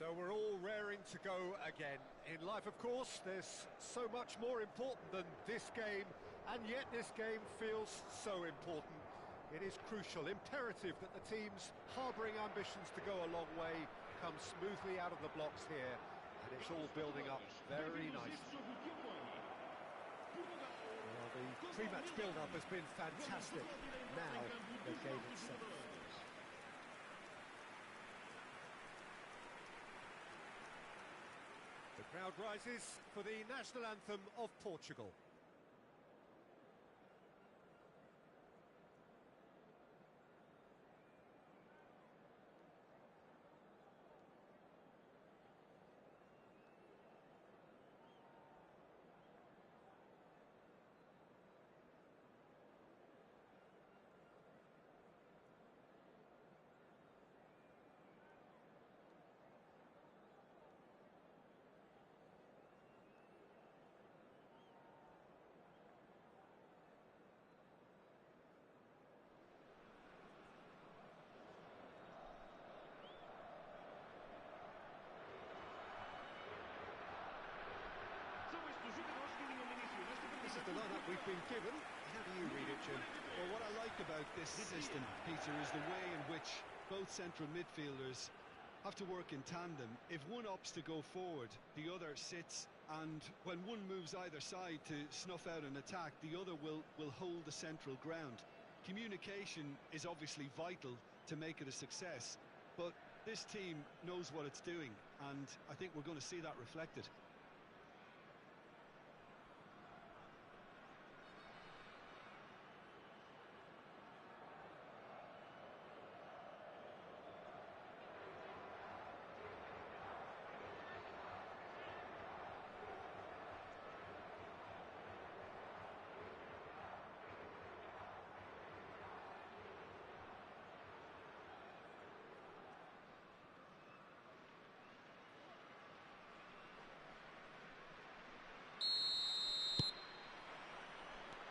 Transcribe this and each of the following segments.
So we're all raring to go again. In life, of course, there's so much more important than this game, and yet this game feels so important. It is crucial, imperative that the teams harbouring ambitions to go a long way come smoothly out of the blocks here, and it's all building up very nicely. Well, the pre-match build-up has been fantastic. Now the game itself. The crowd rises for the national anthem of Portugal. This is the lineup we've been given. How do you read it, Jim? Well, what I like about this system, Peter, is the way in which both central midfielders have to work in tandem. If one opts to go forward, the other sits, and when one moves either side to snuff out an attack, the other will hold the central ground. Communication is obviously vital to make it a success, but this team knows what it's doing, and I think we're going to see that reflected.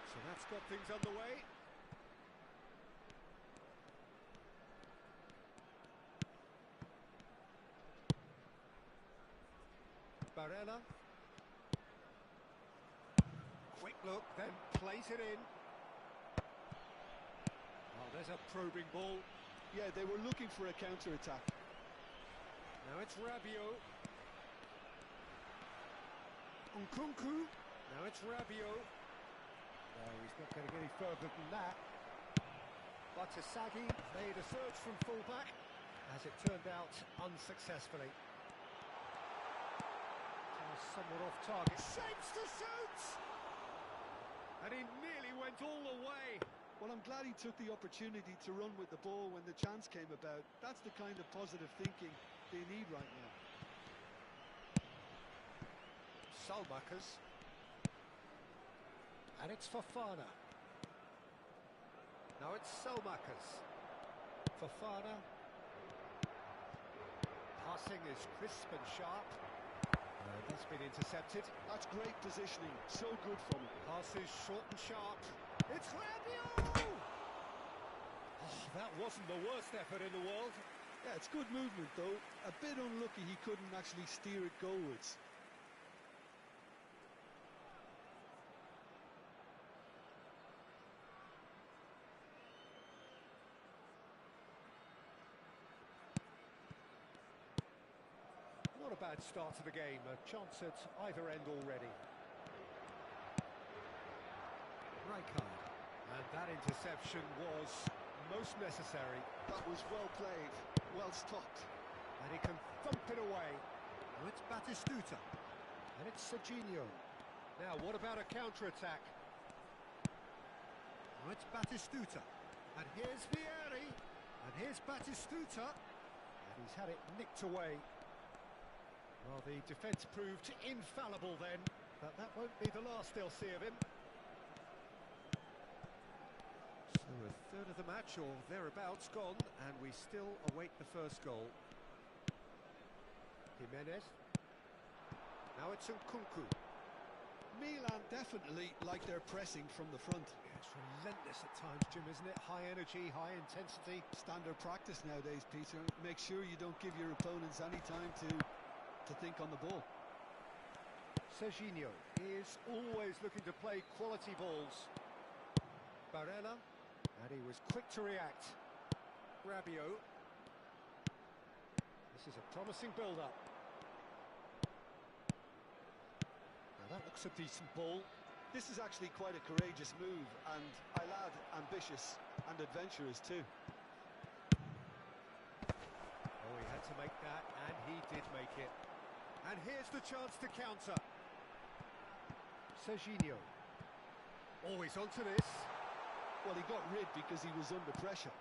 So that's got things underway. Barella. Quick look, then plays it in. Oh, there's a probing ball. Yeah, they were looking for a counter-attack. Now it's Rabiot. Nkunku. Now it's Rabiot. No, he's not going to get any further than that. Batshuayi made a surge from fullback, as it turned out unsuccessfully. Somewhat off target. Shapes to shoot! And he nearly went all the way. Well, I'm glad he took the opportunity to run with the ball when the chance came about. That's the kind of positive thinking they need right now. Salmakers. And it's Fofana. Now it's Salmakers. Fofana. Passing is crisp and sharp. That's been intercepted. That's great positioning. So good from him. Pass is short and sharp. It's Rabiot! Oh, that wasn't the worst effort in the world. Yeah, it's good movement, though. A bit unlucky he couldn't actually steer it goalwards. Not a bad start to the game, a chance at either end already. Rijkaard, and that interception was most necessary. That was well played, well stopped. And he can thump it away. Now it's Batistuta, and it's Serginho. Now what about a counter-attack? Now it's Batistuta, and here's Vieri, and here's Batistuta, and he's had it nicked away. Well, the defence proved infallible then, but that won't be the last they'll see of him. So a third of the match, or thereabouts, gone, and we still await the first goal. Jimenez. Now it's Nkunku. Milan definitely like their pressing from the front. Yeah, Relentless at times, Jim, isn't it? High energy, high intensity. Standard practice nowadays, Peter. Make sure you don't give your opponents any time to think on the ball. Serginho is always looking to play quality balls. Barella, and he was quick to react. Rabiot. This is a promising build-up. Now that looks a decent ball. This is actually quite a courageous move, and I'll add ambitious and adventurous too. Oh, he had to make that, and he did make it. And here's the chance to counter. Serginho. Always onto this. Well, he got rid because he was under pressure.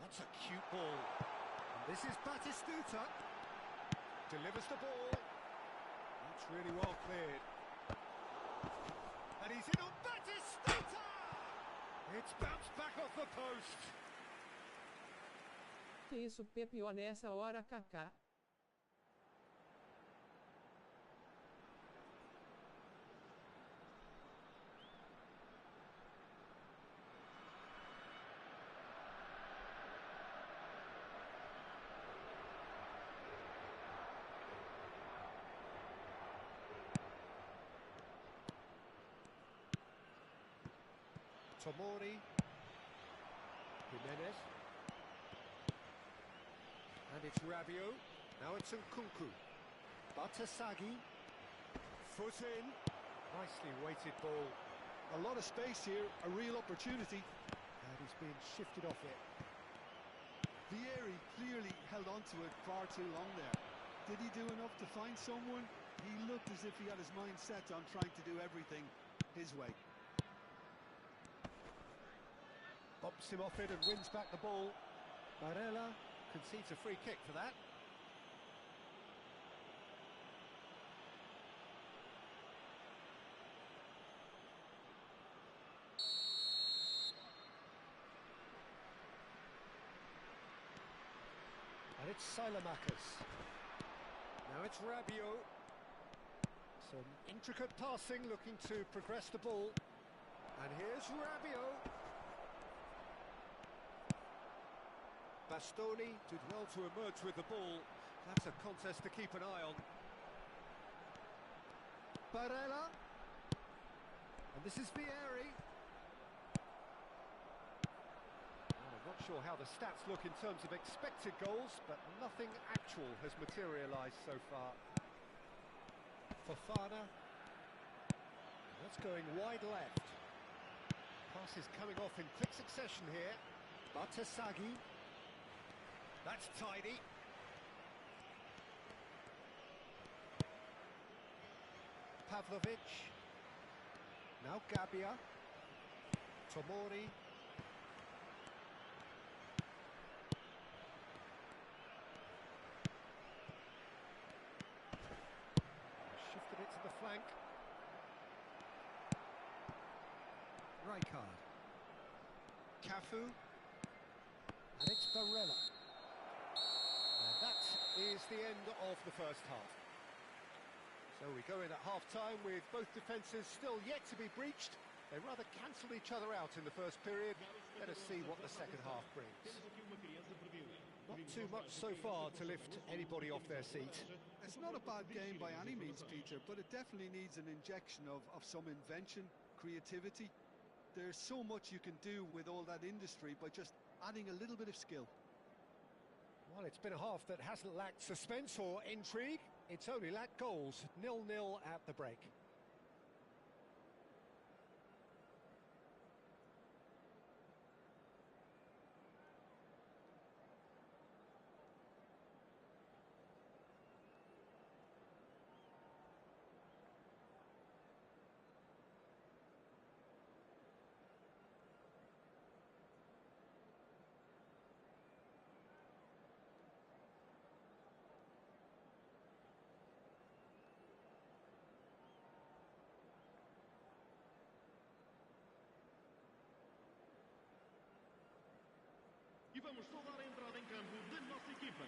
That's a cute ball. And this is Batistuta. Delivers the ball. That's really well cleared. And he's in on Batistuta! It's bounced back off the post. Que isso, Pepe, ó nessa hora, Kaká. Tomori, Jimenez, and it's Rabiot. Now it's Nkunku. Batasagi, foot in. Nicely weighted ball. A lot of space here, a real opportunity. And he's being shifted off it. Vieri clearly held on to it far too long there. Did he do enough to find someone? He looked as if he had his mind set on trying to do everything his way. Bumps him off it and wins back the ball. Barella concedes a free kick for that. And it's Silamakis. Now it's Rabiot. Some intricate passing, looking to progress the ball. And here's Rabiot. Bastoni did well to emerge with the ball. That's a contest to keep an eye on. Barella. And this is Vieri. Well, I'm not sure how the stats look in terms of expected goals, but nothing actual has materialised so far. Fofana. That's going wide left. Pass is coming off in quick succession here. Batasagi. That's tidy. Pavlovic. Now Gabbia. Tomori. Shifted it to the flank. Rijkaard. Cafu. And it's Barella. And that is the end of the first half. So we go in at half-time with both defences still yet to be breached. They rather cancelled each other out in the first period. Let us see what the second half brings. Not too much so far to lift anybody off their seat. It's not a bad game by any means, Peter, but it definitely needs an injection of some invention, creativity. There's so much you can do with all that industry by just adding a little bit of skill. Well, it's been a half that hasn't lacked suspense or intrigue. It's only lacked goals. 0-0 at the break. E vamos só dar a entrada em campo da nossa equipa.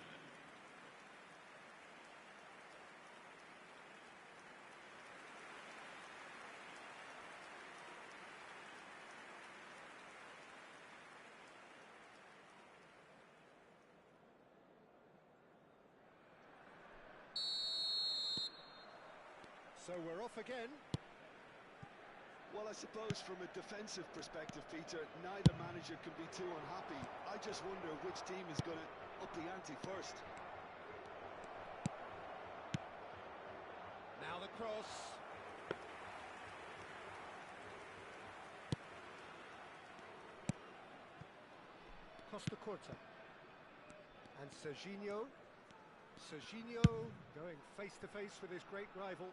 So we're off again. Well, I suppose from a defensive perspective, Peter, neither manager can be too unhappy. I just wonder which team is going to up the ante first. Now the cross. Costa Curta. And Serginho. Serginho going face-to-face with his great rival.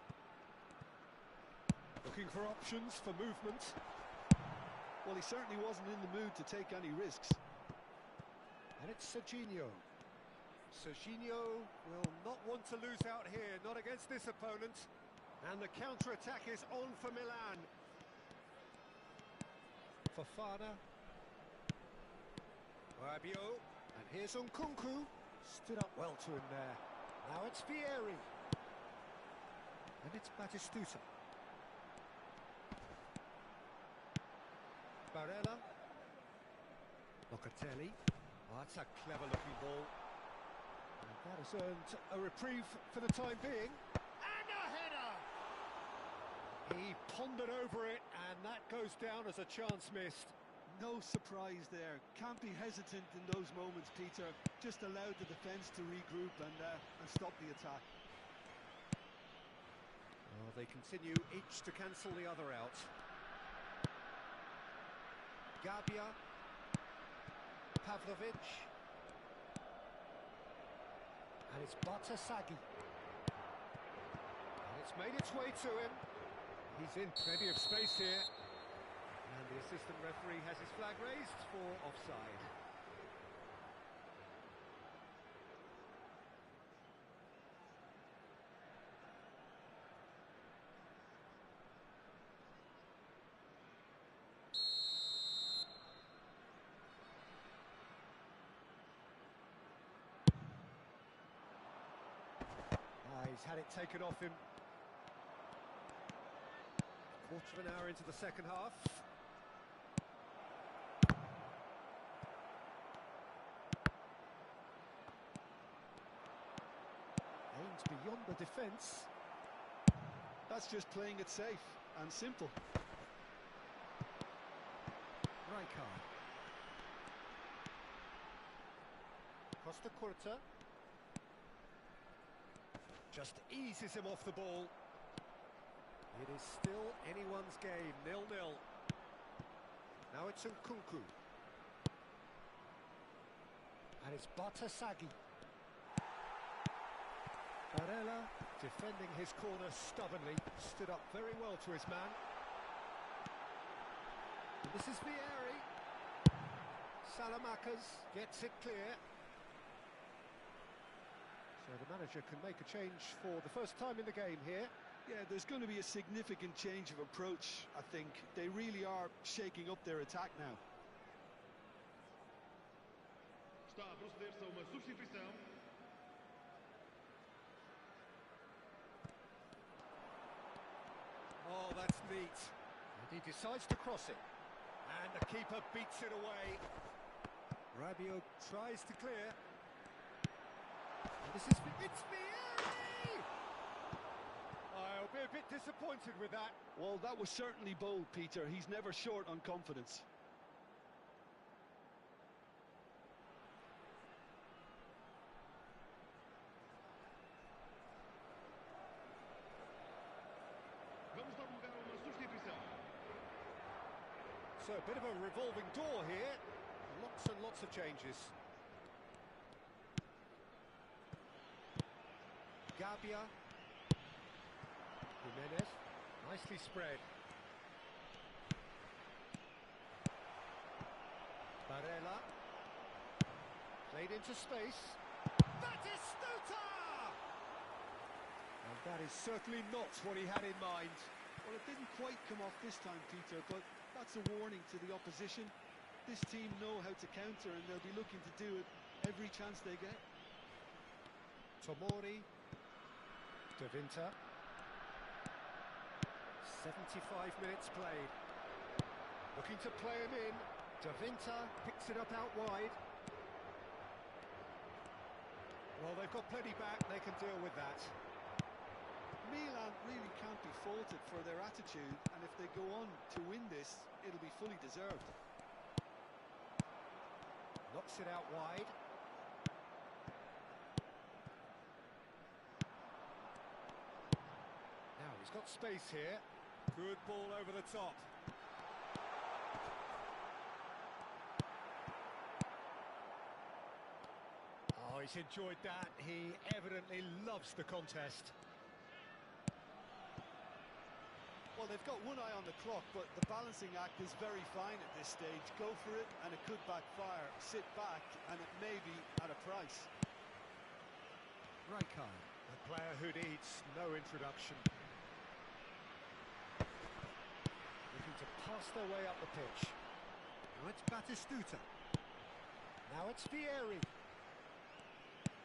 Looking for options for movement. Well, he certainly wasn't in the mood to take any risks. And it's Serginho. Serginho will not want to lose out here, not against this opponent. And the counter-attack is on for Milan. Fofana. Rabiot. And here's Nkunku. Stood up well to him there. Now it's Vieri. And it's Batistuta. Barella. Locatelli. Oh, that's a clever-looking ball. And that has earned a reprieve for the time being. And a header! He pondered over it, and that goes down as a chance missed. No surprise there. Can't be hesitant in those moments, Peter. Just allowed the defence to regroup and stop the attack. Oh, they continue each to cancel the other out. Gabia. Pavlovic. And it's Batasagi. And it's made its way to him. He's in plenty of space here. And the assistant referee has his flag raised for offside. He's had it taken off him. Quarter of an hour into the second half. Aims beyond the defence. That's just playing it safe and simple. Rijkaard. Costa Curta. Just eases him off the ball. It is still anyone's game, 0-0. Now it's Nkunku. And it's Batasagi. Barella defending his corner stubbornly. Stood up very well to his man. And this is Vieri. Salamakers gets it clear. So the manager can make a change for the first time in the game here. Yeah, there's going to be a significant change of approach, I think. They really are shaking up their attack now. Está a proceder-se a uma substituição. Oh, that's neat. And he decides to cross it. And the keeper beats it away. Rabiot tries to clear. And it's Vieri! I'll be a bit disappointed with that. Well, that was certainly bold, Peter. He's never short on confidence. Vamos dar lugar a uma substituição. So a bit of a revolving door here. Lots and lots of changes. Gabia. Jimenez. Nicely spread. Barella. Played into space. Batistuta! And that is certainly not what he had in mind. Well, it didn't quite come off this time, Peter, but that's a warning to the opposition. This team know how to counter, and they'll be looking to do it every chance they get. Tomori. De Winter. 75 minutes played. Looking to play him in. De Winter picks it up out wide. Well, they've got plenty back, they can deal with that. Milan really can't be for their attitude, and if they go on to win this, it'll be fully deserved. Knocks it out wide. Now he's got space here. Good ball over the top. Oh, he's enjoyed that. He evidently loves the contest. Well, they've got one eye on the clock, but the balancing act is very fine at this stage. Go for it, and it could backfire. Sit back, and it may be at a price. Rijkaard, a player who needs no introduction. Looking to pass their way up the pitch. Now it's Batistuta. Now it's Vieri.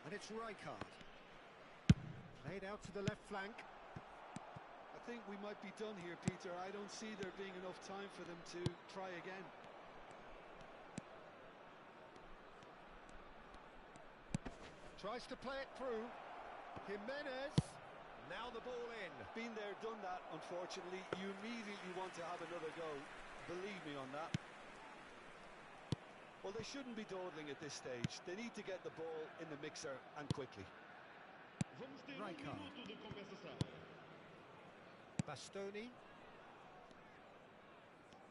And it's Rijkaard. Played out to the left flank. I think we might be done here, Peter. I don't see there being enough time for them to try again. Tries to play it through. Jimenez. Now the ball in. Been there, done that, unfortunately. You immediately want to have another go. Believe me on that. Well, they shouldn't be dawdling at this stage. They need to get the ball in the mixer, and quickly. Vamos ter Rijkaard. minuto de compensação. Bastoni.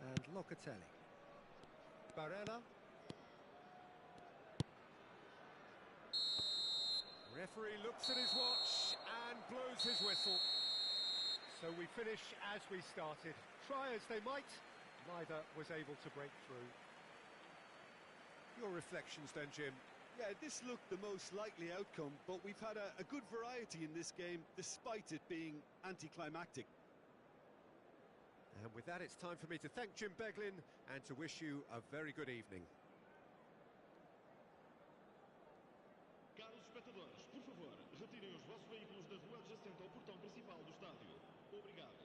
And Locatelli. Barella. Referee looks at his watch and blows his whistle. So we finish as we started. Try as they might, neither was able to break through. Your reflections then, Jim? Yeah, this looked the most likely outcome, but we've had a good variety in this game, despite it being anticlimactic. And with that, it's time for me to thank Jim Beglin and to wish you a very good evening. Caros espectadores, por favor, retirem os vossos veículos da rua adjacente ao portão principal do estádio. Obrigado.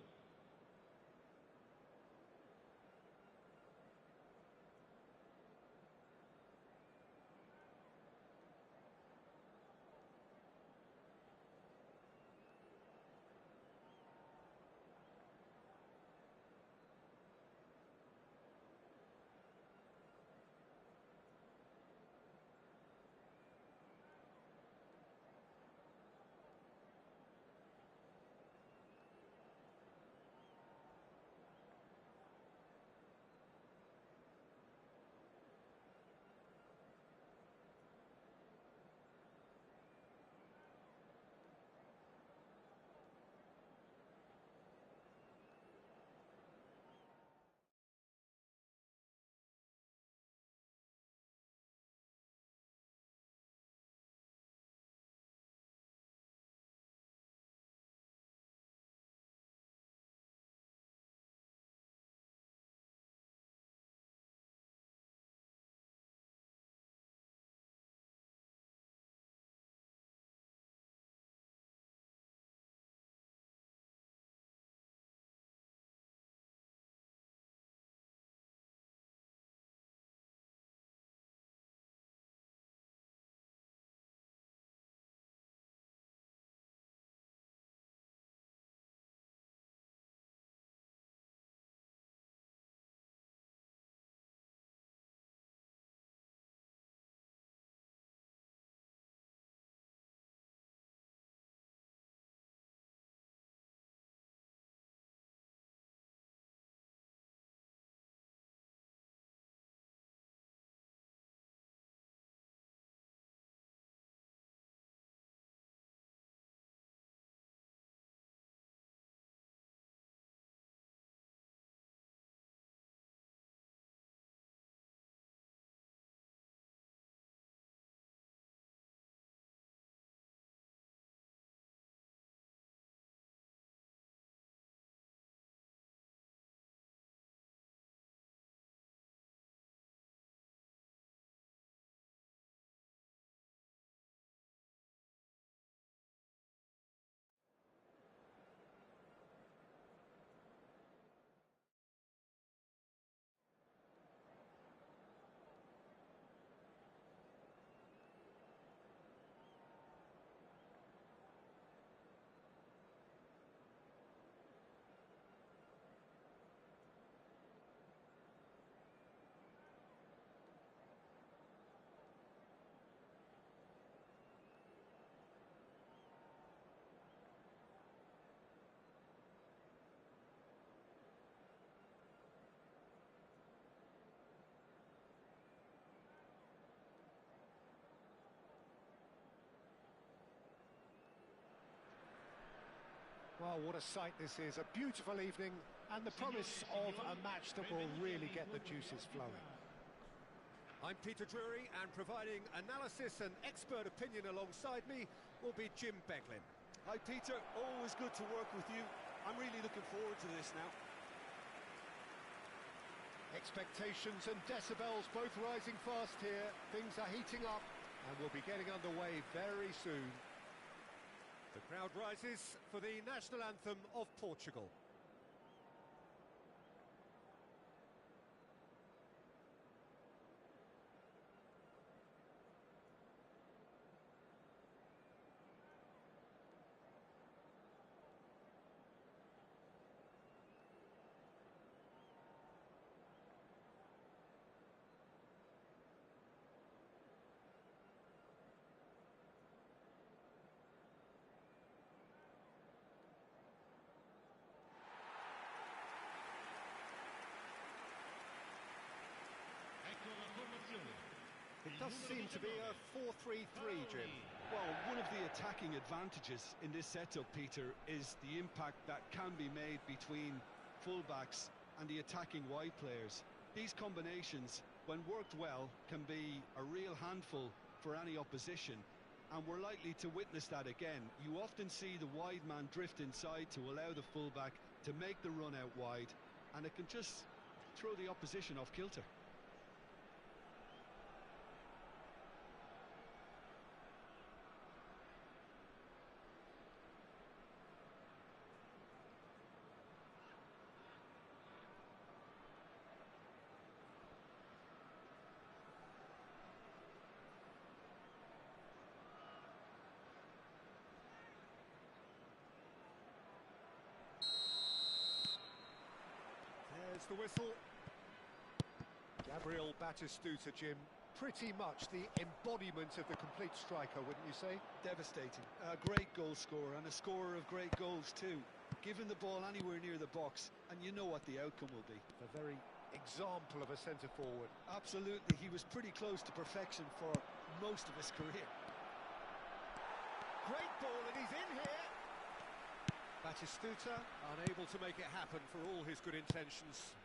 Well, what a sight this is. A beautiful evening and the promise of a match that will really get the juices flowing. I'm Peter Drury, and providing analysis and expert opinion alongside me will be Jim Beglin. Hi Peter, always good to work with you. I'm really looking forward to this now. Expectations and decibels both rising fast here. Things are heating up and we'll be getting underway very soon. The crowd rises for the national anthem of Portugal. It does seem to be a 4-3-3, Jim. Well, one of the attacking advantages in this setup, Peter, is the impact that can be made between fullbacks and the attacking wide players. These combinations, when worked well, can be a real handful for any opposition, and we're likely to witness that again. You often see the wide man drift inside to allow the fullback to make the run out wide, and it can just throw the opposition off kilter. There's the whistle. Gabriel Batistuta, Jim, pretty much the embodiment of the complete striker, wouldn't you say? Devastating. A great goal scorer and a scorer of great goals too. Given the ball anywhere near the box and you know what the outcome will be. The very example of a centre-forward. Absolutely, he was pretty close to perfection for most of his career. Great ball, and he's in here. Batistuta unable to make it happen for all his good intentions.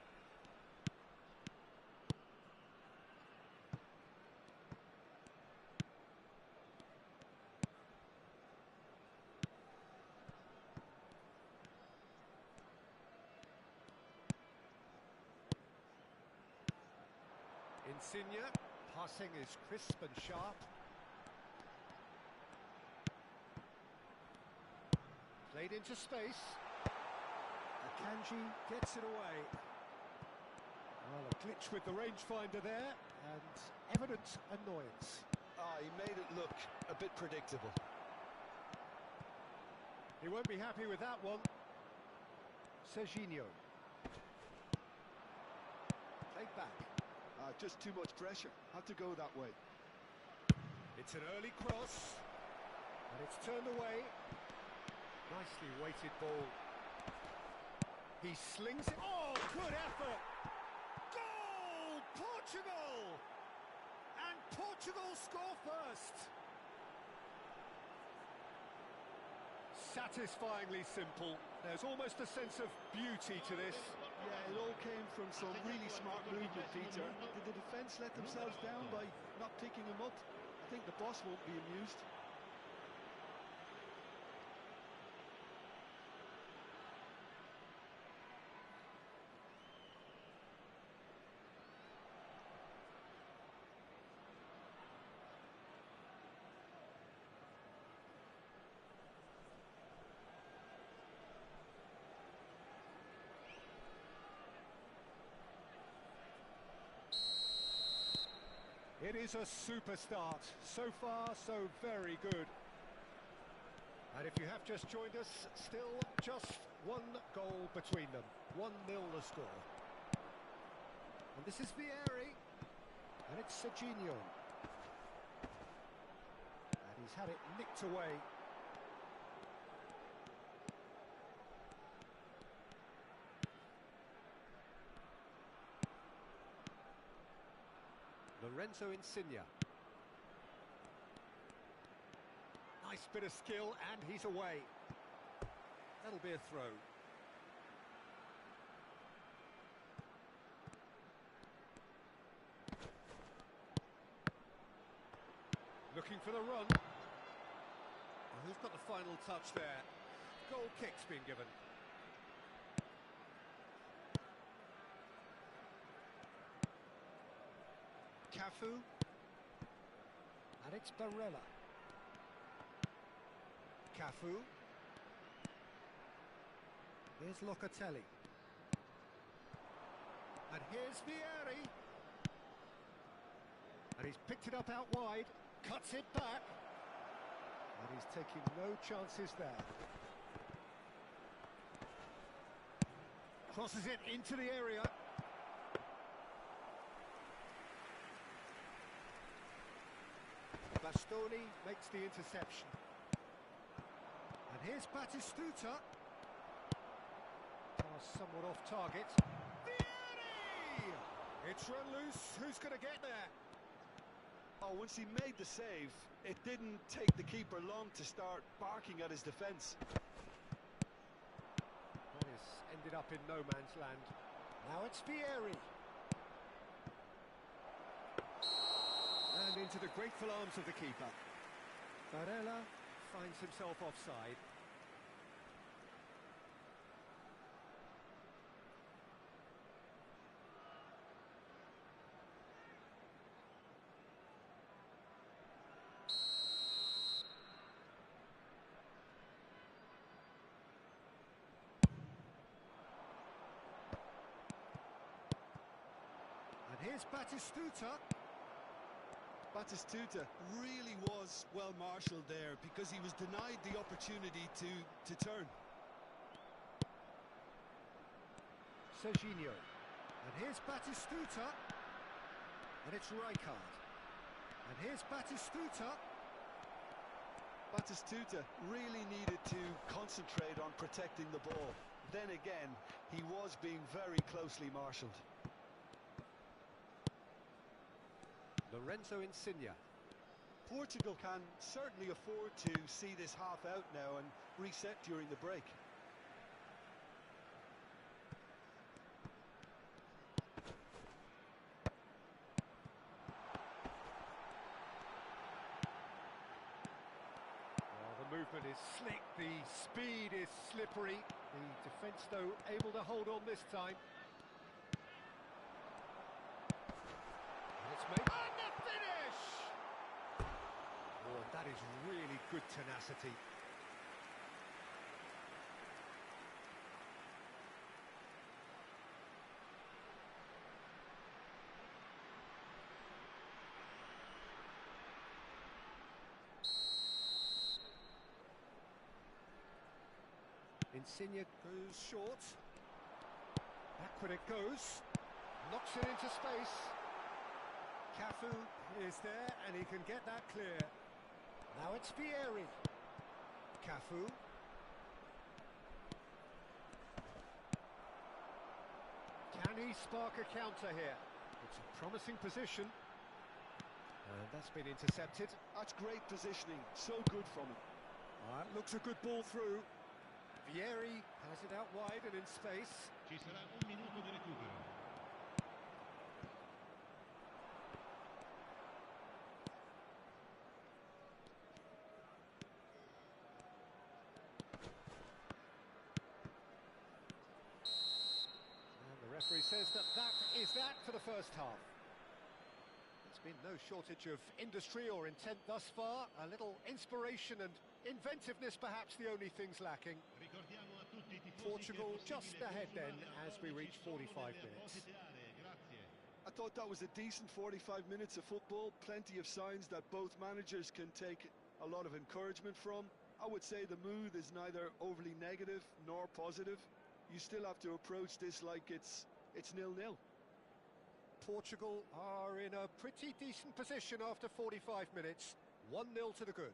Insigne, passing is crisp and sharp. Played into space. Akanji gets it away. Well, a glitch with the rangefinder there, and evident annoyance. He made it look a bit predictable. He won't be happy with that one. Serginho. Played back. Just too much pressure. Had to go that way. It's an early cross, and it's turned away. Nicely weighted ball. He slings it. Oh, good effort! Goal! Portugal! And Portugal score first. Satisfyingly simple. There's almost a sense of beauty to this. Yeah, it all came from some really smart movement, Peter. Did the defence let themselves down by not picking him up? I think the boss won't be amused. It is a super start. So far, so very good. And if you have just joined us, still just one goal between them. 1-0 the score. And this is Vieri. And it's Serginho. And he's had it nicked away. Lorenzo Insigne. Nice bit of skill, and he's away. And That'll be a throw. Looking for the run. Well, who's got the final touch there? Goal kick's been given. Cafu. And it's Barella. Cafu. Here's Locatelli. And here's Vieri. And he's picked it up out wide. Cuts it back. And he's taking no chances there. Crosses it into the area. Bastoni makes the interception. And here's Batistuta. Pass somewhat off target. Vieri! It's run loose. Who's going to get there? Oh, once he made the save, it didn't take the keeper long to start barking at his defence. That has ended up in no man's land. Now it's Vieri. And into the grateful arms of the keeper. Barella finds himself offside. And here's Batistuta. Batistuta really was well marshalled there because he was denied the opportunity to turn. Serginho. And here's Batistuta. And it's Rijkaard. And here's Batistuta. Batistuta really needed to concentrate on protecting the ball. Then again, he was being very closely marshalled. Lorenzo Insigne. Portugal can certainly afford to see this half out now and reset during the break. Well, the movement is slick, the speed is slippery. The defence, though, able to hold on this time. And it's made... And the finish! Oh, that is really good tenacity. Insigne goes short. Backward it goes. Knocks it into space. Cafu is there and he can get that clear. Now it's Vieri. Cafu. Can he spark a counter here? It's a promising position. And that's been intercepted. That's great positioning, so good from him. That looks a good ball through. Vieri has it out wide and in space. Ci sarà un minuto di recupero. And the referee says that is that for the first half. There's been no shortage of industry or intent thus far. A little inspiration and inventiveness perhaps the only things lacking. Ricordiamo a tutti i tifosi Portugal che è just possibile ahead then controllare as we quando reach ci sono 45 delle minutes. apposite aree. Grazie. I thought that was a decent 45 minutes of football. Plenty of signs that both managers can take a lot of encouragement from. I would say the mood is neither overly negative nor positive. You still have to approach this like it's 0-0. Portugal are in a pretty decent position after 45 minutes. 1-0 to the good.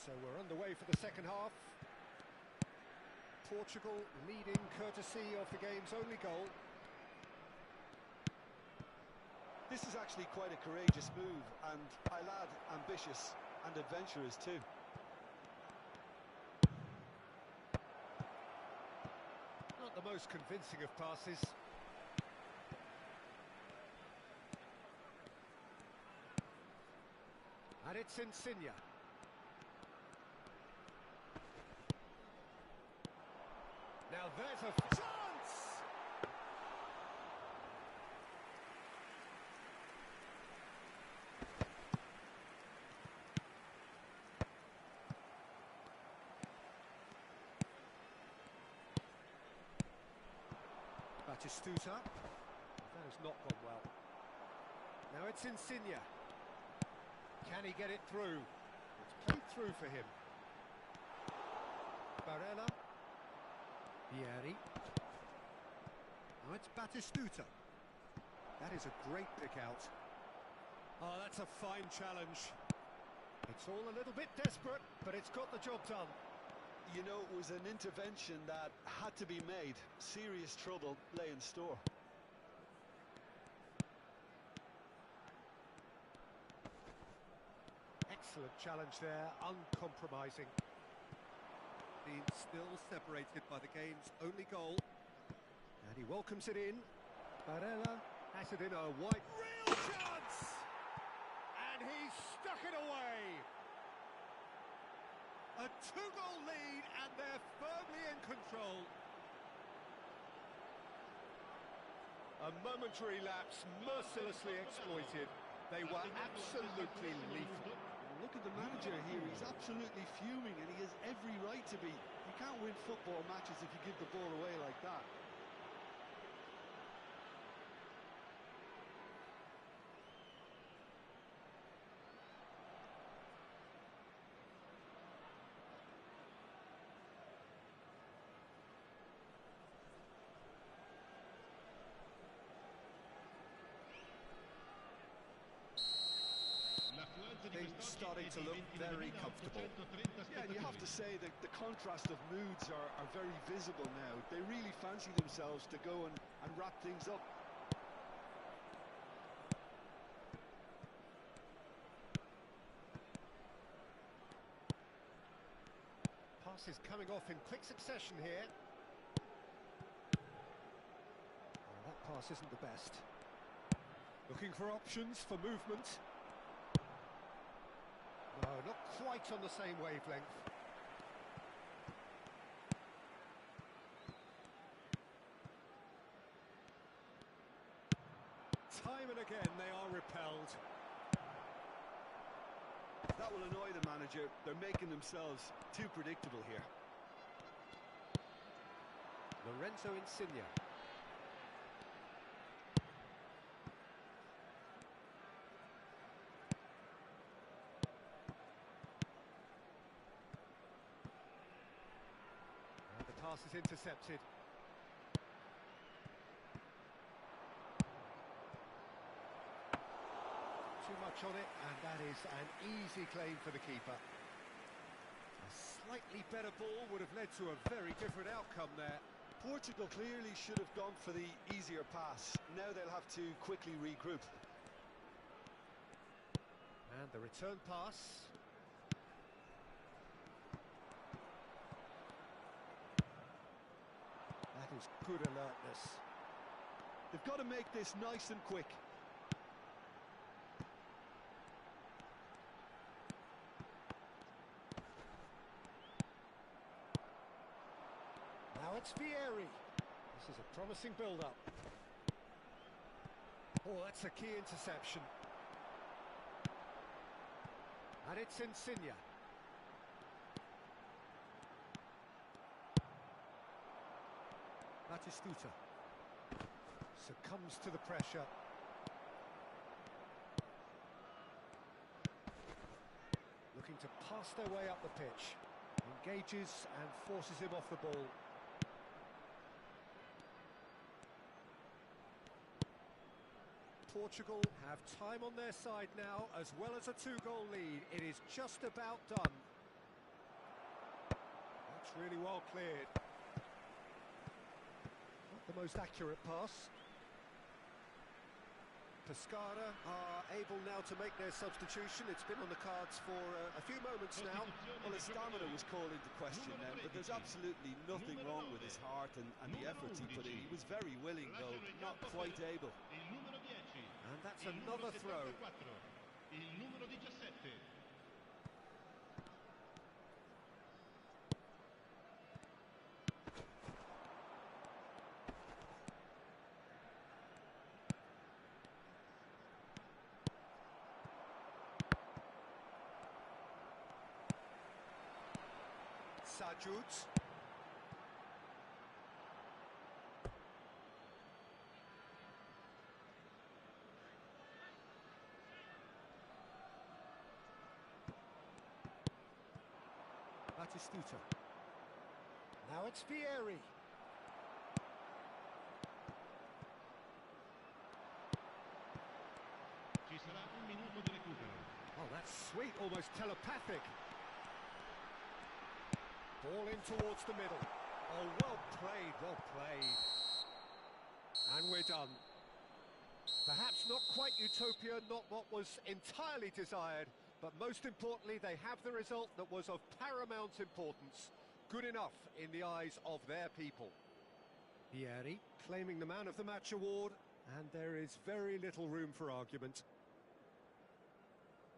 So we're underway for the second half. Portugal leading courtesy of the game's only goal. This is actually quite a courageous move, and I'll add ambitious and adventurous too. Not the most convincing of passes. And it's Insigne. Now there's a chance! Batistuta. That has not gone well. Now it's Insigne. Can he get it through? It's played through for him. Barella. Vieri. Now it's Batistuta. That is a great pick out. Oh, that's a fine challenge. It's all a little bit desperate, but it's got the job done. You know, it was an intervention that had to be made. Serious trouble lay in store. Excellent challenge there, uncompromising. Being still separated by the game's only goal. And he welcomes it in. Barella has it in a wide... Real chance! And he's stuck it away! A two-goal lead, and they're firmly in control. A momentary lapse, mercilessly exploited. They were absolutely lethal. Look at the manager here, he's absolutely fuming, and he has every right to be. You can't win football matches if you give the ball away like that. Things starting to look very comfortable. Yeah, and you have to say that the contrast of moods are very visible now. They really fancy themselves to go and wrap things up. Pass is coming off in quick succession here. Well, that pass isn't the best. Looking for options for movement. No, not quite on the same wavelength. Time and again they are repelled. That will annoy the manager. They're making themselves too predictable here. Lorenzo Insigne. Pass is intercepted. Too much on it, and that is an easy claim for the keeper. A slightly better ball would have led to a very different outcome there. Portugal clearly should have gone for the easier pass. Now they'll have to quickly regroup. And the return pass. That is good alertness. They've got to make this nice and quick. Now it's Vieri. This is a promising build-up. Oh, that's a key interception. And it's Insigne. Batistuta succumbs to the pressure. Looking to pass their way up the pitch. Engages and forces him off the ball. Portugal have time on their side now, as well as a two-goal lead. It is just about done. really well cleared. Not the most accurate pass. Pescara are able now to make their substitution. It's been on the cards for a few moments now. Well, his stamina was called into question then, but there's absolutely nothing wrong with his heart and the efforts he put in. He was very willing, though, not quite able. And that's another throw. Il numero 17. Sajut. Batistuta. Now it's Vieri. Ci sarà un minuto di recupero. Oh, that's sweet, almost telepathic. Ball in towards the middle. Oh, well played, well played. And we're done. Perhaps not quite utopia, not what was entirely desired, but most importantly, they have the result that was of paramount importance. Good enough in the eyes of their people. Vieri claiming the Man of the Match award, and there is very little room for argument.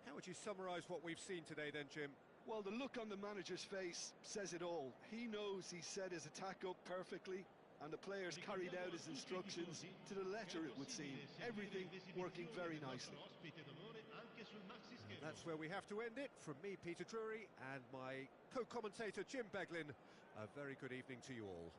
How would you summarise what we've seen today then, Jim? Well, the look on the manager's face says it all. He knows he set his attack up perfectly, and the players carried out his instructions to the letter, it would seem. Everything working very nicely. And that's where we have to end it. From me, Peter Drury, and my co-commentator, Jim Beglin, a very good evening to you all.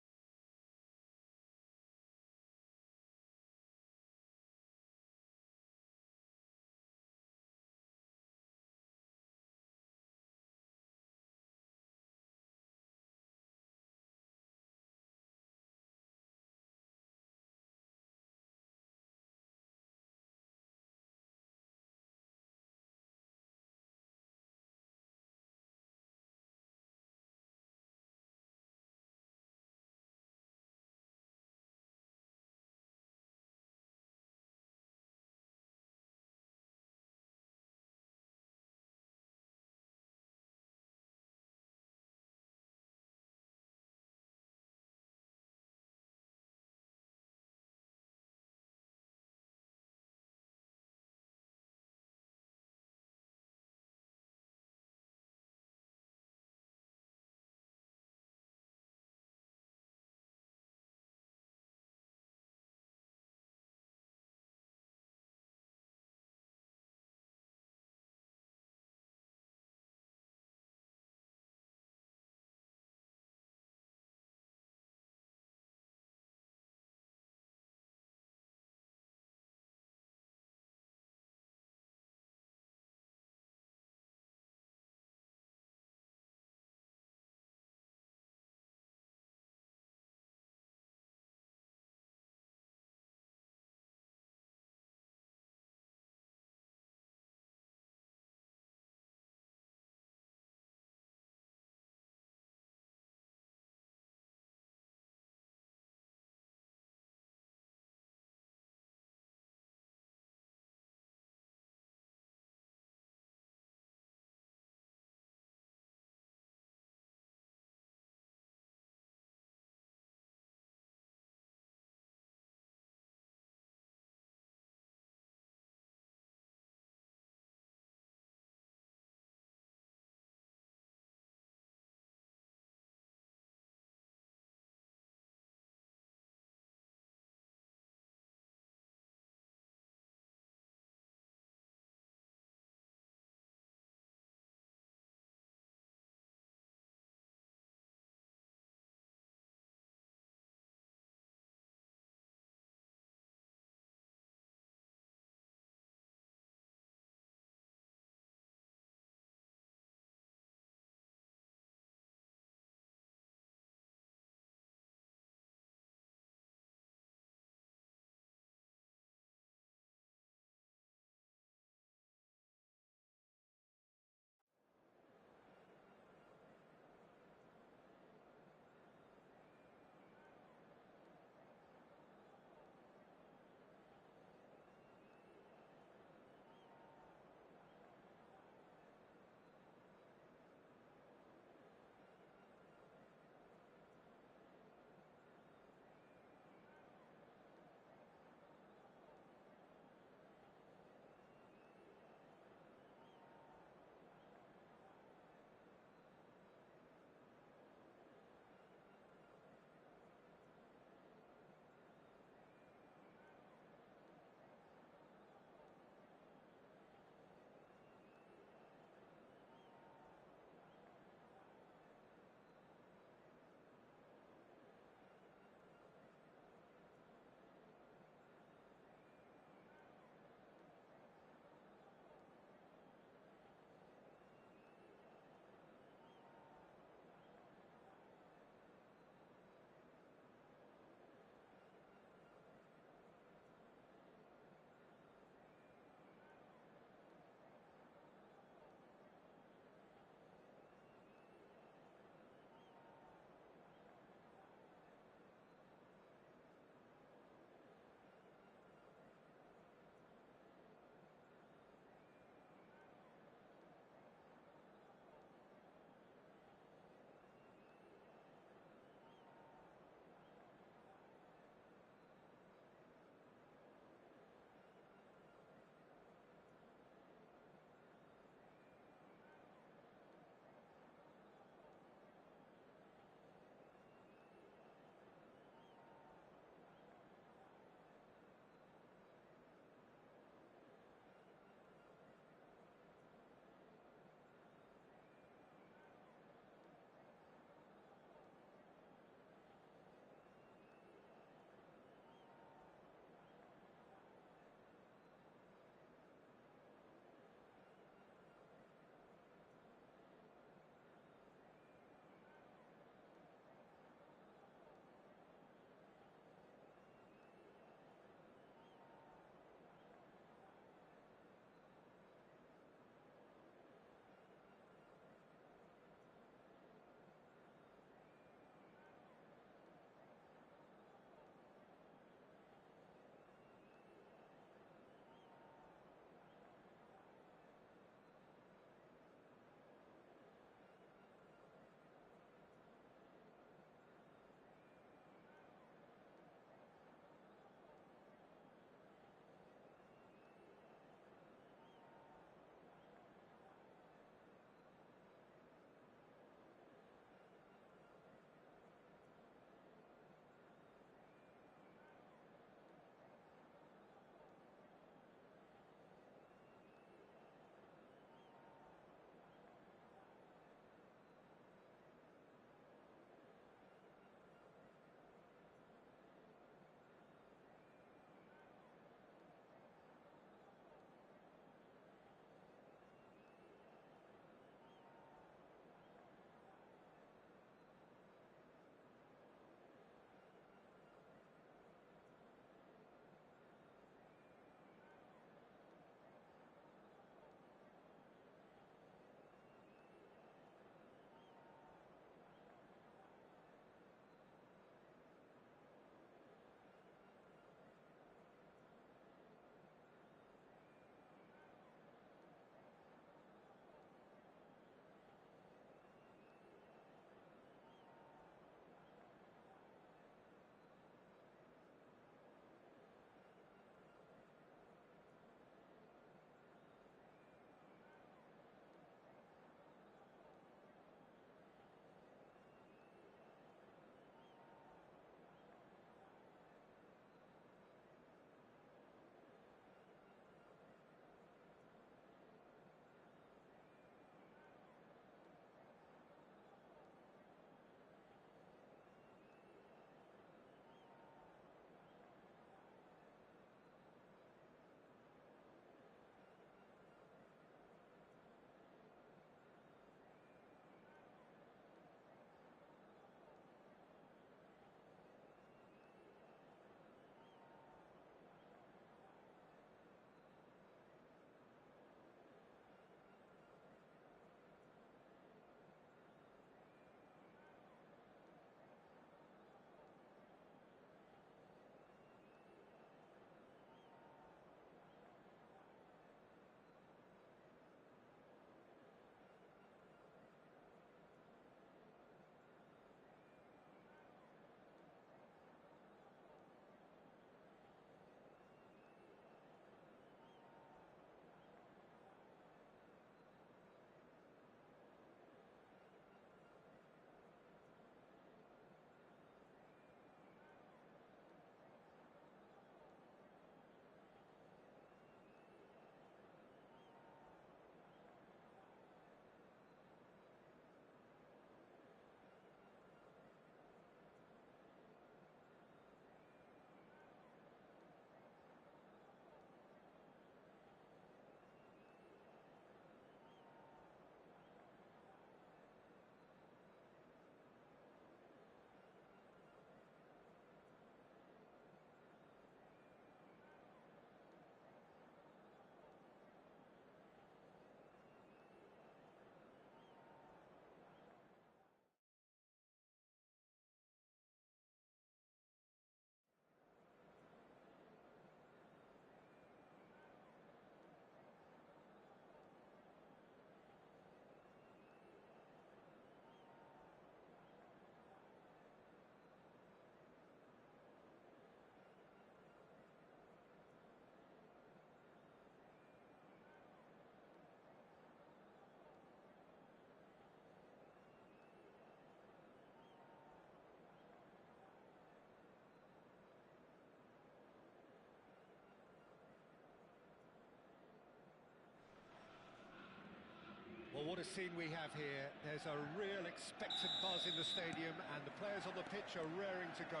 the scene we have here. There's a real expectant buzz in the stadium, and the players on the pitch are raring to go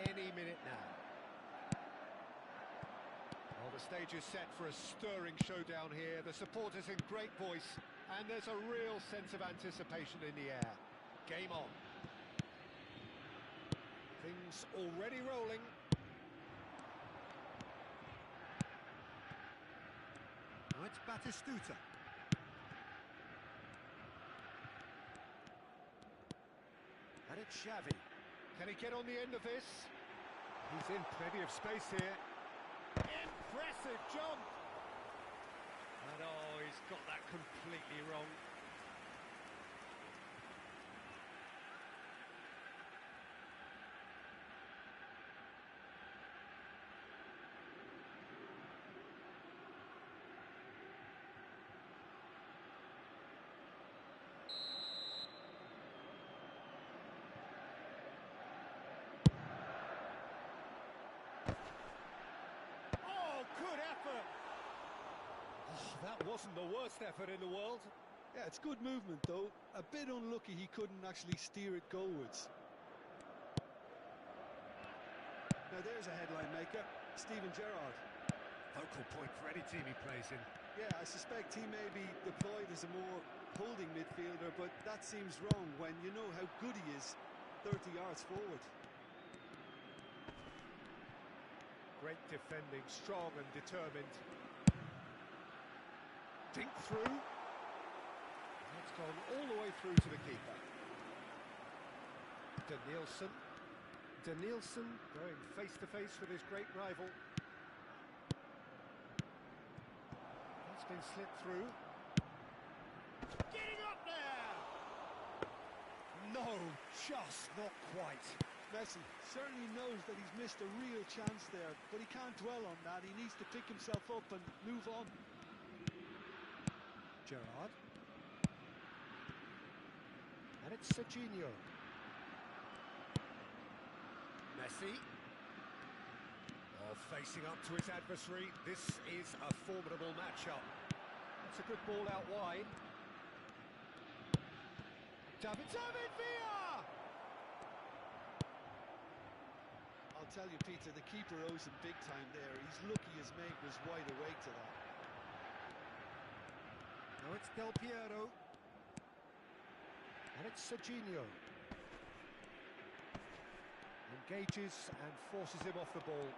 any minute now. Well, the stage is set for a stirring showdown here. The supporters in great voice, and there's a real sense of anticipation in the air. Game on. Things already rolling. Now it's Batistuta. And it's Xavi. Can he get on the end of this? He's in plenty of space here. Impressive jump! And oh, he's got that completely wrong. Good effort! Oh, that wasn't the worst effort in the world. Yeah, it's good movement though. A bit unlucky he couldn't actually steer it goalwards. Now there's a headline maker, Steven Gerrard. Focal point for any team he plays in. Yeah, I suspect he may be deployed as a more holding midfielder, but that seems wrong when you know how good he is 30 yards forward. Great defending, strong and determined. Dink through. That's gone all the way through to the keeper. Danielson going face to face with his great rival. That's been slipped through. Getting up there! No, just not quite. Messi certainly knows that he's missed a real chance there, but he can't dwell on that. He needs to pick himself up and move on. Gerrard. And it's Serginho. Messi. Oh, facing up to his adversary. This is a formidable matchup. That's a good ball out wide. David Villa! I'll tell you, Peter, the keeper owes him big time there. He's lucky his mate was wide awake to that. Now it's Del Piero. And it's Serginho. Engages and forces him off the ball.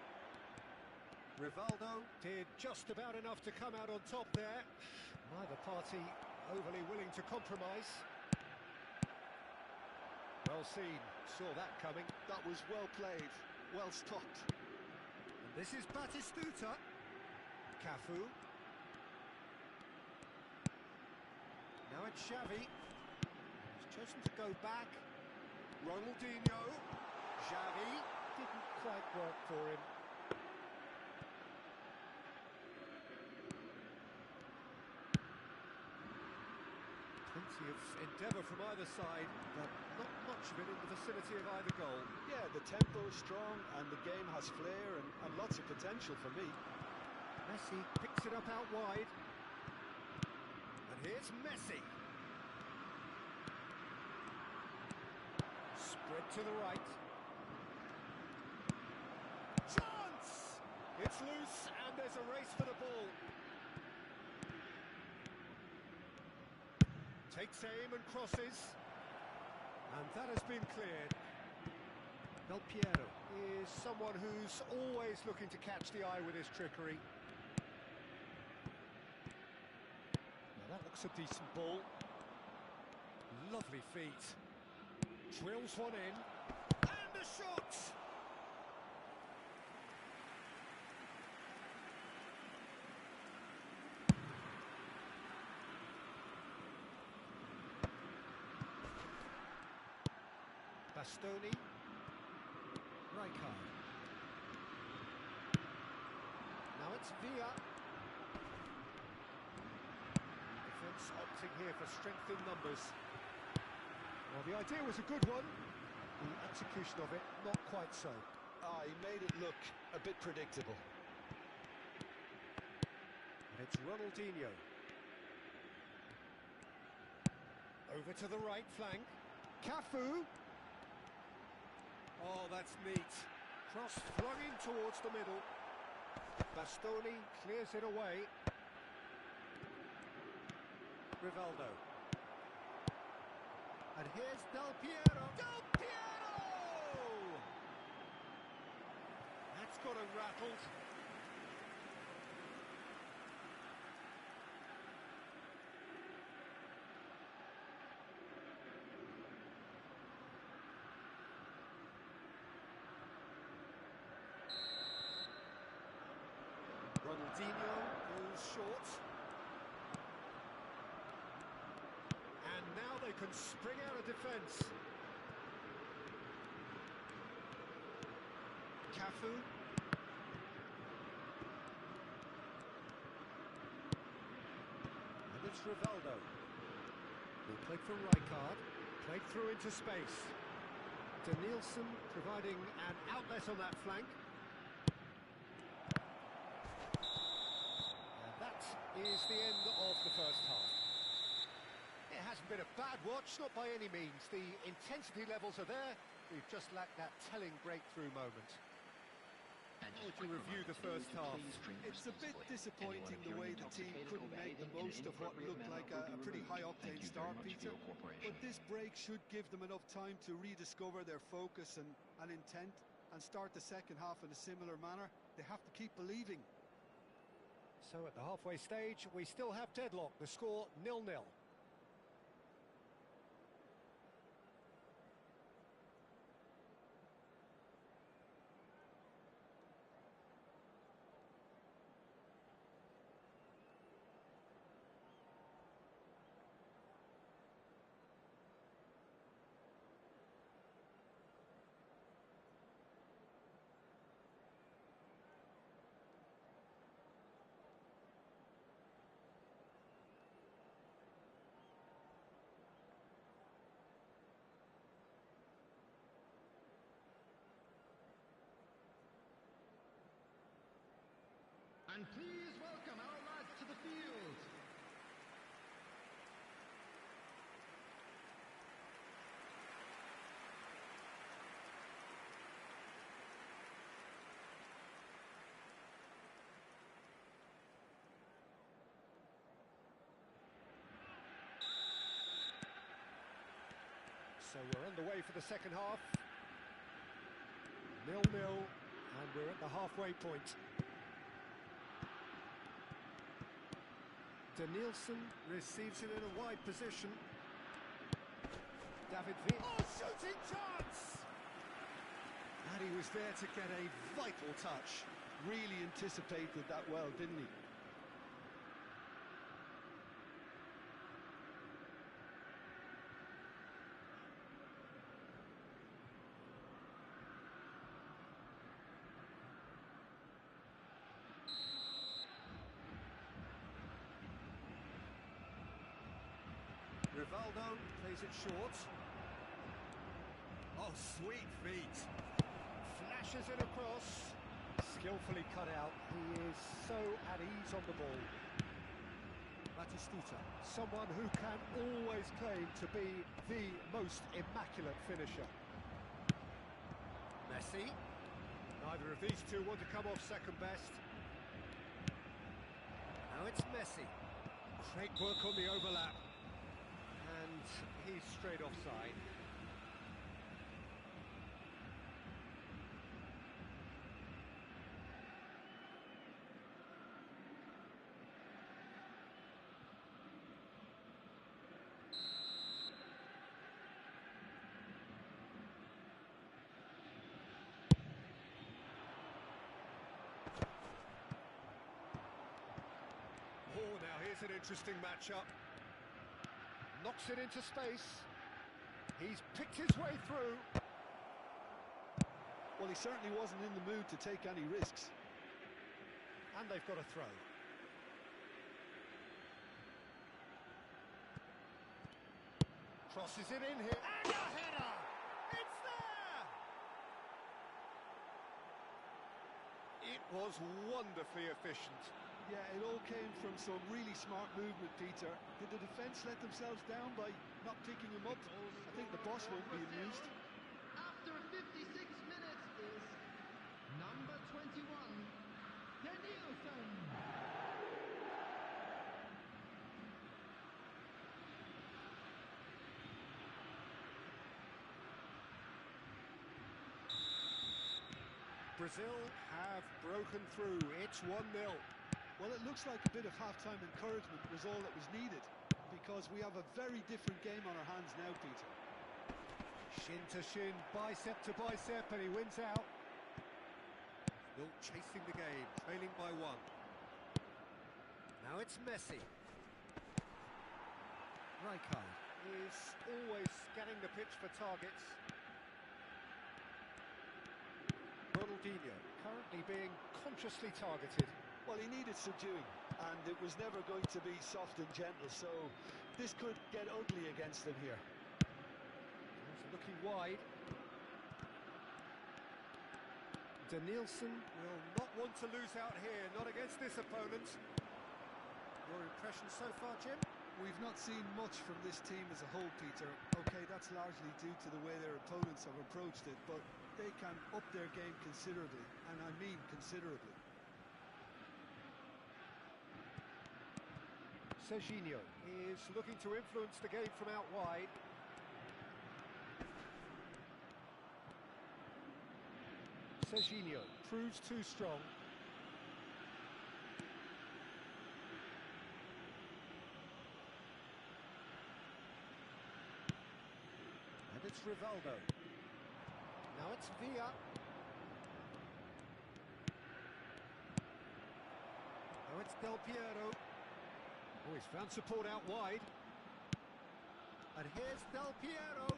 Rivaldo did just about enough to come out on top there. Neither party overly willing to compromise. Well seen, saw that coming. That was well played, well stopped. And this is Batistuta. Cafu. Now it's Xavi. He's chosen to go back. Ronaldinho. Xavi. Didn't quite work for him. Plenty of endeavour from either side, but not much of it in the vicinity of either goal. Yeah, the tempo is strong and the game has flair and lots of potential for me. Messi picks it up out wide. And here's Messi. Spread to the right. Chance! It's loose and there's a race for the ball. Takes aim and crosses. And that has been cleared. Del Piero is someone who's always looking to catch the eye with his trickery. Now that looks a decent ball. Lovely feet. Drills one in. And a shot! Bastoni. Rijkaard. Now it's Villa. Defence opting here for strength in numbers. Well, the idea was a good one. The execution of it, not quite so. He made it look a bit predictable. And it's Ronaldinho. Over to the right flank. Cafu. Oh, that's neat. Cross flung in towards the middle. Bastoni clears it away. Rivaldo. And here's Del Piero. Del Piero! That's got him rattled. Ronaldinho goes short. And now they can spring out of defence. Cafu. And it's Rivaldo. Who played for Rijkaard. Played through into space. Danielson providing an outlet on that flank. Is the end of the first half. It hasn't been a bad watch, not by any means. The intensity levels are there. We've just lacked that telling breakthrough moment. How would you review the first half? It's a bit disappointing the way the team couldn't make the most of what looked like a pretty high-octane start, Peter. But this break should give them enough time to rediscover their focus and intent and start the second half in a similar manner. They have to keep believing. So at the halfway stage, we still have deadlock. The score 0-0. And please welcome our lads to the field. So we're underway for the second half. 0-0, and we're at the halfway point. Danielson receives it in a wide position. David V. Oh, shooting chance! And he was there to get a vital touch. Really anticipated that well, didn't he? Rivaldo plays it short. Oh, sweet feet. Flashes it across. Skillfully cut out. He is so at ease on the ball. Batistuta, someone who can always claim to be the most immaculate finisher. Messi. Neither of these two want to come off second best. Now it's Messi. Great work on the overlap. And he's straight offside. Oh, now here's an interesting matchup. Knocks it into space. He's picked his way through. Well, he certainly wasn't in the mood to take any risks. And they've got a throw. Crosses it in here. And a header! It's there! It was wonderfully efficient. Yeah, it all came from some really smart movement, Peter. Did the defence let themselves down by not picking him up? I think the boss won't be amused. After 56 minutes is number 21, Danielson. Brazil have broken through. It's 1-0. Well, it looks like a bit of half-time encouragement was all that was needed, because we have a very different game on our hands now, Peter. Shin to shin, bicep to bicep, and he wins out. Still chasing the game, trailing by 1. Now it's Messi. Rijkaard is always scanning the pitch for targets. Ronaldinho currently being consciously targeted. Well, he needed subduing, and it was never going to be soft and gentle, so this could get ugly against him here. He's looking wide. Danielson will not want to lose out here, not against this opponent. Your impression so far, Jim? We've not seen much from this team as a whole, Peter. Okay, that's largely due to the way their opponents have approached it, but they can up their game considerably, and I mean considerably. Serginho is looking to influence the game from out wide. Serginho proves too strong. And it's Rivaldo. Now it's Villa. Now it's Del Piero. Oh, he's found support out wide. And here's Del Piero.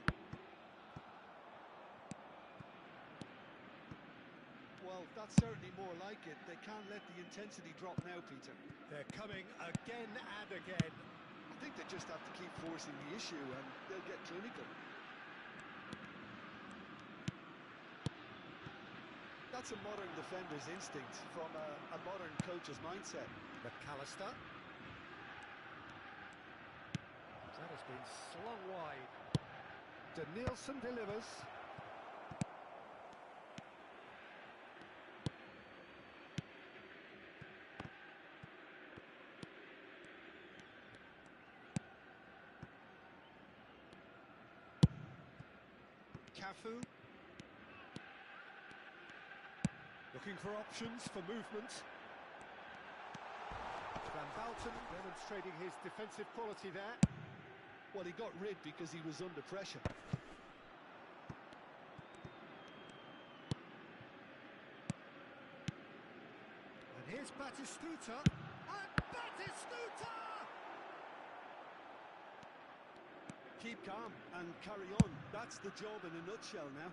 Well, that's certainly more like it. They can't let the intensity drop now, Peter. They're coming again and again. I think they just have to keep forcing the issue and they'll get clinical. That's a modern defender's instinct from a modern coach's mindset. McAllister. That has been slung wide. Danielson delivers. Cafu. Looking for options for movement. Van Bouten demonstrating his defensive quality there. Well, he got rid because he was under pressure. And here's Batistuta. And Batistuta! Keep calm and carry on. That's the job in a nutshell now.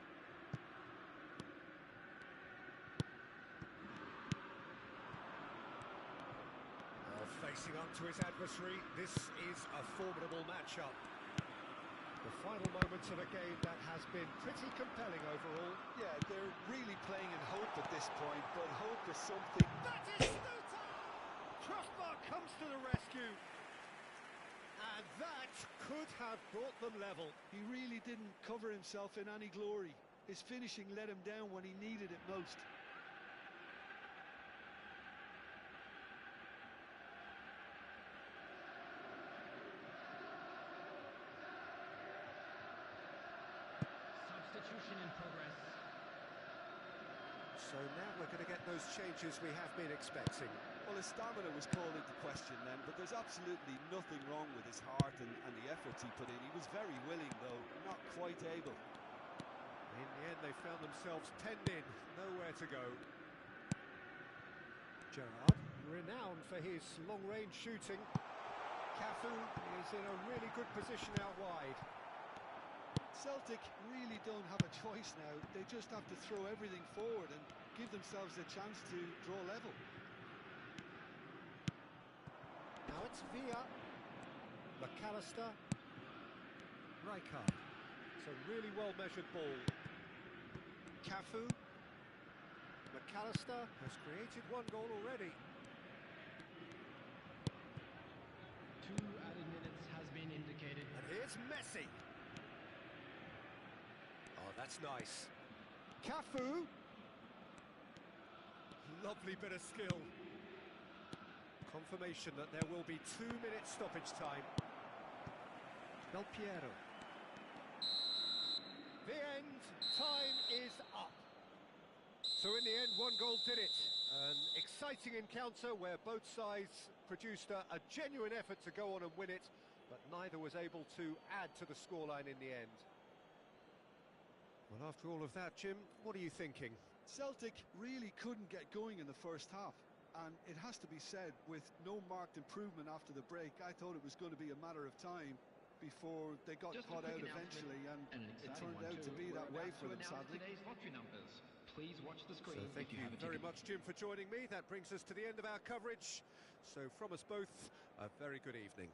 Facing up to his adversary, this is a formidable matchup. The final moments of a game that has been pretty compelling overall. Yeah, they're really playing in hope at this point, but hope is something... Batistuta! Crossbar comes to the rescue. And that could have brought them level. He really didn't cover himself in any glory. His finishing let him down when he needed it most. Substitution in progress. So now we're going to get those changes we have been expecting. Well, his stamina was called into question then, but there's absolutely nothing wrong with his heart and the efforts he put in. He was very willing, though, not quite able. In the end, they found themselves penned in, nowhere to go. Gerrard, renowned for his long-range shooting. Cafu is in a really good position out wide. Celtic really don't have a choice now. They just have to throw everything forward and give themselves a chance to draw level. Now it's Villa. McAllister. Rijkaard. It's a really well-measured ball. Cafu. McAllister has created one goal already. 2 added minutes has been indicated. And here's Messi. Oh, that's nice. Cafu. Lovely bit of skill. Confirmation that there will be 2 minutes stoppage time. Del Piero. The end time is up. So in the end, one goal did it. An exciting encounter where both sides produced a genuine effort to go on and win it, but neither was able to add to the scoreline in the end. Well, after all of that, Jim, what are you thinking? Celtic really couldn't get going in the first half. And it has to be said, with no marked improvement after the break, I thought it was going to be a matter of time before they got caught out eventually, and it turned out to be that way for them, sadly. Today's lottery numbers. Please watch the screen. So thank you very much, Jim, for joining me. That brings us to the end of our coverage. So from us both, a very good evening.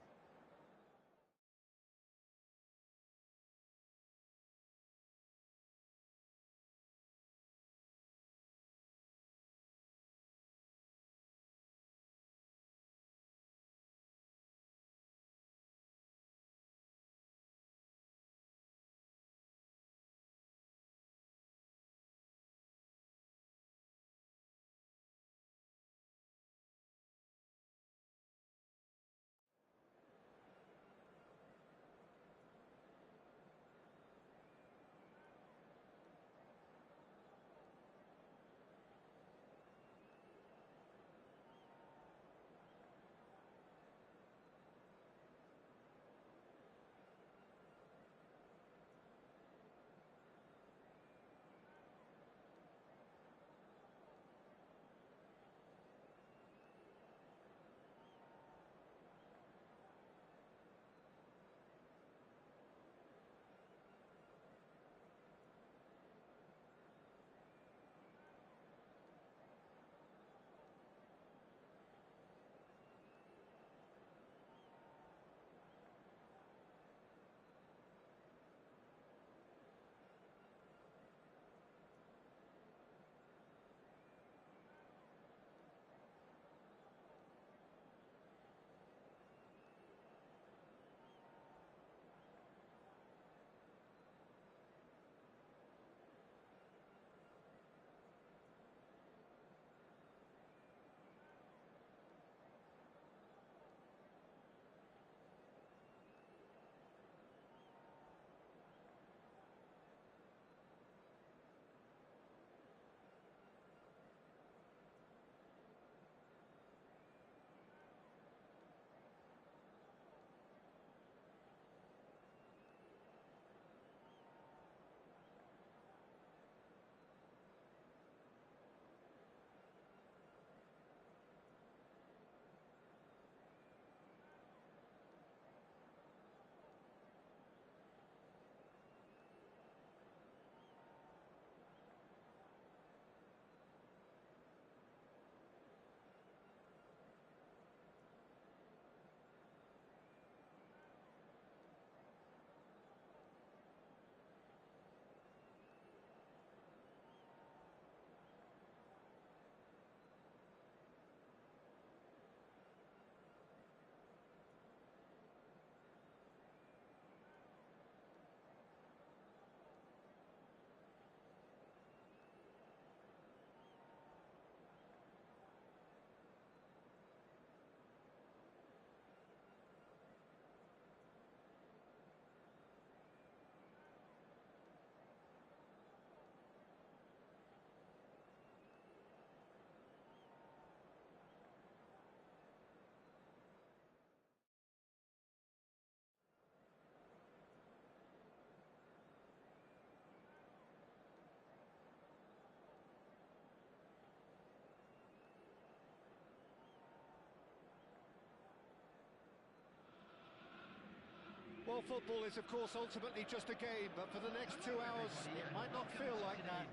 Well, football is, of course, ultimately just a game, but for the next 2 hours, it might not feel like that.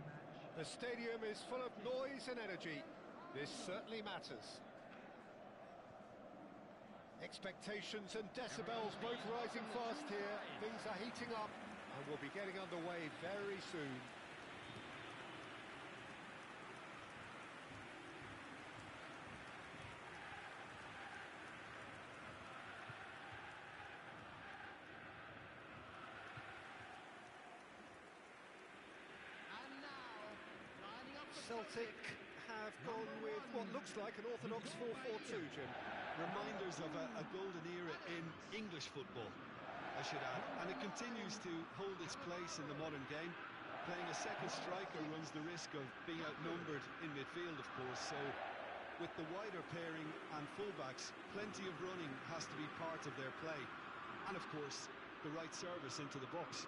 The stadium is full of noise and energy. This certainly matters. Expectations and decibels both rising fast here. Things are heating up, and we'll be getting underway very soon. Celtic have gone with what looks like an orthodox 4-4-2, Jim. Reminders of a golden era in English football, I should add, and it continues to hold its place in the modern game. Playing a second striker runs the risk of being outnumbered in midfield, of course, so with the wider pairing and fullbacks, plenty of running has to be part of their play, and of course the right service into the box.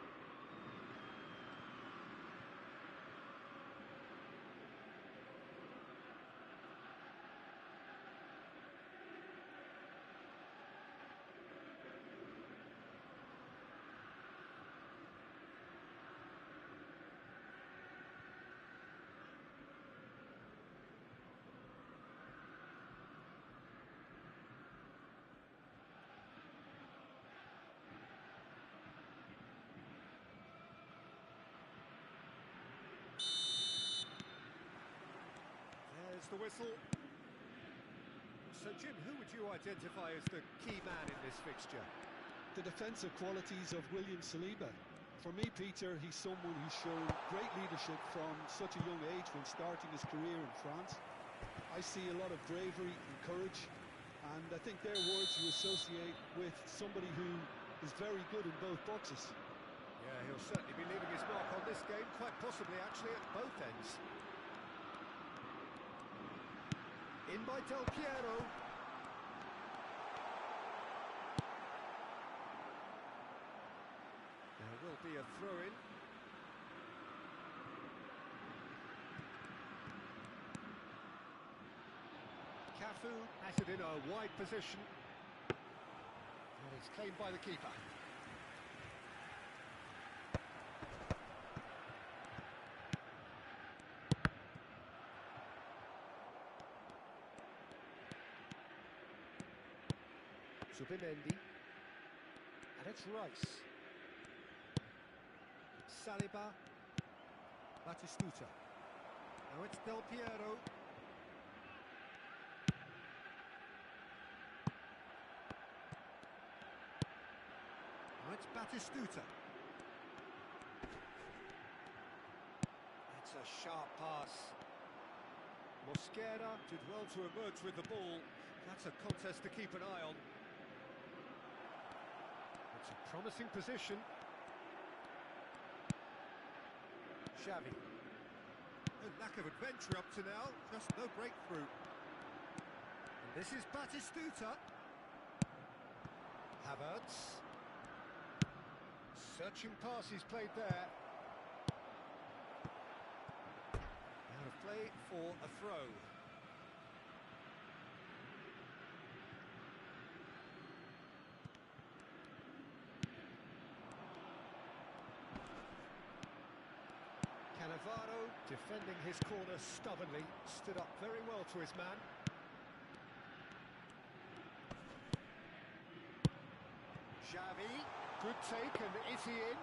The whistle. So, Jim, who would you identify as the key man in this fixture? The defensive qualities of William Saliba. For me, Peter, he's someone who's shown great leadership from such a young age when starting his career in France. I see a lot of bravery and courage, and I think they're words you associate with somebody who is very good in both boxes. Yeah, he'll certainly be leaving his mark on this game, quite possibly actually at both ends. In by Del Piero. There will be a throw-in. Cafu has it in a wide position. And it's claimed by the keeper. Zubimendi, and it's Rice. Saliba, Batistuta. Now it's Del Piero. Now it's Batistuta. That's a sharp pass. Mosquera did well to emerge with the ball. That's a contest to keep an eye on. It's a promising position. Xavi. No lack of adventure up to now, just no breakthrough. And this is Batistuta. Havertz. Searching pass he's played there. Out of play for a throw. Cannavaro defending his corner stubbornly, stood up very well to his man. Xavi, good take, and is he in?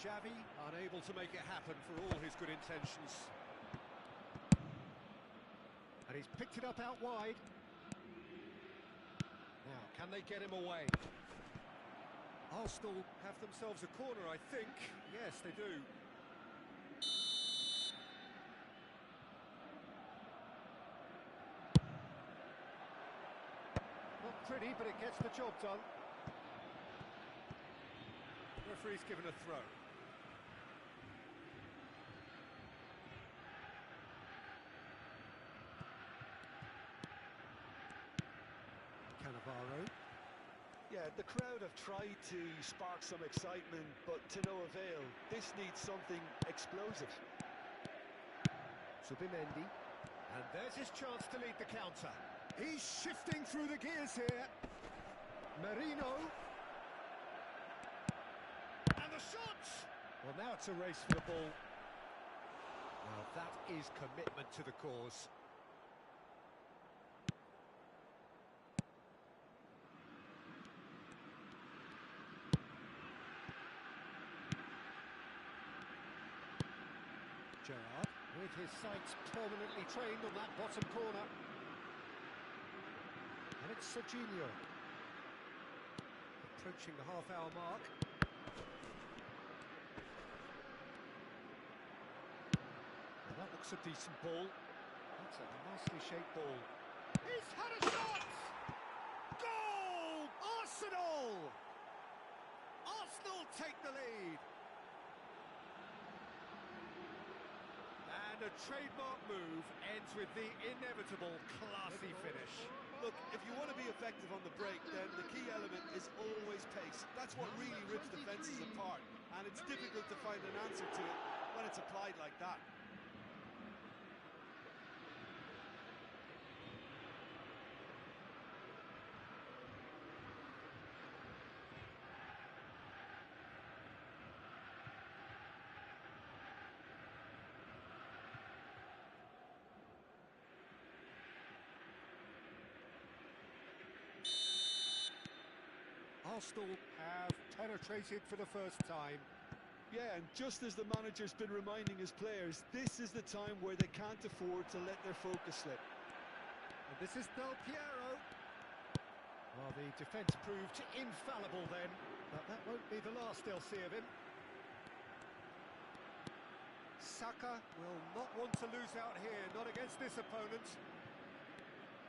Xavi unable to make it happen for all his good intentions. And he's picked it up out wide. Now, can they get him away? Arsenal have themselves a corner, I think. Yes, they do. Not pretty, but it gets the job done. Referee's given a throw. Cannavaro. Yeah, the crowd have tried to spark some excitement, but to no avail. This needs something explosive. Zubimendi. And there's his chance to lead the counter. He's shifting through the gears here. Merino. And the shot! Well, now it's a race for the ball. Now that is commitment to the cause. Gerrard, with his sights permanently trained on that bottom corner. And it's Serginho. Approaching the half-hour mark. And that looks a decent ball. That's a nicely shaped ball. He's had a shot! Goal! Arsenal! Arsenal take the lead. And a trademark move ends with the inevitable classy finish. Look, if you want to be effective on the break, then the key element is always pace. That's what really rips defences apart, and it's difficult to find an answer to it when it's applied like that. Arsenal have penetrated for the first time. Yeah, and just as the manager's been reminding his players, this is the time where they can't afford to let their focus slip. And this is Del Piero. Well, the defence proved infallible then, but that won't be the last they'll see of him. Saka will not want to lose out here, not against this opponent.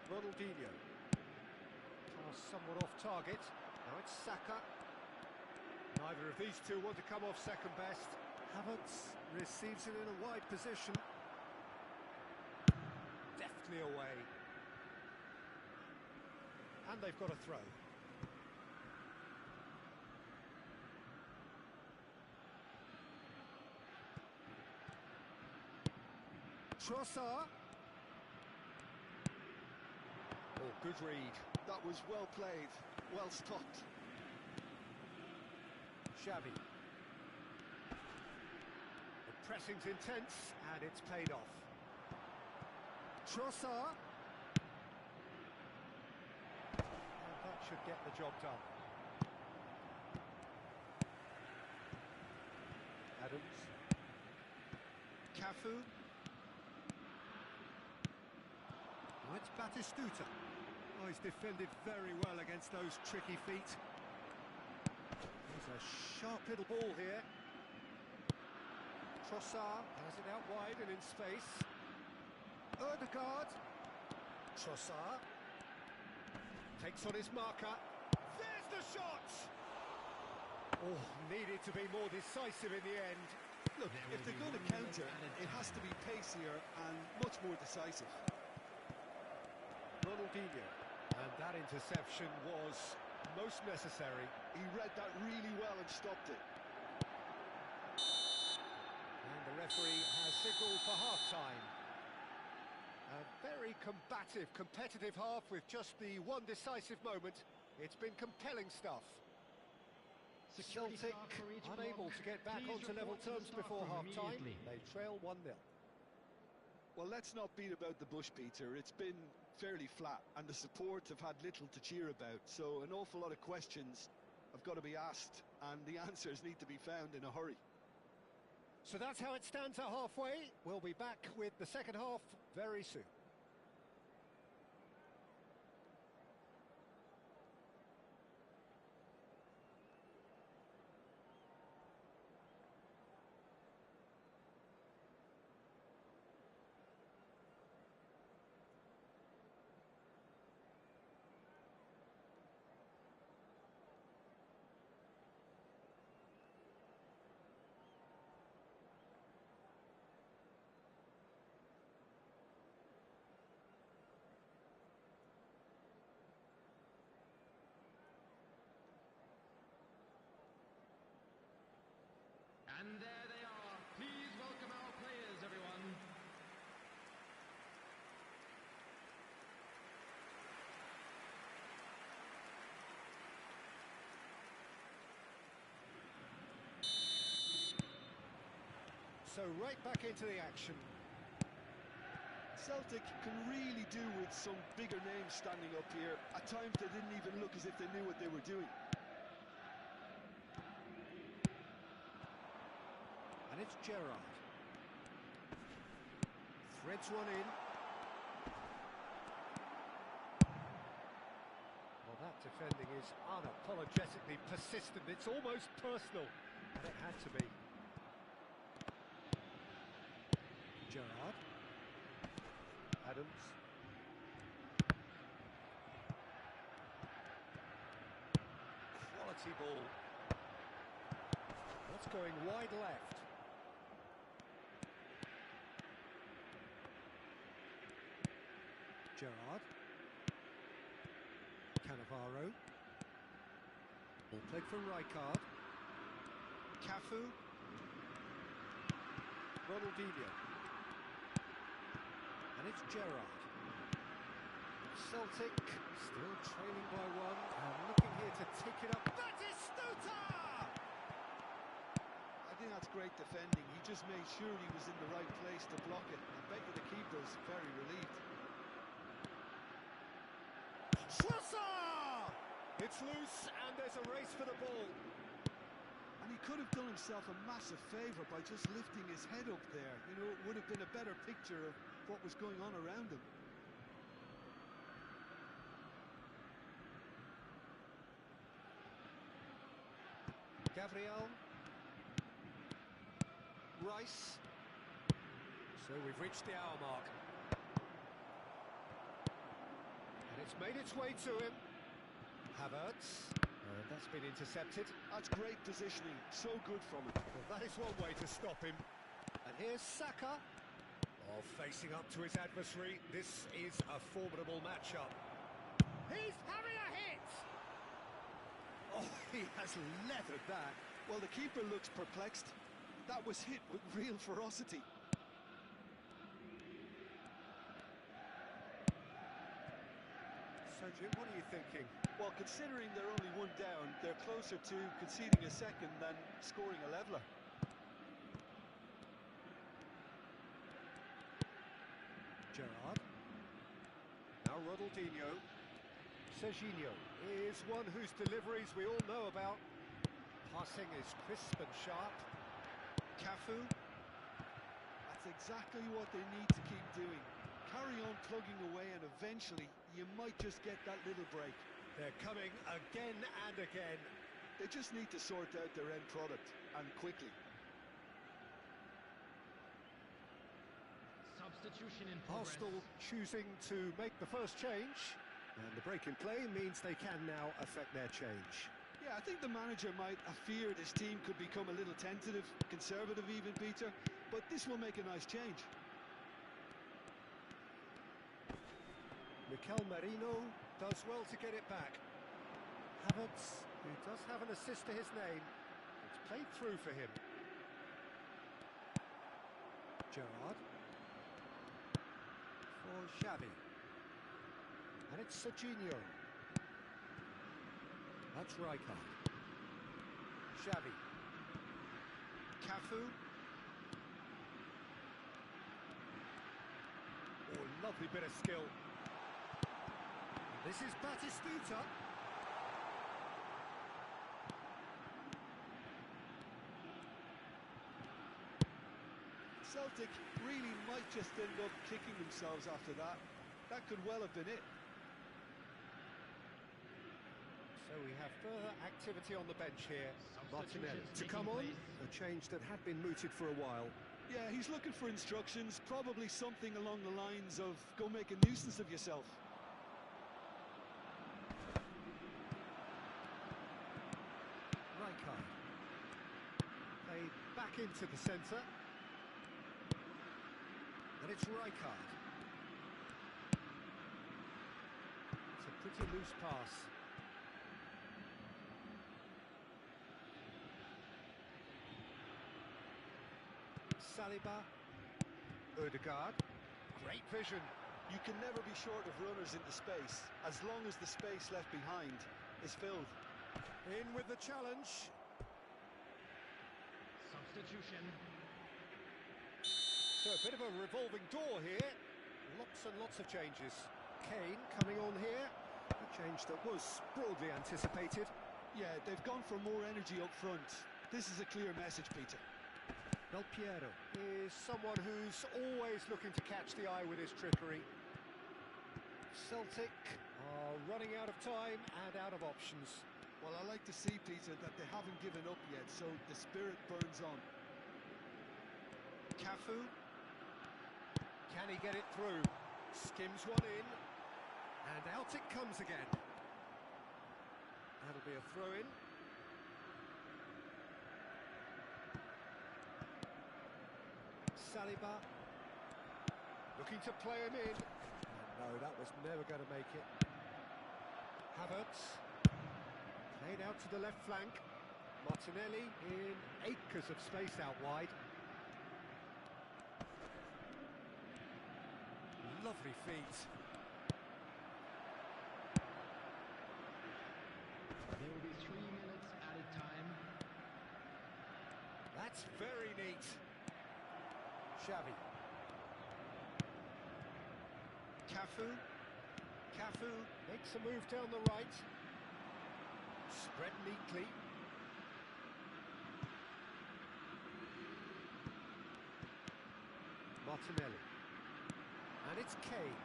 Ronaldinho. Pass somewhat off target. Now it's Saka. Neither of these two want to come off second best. Havertz receives it in a wide position. Deftly away. And they've got a throw. Trossard. Oh, good read. That was well played, well stopped. Xavi. The pressing's intense, and it's paid off. Trossard. And that should get the job done. Adams. Cafu. Now it's Batistuta. Oh, he's defended very well against those tricky feet. There's a sharp little ball here. Trossard has it out wide and in space. Ødegaard. Trossard takes on his marker. There's the shot! Oh, needed to be more decisive in the end. Look, if they're going to counter, it has to be pacier and much more decisive. Ronaldinho. And that interception was most necessary. He read that really well and stopped it. And the referee has signalled for half-time. A very combative, competitive half with just the one decisive moment. It's been compelling stuff. Celtic unable to get back onto level terms before half-time. They trail 1-0. Well, let's not beat about the bush, Peter. It's been fairly flat, and the support have had little to cheer about. So an awful lot of questions have got to be asked, and the answers need to be found in a hurry. So that's how it stands at halfway. We'll be back with the second half very soon. And there they are. Please welcome our players, everyone. So right back into the action. Celtic can really do with some bigger names standing up here. At times they didn't even look as if they knew what they were doing. And it's Gerrard. Threads one in. Well, that defending is unapologetically persistent. It's almost personal. And it had to be. Gerrard. Adams. Quality ball. That's going wide left. Gerrard. Cannavaro. Ball played for Rijkaard. Cafu. Ronaldinho. And it's Gerrard. Celtic still trailing by one and looking here to take it up. Batistuta! I think that's great defending. He just made sure he was in the right place to block it. I bet you the keeper's very relieved. Schwarzer! It's loose and there's a race for the ball. And he could have done himself a massive favour by just lifting his head up there. You know, it would have been a better picture of what was going on around him. Gabriel. Rice. So we've reached the hour mark. And it's made its way to him. Havertz. And that's been intercepted. That's great positioning. So good from him. Well, that is one way to stop him. And here's Saka. Oh, facing up to his adversary. This is a formidable matchup. He's having a hit! Oh, he has leathered that. Well, the keeper looks perplexed. That was hit with real ferocity. So, Jim, what are you thinking? Well, considering they're only one down, they're closer to conceding a second than scoring a leveller. Gerrard. Now Ronaldinho. Serginho is one whose deliveries we all know about. Passing is crisp and sharp. Cafu. That's exactly what they need to keep doing. Carry on plugging away and eventually you might just get that little break. They're coming again and again. They just need to sort out their end product, and quickly. Substitution in progress. Arsenal choosing to make the first change. And the break in play means they can now affect their change. Yeah, I think the manager might have feared his team could become a little tentative, conservative even, Peter, but this will make a nice change. Mikel Merino does well to get it back. Havertz, who does have an assist to his name, it's played through for him. Gerrard. For Xavi. And it's Serginho. That's Rijkaard. Xavi. Cafu. Oh, lovely bit of skill. This is Batistuta. Celtic really might just end up kicking themselves after that. That could well have been it. So we have further activity on the bench here. Martinelli Substitutions to taking come on. place. A change that had been mooted for a while. Yeah, he's looking for instructions, probably something along the lines of go make a nuisance of yourself. Rijkaard. Played back into the centre. And it's Rijkaard. It's a pretty loose pass. Saliba. Ødegaard. Great vision. You can never be short of runners into space, as long as the space left behind is filled. In with the challenge. Substitution. So a bit of a revolving door here. Lots and lots of changes. Kane coming on here. A change that was broadly anticipated. Yeah, they've gone for more energy up front. This is a clear message, Peter. Del Piero is someone who's always looking to catch the eye with his trickery. Celtic are running out of time and out of options. Well, I like to see, Peter, that they haven't given up yet, so the spirit burns on. Cafu. Can he get it through? Skims one in, and out it comes again. That'll be a throw-in. Saliba, looking to play him in. No, that was never going to make it. Havertz, played out to the left flank. Martinelli in acres of space out wide. Lovely feet. There will be 3 minutes added time. That's very neat. Xavi. Cafu makes a move down the right. Spread neatly. Martinelli. And it's Kane.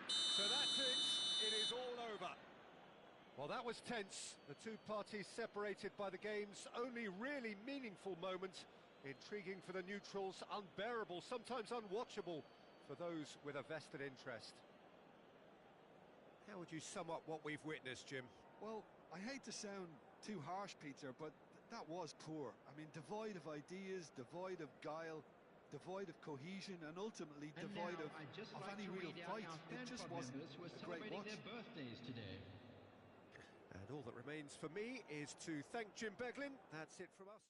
So that's it. It is all over. Well, that was tense. The two parties separated by the game's only really meaningful moment. Intriguing for the neutrals, unbearable, sometimes unwatchable for those with a vested interest. How would you sum up what we've witnessed, Jim? Well, I hate to sound too harsh, Peter, but that was poor. I mean, devoid of ideas, devoid of guile, devoid of cohesion, and ultimately And devoid now of I'd just like any to real read out fight. our It fan just club wasn't members who are a great celebrating watch. their birthdays today. And all that remains for me is to thank Jim Beglin. That's it from us.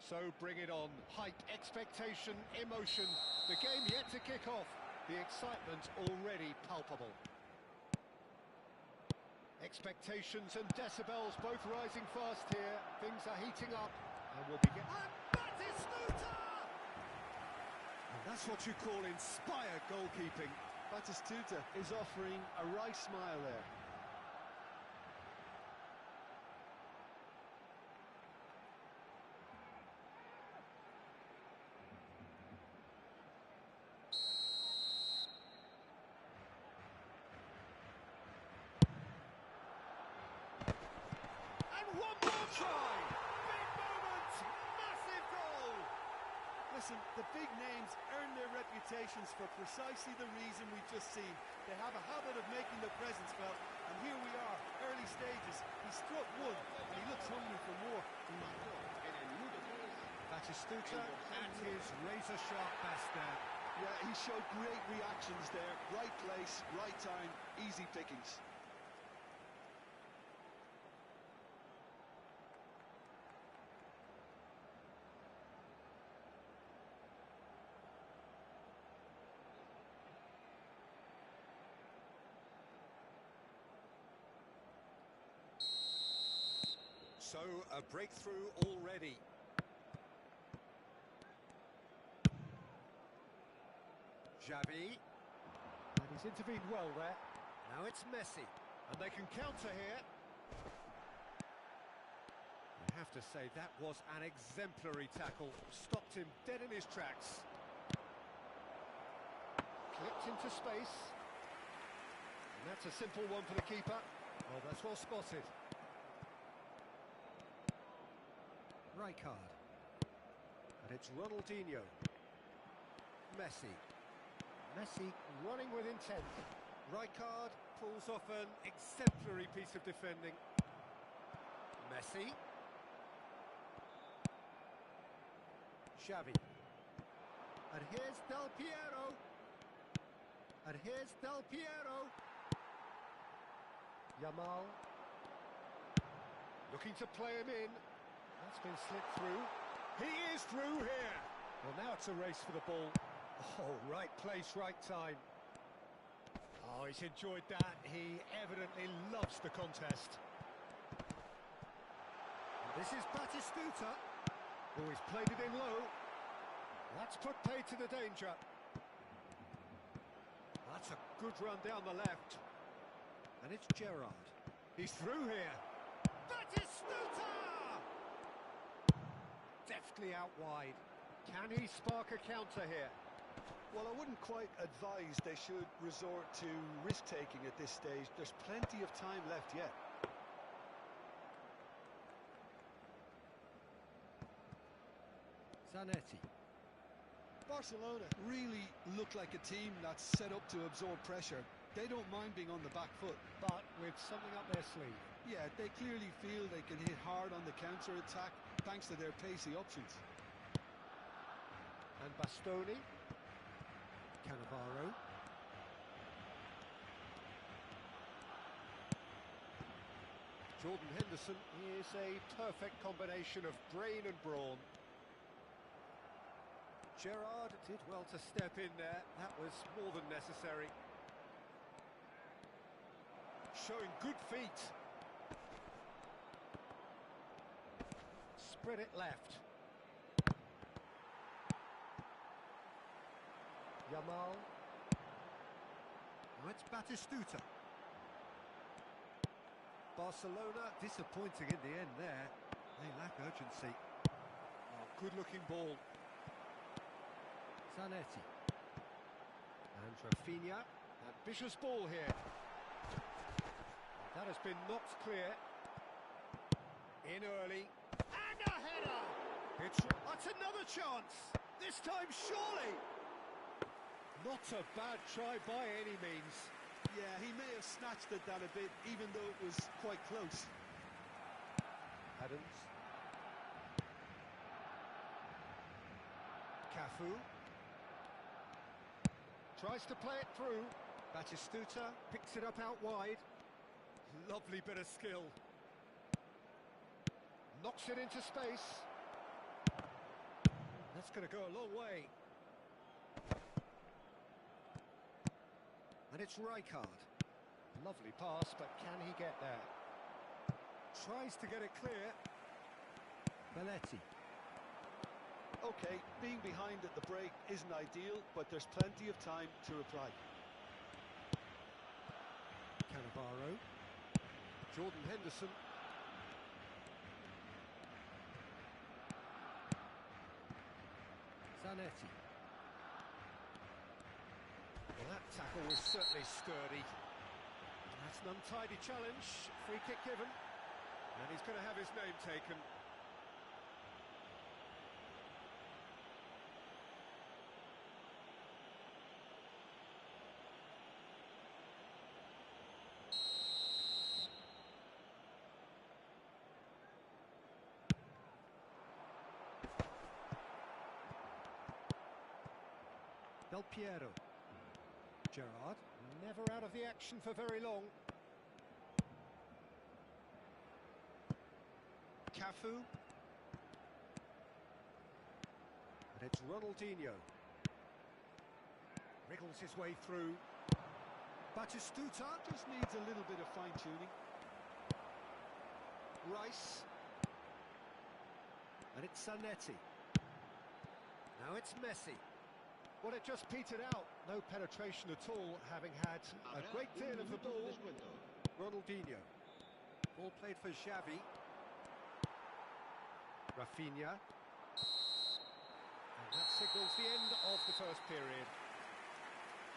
So bring it on. Hype, expectation, emotion. The game yet to kick off. The excitement already palpable. Expectations and decibels both rising fast here. Things are heating up. And we'll begin. And Batistuta! And that's what you call inspired goalkeeping. Batistuta is offering a right smile there. One more try! Big moment! Massive goal! Listen, the big names earn their reputations for precisely the reason we've just seen. They have a habit of making their presence felt, and here we are, early stages. He struck one, and he looks hungry for more. Batistuta at his razor-sharp best there. Yeah, he showed great reactions there. Right place, right time, easy pickings. So, a breakthrough already. Xavi. And he's intervened well there. Now it's Messi. And they can counter here. You have to say that was an exemplary tackle. Stopped him dead in his tracks. Clipped into space. And that's a simple one for the keeper. Well, that's well spotted. Rijkaard. And it's Ronaldinho. Messi. Messi running with intent. Rijkaard pulls off an exemplary piece of defending. Messi. Xavi. And here's Del Piero. And here's Del Piero. Yamal. Looking to play him in. That's been slipped through. He is through here. Well, now it's a race for the ball. Oh, right place, right time. Oh, he's enjoyed that. He evidently loves the contest. And this is Batistuta. Oh, he's played it in low. That's put paid to the danger. That's a good run down the left. And it's Gerrard. He's through here. Batistuta! Deftly out wide. Can he spark a counter here? Well, I wouldn't quite advise they should resort to risk-taking at this stage. There's plenty of time left yet. Zanetti. Barcelona really look like a team that's set up to absorb pressure. They don't mind being on the back foot. But with something up their sleeve. Yeah, they clearly feel they can hit hard on the counter-attack thanks to their pacey options. And Bastoni. Cannavaro. Jordan Henderson is a perfect combination of brain and brawn. Gerrard did well to step in there. That was more than necessary. Showing good feet. Spread it left. Yamal. Now it's Batistuta. Barcelona disappointing in the end there. They lack urgency. Oh, good-looking ball. Zanetti. And Rafinha. Ambitious ball here. That has been knocked clear. In early. And a header! That's another chance! This time, surely! Not a bad try by any means. Yeah, he may have snatched at that a bit, even though it was quite close. Adams. Cafu. Tries to play it through. Batistuta picks it up out wide. Lovely bit of skill. Knocks it into space. That's going to go a long way. And it's Rijkaard. Lovely pass, but can he get there? Tries to get it clear. Belletti. Okay, being behind at the break isn't ideal, but there's plenty of time to reply. Cannavaro. Jordan Henderson. Zanetti. Well, that tackle was certainly sturdy. That's an untidy challenge. Free kick given. And he's going to have his name taken. Del Piero. Gerrard, never out of the action for very long. Cafu. And it's Ronaldinho. Wriggles his way through. Batistuta Just needs a little bit of fine-tuning. Rice. And it's Zanetti. Now it's Messi. Well, it just petered out. No penetration at all, having had a great deal of the ball. Ronaldinho. Ball played for Xavi. Rafinha. And that signals the end of the first period.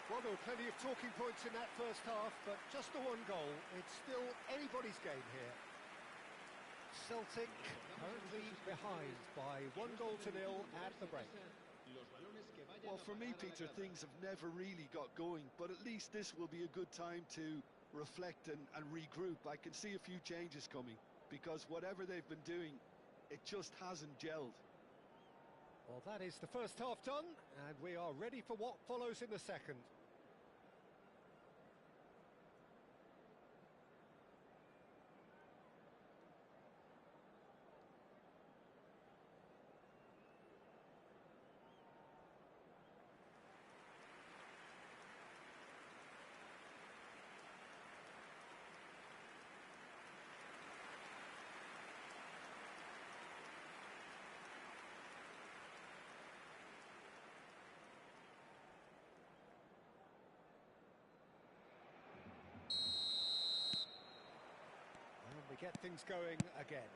Well, there were plenty of talking points in that first half, but just the one goal. It's still anybody's game here. Celtic currently behind by 1-0 at the break. Well, for me, Peter, things have never really got going, but at least this will be a good time to reflect and regroup. I can see a few changes coming, because whatever they've been doing, it just hasn't gelled. Well, that is the first half done, and we are ready for what follows in the second. Get things going again.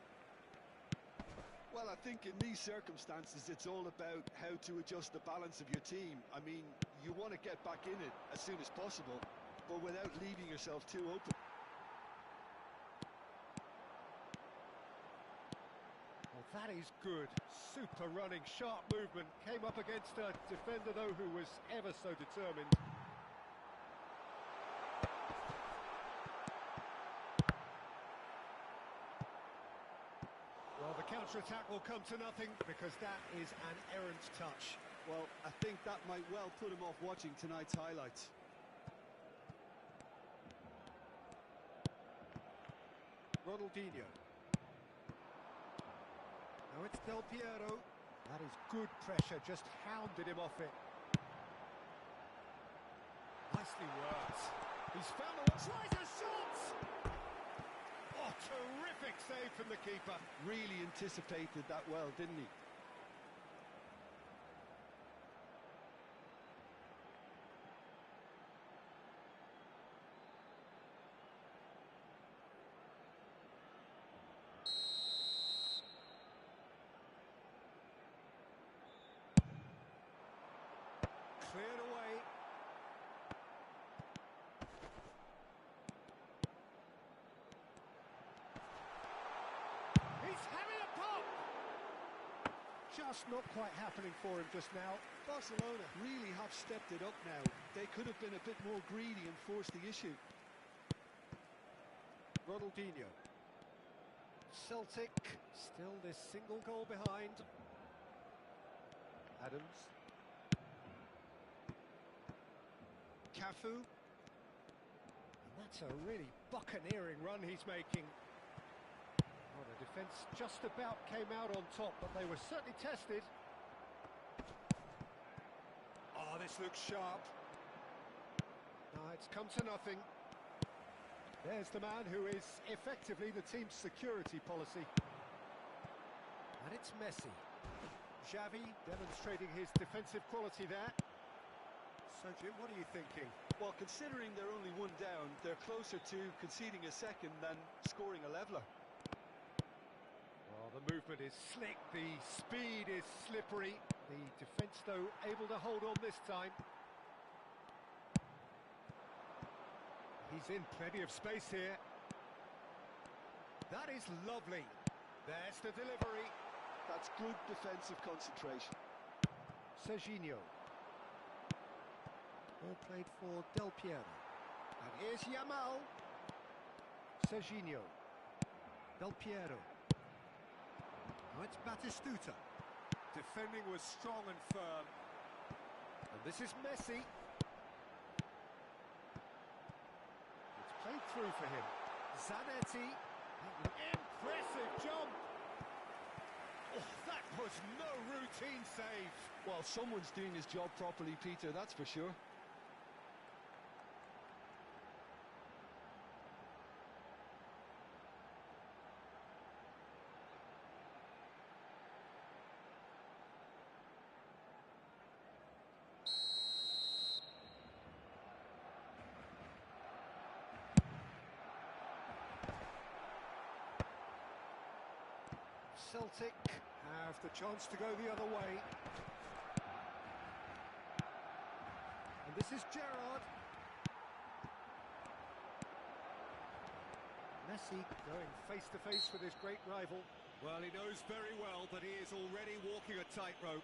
Well, I think in these circumstances, it's all about how to adjust the balance of your team. I mean, you want to get back in it as soon as possible, but without leaving yourself too open. Well, that is good. Super running, sharp movement. Came up against a defender, though, who was ever so determined. Counter-attack will come to nothing because that is an errant touch. Well, I think that might well put him off watching tonight's highlights. Ronaldinho. Now it's Del Piero. That is good pressure, just hounded him off it. Nicely worked. He's found the one. Tries a shot! Oh, terrific save from the keeper. Really anticipated that well, didn't he? Cleared away. He's having a pop! Just not quite happening for him just now. Barcelona really have stepped it up now. They could have been a bit more greedy and forced the issue. Ronaldinho. Celtic still this single goal behind. Adams. Cafu. And that's a really buccaneering run he's making. Well, the defence just about came out on top, but they were certainly tested. Oh, this looks sharp. No, it's come to nothing. There's the man who is effectively the team's security policy. And it's Messi. Xavi demonstrating his defensive quality there. So, Jim, what are you thinking? Well, considering they're only one down, they're closer to conceding a second than scoring a leveller. Well, the movement is slick, the speed is slippery. The defence, though, able to hold on this time. He's in plenty of space here. That is lovely. There's the delivery. That's good defensive concentration. Serginho. Ball played for Del Piero. And here's Yamal. Serginho. Del Piero. Now it's Batistuta. Defending was strong and firm. And this is Messi. It's played through for him. Zanetti. Impressive jump. Oh, that was no routine save. Well, someone's doing his job properly, Peter, that's for sure. Celtic have the chance to go the other way. And this is Gerrard. Messi going face to face with his great rival. Well, he knows very well that he is already walking a tightrope.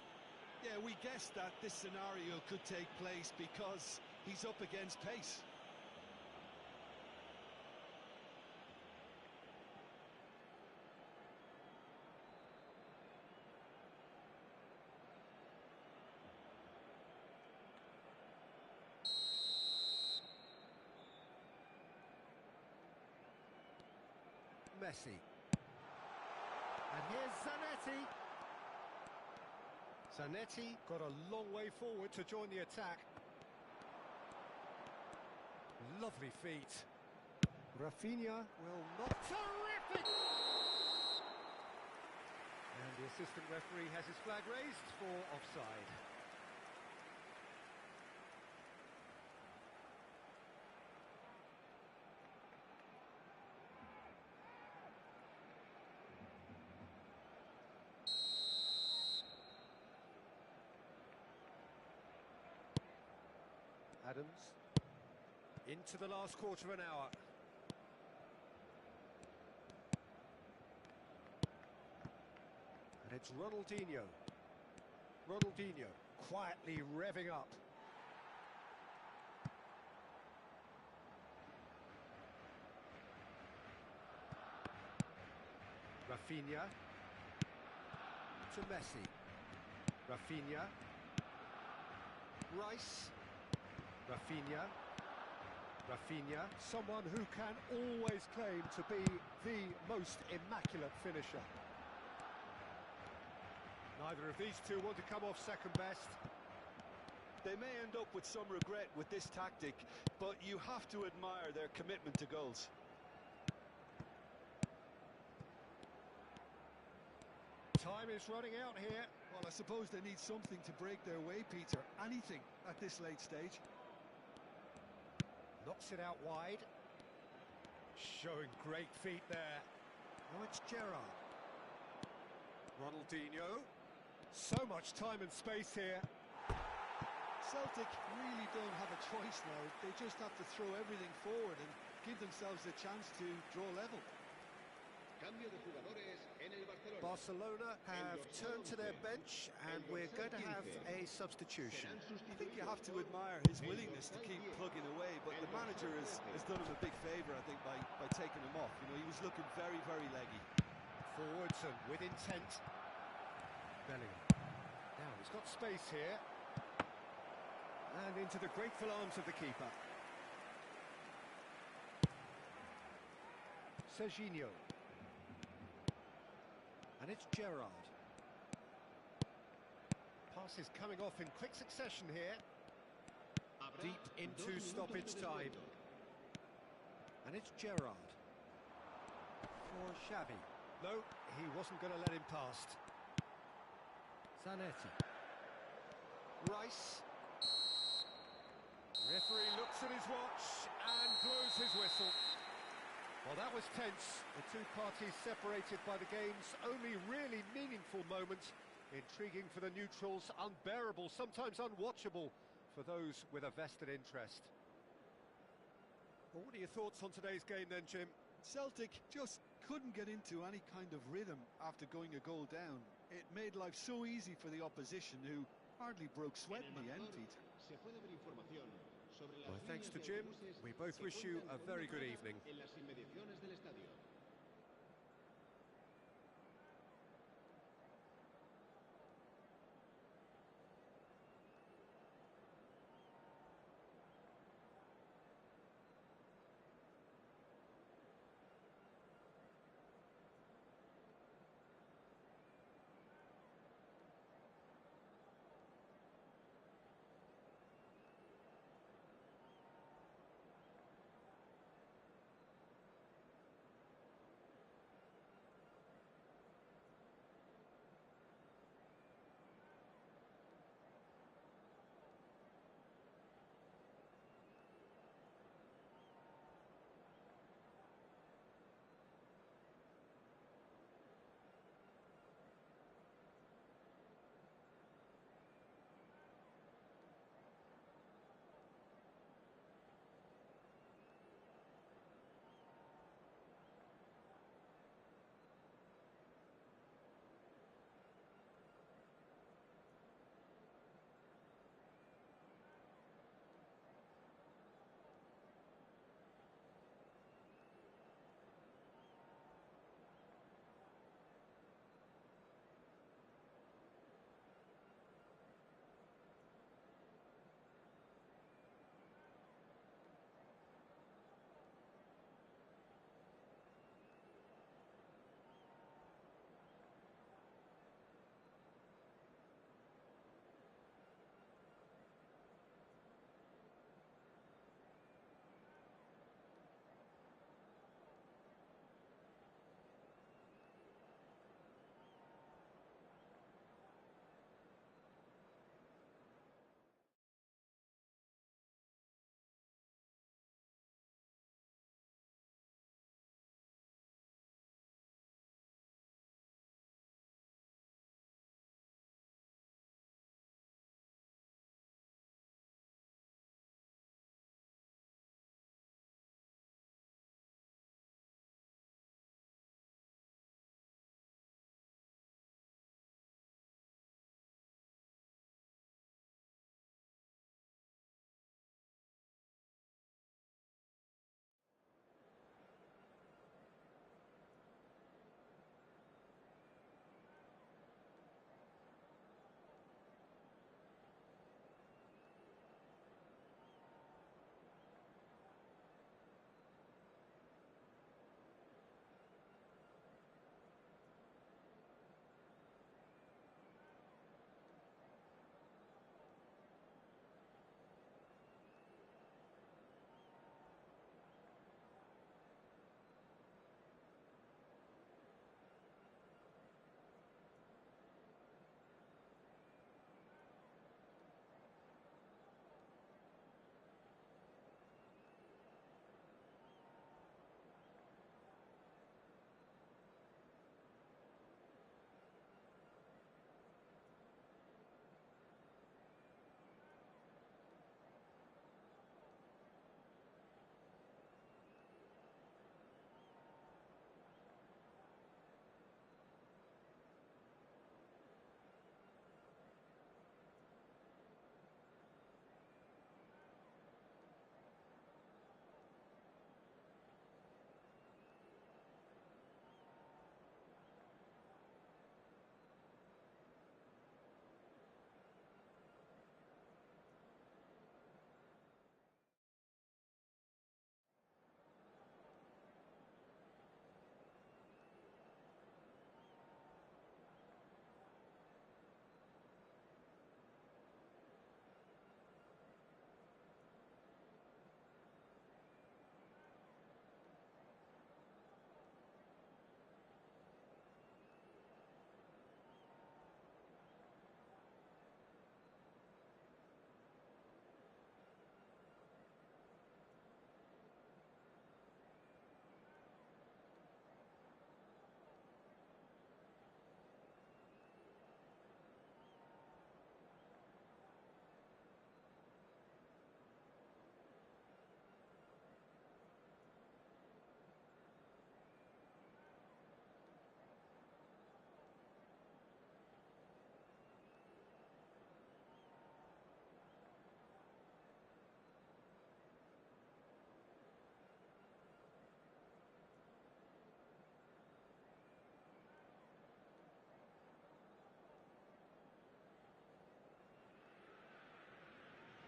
Yeah, we guessed that this scenario could take place because he's up against pace. Messi. And here's Zanetti. Zanetti got a long way forward to join the attack. Lovely feet. Rafinha will not... Terrific! And the assistant referee has his flag raised for offside. Adams into the last quarter of an hour. And it's Ronaldinho. Ronaldinho quietly revving up. Rafinha to Messi. Rafinha. Rice. Rafinha. Rafinha, someone who can always claim to be the most immaculate finisher. Neither of these two want to come off second best. They may end up with some regret with this tactic, but you have to admire their commitment to goals. Time is running out here. Well, I suppose they need something to break their way, Peter. Anything at this late stage. Knocks it out wide. Showing great feet there. Now it's Gerrard. Ronaldinho. So much time and space here. Celtic really don't have a choice now. They just have to throw everything forward and give themselves a chance to draw level. Cambio de jugadores en el Barcelona. Barcelona have turned to their bench and we're going to have a substitution. I think you have to admire his willingness to keep plugging away, but the manager has done him a big favour, I think, by taking him off. You know, he was looking very, very leggy. Forwards and with intent. Bellingham. Now he's got space here. And into the grateful arms of the keeper. Serginho. And it's Gerrard. Passes coming off in quick succession here. deep into stoppage time. And it's Gerrard. For Xavi. No, he wasn't going to let him past. Zanetti. Rice. Referee looks at his watch and blows his whistle. Well, that was tense. The two parties separated by the game's only really meaningful moment. Intriguing for the neutrals, unbearable, sometimes unwatchable for those with a vested interest. Well, what are your thoughts on today's game then, Jim? Celtic just couldn't get into any kind of rhythm after going a goal down. It made life so easy for the opposition, who hardly broke sweat in the end, Peter. My thanks to Jim. We both wish you a very good evening.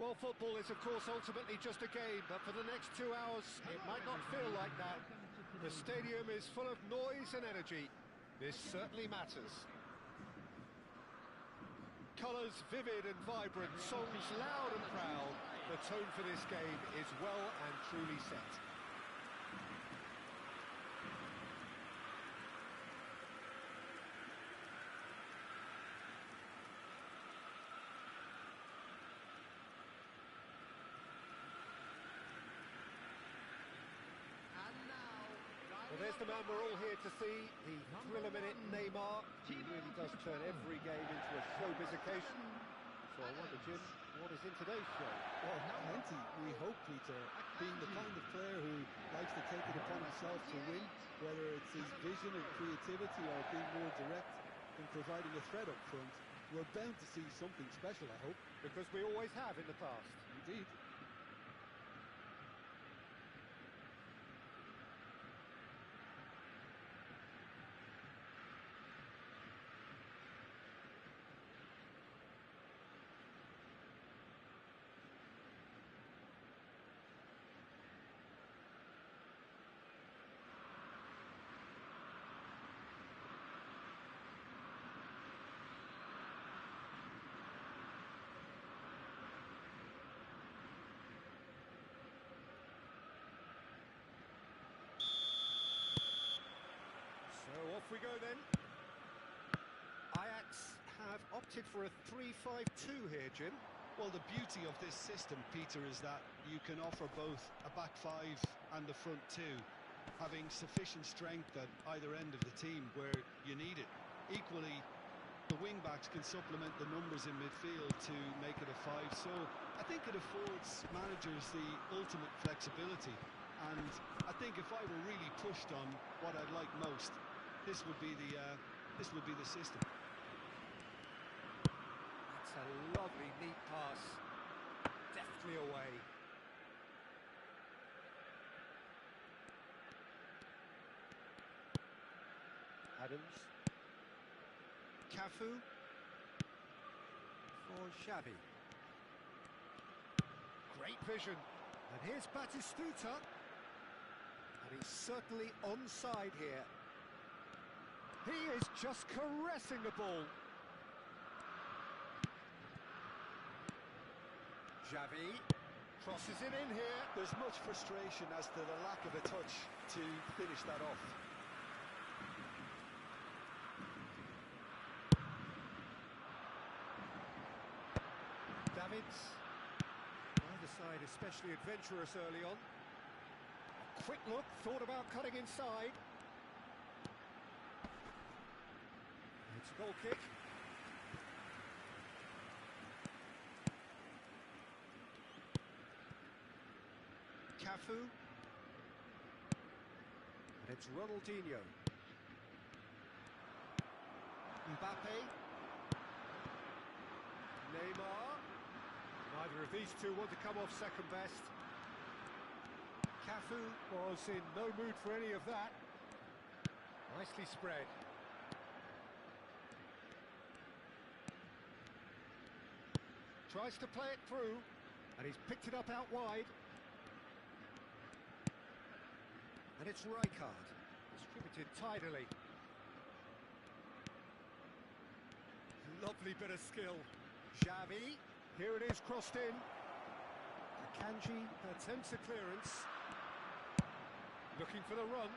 Well, football is, of course, ultimately just a game, but for the next 2 hours, it might not feel like that. The stadium is full of noise and energy. This certainly matters. Colours vivid and vibrant, songs loud and proud. The tone for this game is well and truly set. Well, there's the man we're all here to see, the thriller-minute Neymar. He really does turn every game into a showbiz occasion. So I wonder, Jim, what is in today's show? Well, plenty, we hope, Peter. Being the kind of player who likes to take it upon himself to win, whether it's his vision and creativity or being more direct in providing a threat up front, we're bound to see something special, I hope. Because we always have in the past. Indeed. So off we go then. Ajax have opted for a 3-5-2 here, Jim. Well, the beauty of this system, Peter, is that you can offer both a back five and a front two, having sufficient strength at either end of the team where you need it. Equally, the wing-backs can supplement the numbers in midfield to make it a five, so I think it affords managers the ultimate flexibility. And I think if I were really pushed on what I'd like most, this would be the system. That's a lovely, neat pass. Deftly away. Adams. Cafu. For Xavi. Great vision. And here's Batistuta. And he's certainly onside here. He is just caressing the ball. Xavi crosses it in here. There's much frustration as to the lack of a touch to finish that off. Davids. Neither side especially adventurous early on. A quick look, thought about cutting inside. It's a goal kick. Cafu. And it's Ronaldinho. Mbappe. Neymar. Neither of these two want to come off second best. Cafu was in no mood for any of that. Nicely spread. Tries to play it through, and he's picked it up out wide. And it's Rijkaard, distributed tidily. Lovely bit of skill. Xavi, here it is crossed in. Akanji attempts a clearance. Looking for the run.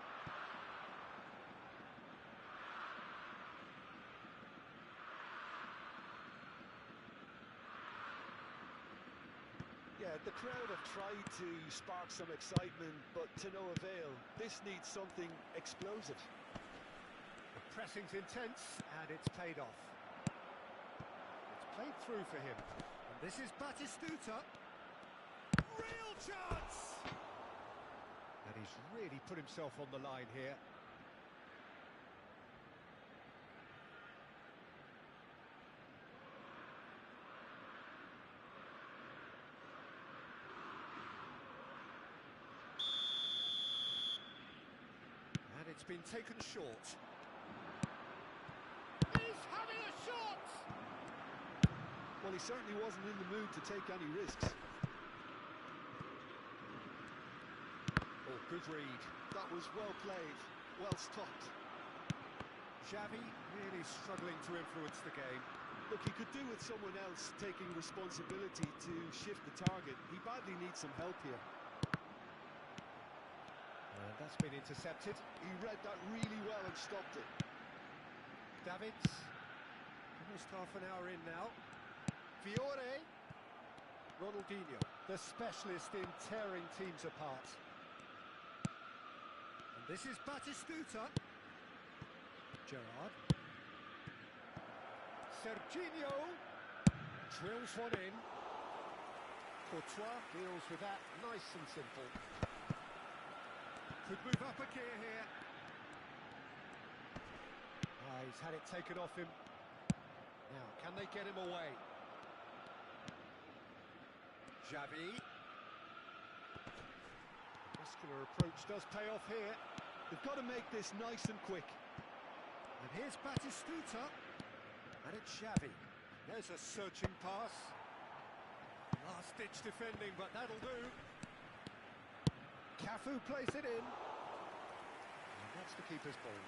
Yeah, the crowd have tried to spark some excitement, but to no avail. This needs something explosive. The pressing's intense, and it's paid off. It's played through for him. And this is Batistuta. Real chance! And he's really put himself on the line here. And it's been taken short. He's having a shot! Well, he certainly wasn't in the mood to take any risks. Oh, good read. That was well played, well stopped. Xavi really struggling to influence the game. Look, he could do with someone else taking responsibility to shift the target. He badly needs some help here. And that's been intercepted. He read that really well and stopped it. Davids, almost half an hour in now. Fiore, Ronaldinho, the specialist in tearing teams apart. And this is Batistuta. Gerrard. Serginho drills one in. Courtois deals with that nice and simple. Could move up a gear here. He's had it taken off him. Now, can they get him away? Xavi. Muscular approach does pay off here. They've got to make this nice and quick. And here's Batistuta. And it's Xavi. There's a searching pass. Last-ditch defending, but that'll do. Cafu plays it in. And that's the keeper's ball.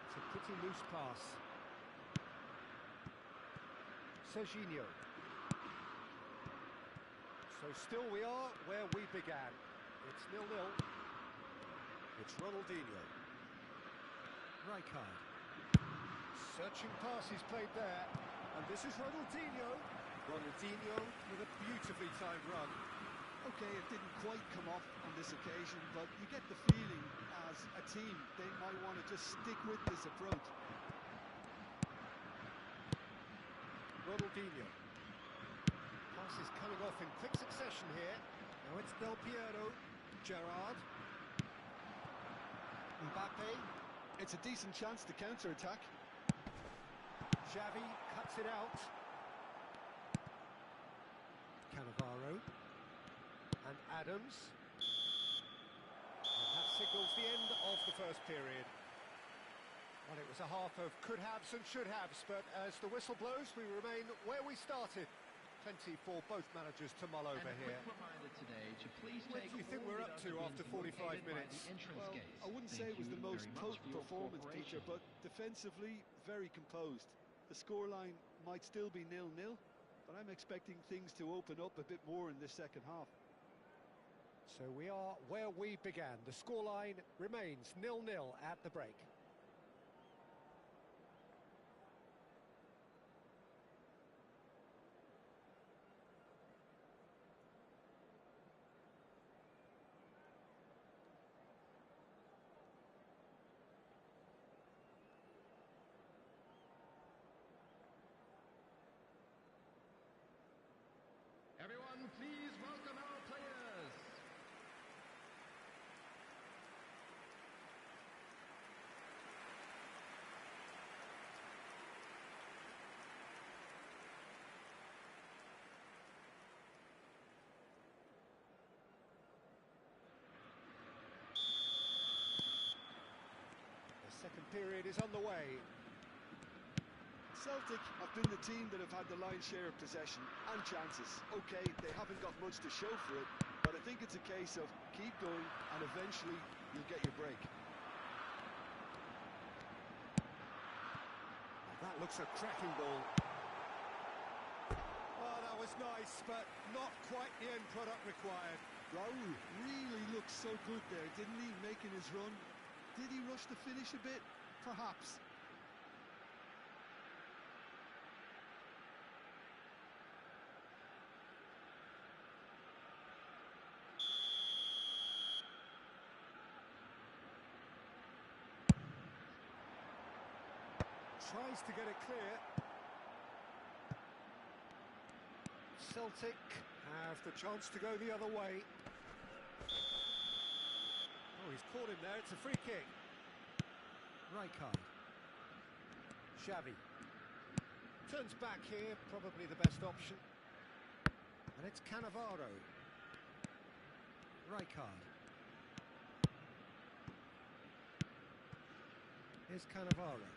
It's a pretty loose pass. Serginho. So still we are where we began. It's 0-0. It's Ronaldinho. Rijkaard. Searching pass he's played there. And this is Ronaldinho. Ronaldinho with a beautifully timed run. Okay, it didn't quite come off on this occasion, but you get the feeling as a team they might want to just stick with this approach. Ronaldinho. Pass is coming off in quick succession here. Now it's Del Piero. Gerrard. Mbappe. It's a decent chance to counter-attack. Xavi cuts it out. Cannavaro. And Adams. And that signals the end of the first period. Well, it was a half of could-haves and should-haves, but as the whistle blows, we remain where we started. Plenty for both managers to mull over here. What do you think we're up to after 45 minutes? Well, I wouldn't say it was the most potent performance, Peter, but defensively, very composed. The scoreline might still be 0-0, but I'm expecting things to open up a bit more in this second half. So we are where we began. The scoreline remains 0-0 at the break. Everyone, please welcome our players. The second period is underway. Celtic have been the team that have had the lion's share of possession and chances. Okay, they haven't got much to show for it, but I think it's a case of keep going and eventually you'll get your break. That looks a cracking ball. Oh, that was nice, but not quite the end product required. Raul really looked so good there, didn't he, making his run? Did he rush the finish a bit? Perhaps. Tries to get it clear. Celtic have the chance to go the other way. Oh, he's caught him there. It's a free kick. Rijkaard. Xavi. Turns back here, probably the best option. And it's Cannavaro. Rijkaard. Here's Cannavaro.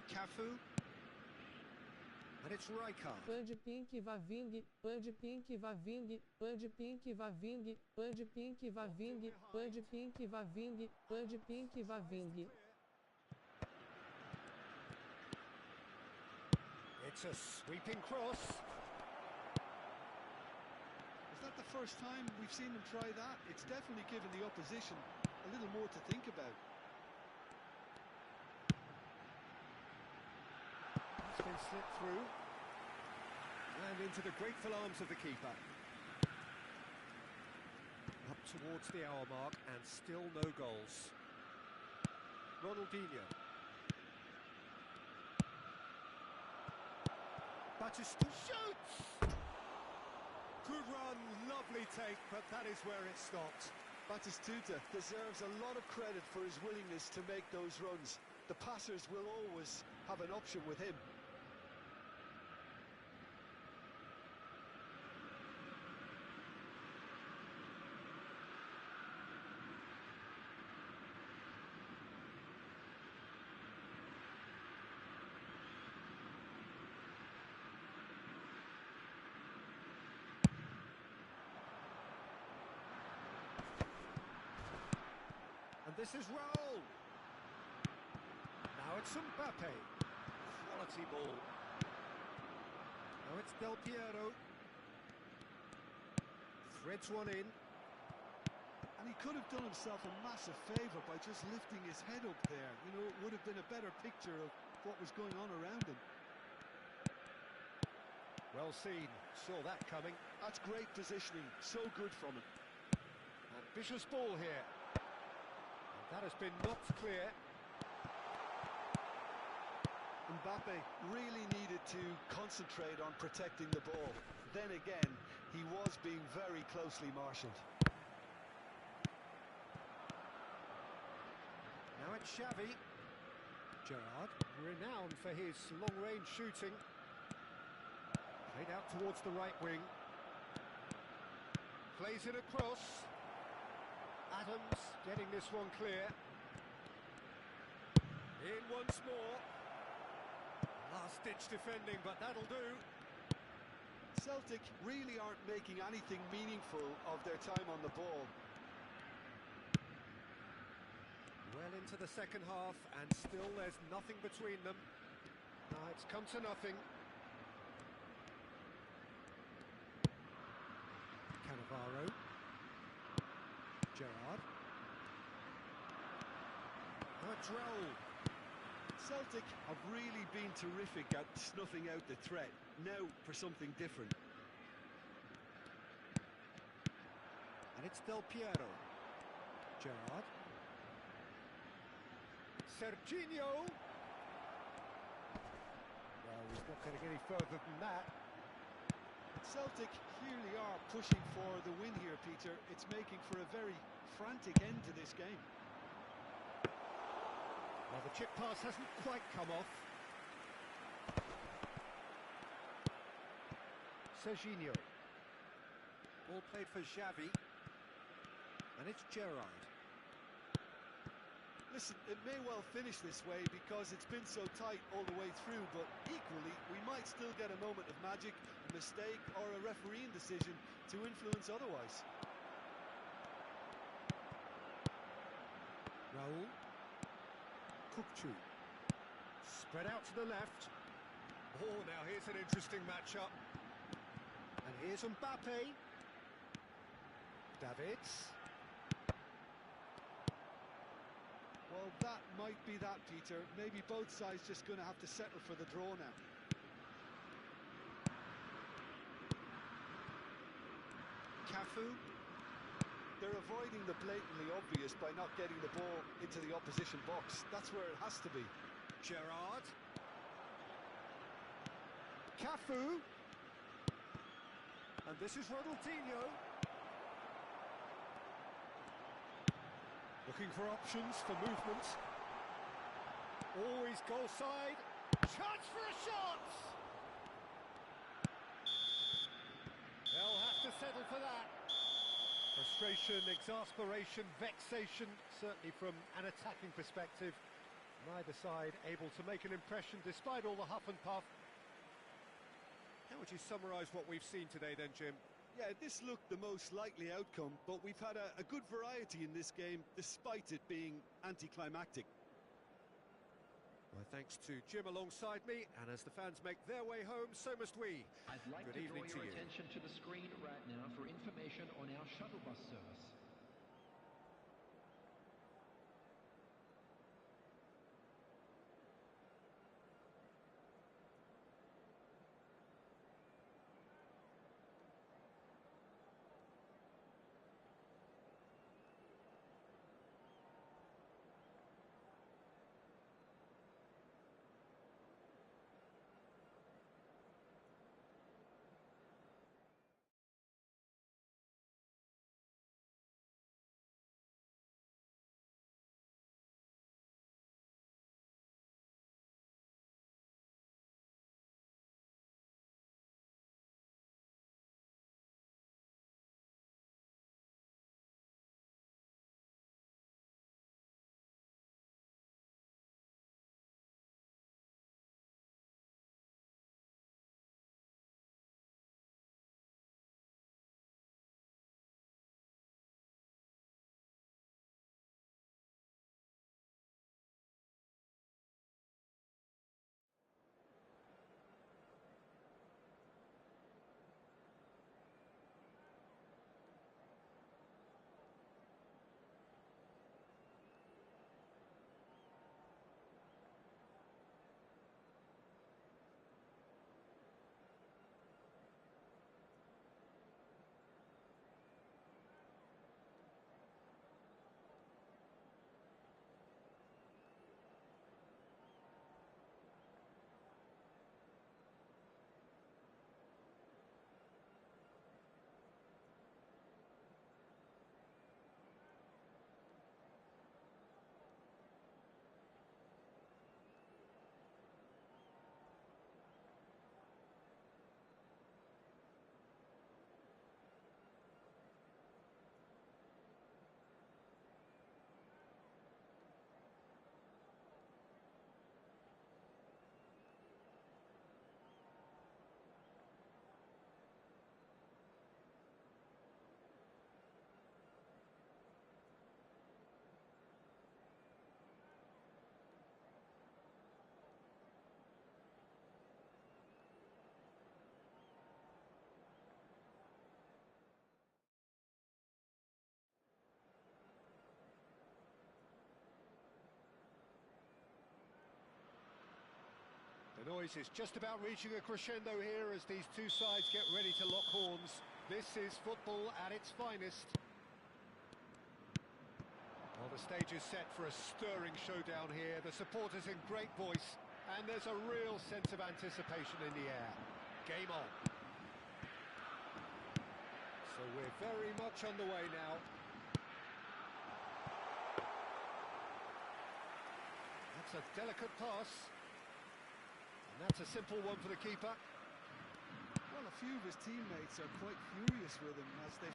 Cafu. And it's Rijkaard. Pande pink va ving, pande pink va ving, pande pink va ving, pande pink va ving, pande pink va ving, pande pink va ving. It's a sweeping cross. Is that the first time we've seen them try that? It's definitely given the opposition a little more to think about. It's been slipped through. And into the grateful arms of the keeper. Up towards the hour mark and still no goals. Ronaldinho. Batista shoots! Good run, lovely take, but that is where it stopped. Batistuta deserves a lot of credit for his willingness to make those runs. The passers will always have an option with him. And this is Raul. Now it's Mbappe. Quality ball. Now it's Del Piero. Threads one in. And he could have done himself a massive favour by just lifting his head up there. You know, it would have been a better picture of what was going on around him. Well seen. Saw that coming. That's great positioning. So good from him. Ambitious ball here. That has been knocked clear. Mbappe really needed to concentrate on protecting the ball. Then again, he was being very closely marshalled. Now it's Xavi. Gerrard, renowned for his long-range shooting. Played out towards the right wing. Plays it across. Adams getting this one clear. In once more. Last-ditch defending, but that'll do. Celtic really aren't making anything meaningful of their time on the ball. Well into the second half, and still there's nothing between them. It's come to nothing. Cannavaro. Gerrard. Raul. Celtic have really been terrific at snuffing out the threat. Now for something different. And it's Del Piero. Gerrard. Serginho. Well, he's not getting any further than that. Celtic clearly are pushing for the win here, Peter. It's making for a very frantic end to this game. Well, the chip pass hasn't quite come off. Serginho. Ball played for Xavi. And it's Gerrard. Listen, it may well finish this way because it's been so tight all the way through, but equally, we might still get a moment of magic, a mistake, or a refereeing decision to influence otherwise. Raul. Kukçu. Spread out to the left. Oh, now here's an interesting matchup. And here's Mbappe. Davids. Well, that might be that, Peter. Maybe both sides just going to have to settle for the draw now. Cafu. They're avoiding the blatantly obvious by not getting the ball into the opposition box. That's where it has to be. Gerrard. Cafu. And this is Ronaldinho. Looking for options for movement. Always goal side. Chance for a shot! They'll have to settle for that. Frustration, exasperation, vexation, certainly from an attacking perspective. Neither side able to make an impression despite all the huff and puff. How would you summarise what we've seen today then, Jim? Yeah, this looked the most likely outcome, but we've had a good variety in this game, despite it being anticlimactic. Well, thanks to Jim alongside me, and as the fans make their way home, so must we. I'd like Good to draw evening to your you. attention to the screen right now for information on our shuttle bus service. The noise is just about reaching a crescendo here as these two sides get ready to lock horns. This is football at its finest. Well, the stage is set for a stirring showdown here. The supporters in great voice, and there's a real sense of anticipation in the air. Game on. So we're very much underway now. That's a delicate pass. And that's a simple one for the keeper. Well, a few of his teammates are quite furious with him as they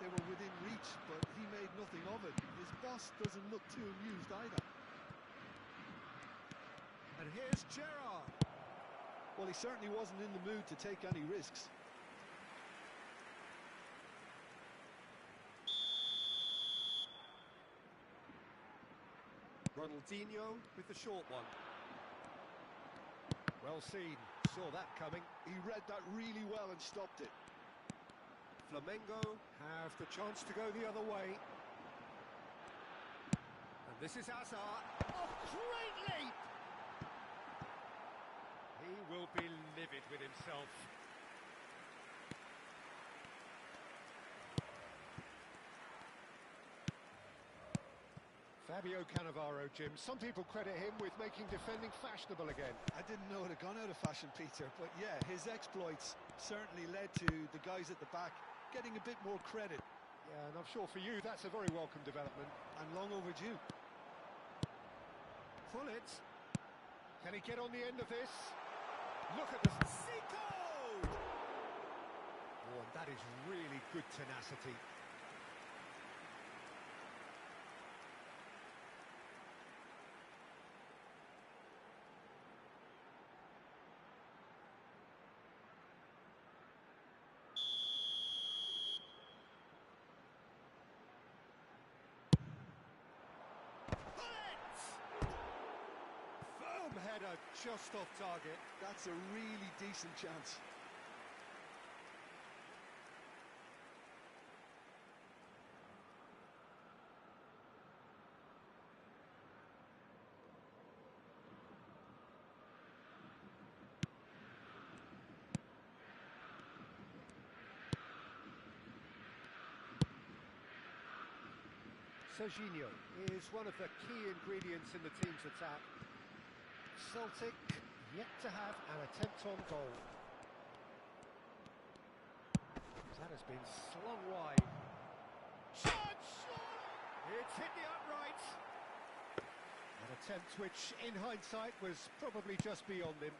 were within reach, but he made nothing of it. His boss doesn't look too amused either. And here's Gerrard. Well, he certainly wasn't in the mood to take any risks. Ronaldinho with the short one. Well seen, saw that coming. He read that really well and stopped it. Flamengo have the chance to go the other way. And this is Hazard. Oh, great leap! He will be livid with himself. Fabio Cannavaro, Jim. Some people credit him with making defending fashionable again. I didn't know it had gone out of fashion, Peter, but yeah, his exploits certainly led to the guys at the back getting a bit more credit. Yeah, and I'm sure for you that's a very welcome development. And long overdue. Pullet. Can he get on the end of this? Look at the... Zico! Oh, and that is really good tenacity. just off target. That's a really decent chance. Serginho is one of the key ingredients in the team's attack. Celtic yet to have an attempt on goal. That has been slung wide. Chance! It's hit the upright. An attempt which, in hindsight, was probably just beyond him.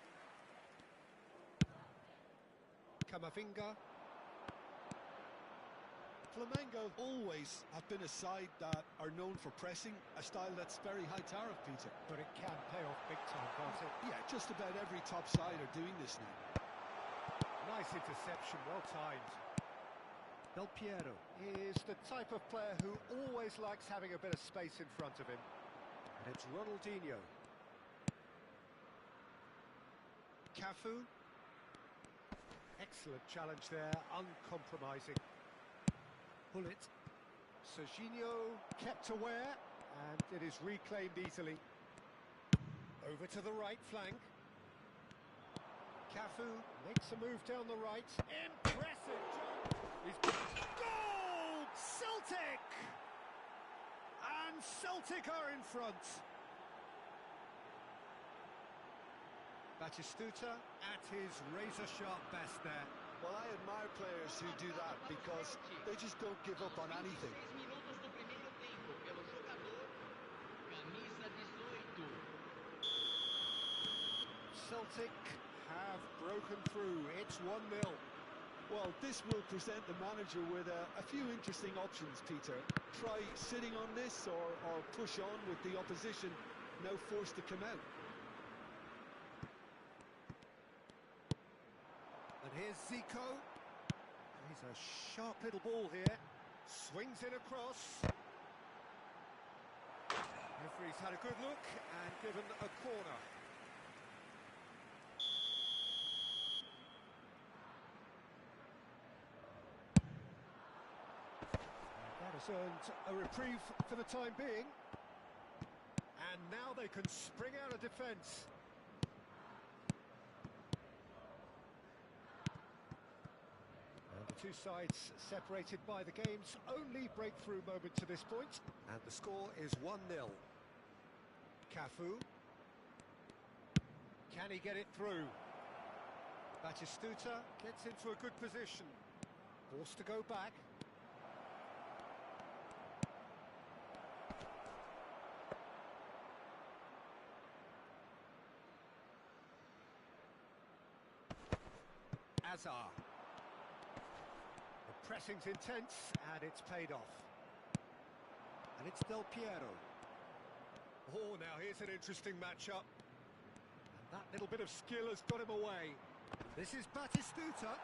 Camavinga. Flamengo always have been a side that are known for pressing, a style that's very high tariff, Peter. But it can pay off big time, can't it? Yeah, just about every top side are doing this now. Nice interception, well timed. Del Piero is the type of player who always likes having a bit of space in front of him. And it's Ronaldinho. Cafu. Excellent challenge there, uncompromising. Bullet. Serginho kept aware, and it is reclaimed easily. Over to the right flank. Cafu makes a move down the right. Impressive jump! Goal! Celtic! And Celtic are in front. Batistuta at his razor-sharp best there. Well, I admire players who do that because they just don't give up on anything. Celtic have broken through. It's 1-0. Well, this will present the manager with a few interesting options, Peter. Try sitting on this or push on with the opposition now forced to come out. And here's Zico. He's a sharp little ball here. Swings it across. Referee's had a good look and given a corner. That has earned a reprieve for the time being. And now they can spring out of defence. Two sides separated by the game's only breakthrough moment to this point, and the score is 1-0. Cafu. Can he get it through? Batistuta gets into a good position. Forced to go back. Azar. Pressing's intense, and it's paid off. And it's Del Piero. Oh, now here's an interesting matchup. And that little bit of skill has got him away. This is Batistuta.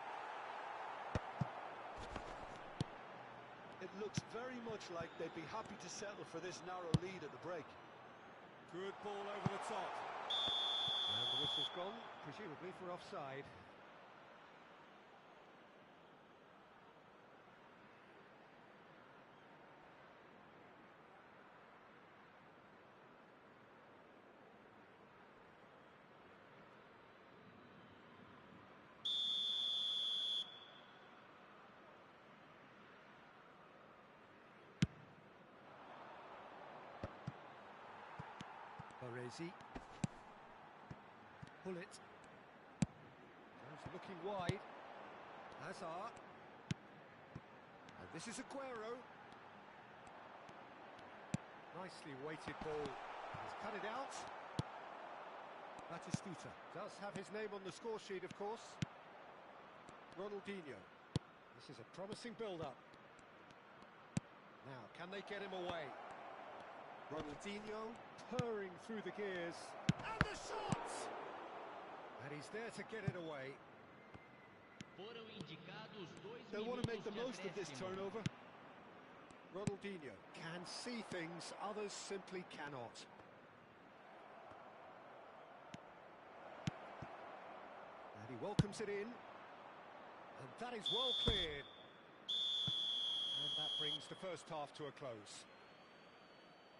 It looks very much like they'd be happy to settle for this narrow lead at the break. Good ball over the top. And the whistle's gone, presumably for offside. Baresi. Pull it. He's looking wide. Hazard. And this is Aguero. Nicely weighted ball. He's cut it out. Batistuta does have his name on the score sheet, of course. Ronaldinho. This is a promising build-up. Now, can they get him away? Ronaldinho purring through the gears. And the shot! And he's there to get it away. They'll want to make the most of this turnover. Ronaldinho can see things others simply cannot. welcomes it in. And that is well cleared. And that brings the first half to a close.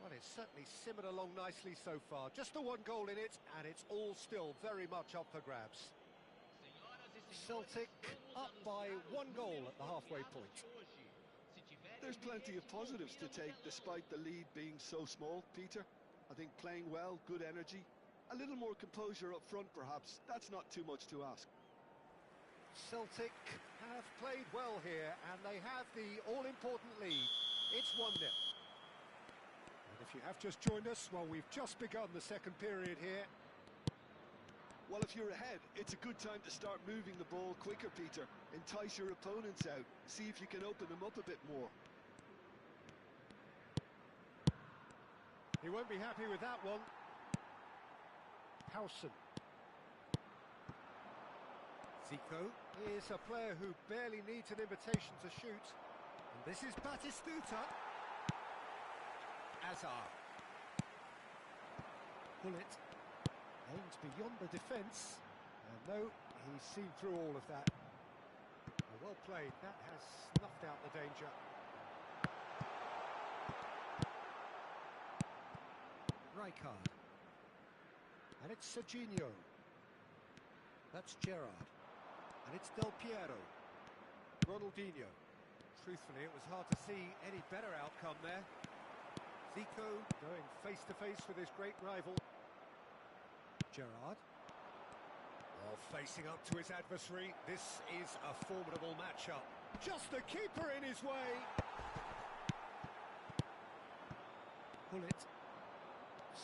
Well, it's certainly simmered along nicely so far. Just the one goal in it, and it's all still very much up for grabs. Celtic up by 1 goal at the halfway point. There's plenty of positives to take despite the lead being so small, Peter. I think playing well, good energy, a little more composure up front perhaps. That's not too much to ask. Celtic have played well here, and they have the all-important lead. It's 1-0. And if you have just joined us, well, we've just begun the second period here. Well, if you're ahead, it's a good time to start moving the ball quicker, Peter. Entice your opponents out. See if you can open them up a bit more. He won't be happy with that one. Howson. Zico is a player who barely needs an invitation to shoot. And this is Batistuta. Azar. Bullet. Aims beyond the defence. And no, he's seen through all of that. Well played. That has snuffed out the danger. Rijkaard. And it's Serginho. That's Gerrard. And it's Del Piero. Ronaldinho. Truthfully, it was hard to see any better outcome there. Zico going face-to-face with his great rival. Gerrard. Well, facing up to his adversary. This is a formidable matchup. Just the keeper in his way. Bullet.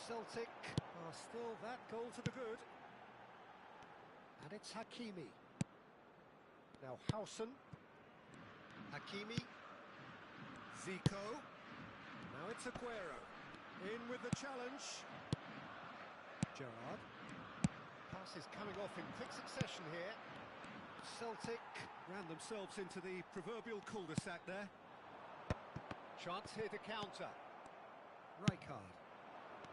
Celtic are still that goal to the good. And it's Hakimi. Now Howson. Hakimi. Zico. Now it's Aguero. In with the challenge. Gerrard. Pass is coming off in quick succession here. Celtic ran themselves into the proverbial cul-de-sac there. Chance here to counter. Rijkaard.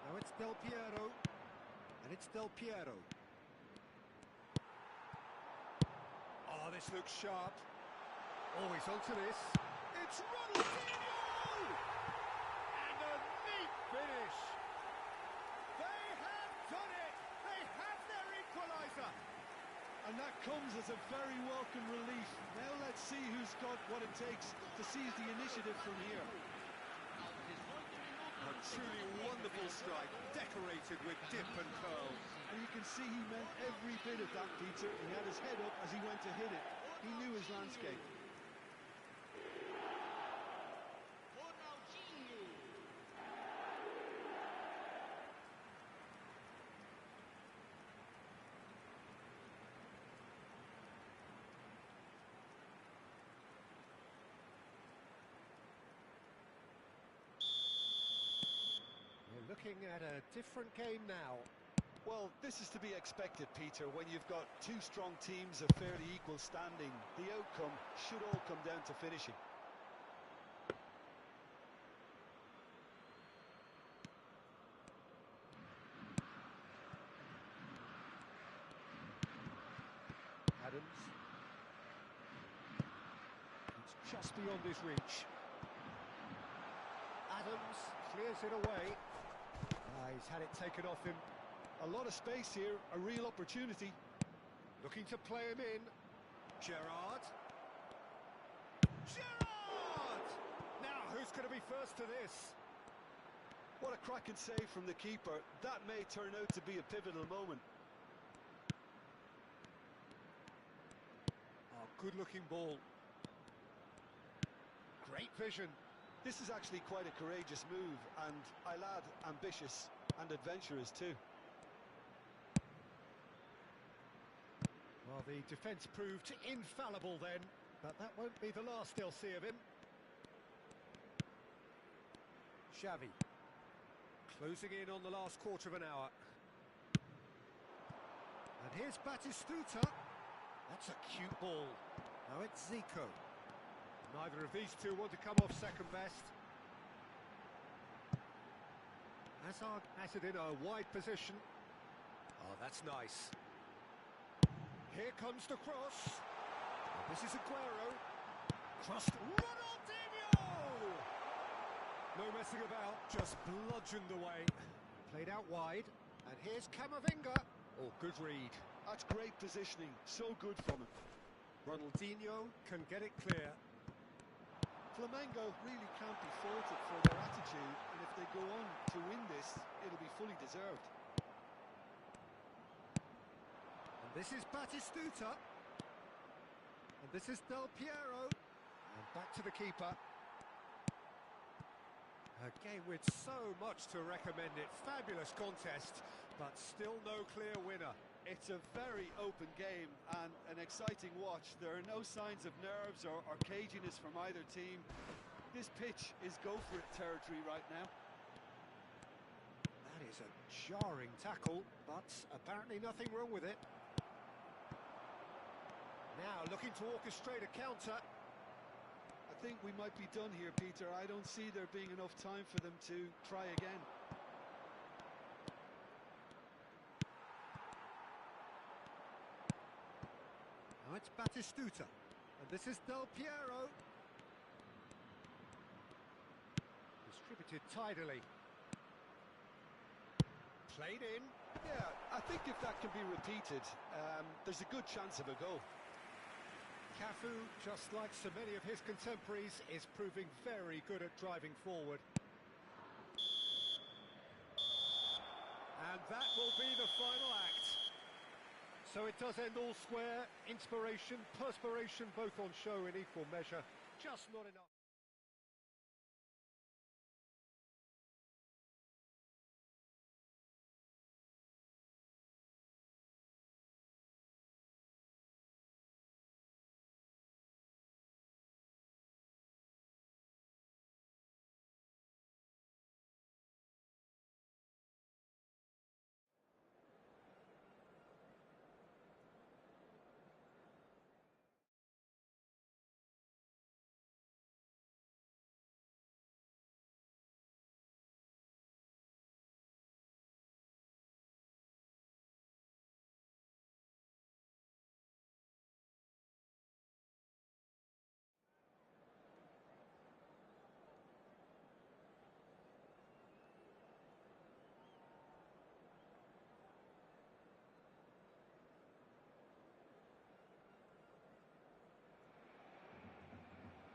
Now it's Del Piero. And it's Del Piero. Oh, this looks sharp. Always onto this. It's Ronaldinho! And a neat finish. They have done it. They have their equaliser. And that comes as a very welcome relief. Now let's see who's got what it takes to seize the initiative from here. A truly wonderful strike, decorated with dip and curl. And you can see he meant every bit of that, Peter. He had his head up as he went to hit it. He knew his landscape. Looking at a different game now. Well, this is to be expected, Peter. When you've got two strong teams of fairly equal standing, the outcome should all come down to finishing. Adams. It's just beyond his reach. Adams clears it away. He's had it taken off him. A lot of space here, a real opportunity. Looking to play him in. Gerrard. Gerrard! Now, who's going to be first to this? What a cracking save from the keeper. That may turn out to be a pivotal moment. Oh, good-looking ball. Great vision. This is actually quite a courageous move, and I'll add ambitious and adventurous too. Well, the defence proved infallible then, but that won't be the last they'll see of him. Xavi, closing in on the last quarter of an hour. And here's Batistuta. That's a cute ball. Now it's Zico. Neither of these two want to come off second best. Hazard has it in a wide position. Oh, that's nice. Here comes the cross. This is Aguero. Crossed. Ronaldinho! No messing about, just bludgeoned away. Played out wide. And here's Camavinga. Oh, good read. That's great positioning, so good from him. Ronaldinho can get it clear. Flamengo really can't be faulted for their attitude, and if they go on to win this, it'll be fully deserved. And this is Batistuta. And this is Del Piero. And back to the keeper. A game with so much to recommend it. Fabulous contest, but still no clear winner. It's a very open game and an exciting watch. There are no signs of nerves or caginess from either team. This pitch is go-for-it territory right now. That is a jarring tackle, but apparently nothing wrong with it. Now looking to orchestrate a counter. I think we might be done here, Peter. I don't see there being enough time for them to try again. Now it's Batistuta, and this is Del Piero. Distributed tidily. Played in. Yeah, I think if that can be repeated, there's a good chance of a goal. Cafu, just like so many of his contemporaries, is proving very good at driving forward. And that will be the final act. So it does end all square. Inspiration, perspiration, both on show in equal measure. Just not enough.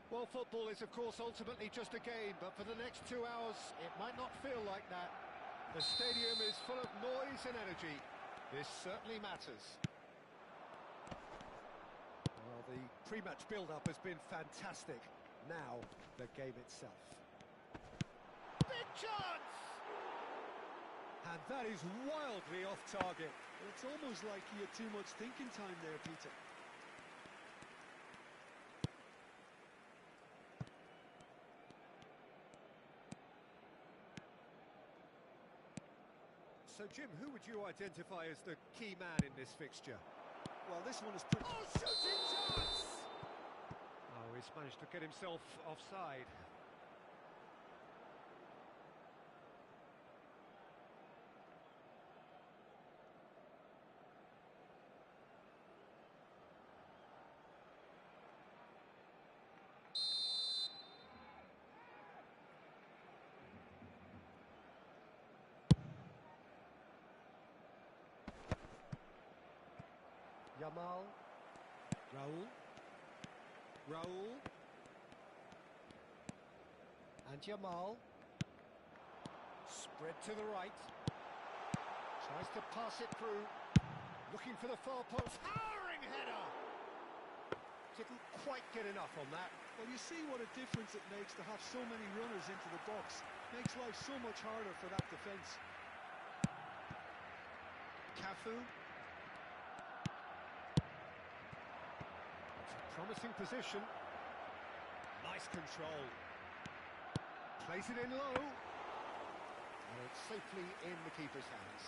Well, football is, of course, ultimately just a game, but for the next 2 hours, it might not feel like that. The stadium is full of noise and energy. This certainly matters. Well, the pre-match build-up has been fantastic. Now, the game itself. Big chance! And that is wildly off target. It's almost like he had too much thinking time there, Peter. So, Jim, who would you identify as the key man in this fixture? Well, this one is pretty... Oh, shooting chance! Oh, he's managed to get himself offside. Yamal, Raul, and Yamal, spread to the right, tries to pass it through, looking for the far post, towering header! Didn't quite get enough on that. Well, you see what a difference it makes to have so many runners into the box. Makes life so much harder for that defence. Cafu. Promising position. Nice control. Plays it in low. And it's safely in the keeper's hands.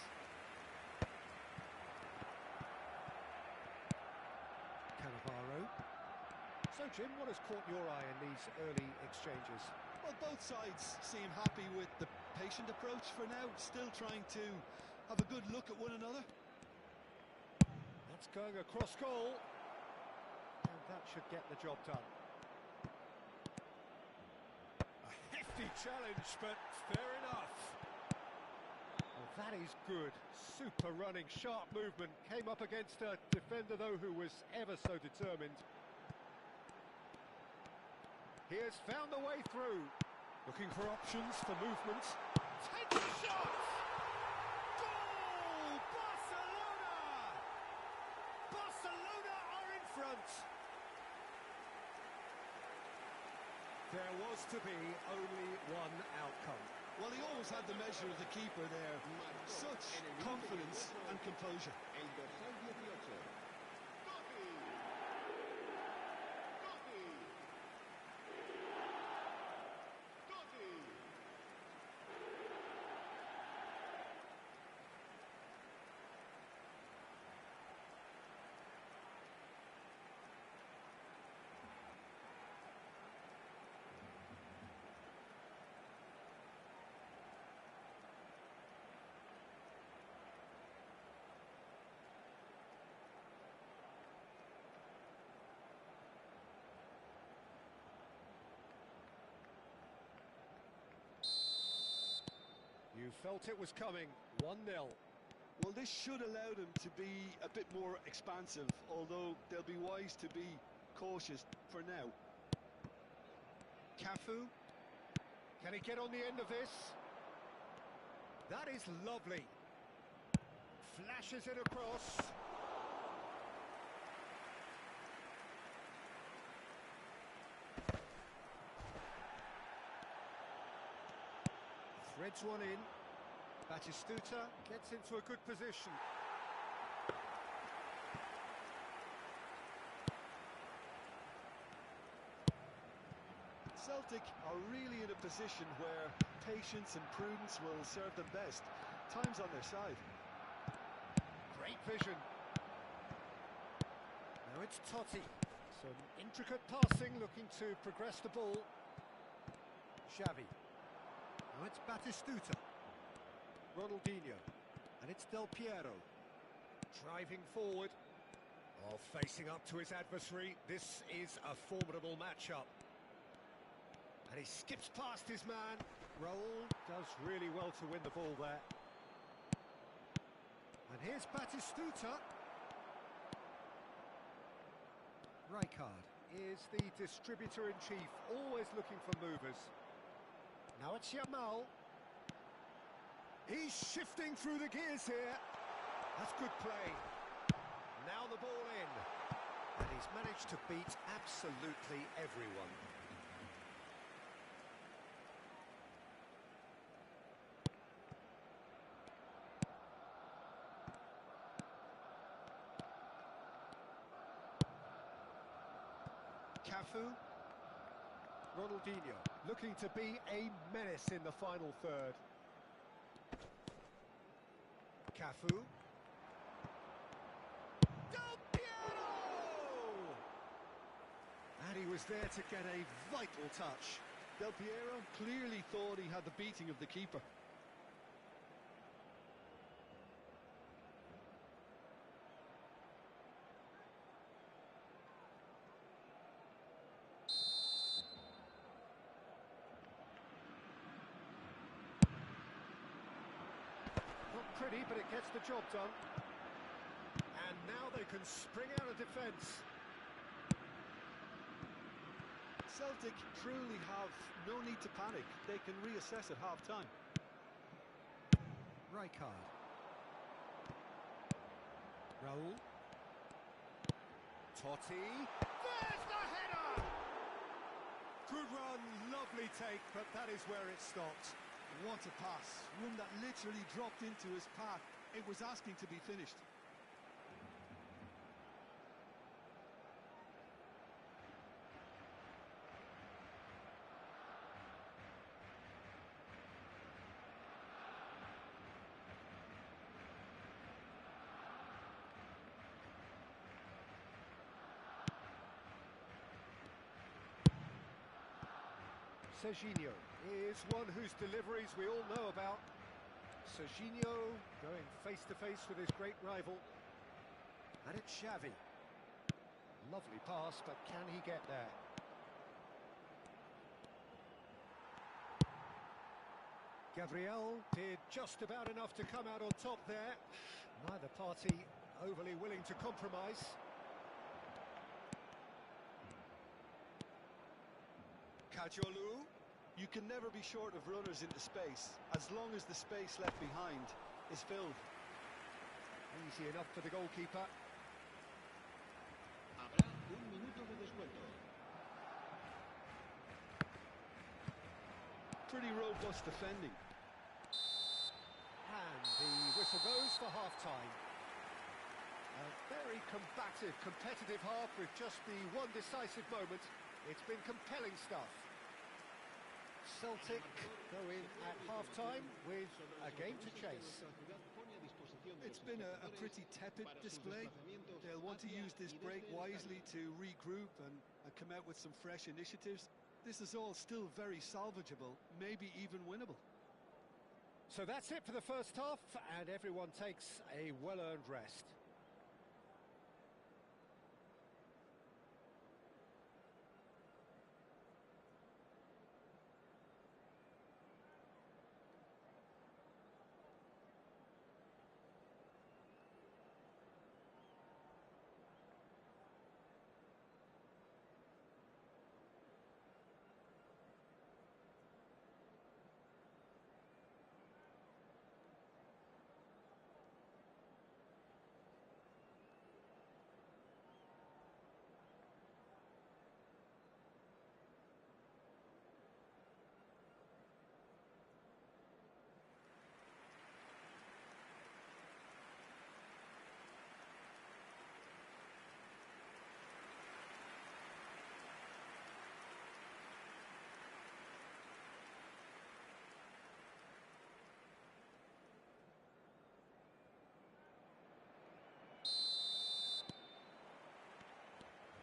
Cannavaro. So, Jim, what has caught your eye in these early exchanges? Well, both sides seem happy with the patient approach for now, still trying to have a good look at one another. That That's going across goal, and that should get the job done. A hefty challenge, but fair enough. Well, that is good. Super running, sharp movement. Came up against a defender, though, who was ever so determined. He has found a way through. Looking for options for movement. Takes a shot! Goal! Barcelona! Barcelona are in front. There was to be only one outcome. Well, he always had the measure of the keeper there. Such confidence and composure. You felt it was coming. 1-0. Well, this should allow them to be a bit more expansive, although they'll be wise to be cautious for now. Cafu. Can he get on the end of this? That is lovely. Flashes it across. Threads one in. Batistuta gets into a good position. Celtic are really in a position where patience and prudence will serve them best. Time's on their side. Great vision. Now it's Totti. Some intricate passing, looking to progress the ball. Xavi. Now it's Batistuta. Ronaldinho. And it's Del Piero. Driving forward. Oh, facing up to his adversary. This is a formidable matchup. And he skips past his man. Raul does really well to win the ball there. And here's Batistuta. Rijkaard is the distributor-in-chief, always looking for movers. Now it's Yamal. He's shifting through the gears here. That's good play. Now the ball in. And he's managed to beat absolutely everyone. Cafu. Ronaldinho looking to be a menace in the final third. Cafu. Del Piero! And he was there to get a vital touch. Del Piero clearly thought he had the beating of the keeper. Pretty, but it gets the job done. And now they can spring out of defence. Celtic truly have no need to panic. They can reassess at half-time. Rijkaard. Raul. Totti. There's the header! Good run, lovely take, but that is where it stopped. What a pass. One that literally dropped into his path. It was asking to be finished. Serginho is one whose deliveries we all know about. Serginho going face-to-face with his great rival. And it's Xavi. Lovely pass, but can he get there? Gabriel did just about enough to come out on top there. Neither party overly willing to compromise. Kajolu. You can never be short of runners into space, as long as the space left behind is filled. Easy enough for the goalkeeper. Habrá un minuto de descuento. Pretty robust defending. And the whistle goes for half-time. A very combative, competitive half with just the one decisive moment. It's been compelling stuff. Celtic go in at half-time with a game to chase. It's been a pretty tepid display. They'll want to use this break wisely to regroup and come out with some fresh initiatives. This is all still very salvageable, maybe even winnable. So that's it for the first half, and everyone takes a well-earned rest.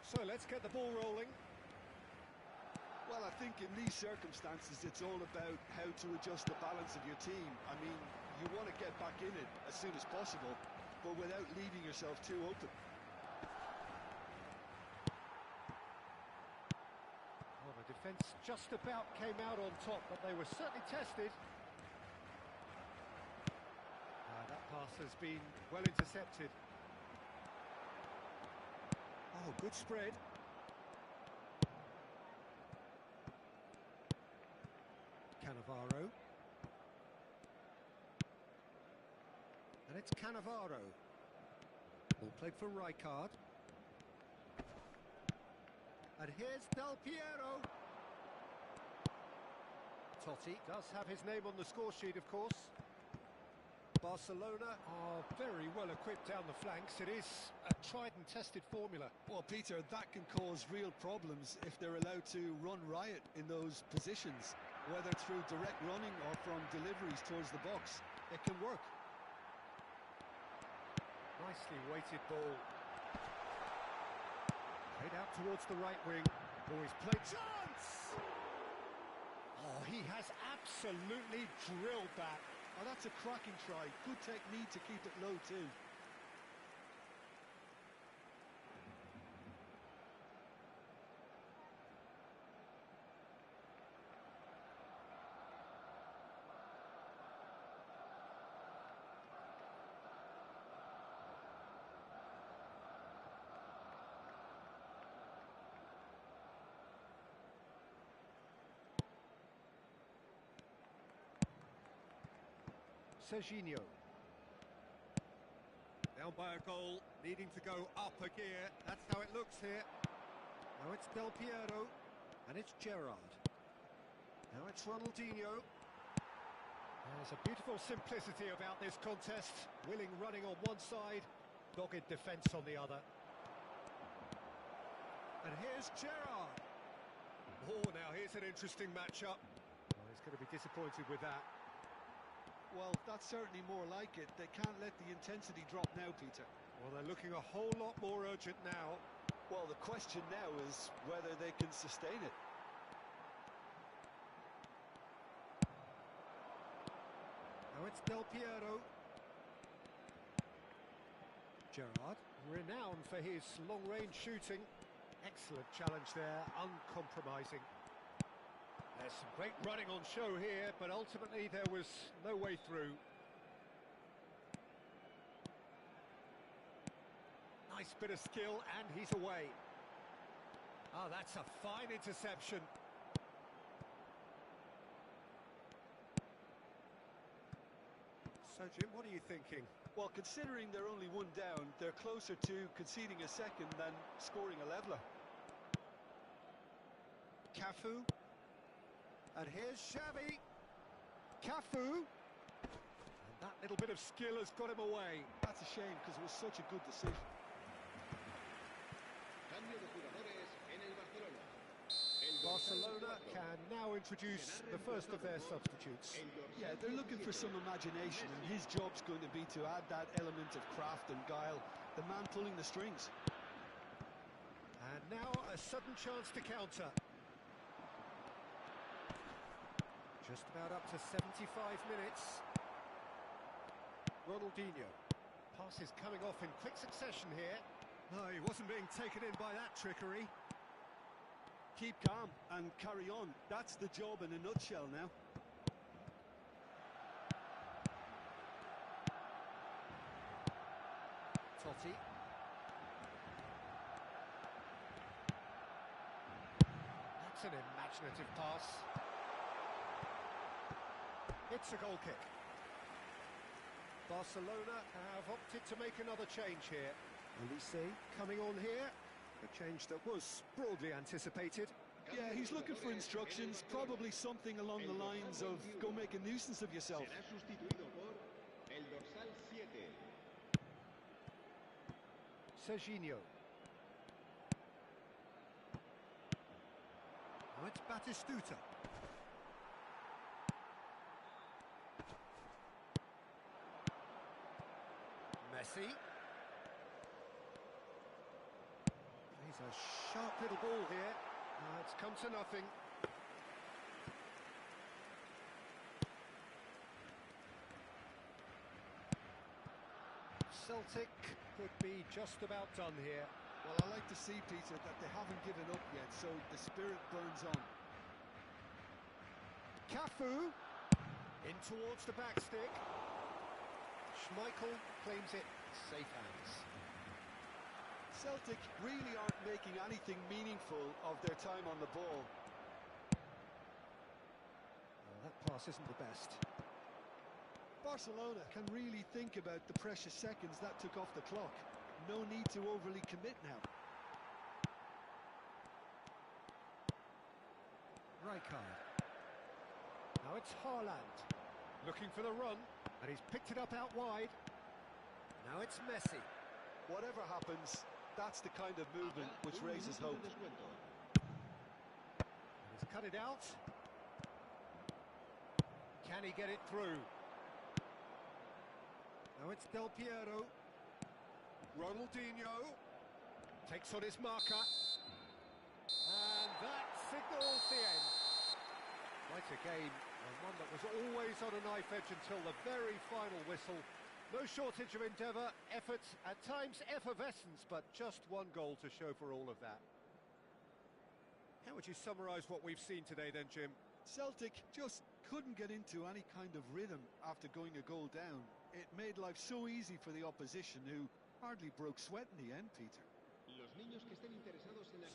So let's get the ball rolling. Well, I think in these circumstances, it's all about how to adjust the balance of your team. I mean, you want to get back in it as soon as possible, but without leaving yourself too open. Well, the defence just about came out on top, but they were certainly tested. That pass has been well intercepted. Oh, good spread. Cannavaro. And it's Cannavaro. Ball played for Rijkaard. And here's Del Piero. Totti does have his name on the score sheet, of course. Barcelona are very well equipped down the flanks. It is a tried and tested formula. Well, Peter, that can cause real problems if they're allowed to run riot in those positions, whether through direct running or from deliveries towards the box. It can work. Nicely weighted ball. Played out towards the right wing. Always played. Chance! Oh, he has absolutely drilled that. Oh, that's a cracking try. Good technique to keep it low too. Serginho. Down by a goal, needing to go up a gear. That's how it looks here. Now it's Del Piero, and it's Gerrard. Now it's Ronaldinho. There's a beautiful simplicity about this contest. Willing running on one side, dogged defence on the other. And here's Gerrard. Oh, now here's an interesting matchup. Oh, he's going to be disappointed with that. Well, that's certainly more like it. They can't let the intensity drop now, Peter. Well, they're looking a whole lot more urgent now. Well, the question now is whether they can sustain it. Now it's Del Piero. Gerrard Renowned for his long-range shooting. Excellent challenge there, uncompromising. There's some great running on show here, but ultimately there was no way through. Nice bit of skill, and he's away. Oh, that's a fine interception. So, Jim, what are you thinking? Well, considering they're only one down, they're closer to conceding a second than scoring a leveller. Cafu. And here's Xavi. Cafu. And that little bit of skill has got him away. That's a shame, because it was such a good decision. Cambio de jugadores en el Barcelona. Barcelona can now introduce the first of their substitutes. Yeah, they're looking for some imagination, and his job's going to be to add that element of craft and guile, the man pulling the strings. And now a sudden chance to counter. Just about up to 75 minutes. Ronaldinho. Pass is coming off in quick succession here. No, he wasn't being taken in by that trickery. Keep calm and carry on. That's the job in a nutshell now. Totti. That's an imaginative pass. It's a goal kick. Barcelona have opted to make another change here. Elise coming on here. A change that was broadly anticipated. Yeah, he's looking for instructions, probably something along the lines of go make a nuisance of yourself. Será sustituido por el dorsal 7. Serginho. Now it's Batistuta. Messi. He's a sharp little ball here. It's come to nothing. Celtic could be just about done here. Well, I like to see, Peter, that they haven't given up yet, so the spirit burns on. Cafu in towards the back stick. Schmeichel claims it, safe hands. Celtic really aren't making anything meaningful of their time on the ball. Well, that pass isn't the best. Barcelona can really think about the precious seconds that took off the clock. No need to overly commit now. Rijkaard. Now it's Haaland. Looking for the run, and he's picked it up out wide. Now it's Messi. Whatever happens, that's the kind of movement which raises hope. He's cut it out. Can he get it through? Now it's Del Piero. Ronaldinho takes on his marker. And that signals the end. Quite a game, and one that was always on a knife edge until the very final whistle. No shortage of endeavour, effort, at times effervescence, but just one goal to show for all of that. How would you summarise what we've seen today then, Jim? Celtic just couldn't get into any kind of rhythm after going a goal down. It made life so easy for the opposition, who hardly broke sweat in the end, Peter.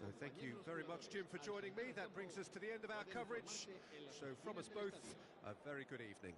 So thank you very much, Jim, for joining me. That brings us to the end of our coverage. So from us both, a very good evening.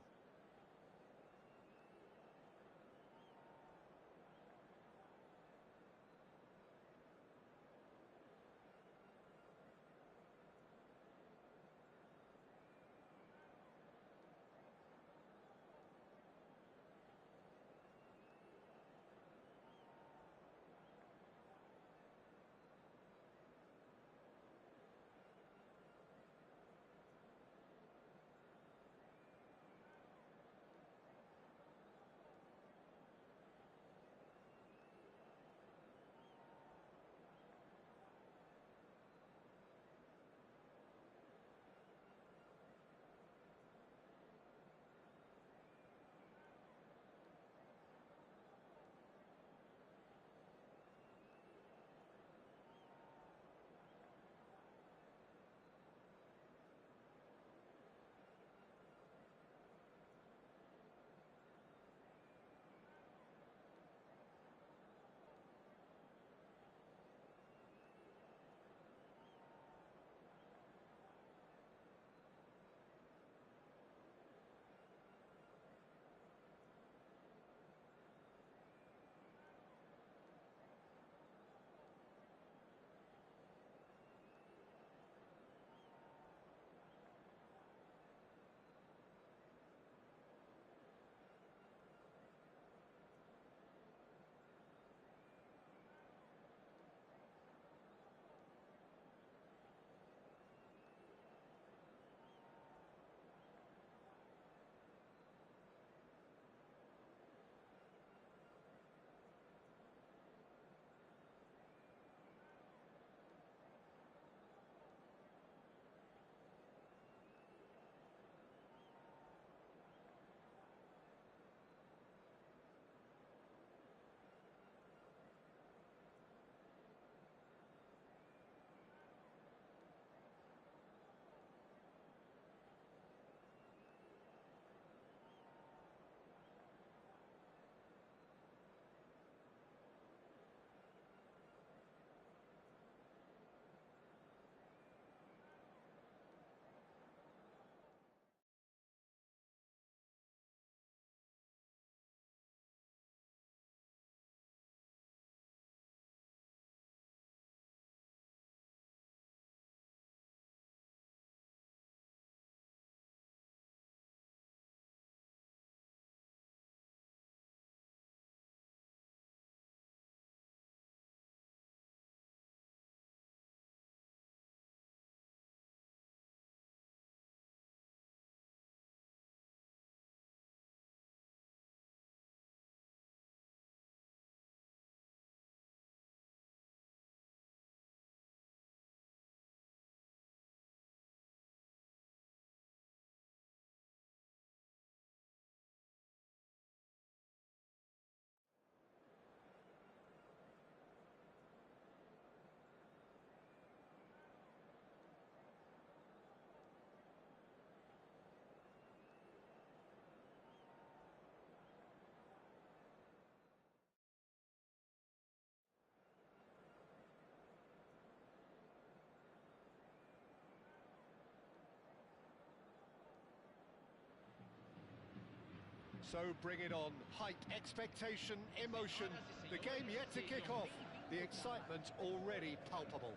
So bring it on. Height, expectation, emotion. The game yet to kick off. The excitement already palpable.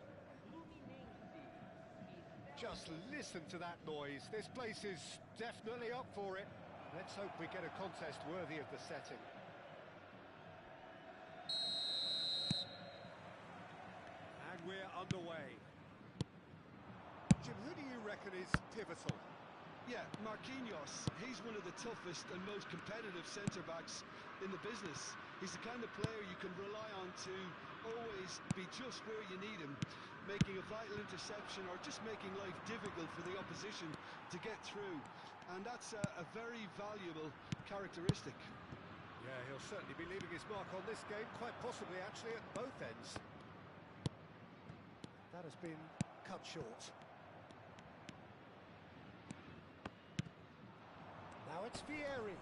Just listen to that noise. This place is definitely up for it. Let's hope we get a contest worthy of the setting. And we're underway. Jim, who do you reckon is pivotal? Yeah, Marquinhos, he's one of the toughest and most competitive centre-backs in the business. He's the kind of player you can rely on to always be just where you need him, making a vital interception or just making life difficult for the opposition to get through. And that's a very valuable characteristic. Yeah, he'll certainly be leaving his mark on this game, quite possibly actually at both ends. That has been cut short. Now it's Vieri.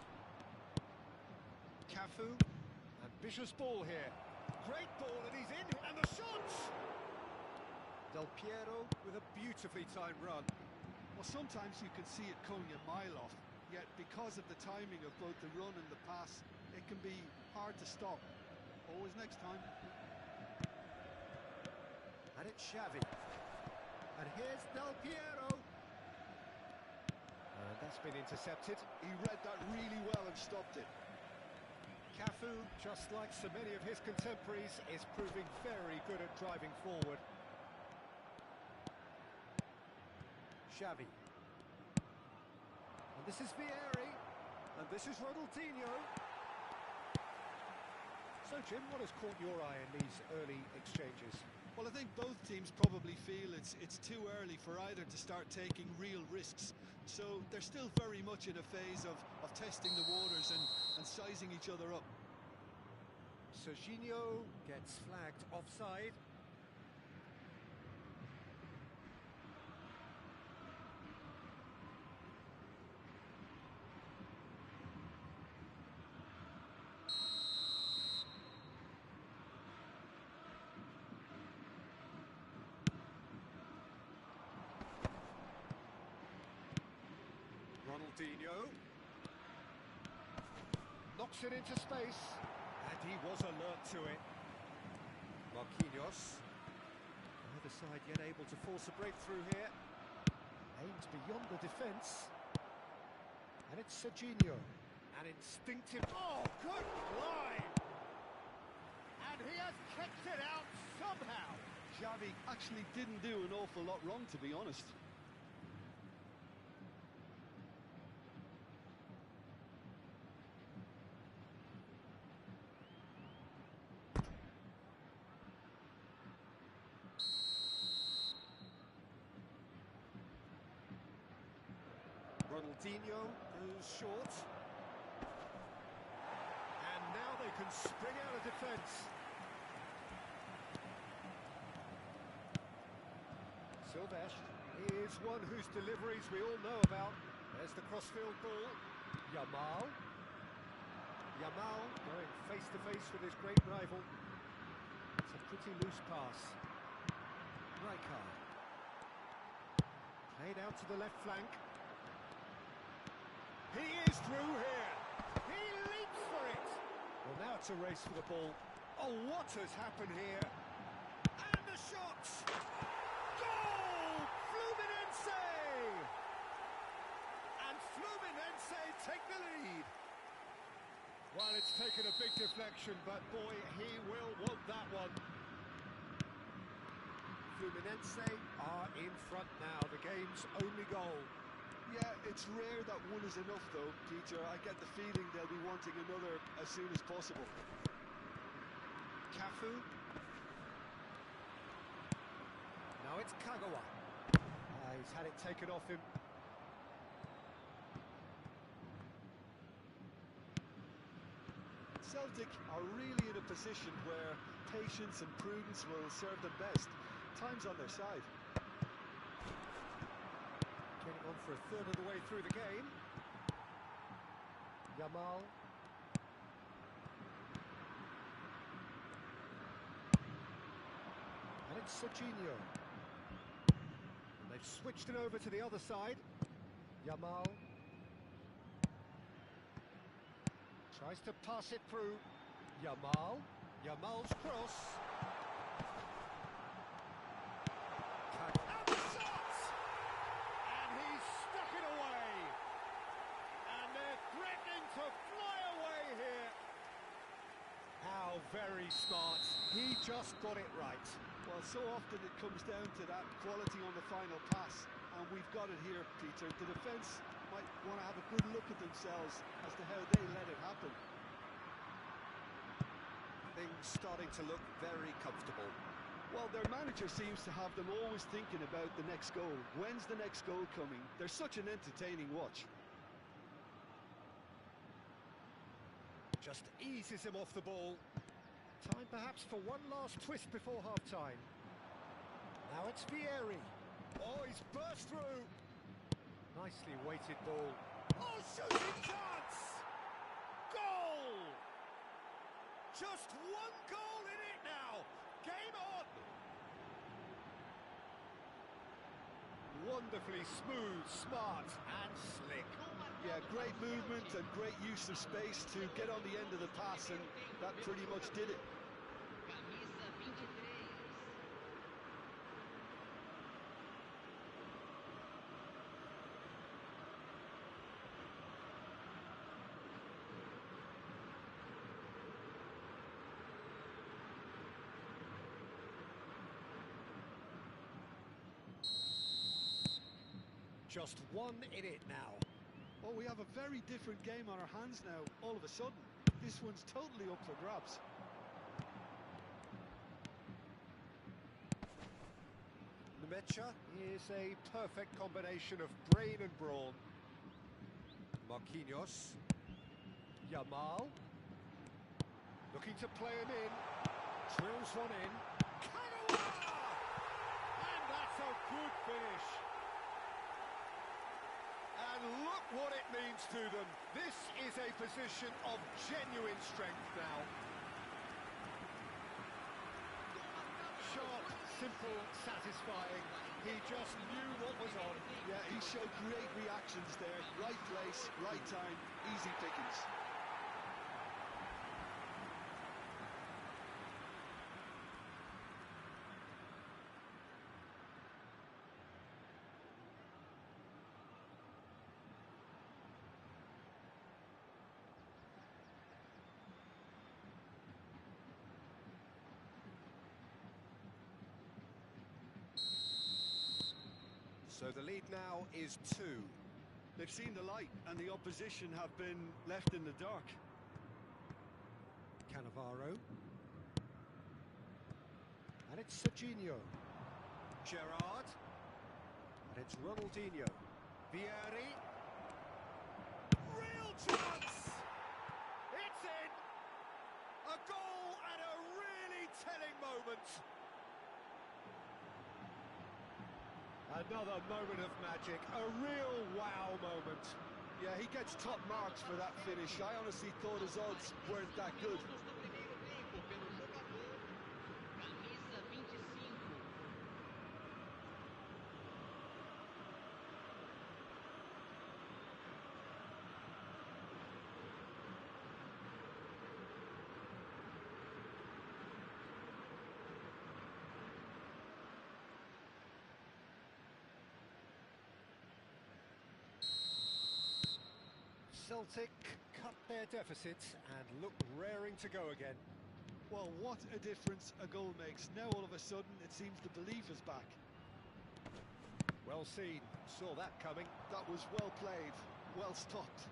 Cafu. Ambitious ball here. Great ball, and he's in, and the shots! Del Piero with a beautifully timed run. Well, sometimes you can see it coming a mile off, yet because of the timing of both the run and the pass, it can be hard to stop. Always next time. And it's Xavi. And here's Del Piero. And that's been intercepted. He read that really well and stopped it. Cafu, just like so many of his contemporaries, is proving very good at driving forward. Xavi. And this is Vieri. And this is Ronaldinho. So, Jim, what has caught your eye in these early exchanges? Well, I think both teams probably feel it's too early for either to start taking real risks. So they're still very much in a phase of testing the waters and sizing each other up. Serginho gets flagged offside. Ronaldinho knocks it into space, and he was alert to it. Marquinhos, either side yet able to force a breakthrough here. Aims beyond the defence, and it's Serginho. An instinctive, oh, good line! And he has kicked it out somehow. Xavi actually didn't do an awful lot wrong, to be honest. Ronaldinho goes short. And now they can spring out of defence. Silvesh is one whose deliveries we all know about. There's the crossfield ball. Yamal. Yamal going face to face with his great rival. It's a pretty loose pass. Rijkaard. Played out to the left flank. He is through here. He leaps for it. Well, now it's a race for the ball. Oh, what has happened here? And the shots. Goal! Fluminense! And Fluminense take the lead. Well, it's taken a big deflection, but boy, he will want that one. Fluminense are in front now. The game's only goal. Yeah, it's rare that one is enough though, Peter. I get the feeling they'll be wanting another as soon as possible. Cafu. Now it's Kagawa. He's had it taken off him. Celtic are really in a position where patience and prudence will serve them best. Time's on their side. Getting on for a third of the way through the game. Yamal. And it's Serginho. And they've switched it over to the other side. Yamal. Tries to pass it through. Yamal. Yamal's cross. And the shot! And he's stuck it away. And they're threatening to fly away here. How very smart. He just got it right. Well, so often it comes down to that quality on the final pass, and we've got it here, Peter. The defence might want to have a good look at themselves as to how they let it happen. Things starting to look very comfortable. Well, their manager seems to have them always thinking about the next goal. When's the next goal coming? They're such an entertaining watch. Just eases him off the ball. Time perhaps for one last twist before half-time. Now it's Vieri. Oh, he's burst through. Nicely weighted ball. Oh, shooting chance! Goal! Just one goal in it now. Game on! Wonderfully smooth, smart and slick. Yeah, great movement and great use of space to get on the end of the pass, and that pretty much did it. Just one in it now. Oh, we have a very different game on our hands now, all of a sudden. This one's totally up for grabs. Nemecha is a perfect combination of brain and brawn. Marquinhos. Yamal. Looking to play him in. Drills one in. Canoa! And that's a good finish. And look what it means to them. This is a position of genuine strength now. Sharp, simple, satisfying. He just knew what was on. Yeah, he showed great reactions there. Right place, right time, easy pickings. So the lead now is 2. They've seen the light, and the opposition have been left in the dark. Cannavaro. And it's Serginho. Gerrard. And it's Ronaldinho. Vieri. Real chance! It's in! A goal at a really telling moment. Another moment of magic, a real wow moment. Yeah, he gets top marks for that finish. I honestly thought his odds weren't that good. Celtic cut their deficit and look raring to go again. Well, what a difference a goal makes. Now all of a sudden it seems the belief is back. Well seen, saw that coming. That was well played, well stopped.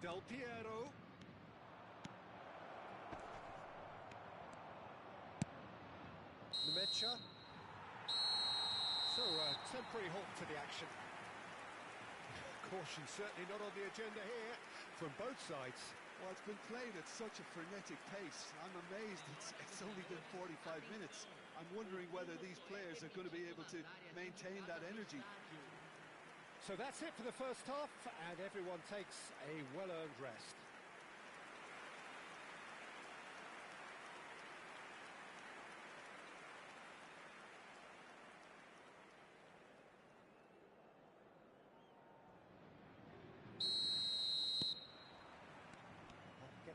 Del Piero. Nemecha. So a temporary halt to the action. Caution certainly not on the agenda here from both sides. Well, it's been played at such a frenetic pace. I'm amazed it's only been 45 minutes. I'm wondering whether these players are going to be able to maintain that energy. So that's it for the first half, and everyone takes a well-earned rest.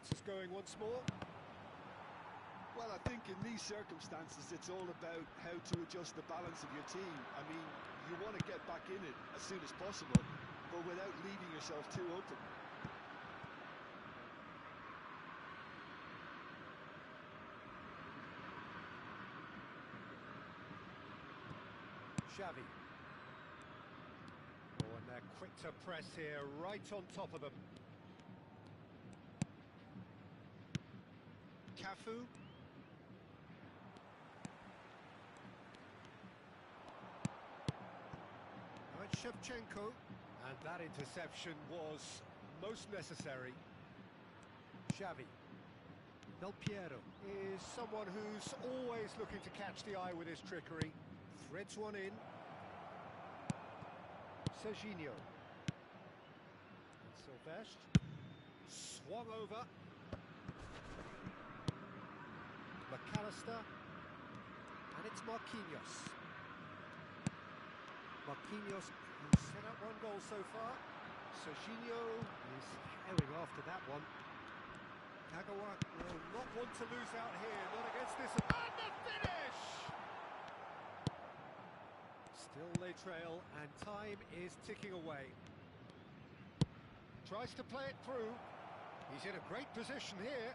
gets us going once more. Well, I think in these circumstances, it's all about how to adjust the balance of your team. I mean, you want to get back in it as soon as possible, but without leaving yourself too open. Xavi. Oh, and they're quick to press here, right on top of them. Cafu. Now it's Shevchenko. And that interception was most necessary. Xavi. Del Piero is someone who's always looking to catch the eye with his trickery. Threads one in. Serginho. And Silvestre. Swung over. McAllister. And it's Marquinhos. Marquinhos, who's set up one goal so far. Serginho is herring after that one. Kagawa will not want to lose out here, not against this. And the finish! Still they trail, and time is ticking away. Tries to play it through. He's in a great position here.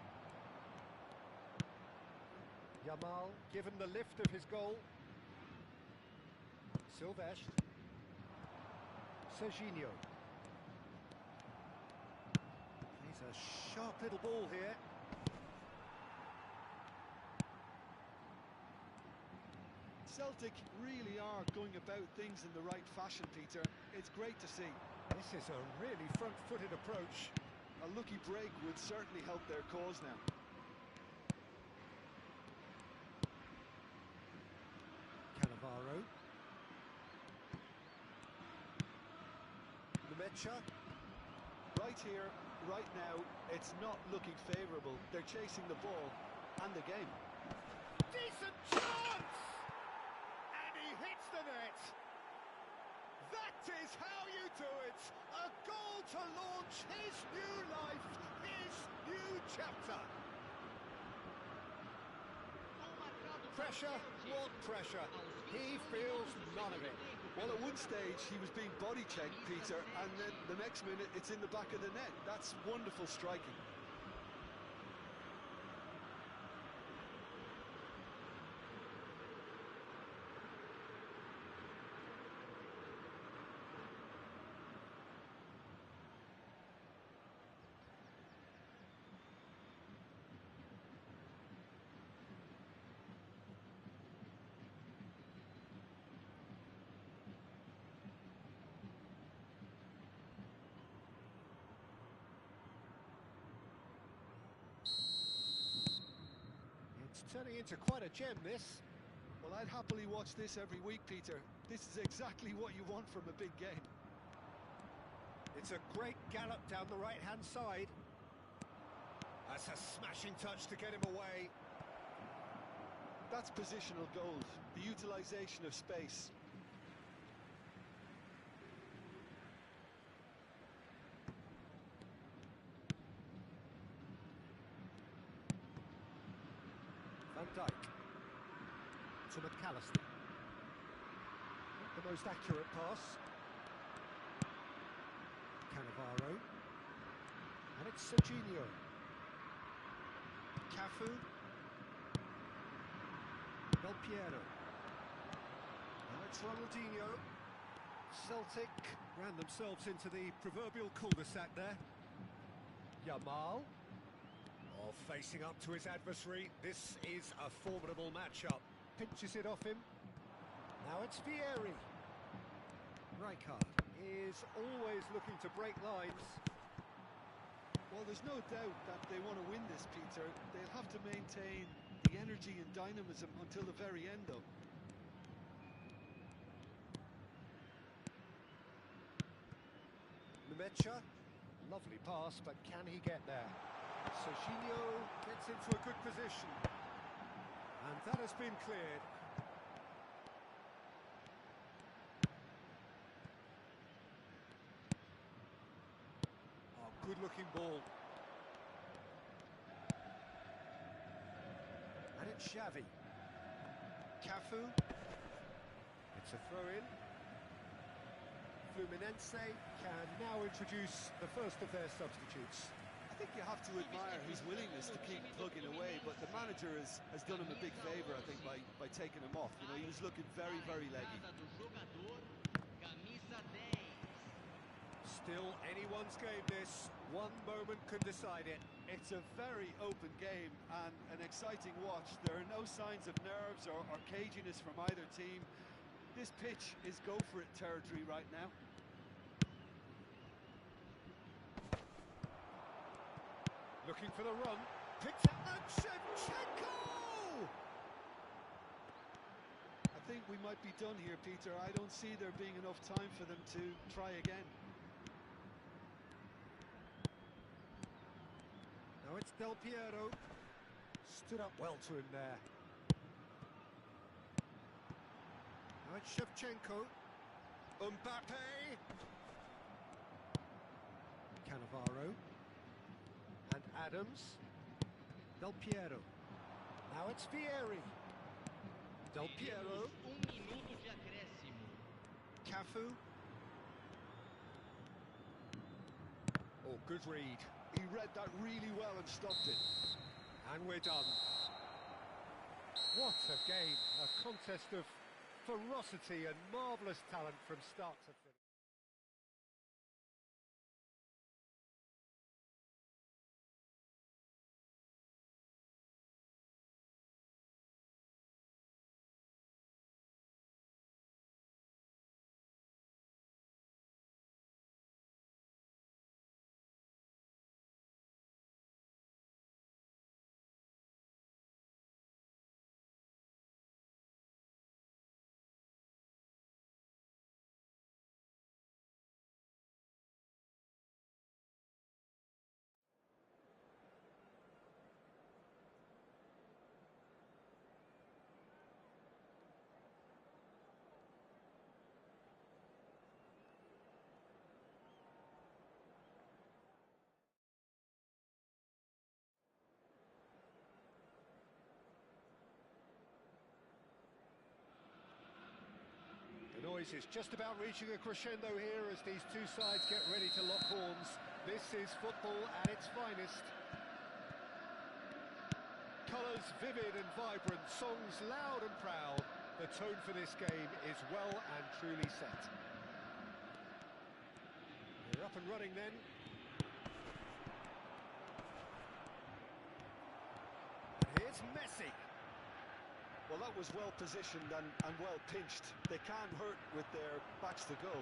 Yamal given the lift of his goal. Silvestre. Serginho. He's a sharp little ball here. Celtic really are going about things in the right fashion, Peter. It's great to see. This is a really front-footed approach. A lucky break would certainly help their cause now. Cannavaro. Nemecha. Right here, right now, it's not looking favourable. They're chasing the ball and the game. Decent chance! And he hits the net. That is how you do it. A goal to launch his new life, his new chapter. Pressure, what pressure? He feels none of it. Well, at one stage, he was being body checked, Peter, and then the next minute, it's in the back of the net. That's wonderful striking. Turning into quite a gem, this. Well, I'd happily watch this every week, Peter. This is exactly what you want from a big game. It's a great gallop down the right-hand side. That's a smashing touch to get him away. That's positional goals, the utilisation of space. Van Dijk to McAllister. Not the most accurate pass. Cannavaro. And it's Serginho. Cafu. Del Piero. Now it's Ronaldinho. Celtic ran themselves into the proverbial cul-de-sac there. Yamal. Oh, facing up to his adversary. This is a formidable matchup. Pinches it off him. Now it's Vieri. Rijkaard is always looking to break lines. Well, there's no doubt that they want to win this, Peter. They'll have to maintain the energy and dynamism until the very end, though. Nemecha. Lovely pass, but can he get there? Serginho gets into a good position. And that has been cleared. Oh, good-looking ball. Xavi. Cafu. It's a throw-in. Fluminense can now introduce the first of their substitutes. I think you have to admire his willingness to keep plugging away, but the manager has done him a big favour, I think, by taking him off. You know, he was looking very, very leggy. Still anyone's game, this. One moment can decide it. It's a very open game and an exciting watch. There are no signs of nerves or caginess from either team. This pitch is go-for-it territory right now. Looking for the run. Picked up and Shevchenko! I think we might be done here, Peter. I don't see there being enough time for them to try again. Now it's Del Piero. Stood up well to him there. Now it's Shevchenko. Mbappe. Cannavaro. And Adams. Del Piero. Now it's Vieri. Del Piero. Cafu. Oh, good read. He read that really well and stopped it. And we're done. What a game. A contest of ferocity and marvellous talent from start to finish. The noise is just about reaching a crescendo here as these two sides get ready to lock horns. This is football at its finest. Colours vivid and vibrant, songs loud and proud. The tone for this game is well and truly set. We're up and running then. And here's Messi. Well, that was well positioned and well pinched. They can't hurt with their backs to goal.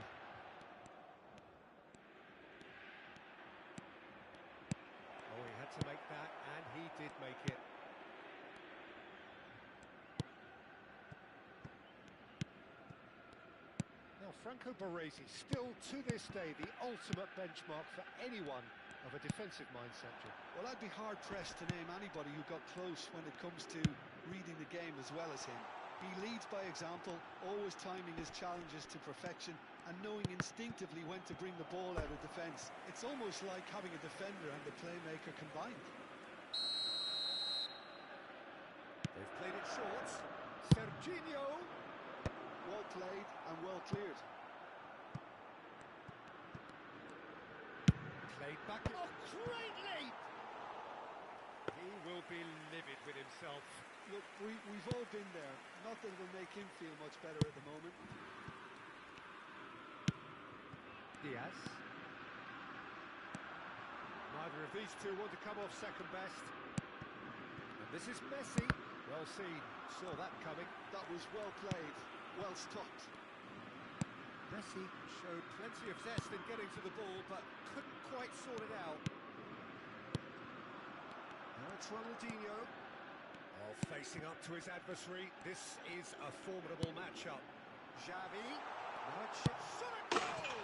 Oh, he had to make that, and he did make it. Now, Franco Baresi, still to this day, the ultimate benchmark for anyone of a defensive mindset. Well, I'd be hard-pressed to name anybody who got close when it comes to reading the game as well as him. He leads by example, always timing his challenges to perfection and knowing instinctively when to bring the ball out of defence. It's almost like having a defender and a playmaker combined. They've played it short. Serginho. Well played and well cleared. Played back. Oh, great leap! He will be livid with himself. Look, we've all been there. Nothing will make him feel much better at the moment. Diaz. Neither of these two want to come off second best. And this is Messi. Well seen. Saw that coming. That was well played. Well stopped. Messi showed plenty of zest in getting to the ball, but couldn't quite sort it out. Now it's Ronaldinho. Oh, facing up to his adversary. This is a formidable matchup. Xavi. Now it's shot at goal!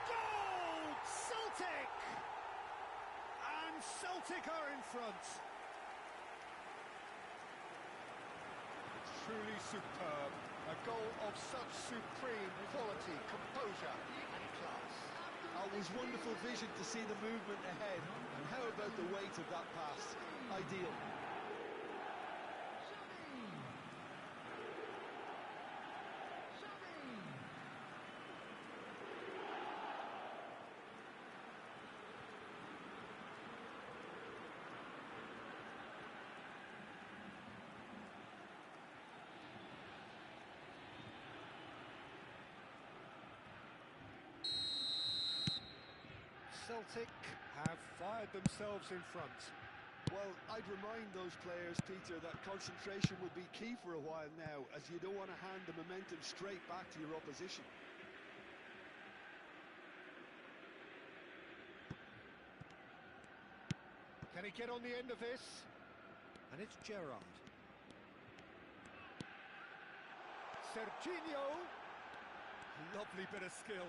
Goal! Celtic! And Celtic are in front. It's truly superb. A goal of such supreme quality, composure and class. It was wonderful vision to see the movement ahead. And how about the weight of that pass? Ideal. Celtic have fired themselves in front. Well, I'd remind those players, Peter, that concentration will be key for a while now, as you don't want to hand the momentum straight back to your opposition. Can he get on the end of this? And it's Gerrard. Serginho. Lovely bit of skill.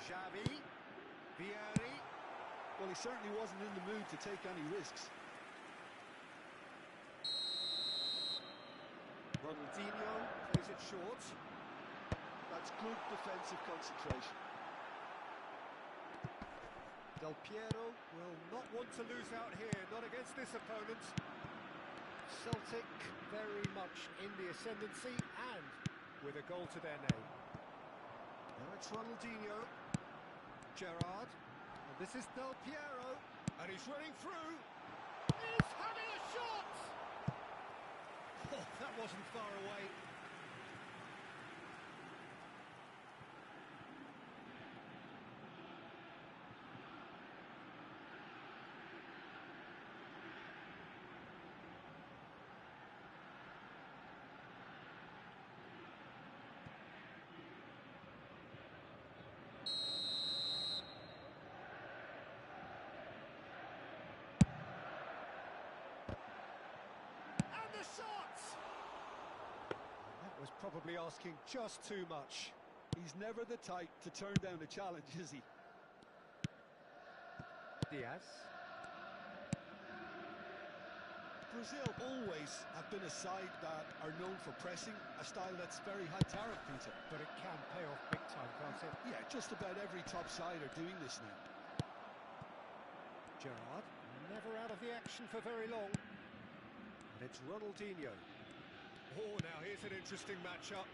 Xavi. Vieri. Well, he certainly wasn't in the mood to take any risks. Ronaldinho plays it short. That's good defensive concentration. Del Piero will not want to lose out here, not against this opponent. Celtic very much in the ascendancy and with a goal to their name. Now it's Ronaldinho. Gerrard. And this is Del Piero. And he's running through. He's having a shot! Oh, that wasn't far away. That was probably asking just too much. He's never the type to turn down a challenge, is he? Diaz. Brazil always have been a side that are known for pressing, a style that's very high tariff, Peter. But it can pay off big time, can't it? Yeah, just about every top side are doing this now. Gerrard, never out of the action for very long. And it's Ronaldinho. Oh, now here's an interesting matchup.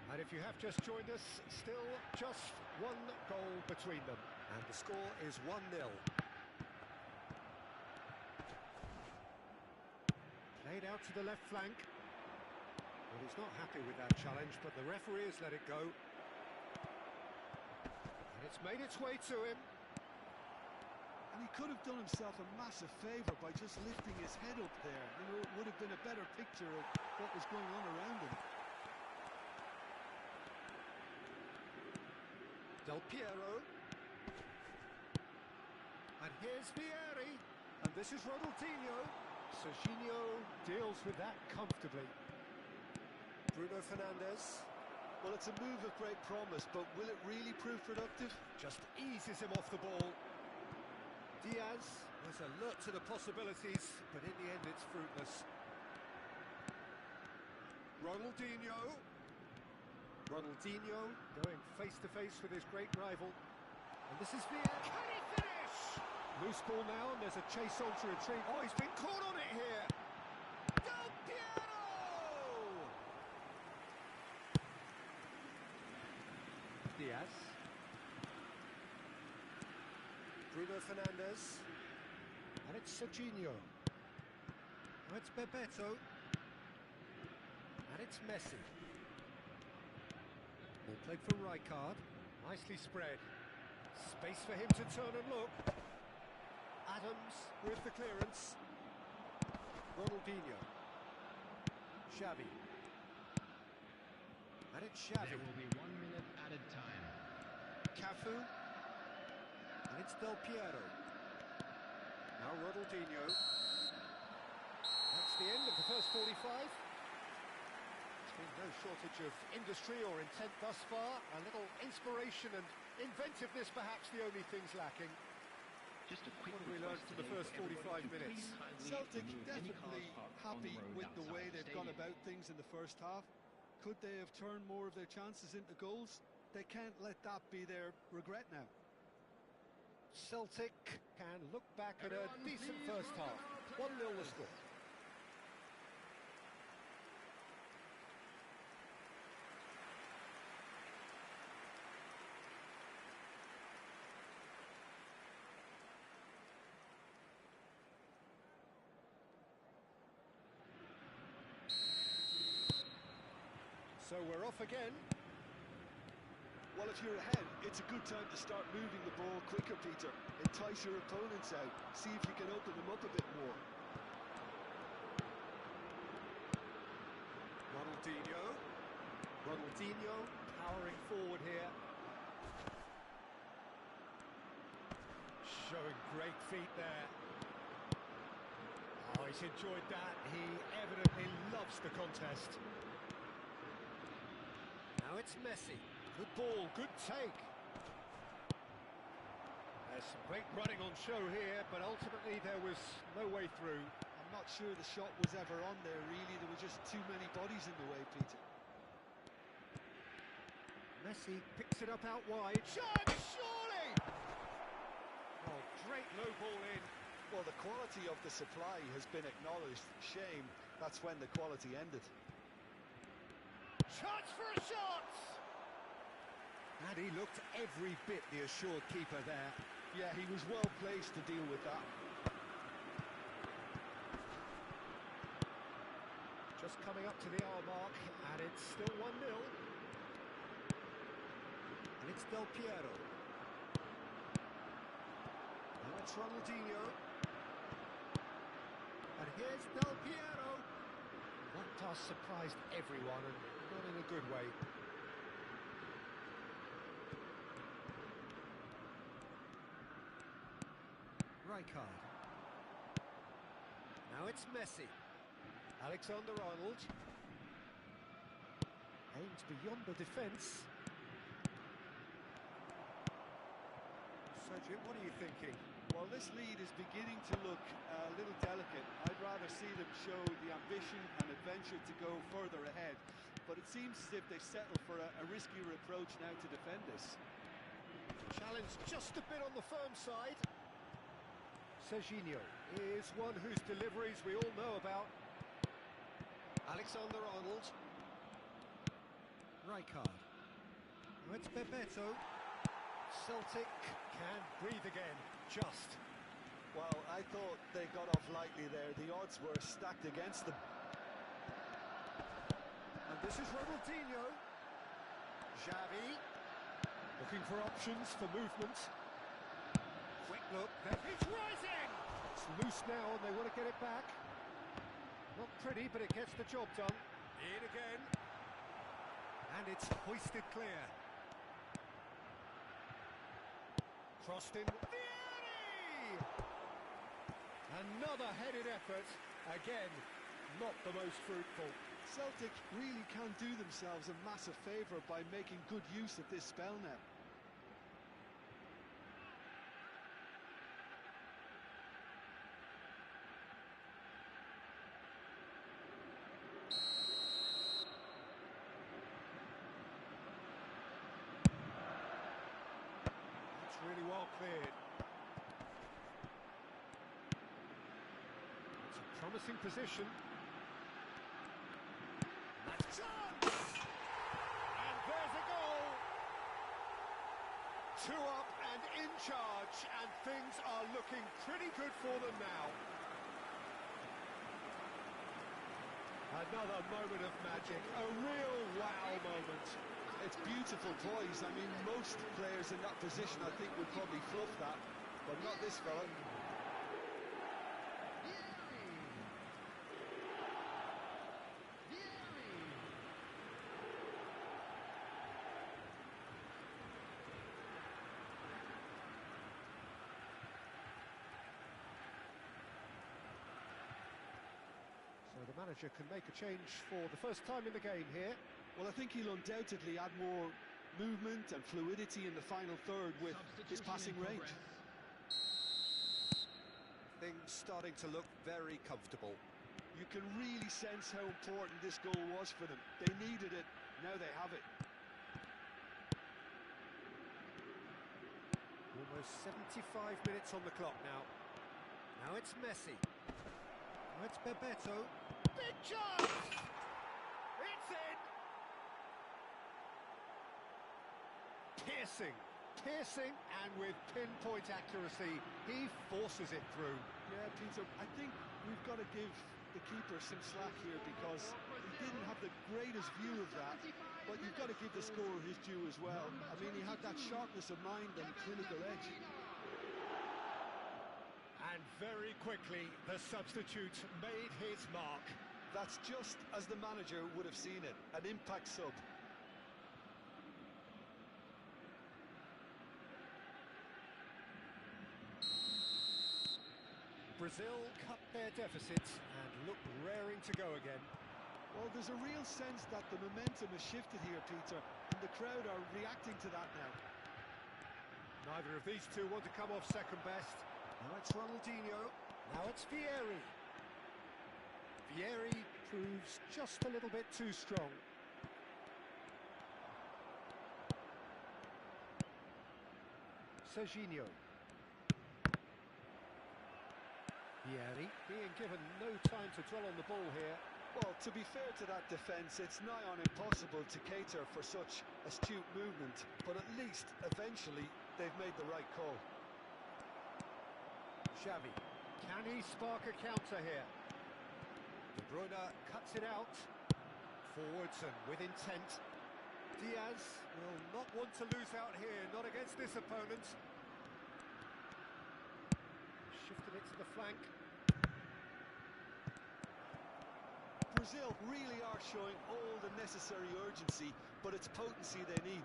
And if you have just joined us, still just one goal between them. And the score is 1-0. Played out to the left flank. Well, he's not happy with that challenge, but the referee has let it go. And it's made its way to him. And he could have done himself a massive favour by just lifting his head up there. You know, it would have been a better picture of what was going on around him. Del Piero. And here's Vieri. And this is Ronaldinho. Serginho deals with that comfortably. Bruno Fernandes. Well, it's a move of great promise, but will it really prove productive? Just eases him off the ball. Diaz was alert to the possibilities, but in the end it's fruitless. Ronaldinho. Ronaldinho going face to face with his great rival. And this is Vieri. Can he finish? Loose ball now, and there's a chase on to retrieve. Oh, he's been caught on it here. Del Piero! Diaz. Bruno Fernandes. And it's Serginho. Now it's Bebeto. And it's Messi. Ball played for Rijkaard. Nicely spread. Space for him to turn and look. Adams with the clearance. Ronaldinho. Xavi. And it's Xavi. There will be 1 minute added time. Cafu. And it's Del Piero. Now Ronaldinho. That's the end of the first 45. There's been no shortage of industry or intent thus far. A little inspiration and inventiveness perhaps the only things lacking. Just a quick What have we learned from the first 45 minutes? Celtic definitely happy with the way they've gone about things in the first half. Could they have turned more of their chances into goals? They can't let that be their regret now. Celtic can look back at a decent first half. 1-0 the score. So we're off again. Well, if you're ahead, it's a good time to start moving the ball quicker, Peter. Entice your opponents out. See if you can open them up a bit more. Ronaldinho powering forward here. Showing great feet there. Oh, he's enjoyed that. He evidently loves the contest. Now it's Messi. Good ball, good take. There's some great running on show here, but ultimately there was no way through. I'm not sure the shot was ever on there, really. There were just too many bodies in the way, Peter. Messi picks it up out wide. Shot! Surely! Oh, great low ball in. Well, the quality of the supply has been acknowledged. Shame that's when the quality ended. Chance for a shot! And he looked every bit the assured keeper there. Yeah, he was well placed to deal with that. Just coming up to the hour mark, and it's still 1-0. And it's Del Piero. Now it's Ronaldinho. And here's Del Piero. That pass surprised everyone, and not in a good way. Rijkaard. Now it's Messi. Alexander-Arnold. Aims beyond the defence. Sergio, what are you thinking? Well, this lead is beginning to look a little delicate. I'd rather see them show the ambition and adventure to go further ahead. But it seems as if they settle for a riskier approach now to defend this. Challenge just a bit on the firm side. Serginho is one whose deliveries we all know about. Alexander-Arnold. Rijkaard. Now it's Bebeto. Celtic can breathe again, just. Well, I thought they got off lightly there. The odds were stacked against them. And this is Ronaldinho. Xavi. Looking for options for movement. Quick look, it's rising! It's loose now and they want to get it back. Not pretty, but it gets the job done. In again. And it's hoisted clear. Crossed in. Vieri! Another headed effort. Again, not the most fruitful. Celtic really can do themselves a massive favour by making good use of this spell now. Really well cleared. It's a promising position. That's chance! And there's a goal! 2 up and in charge, and things are looking pretty good for them now. Another moment of magic, a real wow moment. It's beautiful poise. I mean, most players in that position, I think, would probably fluff that, but not this fella. So the manager can make a change for the first time in the game here. Well, I think he'll undoubtedly add more movement and fluidity in the final third with his passing range. Things starting to look very comfortable. You can really sense how important this goal was for them. They needed it, now they have it. Almost 75 minutes on the clock now. Now it's Messi. Now it's Bebeto. Big chance! It's in! Piercing, and with pinpoint accuracy, he forces it through. Yeah, Peter, I think we've got to give the keeper some slack here because he didn't have the greatest view of that. but you've got to give the scorer his due as well. I mean, he had that sharpness of mind and clinical edge. And very quickly, the substitute made his mark. That's just as the manager would have seen it, an impact sub. Brazil cut their deficits and look raring to go again. Well, there's a real sense that the momentum has shifted here, Peter, and the crowd are reacting to that now. Neither of these two want to come off second best. Now it's Ronaldinho. Now it's Vieri. Vieri proves just a little bit too strong. Serginho. Vieri being given no time to dwell on the ball here. Well, to be fair to that defence, it's nigh on impossible to cater for such astute movement, but at least, eventually, they've made the right call. Xavi, can he spark a counter here? De Bruyne cuts it out. Forwards and with intent. Diaz will not want to lose out here, not against this opponent. Shifted it to the flank. Brazil really are showing all the necessary urgency, but it's potency they need.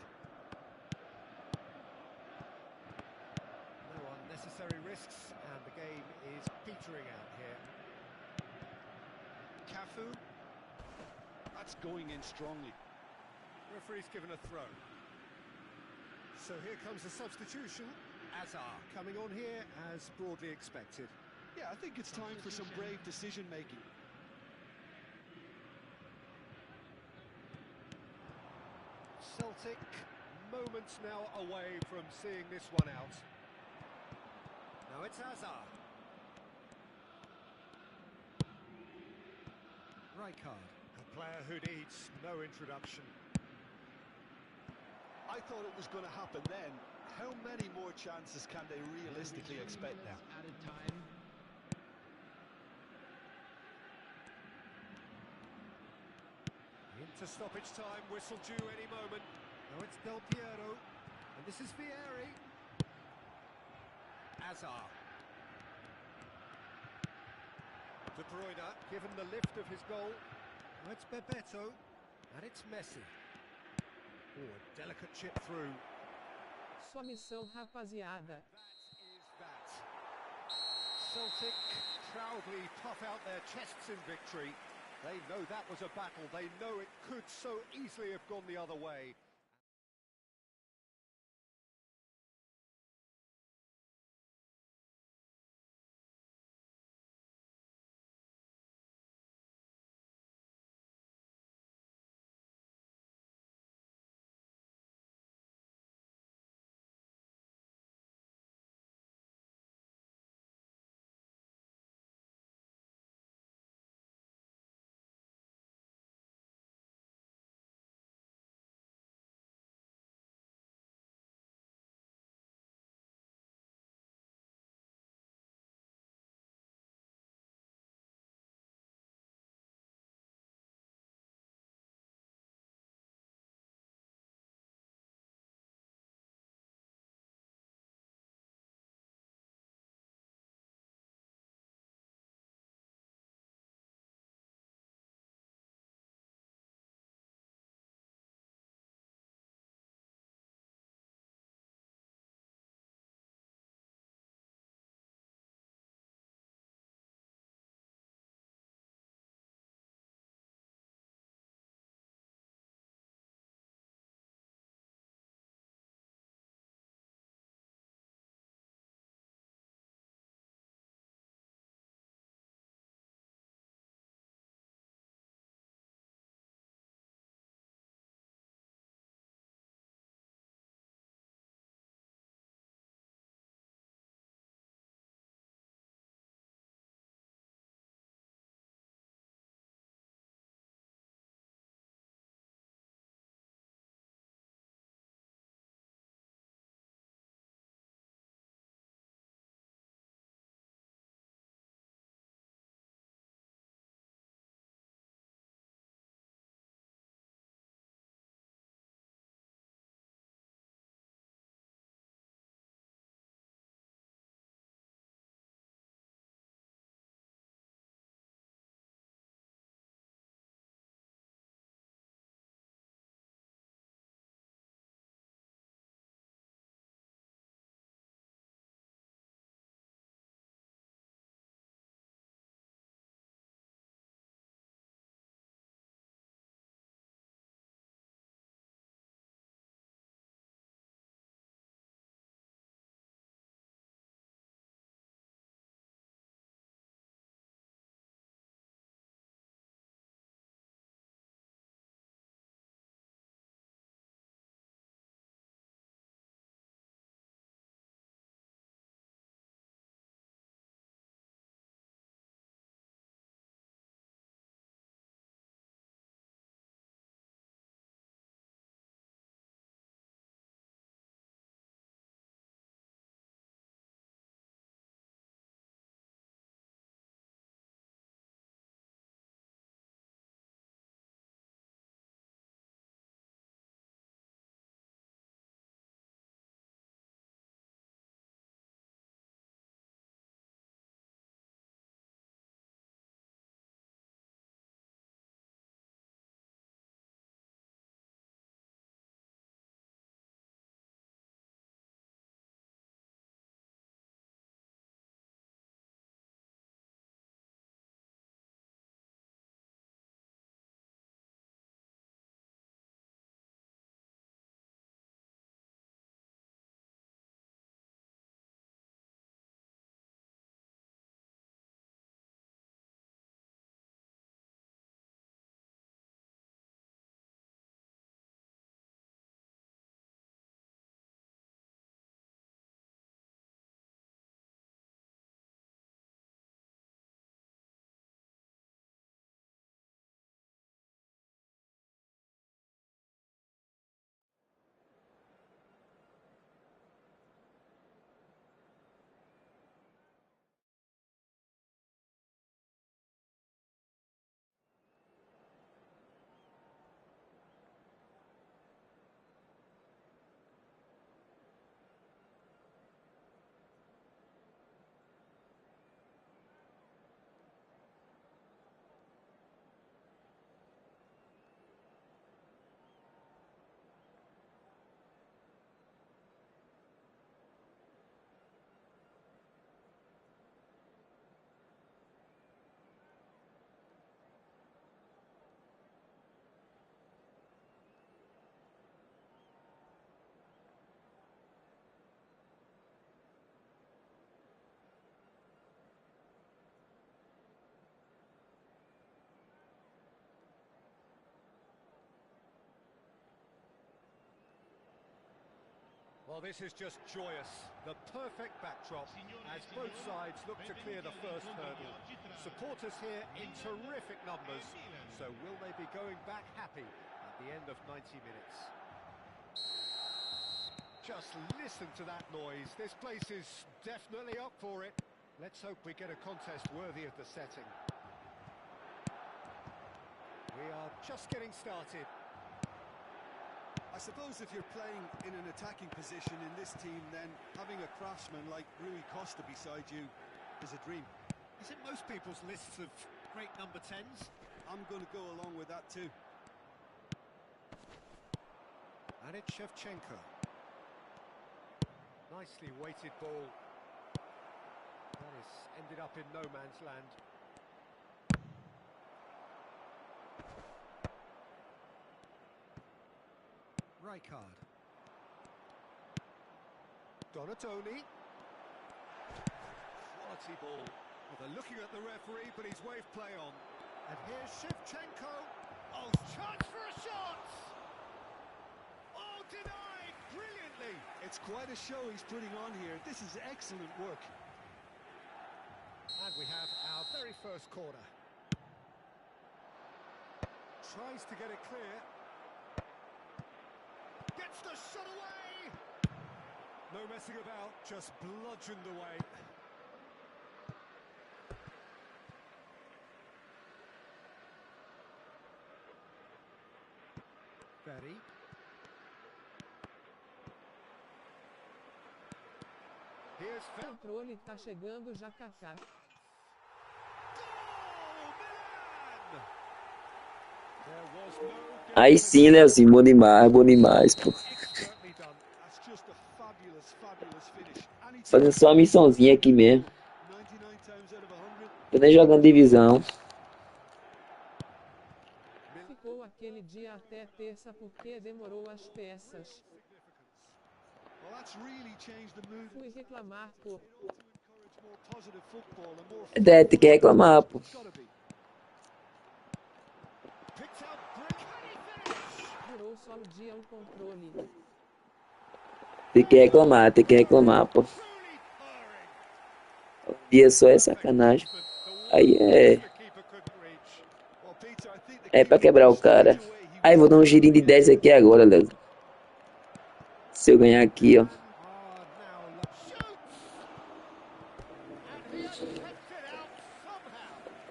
No unnecessary risks, and the game is petering out here. Cafu. That's going in strongly. Referee's given a throw. So here comes the substitution. Azar coming on here as broadly expected. Yeah, I think it's time for some brave decision-making. Celtic moments now away from seeing this one out. Now it's Azar. Rijkaard, a player who needs no introduction. I thought it was going to happen then. How many more chances can they realistically expect now? Added time. Into stoppage time, whistle due any moment. Now it's Del Piero, and this is Vieri. Azar. De Bruyne, given the lift of his goal. Now it's Bebeto, and it's Messi. Oh, a delicate chip through. Sua missão, rapaziada. That is that. Celtic proudly puff out their chests in victory. They know that was a battle. They know it could so easily have gone the other way. Well, this is just joyous. The perfect backdrop as both sides look to clear the first hurdle. Supporters here in terrific numbers. So will they be going back happy at the end of 90 minutes? Just listen to that noise. This place is definitely up for it. Let's hope we get a contest worthy of the setting. We are just getting started. I suppose if you're playing in an attacking position in this team, then having a craftsman like Rui Costa beside you is a dream. Is it most people's lists of great number 10s? I'm going to go along with that too. And it's Shevchenko. Nicely weighted ball. That has ended up in no man's land. Rijkaard. Donatoni. Quality ball. Well, they're looking at the referee, but he's waved play on. And here's Shevchenko. Oh, chance for a shot! Oh, denied brilliantly. It's quite a show he's putting on here. This is excellent work. And we have our very first corner. Tries to get it clear. Gets the shot away! No messing about, just bludgeoned away. Berry. Here's O controle tá chegando já, Kaká. Aí sim, Leozinho, bom demais, pô. Fazendo só uma missãozinha aqui mesmo. Tô nem jogando divisão. Ficou aquele dia até terça porque demorou as peças. Fui reclamar, pô. É, tem que reclamar, pô. Durou só o dia o controle. Tem que reclamar, pô. Um dia só é sacanagem. Aí é pra quebrar o cara. Aí vou dar um girinho de 10 aqui agora, Léo. Se eu ganhar aqui, ó.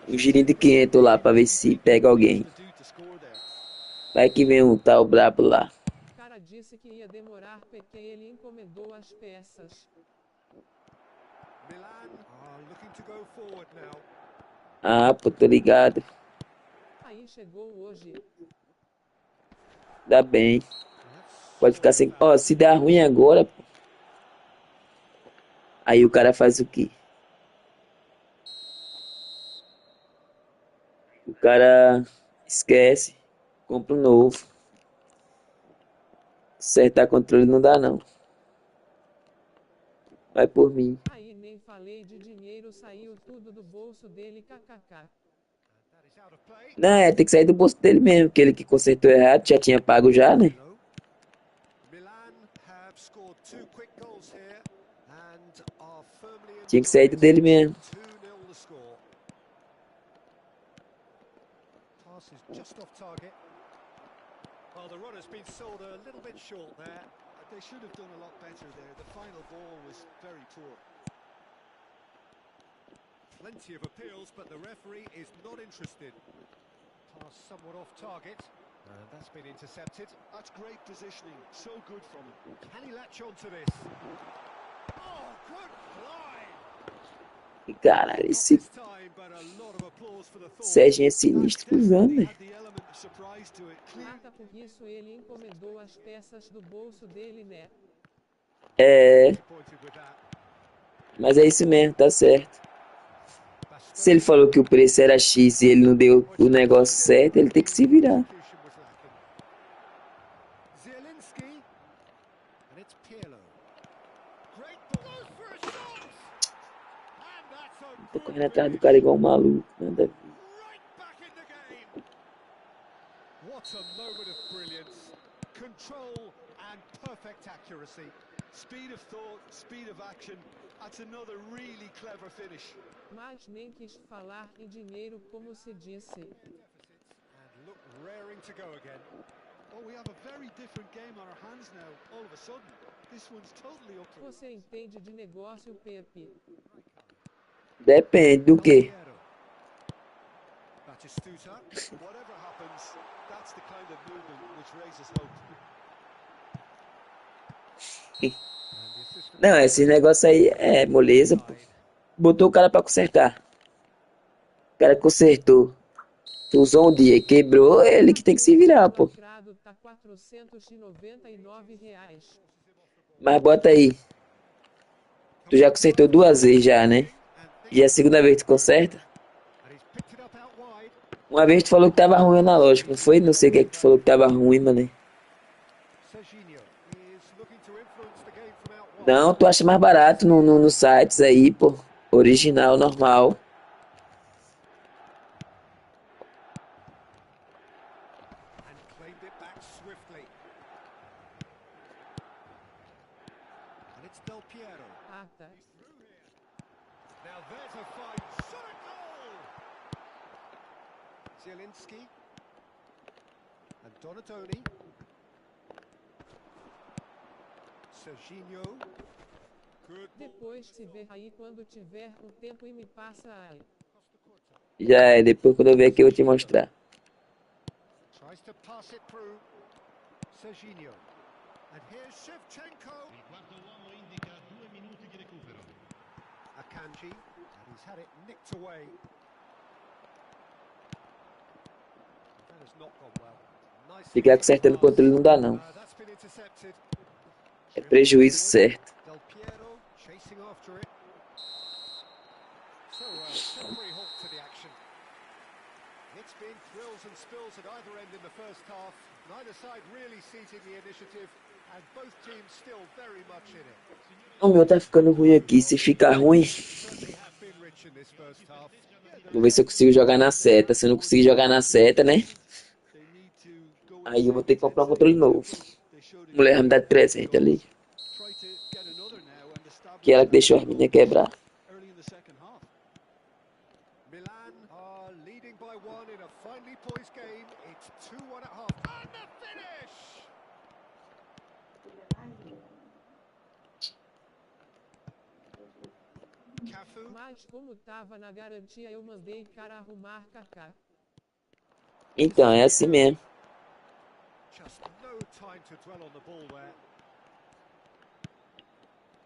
Um girinho de 500 lá pra ver se pega alguém. Vai que vem um tal brabo lá. O cara disse que ia demorar porque ele encomendou as peças. Ah, pô, tô ligado. Aí chegou hoje. Dá bem. Pode ficar sem... Ó, se der ruim agora, pô. Aí o cara faz o quê? O cara esquece. Compra um novo. Acertar controle não dá, não. Vai por mim. Aí nem falei de dinheiro, saiu tudo do bolso dele, kkk. Não, tem que sair do bolso dele mesmo. Aquele que consertou errado já tinha pago já, né? Tinha que sair dele mesmo. Just off target. Well, the run has been sold a little bit short there. They should have done a lot better there. The final ball was very poor. Plenty of appeals, but the referee is not interested. Pass somewhat off target. And that's been intercepted. That's great positioning. So good from him. Can he latch on to this? Oh, good fly! Caralho, esse Serginho é sinistro cruzando, né? Mata por isso ele encomendou as peças do bolso dele, né? É. Mas é isso mesmo, tá certo. Se ele falou que o preço era X e ele não deu o negócio certo, ele tem que se virar. Tô correndo atrás do cara igual um maluco. Nada a ver. What a moment of brilliance. Control and perfect accuracy. Speed of thought, speed of action. That's another really clever finish. Mas nem quis falar em dinheiro como se disse. And look raring to go again. Oh, we have a very different game on our hands now, all of a sudden. This one's totally up for... Você entende de negócio, Pepe? Depende do quê? Batistuta. Whatever happens, that's the kind of movement which raises hope. Não, esse negócio aí é moleza, pô. Botou o cara pra consertar. O cara consertou. Usou um dia e quebrou, ele que tem que se virar, pô. Lacrado tá R$ 499. Mas bota aí. Tu já consertou 2 vezes já, né? E a segunda vez tu conserta? Uma vez tu falou que tava ruim o analógico, não foi? Não sei o que é que tu falou que tava ruim, mano. Não, tu acha mais barato nos sites aí, pô. Original, normal. Ah, tá. Now there's a fine shot goal. Zielinski and Donatoni. Serginho. Good. Depois se vê aí quando tiver um tempo e me passa aí. Já é, depois quando eu ver aqui eu vou te mostrar. Tries to pass it through. Serginho. And here's Shevchenko. Il quarto uomo indica 2 minuti di recupero. Akanji, and he's had it nicked away. That has not gone well. Nice. Ficar consertando o controle não dá, não. That's been intercepted. É prejuízo certo. Del Piero chasing after it. So temporary halt to the action. It's been thrills and spills at either end in the first half. Neither side really seizing the initiative, and both teams still very much in it. O meu tá ficando ruim aqui. Se ficar ruim, Certainly have been rich in this first half. vou ver se eu consigo jogar na seta. Se eu não conseguir jogar na seta, né? They need to go Aí eu vou ter que comprar um controle novo. A mulher vai me dar 300 ali. try to get another now and establish Que ela que deixou as minhas quebrar. early in the second half. Milan are leading by 1 in a finely poised game. It's 2-1 at half. And the finish! Cafu. Mas como tava na garantia eu mandei cara arrumar Kaká. Então, é assim mesmo. Just no time to dwell on the ball there.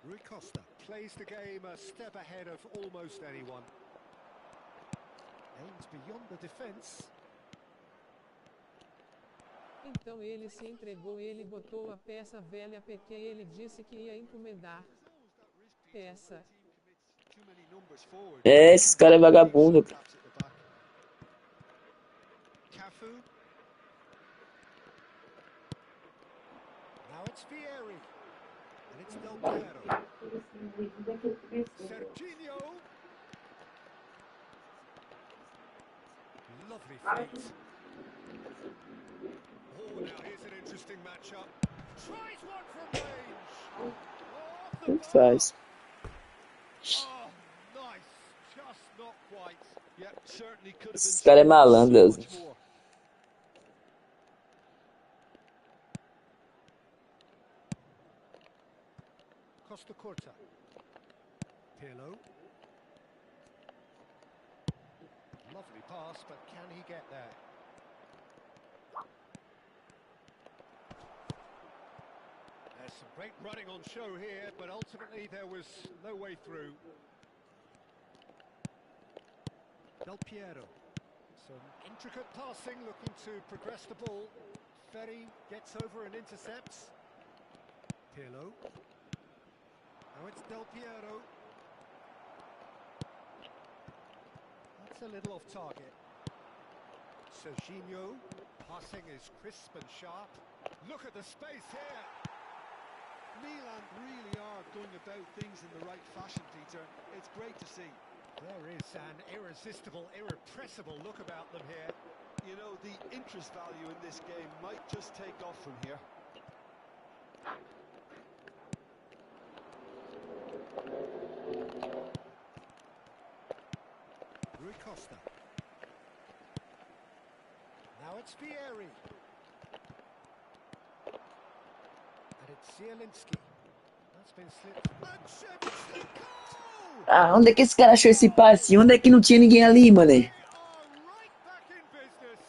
Rui Costa plays the game a step ahead of almost anyone. Aims beyond the defence. Então ele se entregou, ele botou a peça velha porque ele disse que ia encomendar. Peça. Too many numbers forward. É, esses caras é vagabundo. Taps at the back. Cafu. Now it's Vieri. And it's Del Piero. Serginho. Lovely feet. Oh, now here's an interesting matchup. Tries one from range. Oh, off the Tanto bar. faz. Oh, nice. Just not quite. Yeah, certainly could have Esses been caras é so malandro. much more. Costa Curta. Pirlo. Lovely pass, but can he get there? There's some great running on show here, but ultimately there was no way through. Del Piero. Some intricate passing, looking to progress the ball. Ferry gets over and intercepts. Pirlo. Now it's Del Piero. That's a little off target. Serginho. Passing is crisp and sharp. Look at the space here. Milan really are going about things in the right fashion, Peter. It's great to see. There is an irresistible, irrepressible look about them here. You know, the interest value in this game might just take off from here. Rui Costa. Now it's Vieri. And it's Zielinski. That's been slipped. And Shevchenko! Ah, onde é que esse cara achou esse passe? Onde é que não tinha ninguém ali, mané? They are right back in business.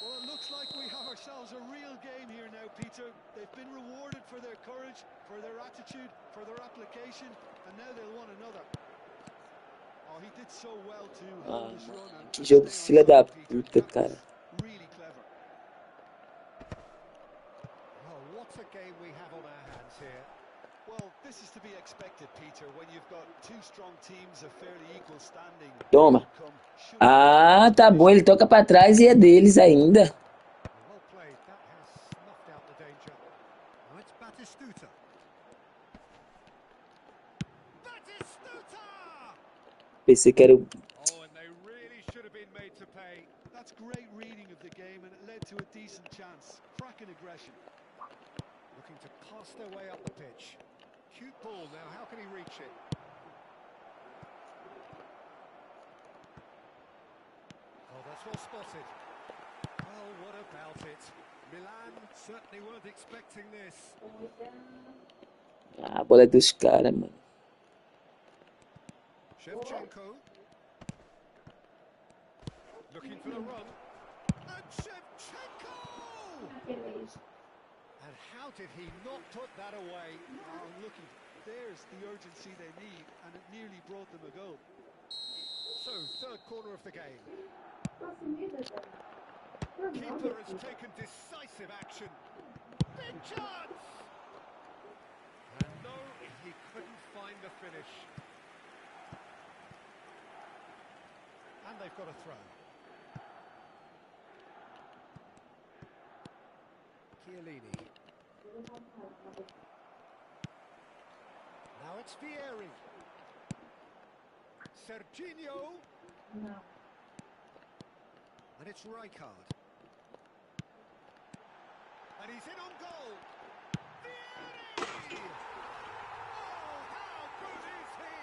Well, it looks like we have ourselves a real game here now, Peter. They've been rewarded for their courage, for their attitude, for their application, and now they'll want another. Oh, he did so well to hold his run and Que jogo stay filha on da top, Peter. puta, That cara. was really clever. Oh, what a game we have on our hands here. Well, this is to be expected, Peter, when you've got two strong teams of fairly equal standing. Toma. Outcome should be Ah, tá bom, ele toca pra trás e é deles ainda. Well played. That has snuffed out the danger. Now it's Batistuta. Batistuta! Pensei que era o... Oh, and they really should have been made to pay. That's great reading of the game, and it led to a decent chance. Cracking aggression. Looking to pass their way up the pitch. Cute ball now. How can he reach it? Oh, that's well spotted. Well, what about it? Milan certainly weren't expecting this. Ah, a bola é dos caras, mano. Shevchenko. Looking for the run. And Shevchenko! And how did he not put that away? Oh, looky, there's the urgency they need, and it nearly brought them a goal. So, third corner of the game. Keeper has taken decisive action. Big chance! And no, he couldn't find the finish. And they've got a throw. Chiellini. Now it's Vieri. Serginho. And it's Rijkaard. And he's in on goal. Vieri! Oh, how good is he?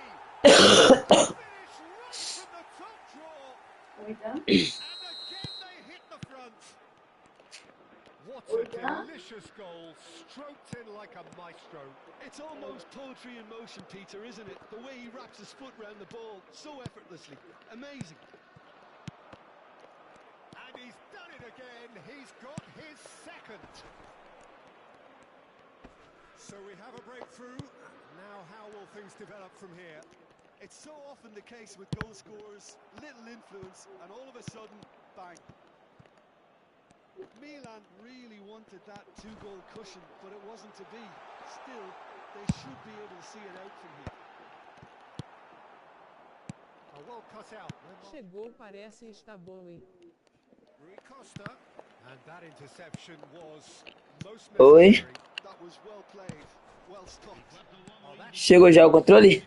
Finish right from the top draw. And again they hit the front. What a delicious goal, stroked in like a maestro. It's almost poetry in motion, Peter, isn't it? The way he wraps his foot round the ball so effortlessly. Amazing. And he's done it again. He's got his second. So we have a breakthrough. Now how will things develop from here? It's so often the case with goal scorers, little influence, and all of a sudden, bang. Milan really wanted that two-goal cushion, but it wasn't to be. Still, they should be able to see it out from here. Oh, well cut out. Chegou, parece estar bom, hein? Rui Costa. And that interception was most Oi. necessary. That was well played, well stopped. Oh, that Chegou já o controle?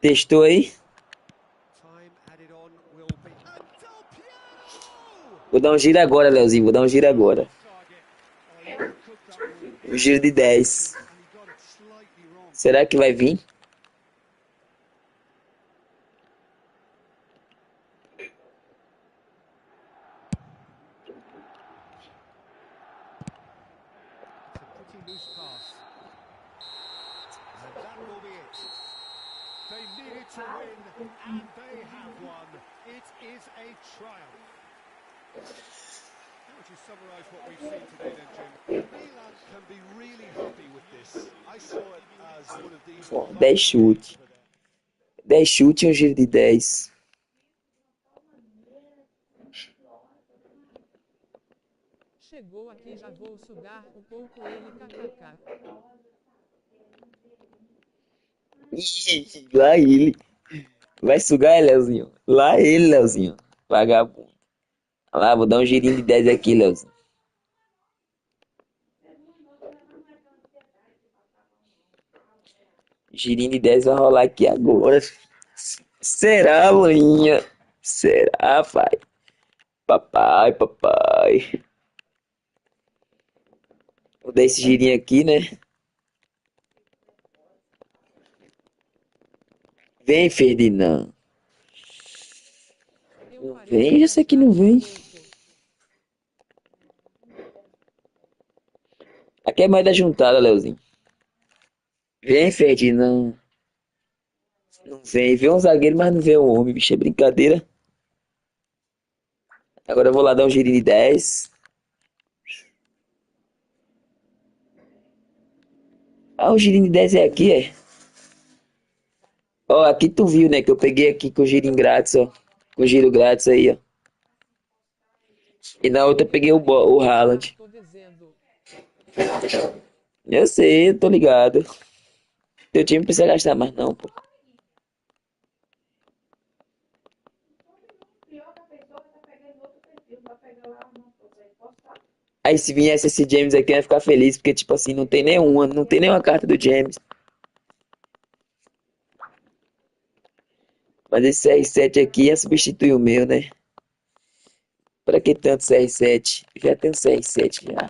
Testou aí? time added on will be. And Del Piero! Vou dar um giro agora, Leozinho. Vou dar um giro agora. Target. Oh, he overcooked that one, Um giro de 10. and he got it slightly wrong. Será que vai vir? It's a pretty loose pass. And that will be it. They needed to win, and they have won. It is a triumph. How would you summarise what we've seen today then, Jim? Milan can be really happy with this. I saw it as one of these. Bom, 10 chutes. 10 chutes e um giro de 10. Chegou aqui, já vou sugar um pouco ele, kkk. Ih, lá ele. Vai sugar, Leozinho. Lá ele, Leozinho. Vagabundo. Lá, vou dar um girinho de 10 aqui, Leozinho. Girinho de 10 vai rolar aqui agora. Será, maninha? Será, pai? Papai, papai. Vou dar esse girinho aqui, né? Vem, Ferdinand. Eu Não pareço vem, já sei que gastar não um vem. pouco. Aqui é moeda juntada, Leozinho. Vem, Ferdinand. Não vem. Vê um zagueiro, mas não vê um homem, bicho. É brincadeira. Agora eu vou lá dar um girinho de 10. Ah, o girinho de 10 é aqui, é? Ó, aqui tu viu, né? Que eu peguei aqui com o girinho grátis, ó. Com o giro grátis aí, ó. E na outra eu peguei o Ah, Haaland. tô dizendo. Eu sei, eu tô ligado. Teu time não precisa gastar mais não, pô. Aí se viesse esse James aqui, eu ia ficar feliz, porque tipo assim, não tem nenhuma carta do James. Mas esse CR7 aqui ia substituir o meu, né? Pra que tanto CR7? Já tem um CR7 já.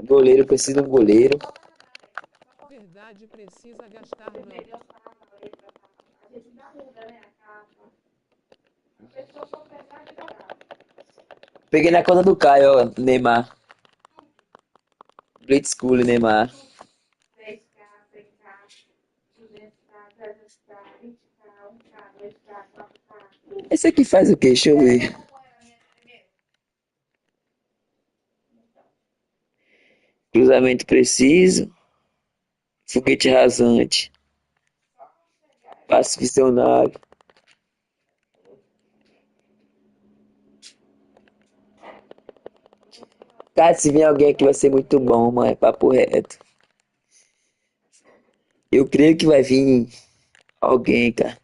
Goleiro, precisa de um goleiro. Verdade precisa gastar não. Peguei na conta do Caio, ó, Neymar. Blitz School, Neymar. Esse aqui faz o quê? Deixa eu ver. Cruzamento preciso. Foguete rasante. Passe visionário. Cara, se vir alguém aqui vai ser muito bom, mano. É papo reto. Eu creio que vai vir alguém, cara.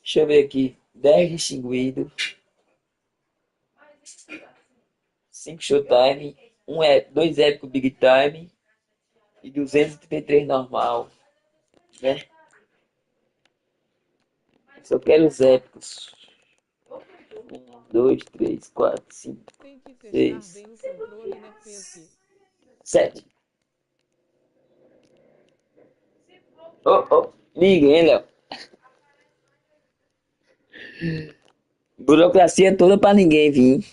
Deixa eu ver aqui. 10 distinguido. 5 showtime. 2 épico big time. E 233 normal. Né? Só quero os épicos. 2, 3, 4, 5, Tem que testar 6, bem o controle, né, Felipe? 7. Oh, oh. Ninguém, Léo. Burocracia toda pra ninguém vir.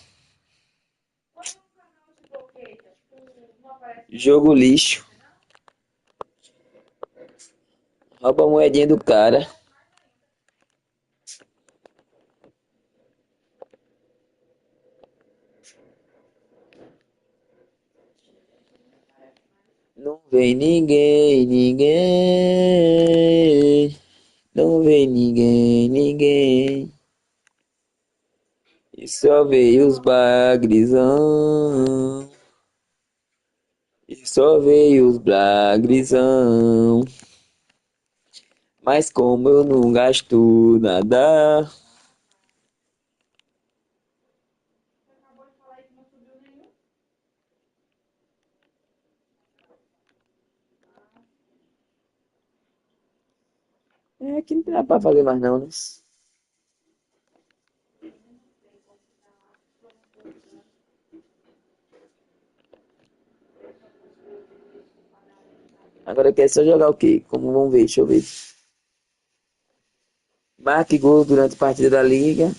Jogo lixo. Rouba a moedinha do cara. Não vem ninguém, ninguém. Não vem ninguém, ninguém. E só veio os bagrizão. E só veio os bagrizão. Mas como eu não gasto nada. É que não dá pra fazer mais não, né? Agora quer só jogar o quê? Como vamos ver, deixa eu ver. Marque gol durante a partida da liga.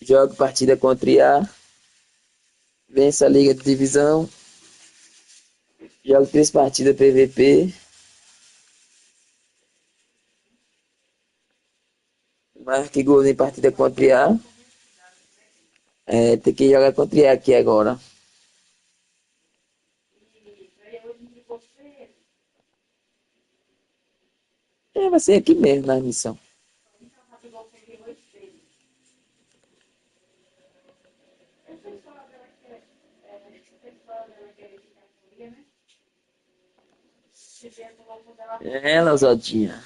Jogue partida contra IA. Vença a liga de divisão. Jogue 3 partidas PVP. Marque gol em partida contra IA. É, tem que jogar contra IA aqui agora. É, vai ser aqui mesmo na missão. É, Lauzaldinha.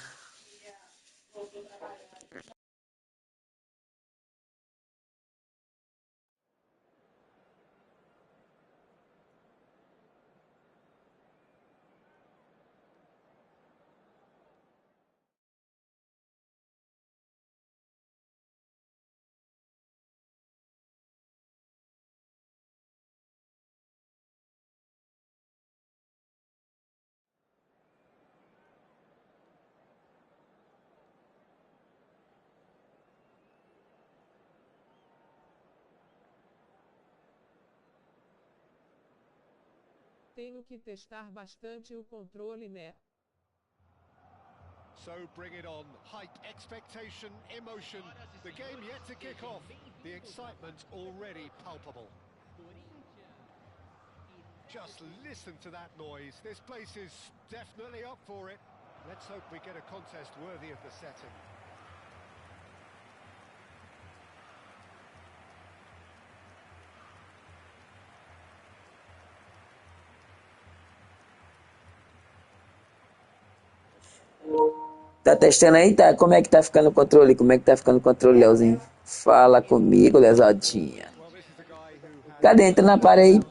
tenho que testar bastante o controle, né? So bring it on. Hype, expectation, emotion. The game yet to kick off. The excitement already palpable. Just listen to that noise. This place is definitely up for it. Let's hope we get a contest worthy of the setting. Tá testando aí, tá? Como é que tá ficando o controle? Como é que tá ficando o controle, Leozinho? Fala comigo, Leozinha. Well, this is a guy who has Cadê? Entra na parede.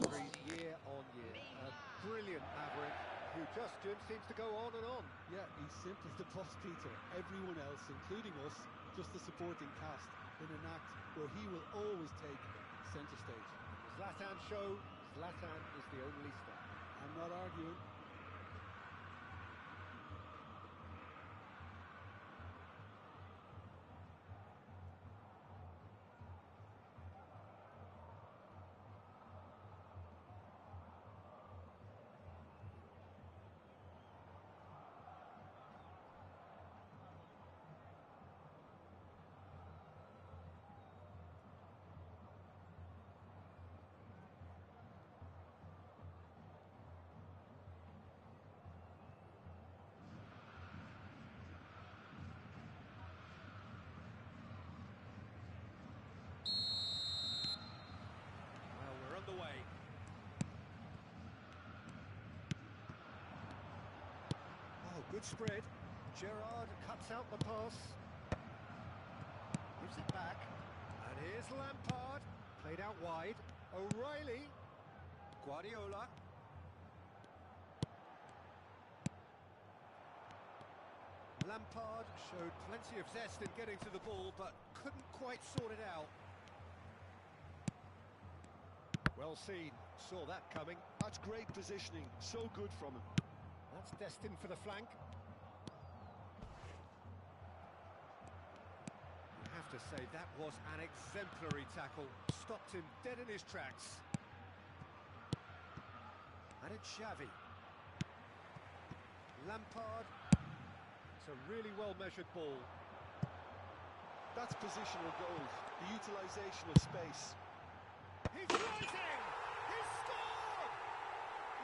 year on year. A brilliant maverick who just seems to go on and on. Yeah, he's simply the boss, Peter. Everyone else, including us, just the supporting cast in an act where he will always take centre stage. Zlatan show, Zlatan is the only star. I'm not arguing. Well, we're underway. Oh, good spread. Gerrard cuts out the pass. Gives it back. And here's Lampard. Played out wide. O'Reilly. Guardiola. Lampard showed plenty of zest in getting to the ball, but couldn't quite sort it out. Well seen. Saw that coming. That's great positioning. So good from him. That's destined for the flank. You have to say that was an exemplary tackle. Stopped him dead in his tracks. And it's Xavi. Lampard. It's a really well-measured ball. That's positional goals. The utilisation of space. He's rising! He's scored!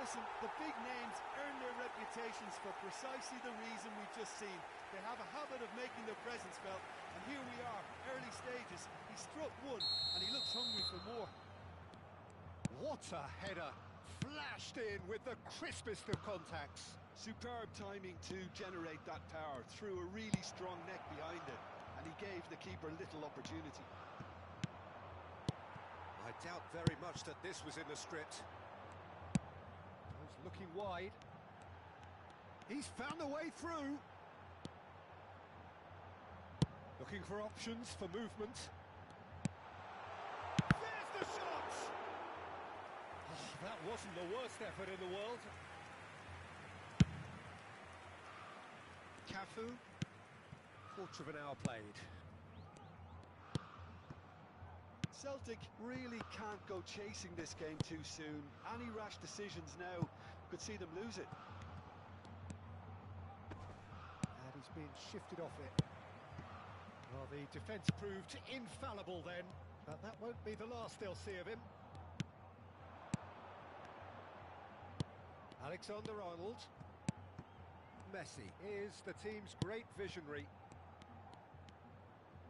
Listen, the big names earn their reputations for precisely the reason we've just seen. They have a habit of making their presence felt, and here we are, early stages. He struck one, and he looks hungry for more. What a header! Flashed in with the crispest of contacts. Superb timing to generate that power through a really strong neck behind it, and he gave the keeper little opportunity. I doubt very much that this was in the script. He's looking wide. He's found a way through. Looking for options for movement. There's the shot! Oh, that wasn't the worst effort in the world. Cafu. Quarter of an hour played. Celtic really can't go chasing this game too soon. Any rash decisions now could see them lose it. And he's been shifted off it. Well, the defence proved infallible then, but that won't be the last they'll see of him. Alexander-Arnold. Messi is the team's great visionary.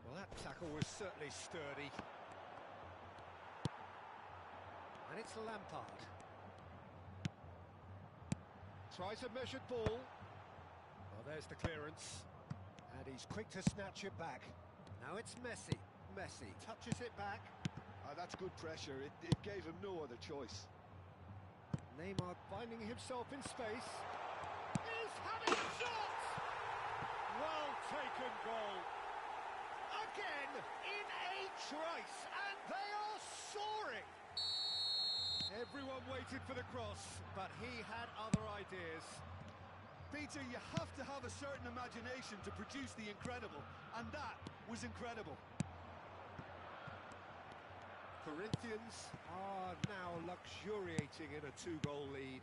Well, that tackle was certainly sturdy. And it's Lampard. Tries a measured ball. Well, there's the clearance. And he's quick to snatch it back. Now it's Messi. Messi touches it back. That's good pressure. It gave him no other choice. Neymar finding himself in space. He's having a shot! Well taken goal. Again in a trice. And they are soaring. Everyone waited for the cross, but he had other ideas. Peter, you have to have a certain imagination to produce the incredible, and that was incredible. Corinthians are now luxuriating in a 2-goal lead.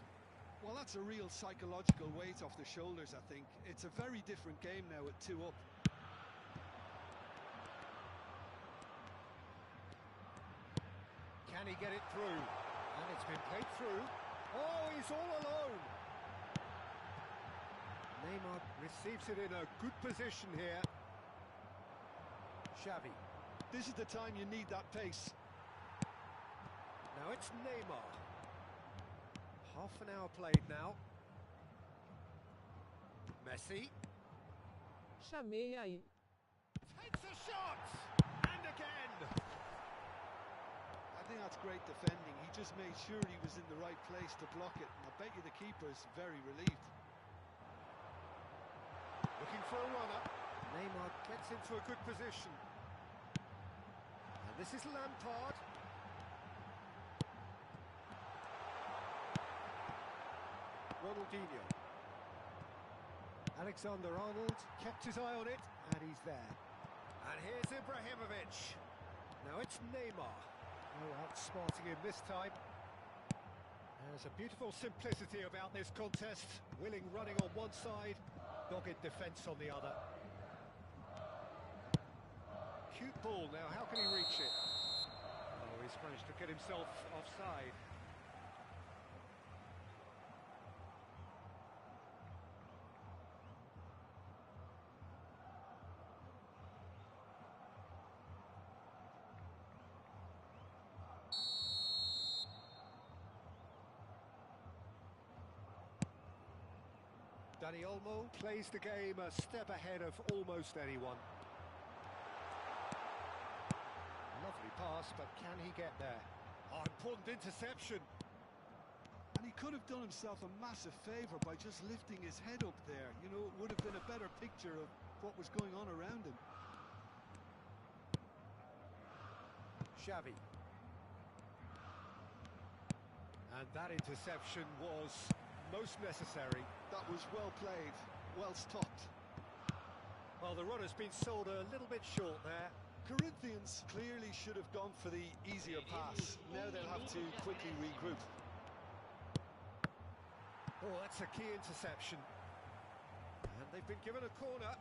Well, that's a real psychological weight off the shoulders, I think. It's a very different game now at 2 up. Can he get it through? And it's been played through. Oh, he's all alone. Neymar receives it in a good position here. Xavi. This is the time you need that pace. Now it's Neymar. Half an hour played now. Messi. Chamei aí. Takes a shot! And again! I think that's great defending. He just made sure he was in the right place to block it. And I bet you the keeper's very relieved. Looking for a runner. Neymar gets into a good position. And this is Lampard. Ronaldinho. Alexander-Arnold kept his eye on it, and he's there. And here's Ibrahimovic. Now it's Neymar. No outsmarting him this time. There's a beautiful simplicity about this contest. Willing running on one side, dogged defence on the other. Cute ball now, how can he reach it? Oh, he's managed to get himself offside. Dani Olmo plays the game a step ahead of almost anyone. Lovely pass, but can he get there? Oh, important interception. And he could have done himself a massive favour by just lifting his head up there. You know, it would have been a better picture of what was going on around him. Xavi. And that interception was most necessary. That was well played, well stopped. Well, the run has been sold a little bit short there. Corinthians clearly should have gone for the easier pass. Now they'll have to quickly regroup. Oh, that's a key interception. And they've been given a corner.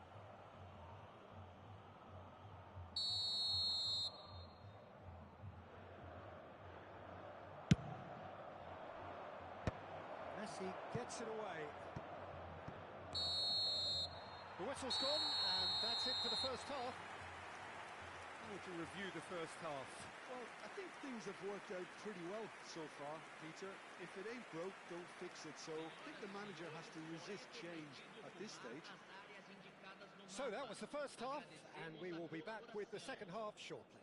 Messi gets it away. The whistle's gone, and that's it for the first half. How would you review the first half? Well, I think things have worked out pretty well so far, Peter. If it ain't broke, don't fix it. So I think the manager has to resist change at this stage. So that was the first half, and we will be back with the second half shortly.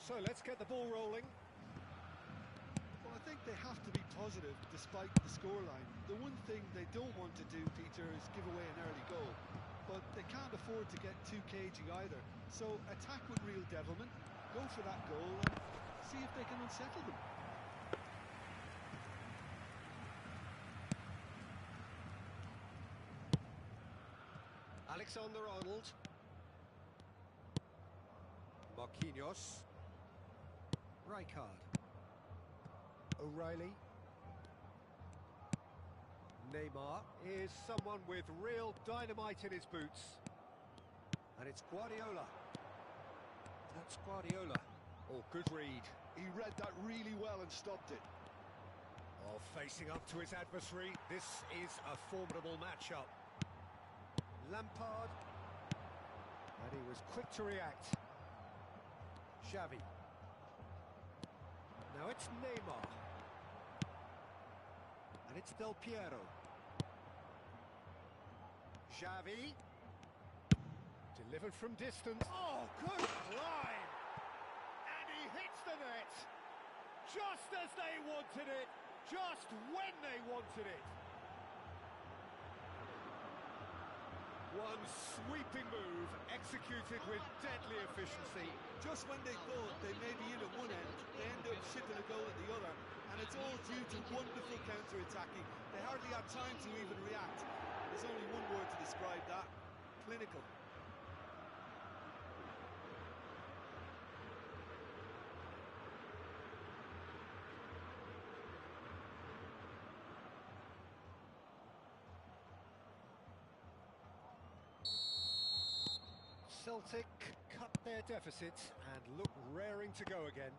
So let's get the ball rolling. Well, I think they have to be positive despite the scoreline. The one thing they don't want to do, Peter, is give away an early goal. But they can't afford to get too cagey either. So attack with real devilment, go for that goal and see if they can unsettle them. Alexander-Arnold. Marquinhos. Rijkaard. O'Reilly. Neymar is someone with real dynamite in his boots. And it's Guardiola. That's Guardiola. Oh, good read. He read that really well and stopped it. Oh, facing up to his adversary, this is a formidable matchup. Lampard, and he was quick to react. Xavi. Now it's Neymar. And it's Del Piero. Xavi. Delivered from distance. Oh, good climb! And he hits the net! Just as they wanted it! Just when they wanted it! One sweeping move, executed with deadly efficiency. Just when they thought they may be in at one end, they end up shipping a goal at the other. And it's all due to wonderful counter-attacking. They hardly had time to even react. There's only one word to describe that: clinical. Celtic cut their deficit and look raring to go again.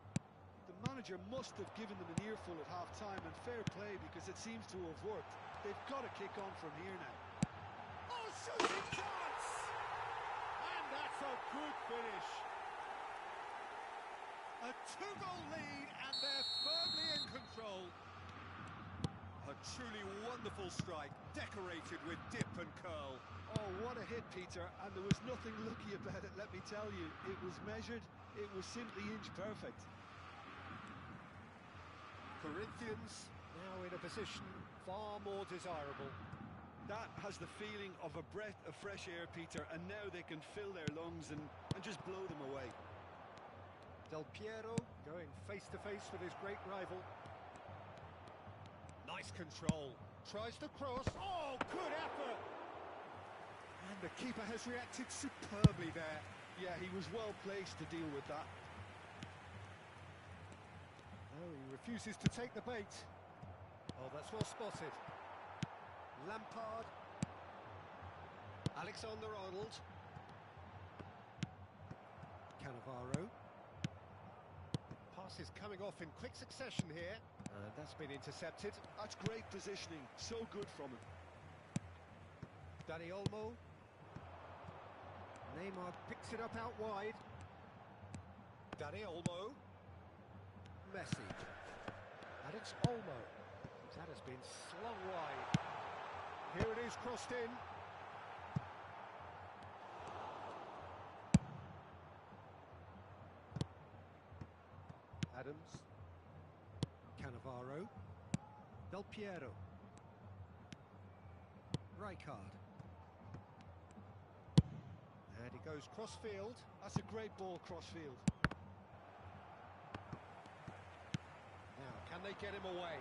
The manager must have given them an earful at half-time, and fair play, because it seems to have worked. They've got to kick on from here now. Oh, shooting chance! And that's a good finish. A 2-goal lead, and they're firmly in control. A truly wonderful strike, decorated with dip and curl. Oh, what a hit, Peter, and there was nothing lucky about it, let me tell you. It was measured, it was simply inch perfect. Corinthians now in a position far more desirable. That has the feeling of a breath of fresh air, Peter, and now they can fill their lungs and just blow them away. Del Piero going face-to-face with his great rival. Nice control. Tries to cross. Oh, good effort! And the keeper has reacted superbly there. Yeah, he was well placed to deal with that. Oh, he refuses to take the bait. Oh, that's well spotted. Lampard. Alexander-Arnold. Cannavaro. Pass is coming off in quick succession here. And that's been intercepted. That's great positioning. So good from him. Dani Olmo. Neymar picks it up out wide. Dani Olmo. Messi. And it's Olmo. That has been slung wide. Here it is, crossed in. Adams. Cannavaro. Del Piero. Rijkaard. And he goes cross-field. That's a great ball cross-field. Now, can they get him away?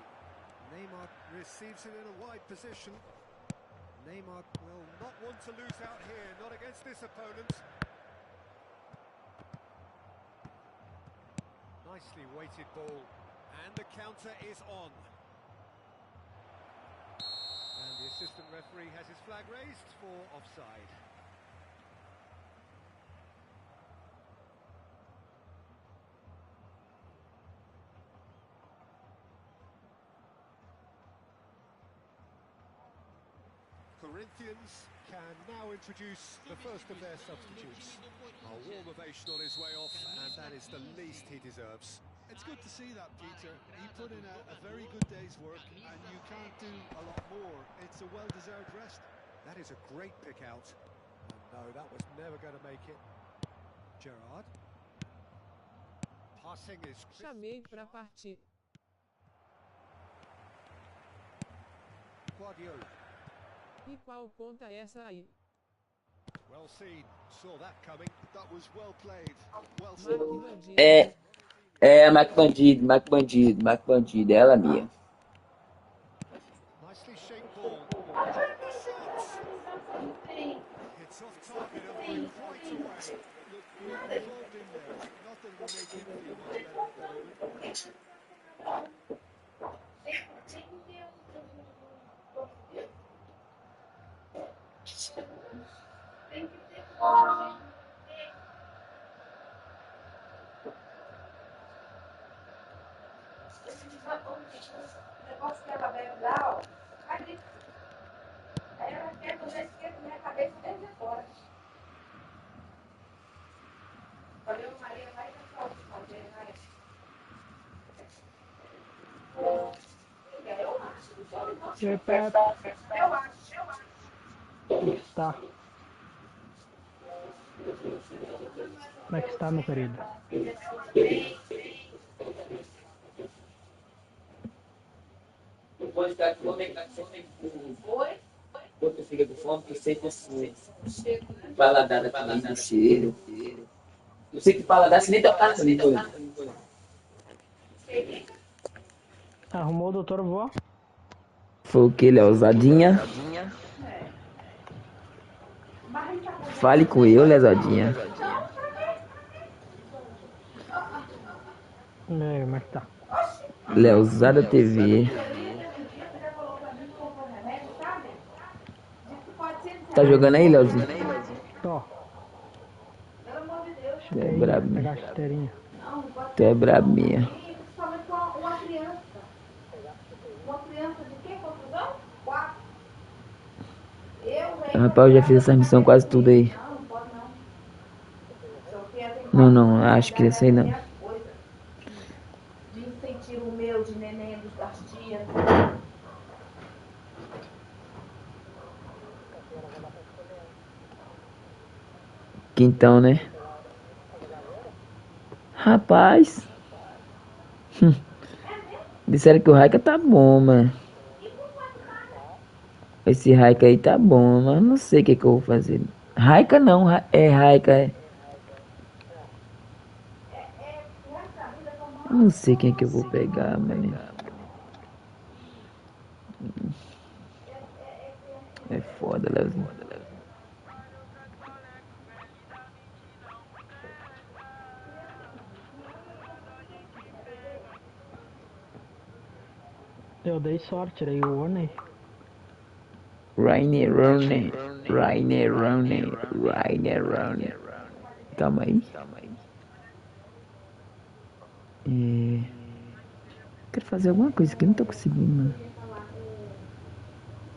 Neymar receives it in a wide position. Neymar will not want to lose out here, not against this opponent. Nicely weighted ball. And the counter is on. And the assistant referee has his flag raised for offside. Corinthians can now introduce the first of their substitutes. A warm ovation on his way off, and that is the least he deserves. It's good to see that, Peter. He put in a very good day's work, and you can't do a lot more. It's a well-deserved rest. That is a great pick out. Oh, no, that was never going to make it. Gerrard. Passing is... Chamei pra partir. Guardiola. E qual conta essa aí? Well seen. Saw that coming. That was well played. Well Marque seen. bandido. Mac Bandido, Mac Bandido, Mac Bandido, ela minha. Nicely shaped ball. And the shot! It's off target and quite away. Look, we've all been there. Not that it will make him feel much better at the moment. E aí, Pepe? Como que está? Como é que está, meu querido? Pode ficar com fome, quando fica com fome, que sente assim, paladar da comida, cheiro. Eu sei que paladar se nem tocar na língua. Arrumou o doutor Vó? Foi o que, Leosadinha? Fale com eu, Leosadinha. E aí, como é que tá? Leozada TV. Tá jogando aí, Leozinho? Tô. Tu é brabo, Pegar a né? chuteirinha. Tu é brabo minha. Rapaz, eu já fiz essa missão quase tudo aí. Não, não, acho que essa aí não. De incentivo meu, de neném das tias. Quintão, né? Rapaz. Disseram que o Raika tá bom, mano. Esse Raika aí tá bom, mas não sei o que eu vou fazer. Raika não, é Raika, é. Eu não sei quem é que eu vou pegar, mano. É foda, Leozinho. Eu dei sorte, tirei o One. Rainer Rooney. Rainer Rooney. Rainer Rooney. Calma aí. Quero fazer alguma coisa que eu não tô conseguindo, mano.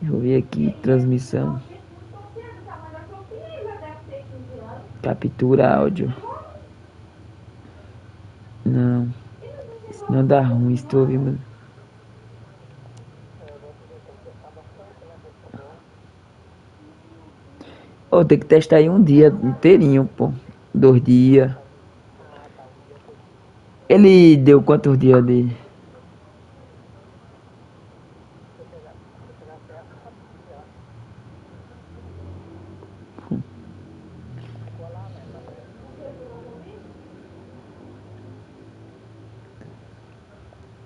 Eu vou ver aqui, transmissão. Captura áudio. Não. Isso não dá ruim, estou ouvindo. Ô, tem que testar aí um dia inteirinho, pô. 2 dias. Ele deu quantos dias de...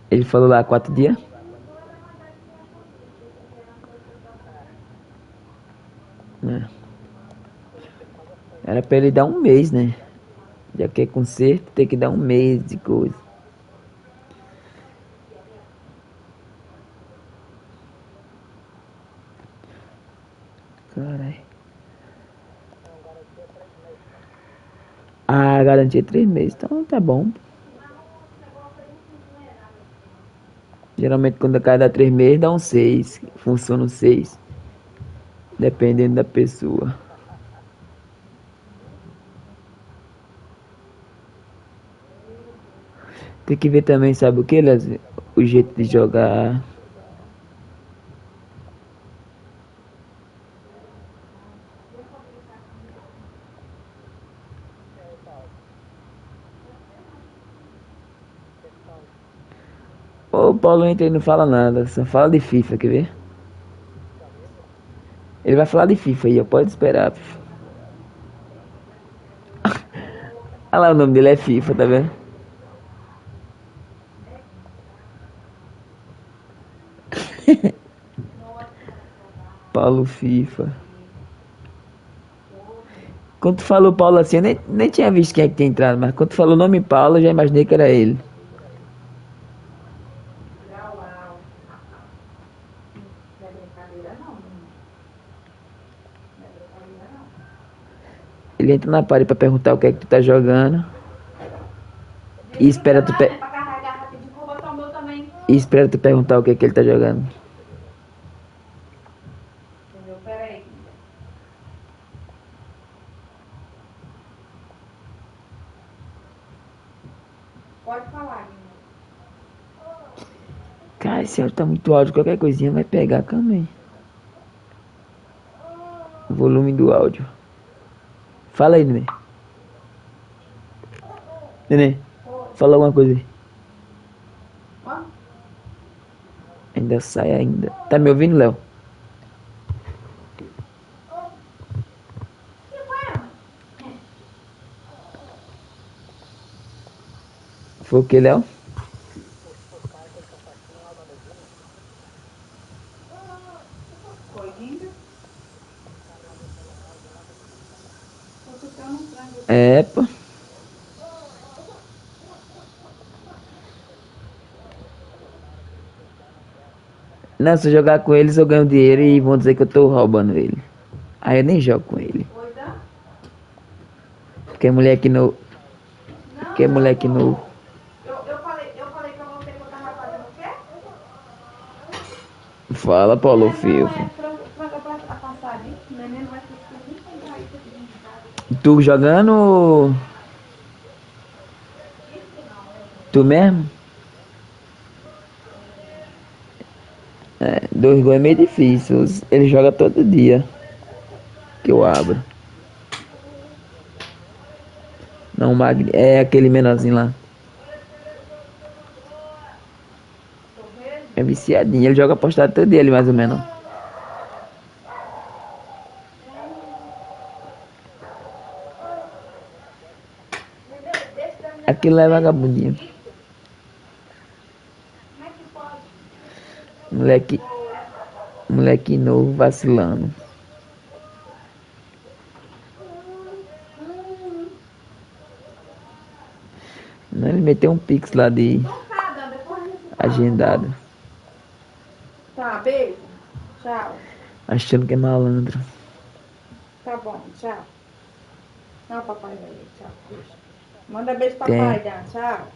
Ele falou lá 4 dias? É. Era pra ele dar um mês, né? Já que é conserto, tem que dar um mês de coisa. Caralho. Ah, garantia 3 meses, então tá bom. Geralmente quando a cada 3 meses dá um 6. Funciona um 6. Dependendo da pessoa. Tem que ver também, sabe o que, Léo? O jeito de jogar. Ô, o Paulo entra e não fala nada, só fala de FIFA, quer ver? Ele vai falar de FIFA aí, ó, pode esperar. Olha lá, o nome dele é FIFA, tá vendo? Paulo FIFA. Quando tu falou Paulo assim, eu nem tinha visto quem é que tinha entrado, mas quando tu falou o nome Paulo, eu já imaginei que era ele. Não é brincadeira não, menino. Não é brincadeira não. Ele entra na parede pra perguntar o que é que tu tá jogando. E espera tu Pra carregar rapidinho, vou botar o meu também. E espera tu perguntar o que é que ele tá jogando. Entendeu? Pera aí. Pode falar, Guilherme. Cara, esse áudio tá muito alto. Qualquer coisinha vai pegar. Calma aí. O volume do áudio. Fala aí, neném. Neném, fala alguma coisa aí. Ó. Ainda sai ainda. Tá me ouvindo, Léo? Que foi, mãe? Foi o que, Léo? Foi lindo. Tô ficando um frango. É, pô. Não, se eu jogar com eles eu ganho dinheiro e vão dizer que eu tô roubando ele. Aí eu nem jogo com ele. Oi, Dan? Porque é moleque novo. Não, Porque é moleque novo. eu falei pra você que eu tava fazendo o quê? Fala, Paulo Não, Filho. é frango a passarinho. O neném não vai conseguir nem comprar isso aqui dentro de casa. Tu jogando? Isso não, é. Tu mesmo? É, 2 gols é meio difícil. Ele joga todo dia que eu abro. Não, o Magri é aquele menorzinho lá. Torresmo. É viciadinho. Ele joga postado todo dia ali, mais ou menos. Desse da minha Aquilo lá é vagabundinho. Isso. Como é que pode? Moleque, moleque novo vacilando. Não, ele meteu um pix lá de Então tá, Dan, depois a gente fala. agendado. Tá, beijo. Tchau. Achando que é malandro. Tá bom, tchau. Não, papai vai aí, tchau. Beijo. Manda beijo pro Tem. papai, Dan. Tchau.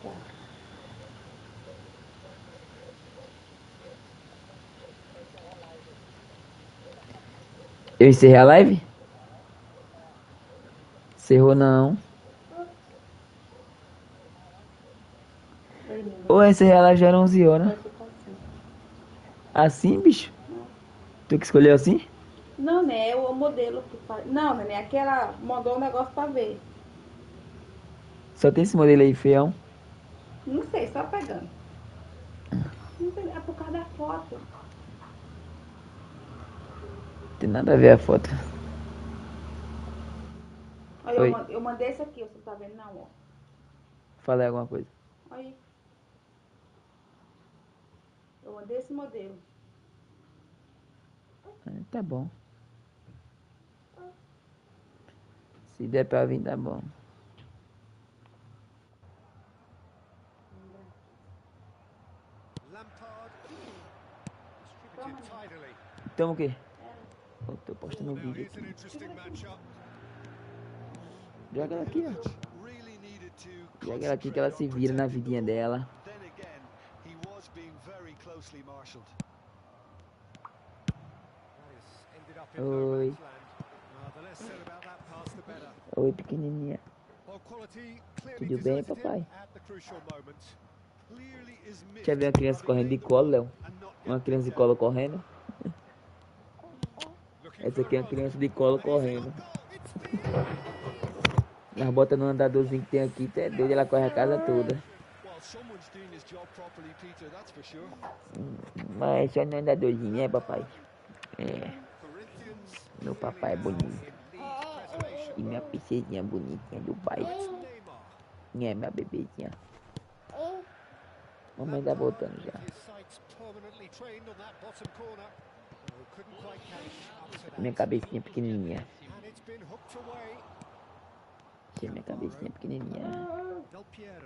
Tchau. Eu encerrei a live? Encerrou não. Oi, menina. Ou encerrei a live já era 11 horas. Vai ficar assim. Assim, bicho? Tu que escolheu assim? Não, né? É o modelo que faz. Não, né? Aquela mandou um negócio pra ver. Só tem esse modelo aí, feião. Não sei, só pegando. Não sei, é por causa da foto. Tem nada a ver a foto. Olha, Oi. eu mandei esse aqui, você tá vendo? Não, ó. Falei alguma coisa. Olha aí. Eu mandei esse modelo. Tá bom. Se der pra vir, tá bom. Lampard distributed tidily. Então o quê? Eu tô postando Oh, um now vídeo here's an aqui. interesting matchup. Joga ela aqui, ó. Really needed to Joga ela aqui que ela se vira na vidinha dela. Then again, he was being very closely marshaled. That has ended up in no Oi. man's land. The less said about that pass, the better. Oi, pequenininha. Well, quality clearly Tudo bem, deserted him papai? at the crucial moment. Clearly is Quer ver uma criança correndo de colo, Léo? Uma criança de colo correndo? Looking Essa for aqui é the uma run. criança de colo And he's in correndo. on goal. It's in. Nós bota no andadorzinho que tem aqui, tu é doido, ela corre a casa toda. Well, someone's doing his job properly, Peter, that's for sure. Mas só no andadorzinho, é, papai? É, Corinthians meu clearly papai é now bonito. in lead preservation. E minha princesinha bonitinha do pai. Now it's Neymar. É, minha bebezinha. Mamãe tá voltando já. His sights permanently trained on that bottom corner. Oh, couldn't quite catch up to Minha that. cabecinha pequenininha. And it's been hooked away. Aqui é minha cabecinha pequenininha. Del Piero.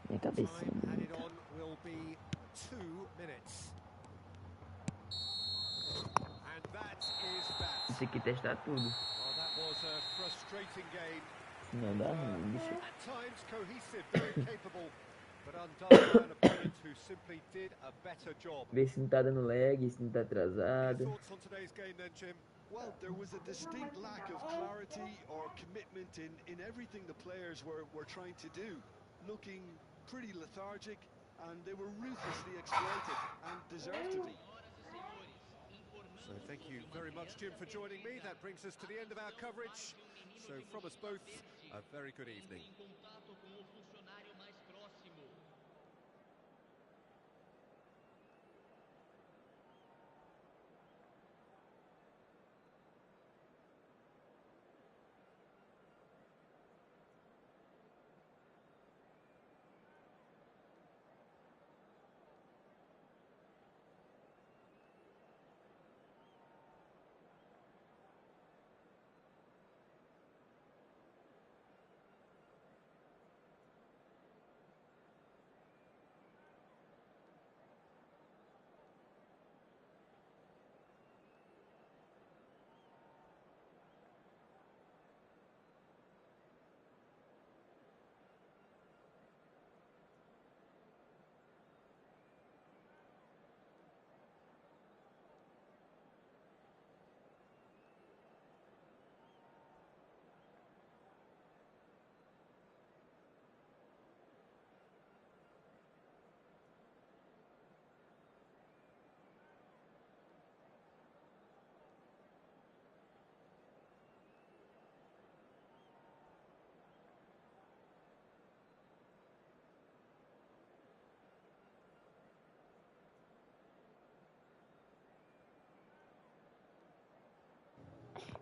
Minha cabecinha Time added bonita. on will be 2 minutes. And that is that. Isso aqui testar tudo. Well, that was a frustrating game. Não dá ruim, bicho. At times cohesive, very capable. but undone by an opponent who simply did a better job. Ver se não tá dando lag, se não tá atrasado. Thoughts on today's game then, Jim? Well, there was a distinct lack of clarity or commitment in everything the players were trying to do. Looking pretty lethargic, and they were ruthlessly exploited, and deserved to be. So thank you very much, Jim, for joining me. That brings us to the end of our coverage. So from us both, a very good evening.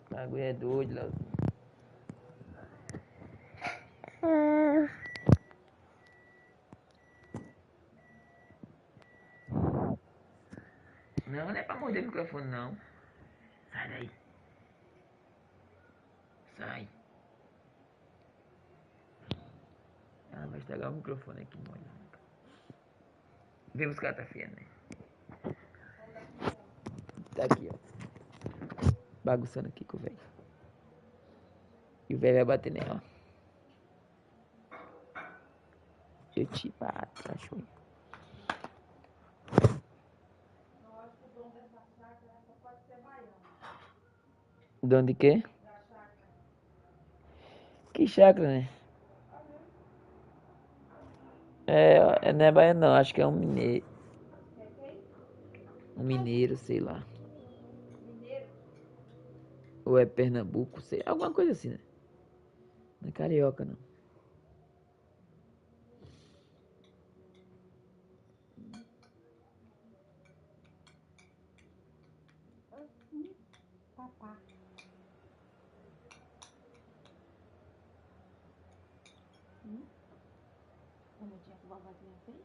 O bagulho é doido, Léo. Não, não é pra morder o microfone, não. Sai daí. Sai. Ah, vai estragar o microfone aqui, mano. Vem buscar, tá feia, né? Tá aqui, ó. Bagunçando aqui com o velho. E o velho vai bater nela. Eu te bato, cachorro. Dono de quê? Que chácara, né? Não é baiano não, acho que é um mineiro. Um mineiro, sei lá. Ou é Pernambuco, sei. Alguma coisa assim, né? Não é carioca, não. Papá. Bonitinha que a vovozinha fez?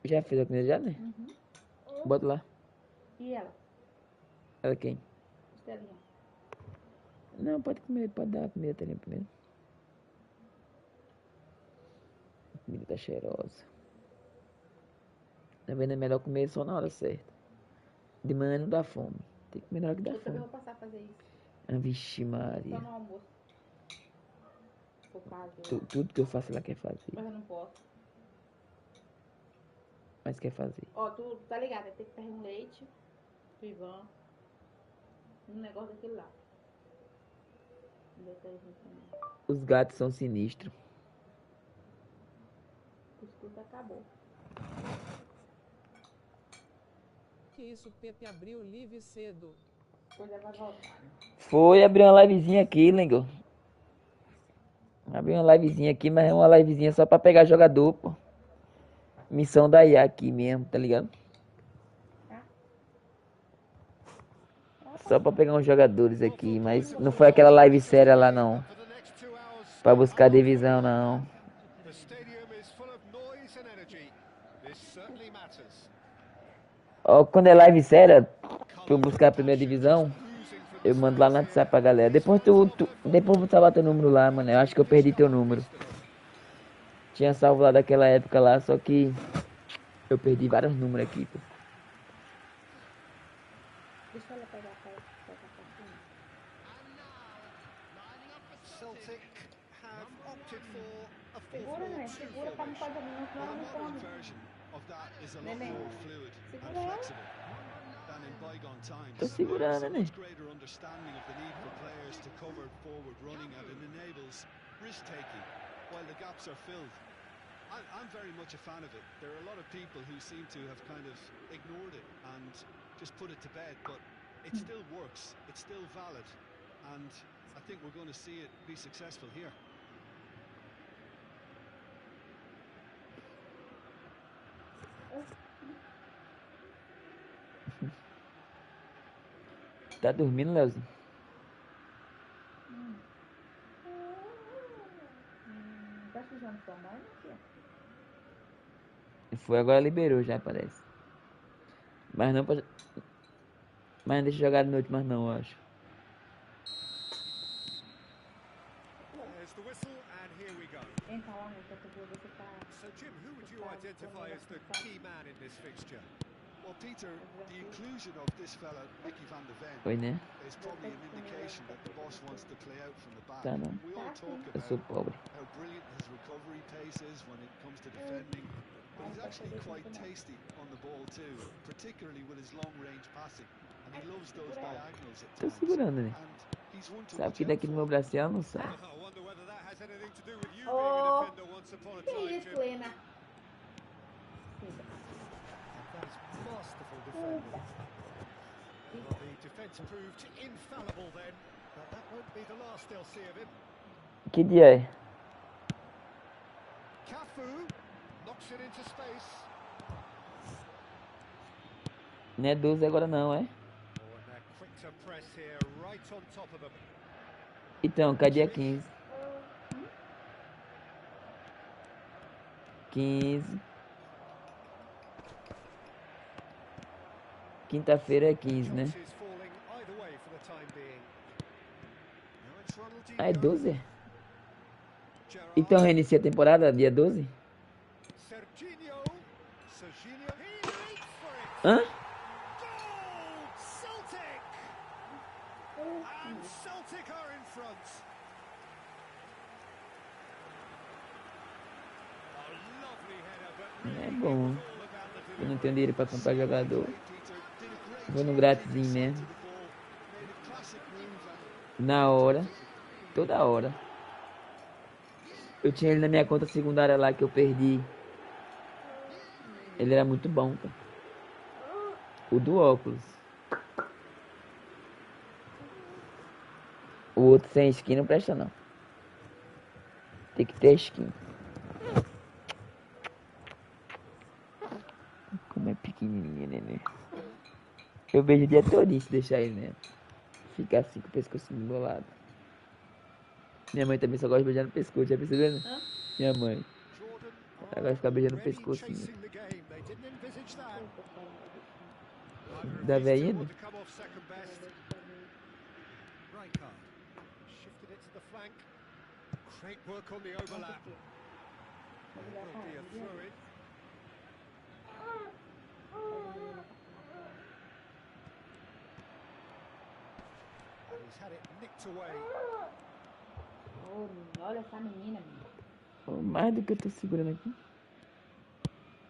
Já fez a comida já, né? Bota lá. E ela? Ela quem? Estelinha. Não, pode comer, pode dar a comida também primeiro. A comida tá cheirosa. Tá vendo? É melhor comer só na hora certa. De manhã não dá fome. Tem que comer na hora que dá Eu também fome. vou passar a fazer isso. Ah, vixe Só Maria. no almoço. Vou fazer. Tudo que eu faço ela quer fazer. Mas eu não posso. Mas quer fazer. Ó, tu tá ligado? Vai ter que pegar um leite do Ivan. Um negócio daquele lá. Um detergente também. Os gatos são sinistros. O cuscuz acabou. Que isso, Pepe abriu livre cedo. Depois ela vai voltar. Foi abrir uma livezinha aqui, Lengo. Abri uma livezinha aqui, mas é uma livezinha só pra pegar jogador, pô. Missão da IA aqui mesmo, tá ligado? Só pra pegar uns jogadores aqui, mas não foi aquela live séria lá não. Pra buscar divisão não. Ó, quando é live séria, pra eu buscar a primeira divisão, eu mando lá no WhatsApp pra galera. Depois depois tu salvar teu número lá, mano. Eu acho que eu perdi teu número. Tinha salvo lá daquela época lá, só que Eu perdi vários números aqui, pô. Deixa ela pegar a cartinha. Celtic have opted for a Segura, neném. 4-4-2 Segura pra não formation. fazer não, senão Well, ela the não modern come. version of that is a lot Neném. more fluid and Segura ela. flexible than in bygone times. Tô segurando, There's a né? much greater understanding of the need for players to cover forward running, and it enables risk-taking while the gaps are filled. I'm very much a fan of it. There are a lot of people who seem to have kind of ignored it and just put it to bed, but it still works, it's still valid, and I think we're going to see it be successful here. Tá dormindo, Leozinho? Tá sujando sua mãe, né, filha? Foi, agora liberou já, parece. Mas não pode... Mas não deixa jogar de noite, mas não, eu acho. There's the whistle, and here we go. Entra lá, né, que eu vou ver se tá... So, Jim, who would you identify as the key man in this fixture? Well, Peter, the inclusion of this fella, Mickey van de Ven, Foi, né? is probably an indication that the boss wants to play out from the back. Tá, não. We all talk Eu sou about pobre. how brilliant his recovery pace is when it comes to defending, but he's actually quite tasty on the ball too, particularly with his long-range passing, and he loves those diagonals at Tô times. segurando, né? And he's one to Sabe watch que out daqui no for. meu braço ela não sai. I wonder whether that has anything to do with you being Oh, a defender once upon a que time, isso, Jim. Lena? That is masterful defending. Well, the defence proved infallible then, but that won't be the last they'll see of him. Que dia é? Cafu knocks it into space. Não é 12 agora não, é? Oh, and they're quick to press here, right on top of them. Então, cadê a 15? 15. Quinta-feira é 15, né? Chances falling either way for the time being. Now it's Ronaldinho. Ah, é 12? Gerrard. Então reinicia a temporada dia 12? Serginho. Serginho. He leaps for it. Hã? Goal! Celtic! And Celtic are in front. A lovely header, but É really it bom. was all about the Eu delivery. não tenho dinheiro pra comprar jogador. Peter did a great Vou no job grátisinho getting mesmo. to the ball, made a classic move, and Na hora. Toda hora. Eu tinha ele na minha conta secundária lá que eu perdi. Ele era muito bom, pô. O do óculos. O outro sem skin não presta não. Tem que ter skin. Como é pequenininha, neném. Eu beijo o dia todinho se deixar ele, né? Fica assim com o pescoço embolado. Minha mãe também só gosta de beijar no pescoço, já percebeu? Né? Minha mãe. Jordan Ela vai ficar beijando o already pescocinho. chasing the game. They didn't envisage that. Neither of Da these two velhinha? want to come off second best. Rijkaard shifted it to the flank. Great work on the overlap. There will be a throw in. And he's had it nicked away. Oh, olha essa menina, menina. Oh, mais do que eu tô segurando aqui.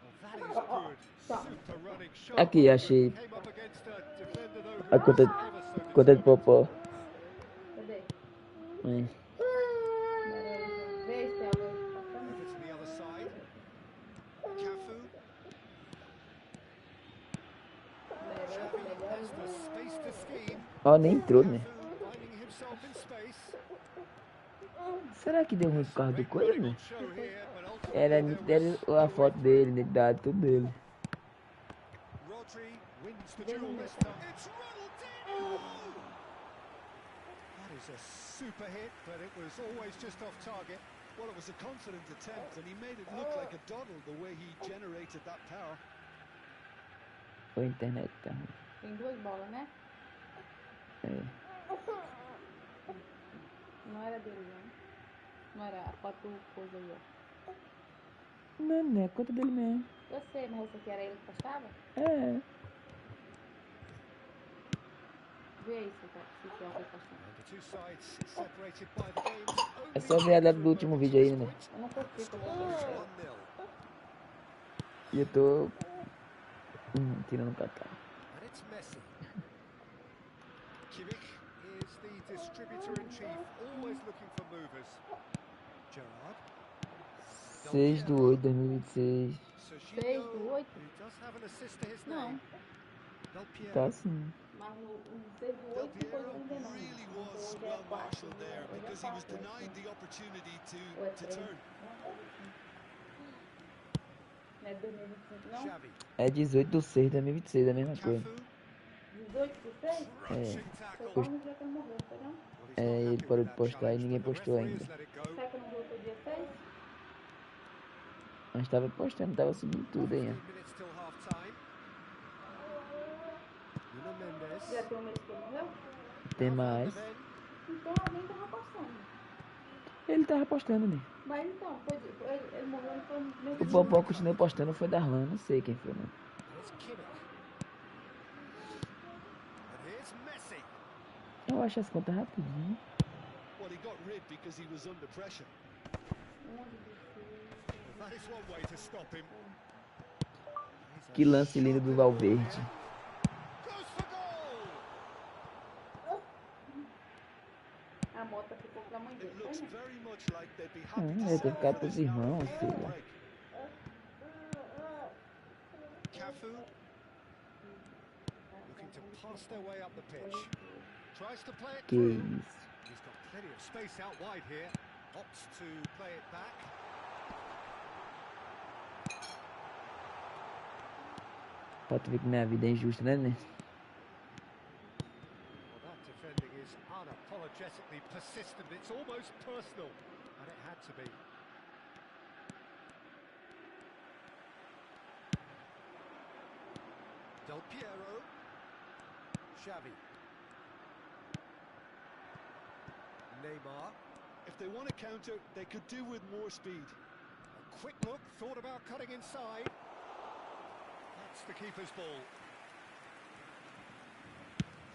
Well, that is good. Super running shot. Aqui, achei. Came up against a defender though A who conta, was ever so conta de determined. popó. Cadê? É. Vê, Estela. Over to the other side. Cafu. Xavi has the space to scheme. Ó, nem entrou, né? Cafu finding himself in space. Será que deu ruim por causa do coisa, né? Show here, but ultimately Era there was a foto dele, identidade, tudo dele. Rodri wins the duel this time. It's Ronaldinho! That is a super hit, but it was always just off target. well, it was a confident attempt, and he made it look like a doddle the way he generated that power. Foi a internet, tá ruim. Tem duas bolas, né? É. Não era dele, não. Não era a foto coisa aí, ó. Não, não é conta dele mesmo. Eu sei, mas esse aqui era ele que postava? É. Vê aí se tem alguém postando. And the two sides separated by the game's É only só ver a data do breakthrough último moment vídeo to aí, this né? point. Eu não The consigo score fazer is isso. 1-0. E eu tô... tirando pra cá. And it's Messi. Kimmich is the distributor-in-chief, always looking for movers. Gerrard. 6/8/2026. 6 do 8? Who does have an assist to his Não. name. Del Piero. Tá sim. Mas no 6 do 8 não foi ainda não. Really Então was hoje é well 4. marshalled there Hoje é because he was 4. denied the opportunity Ou é to 3. turn. Não é 2025 não? Xavi. É 18/6/2026, a mesma coisa. Cafu. 18 do 6? Crunching Foi tackle. quando o dia que ele morreu, foi não? Well, he's É, not ele happy parou with de that postar e challenge, ninguém but the postou referee ainda. has let it go. Será que não voltou dia 6? Mas tava postando, tava subindo tudo aí, 3 ó. minutes till half-time. Nuno Mendes. Já tem um mês que ele morreu? Tem Now Van mais. de Ven. Então alguém tava passando. Ele tava postando, né? Mas então, ele morreu e foi no primeiro O dia. Popó continuou postando, foi Darlan, não sei quem foi, não. Here's Kimmich. And here's Messi. Eu acho as contas rapidinho. Well, he got rid because he was under pressure. Well, that is one way to stop him. He's a Que lance lindo shot do in the ball Valverde. here. Goes for goal. A moto ficou pra mãe dele, It foi, looks né? very much like they'd be happy to Ele settle tem que ficar for com os this narrow irmãos, game sei at the lá. break. Cafu. Looking to pass their way up the pitch. Tries to play it Que through. isso. He's got plenty of space out wide here. Opts to play it back. Pra tu ver que minha vida é injusta, né, né? Well, that defending is unapologetically persistent. It's almost personal, and it had to be. Del Piero. Xavi. Neymar. If they want to counter, they could do with more speed. A quick look, thought about cutting inside. That's the keeper's ball.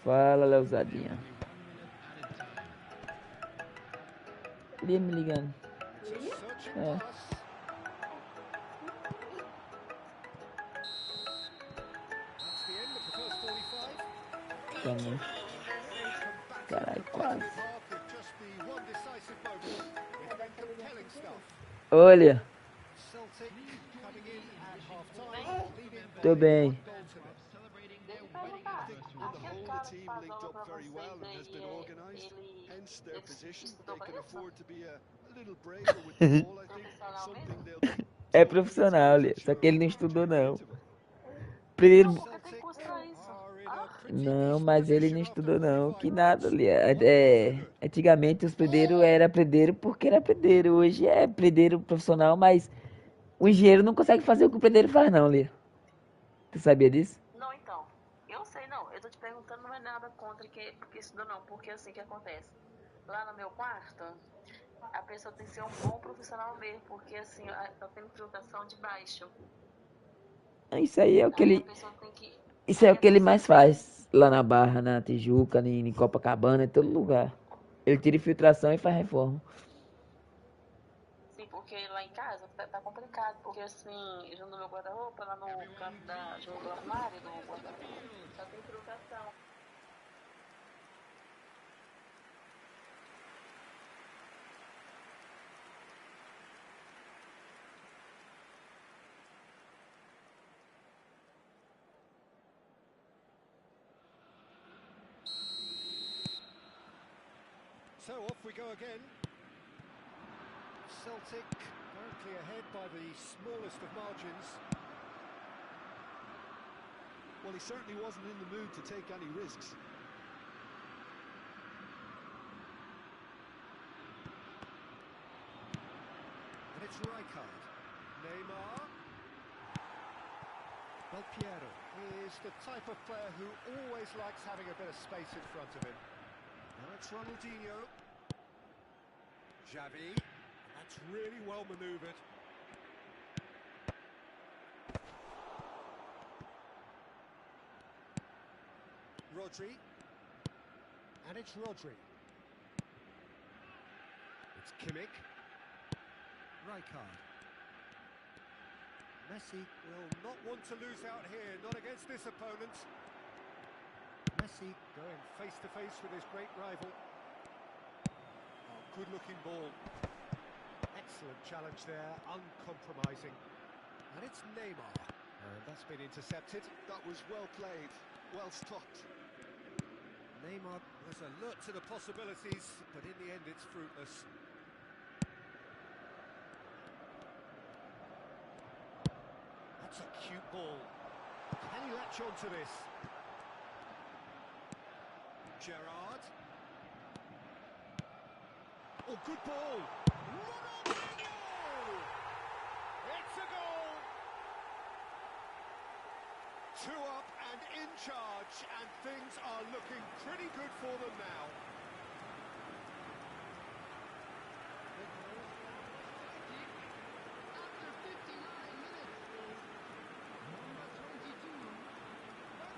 Fala, Leozadinha. Ele ia me ligando. It's a searching Yeah. pass. That's the end of the first 45. Também. Combative Caralho, competitive quase. half with just the one decisive moment. It's been compelling stuff. Olha, Celtic coming in at half-time, leading by tô bem. 1 goal to nil. I think on the whole, the team linked up very well and has been organised. Hence their position. They can afford to be a little braver with the ball, I think. Something they'll be É profissional, Lia. Só que ele não estudou, não. Primeiro... Celtic are in a pretty Não, decent mas ele position não after estudou, não. 45 Que nada, minutes. Lia. One goal for good. Antigamente os predeiros era predeiro porque era predeiro. Hoje é predeiro profissional, mas o engenheiro não consegue fazer o que o predeiro faz, não, Lia. Tu sabia disso? Não, então, eu sei não, eu tô te perguntando, não é nada contra porque estudou não, porque assim que acontece. Lá no meu quarto, a pessoa tem que ser um bom profissional mesmo, porque assim, tá tendo infiltração de baixo. Isso aí é o que Aí a ele... pessoa tem que... Isso é aí o a que ele pessoa mais faz lá na Barra, na Tijuca, em Copacabana, em todo lugar. Ele tira infiltração e faz reforma. Sim, porque lá em casa tá complicado, porque assim, junto no meu guarda-roupa, lá no canto junto do armário do guarda-roupa, só tem infiltração. So off we go again. Celtic currently ahead by the smallest of margins. Well, he certainly wasn't in the mood to take any risks. And it's Rijkaard. Neymar. Del Piero is the type of player who always likes having a bit of space in front of him. Now it's Ronaldinho. Xavi. That's really well manoeuvred. Rodri. And it's Rodri. It's Kimmich. Rijkaard. Messi will not want to lose out here, not against this opponent. Messi going face to face with his great rival. Oh, good looking ball. Excellent challenge there, uncompromising. And it's Neymar. And that's been intercepted. That was well played, well stopped. Neymar was alert to the possibilities, but in the end it's fruitless. That's a cute ball. Can he latch on to this? Gerrard. Oh, good ball. Ronaldinho! It's a goal! 2 up and in charge, and things are looking pretty good for them now. After 59 minutes, number 22, Ronaldinho.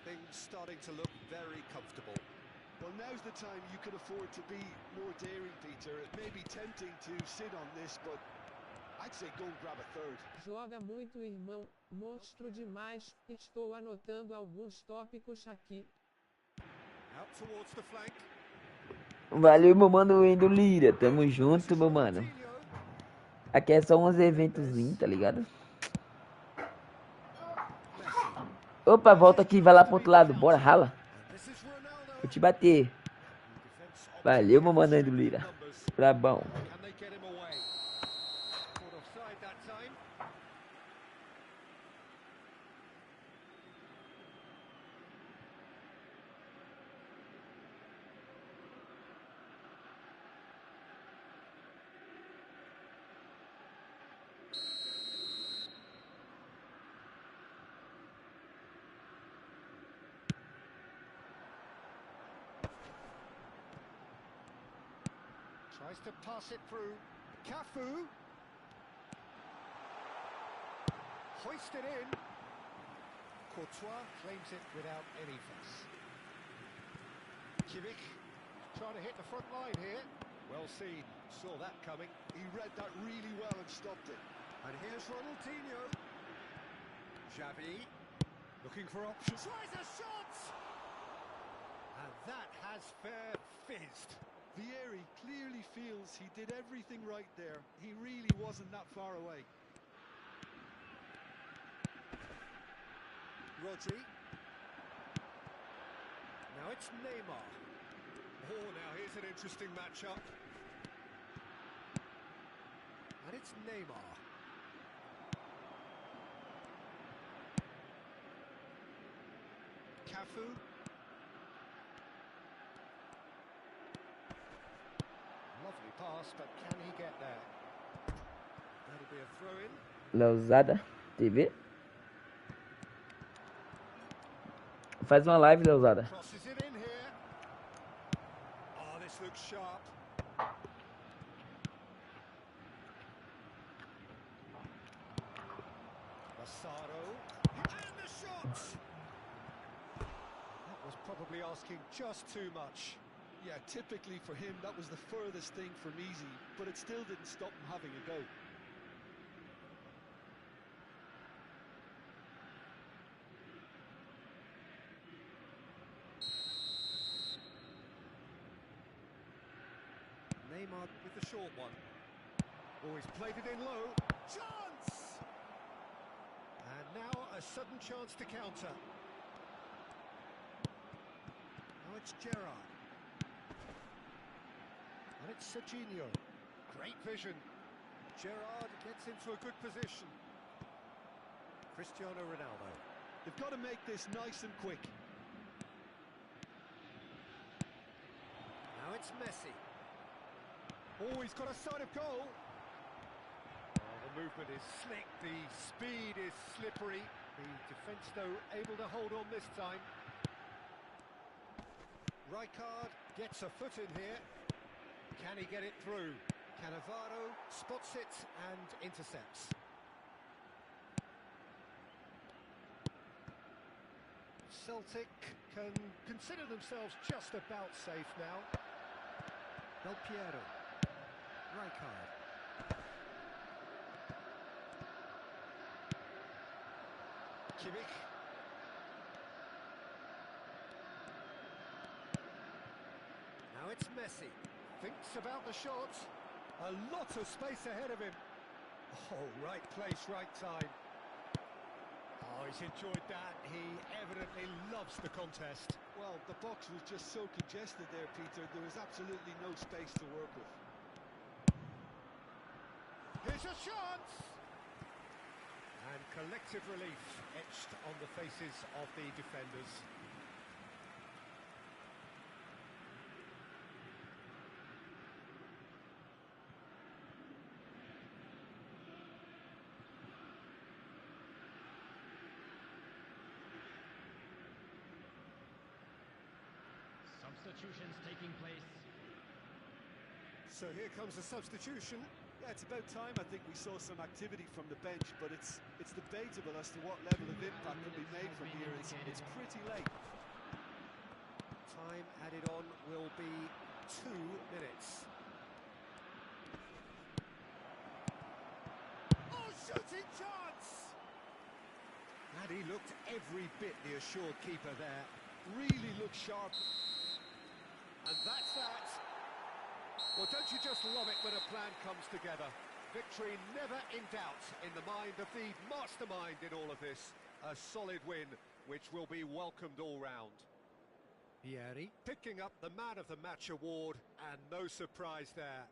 Things starting to look very comfortable. Well, now's the time you can afford to be more daring, Peter. It may be tempting to sit on this, but I'd say go and grab a third. Joga muito, irmão. Monstro demais. Estou anotando alguns tópicos aqui. Out towards the flank. Valeu, meu mano, Wendel Lira. Tamo junto, meu mano. Aqui é só uns eventozinhos, tá ligado? Opa, volta aqui, vai lá pro outro lado. Bora, rala. Vou te bater. Valeu, meu mano, Wendel Lira. Brabão. Tries to pass it through. Cafu. Hoisted in. Courtois claims it without any fuss. Kimmich trying to hit the front line here. Well seen. Saw that coming. He read that really well and stopped it. And here's Ronaldinho. Xavi looking for options. Tries a shot! And that has fair fizzed. Vieri clearly feels he did everything right there. He really wasn't that far away. Rodri. Now it's Neymar. Oh, now here's an interesting matchup. And it's Neymar. Cafu. Lovely pass, but can he get there? That'll be a throw-in. Leuzada TV. Faz uma live, Leuzada. Crosses it in here. Oh, this looks sharp. Massaro. And the shot! That was probably asking just too much. Yeah, typically for him, that was the furthest thing from easy, but it still didn't stop him having a go. Neymar with the short one. Oh, he's played it in low. Chance! And now a sudden chance to counter. Now it's Gerrard. And it's Serginho. Great vision. Gerrard gets into a good position. Cristiano Ronaldo. They've got to make this nice and quick. Now it's Messi. Oh, he's got a sight of goal. Oh, the movement is slick, the speed is slippery. The defence, though, able to hold on this time. Rijkaard gets a foot in here. Can he get it through? Cannavaro spots it and intercepts. Celtic can consider themselves just about safe now. Del Piero. Rijkaard. Kimmich. Now it's Messi. Thinks about the shot. A lot of space ahead of him. Oh, right place, right time. Oh, he's enjoyed that. He evidently loves the contest. Well, the box was just so congested there, Peter. There was absolutely no space to work with. Here's a chance! And collective relief etched on the faces of the defenders. Substitutions taking place. So here comes a substitution. Yeah, it's about time. I think we saw some activity from the bench, but it's debatable as to what level of impact can be made from here. It's pretty late. Time added on will be 2 minutes. Oh, shooting chance! And he looked every bit the assured keeper there. Really looked sharp. And that's that. Well, don't you just love it when a plan comes together? Victory never in doubt in the mind of the mastermind in all of this. A solid win, which will be welcomed all round. Vieri picking up the Man of the Match award, and no surprise there.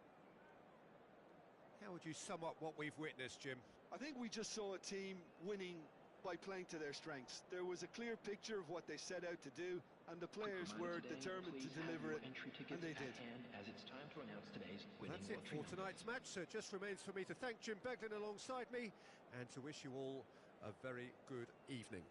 How would you sum up what we've witnessed, Jim? I think we just saw a team winning by playing to their strengths. There was a clear picture of what they set out to do, and the players were determined to deliver it, and they did. As it's time to announce today's winning That's it for tonight's match, so it just remains for me to thank Jim Beglin alongside me, and to wish you all a very good evening.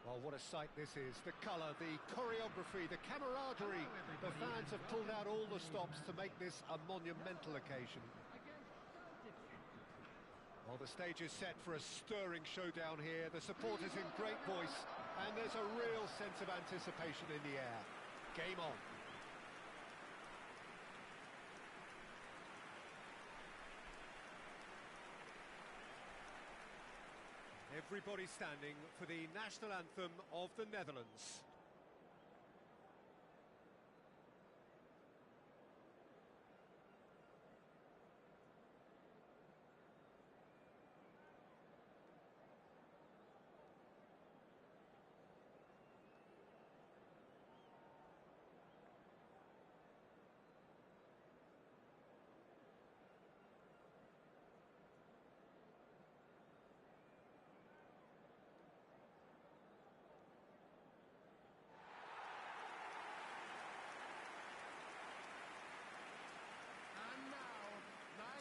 Oh, what a sight this is. The colour, the choreography, the camaraderie. The fans have pulled out all the stops to make this a monumental occasion. Well, the stage is set for a stirring showdown here. The supporters in great voice, and there's a real sense of anticipation in the air. Game on. Everybody standing for the national anthem of the Netherlands.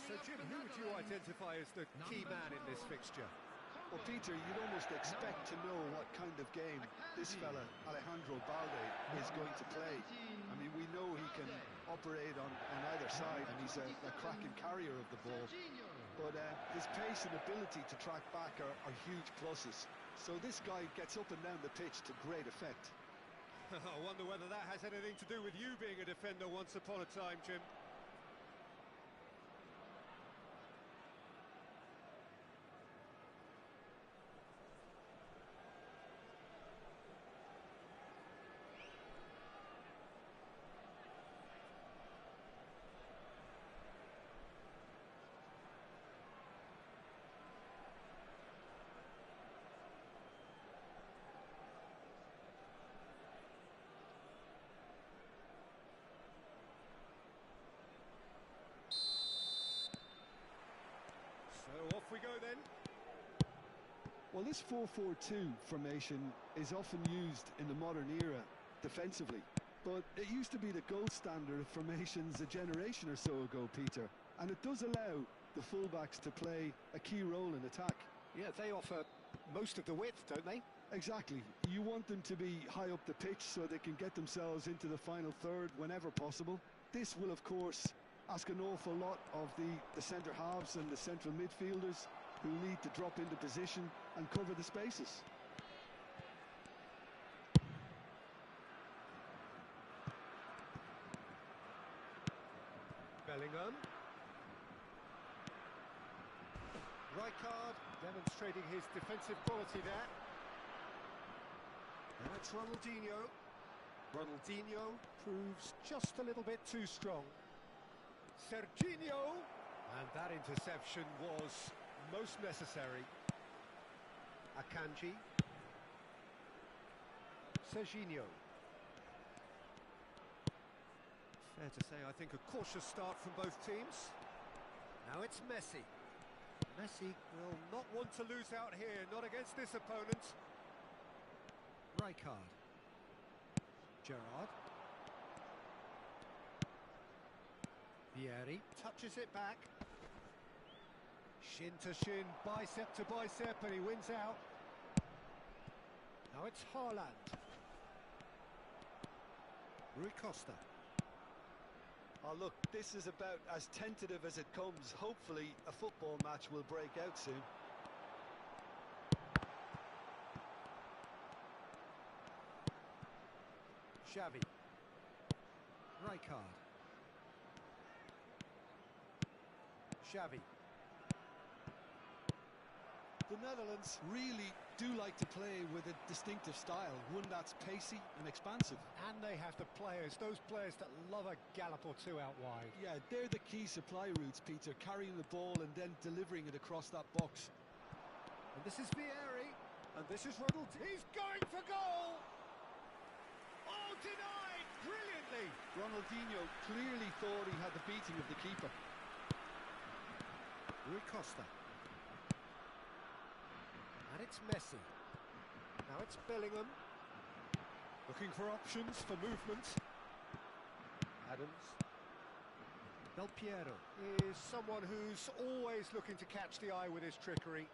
So, Jim, who would you identify as the key man in this fixture? Well, Peter, you'd almost expect to know what kind of game this fella, Alejandro Balde, is going to play. I mean, we know he can operate on either side, and he's a cracking carrier of the ball. But his pace and ability to track back are huge pluses. So this guy gets up and down the pitch to great effect. I wonder whether that has anything to do with you being a defender once upon a time, Jim. So off we go then. Well, this 4-4-2 formation is often used in the modern era defensively, but it used to be the gold standard of formations a generation or so ago, Peter, and it does allow the fullbacks to play a key role in attack. Yeah, they offer most of the width, don't they? Exactly. You want them to be high up the pitch so they can get themselves into the final third whenever possible. This will, of course, ask an awful lot of the centre halves and the central midfielders, who need to drop into position and cover the spaces. Bellingham. Rijkaard demonstrating his defensive quality there. And it's Ronaldinho. Ronaldinho proves just a little bit too strong. Serginho. And that interception was most necessary. Akanji. Serginho. Fair to say, I think, a cautious start from both teams. Now it's Messi. Messi will not want to lose out here, not against this opponent. Rijkaard. Gerrard. Vieri touches it back. Shin to shin, bicep to bicep, and he wins out. Now it's Haaland. Rui Costa. Oh, look, this is about as tentative as it comes. Hopefully, a football match will break out soon. Xavi. Rijkaard. Xavi. The Netherlands really do like to play with a distinctive style, one that's pacey and expansive. And they have the players, those players that love a gallop or two out wide. Yeah, they're the key supply routes, Peter, carrying the ball and then delivering it across that box. And this is Vieri, and this is Ronald. He's going for goal! Oh, denied brilliantly! Ronaldinho clearly thought he had the beating of the keeper. Rui Costa. And it's Messi. Now it's Bellingham. Looking for options, for movement. Adams. Del Piero is someone who's always looking to catch the eye with his trickery.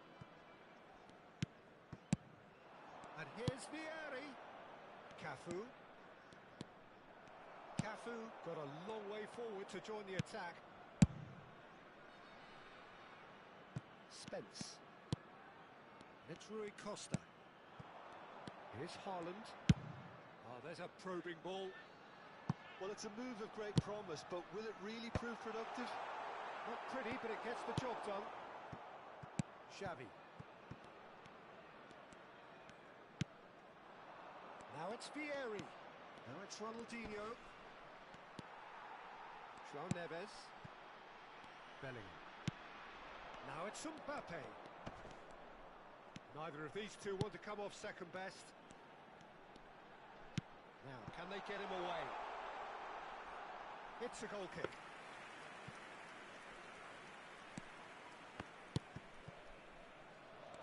And Here's Vieri. Cafu. Cafu got a long way forward to join the attack. Spence. It's Rui Costa. Here's Haaland. Oh, there's a probing ball. Well, it's a move of great promise, but will it really prove productive? Not pretty, but it gets the job done. Xavi. Now it's Vieri. Now it's Ronaldinho. João Neves. Bellingham. Now it's Mbappe. Neither of these two want to come off second best. Now, can they get him away? It's a goal kick.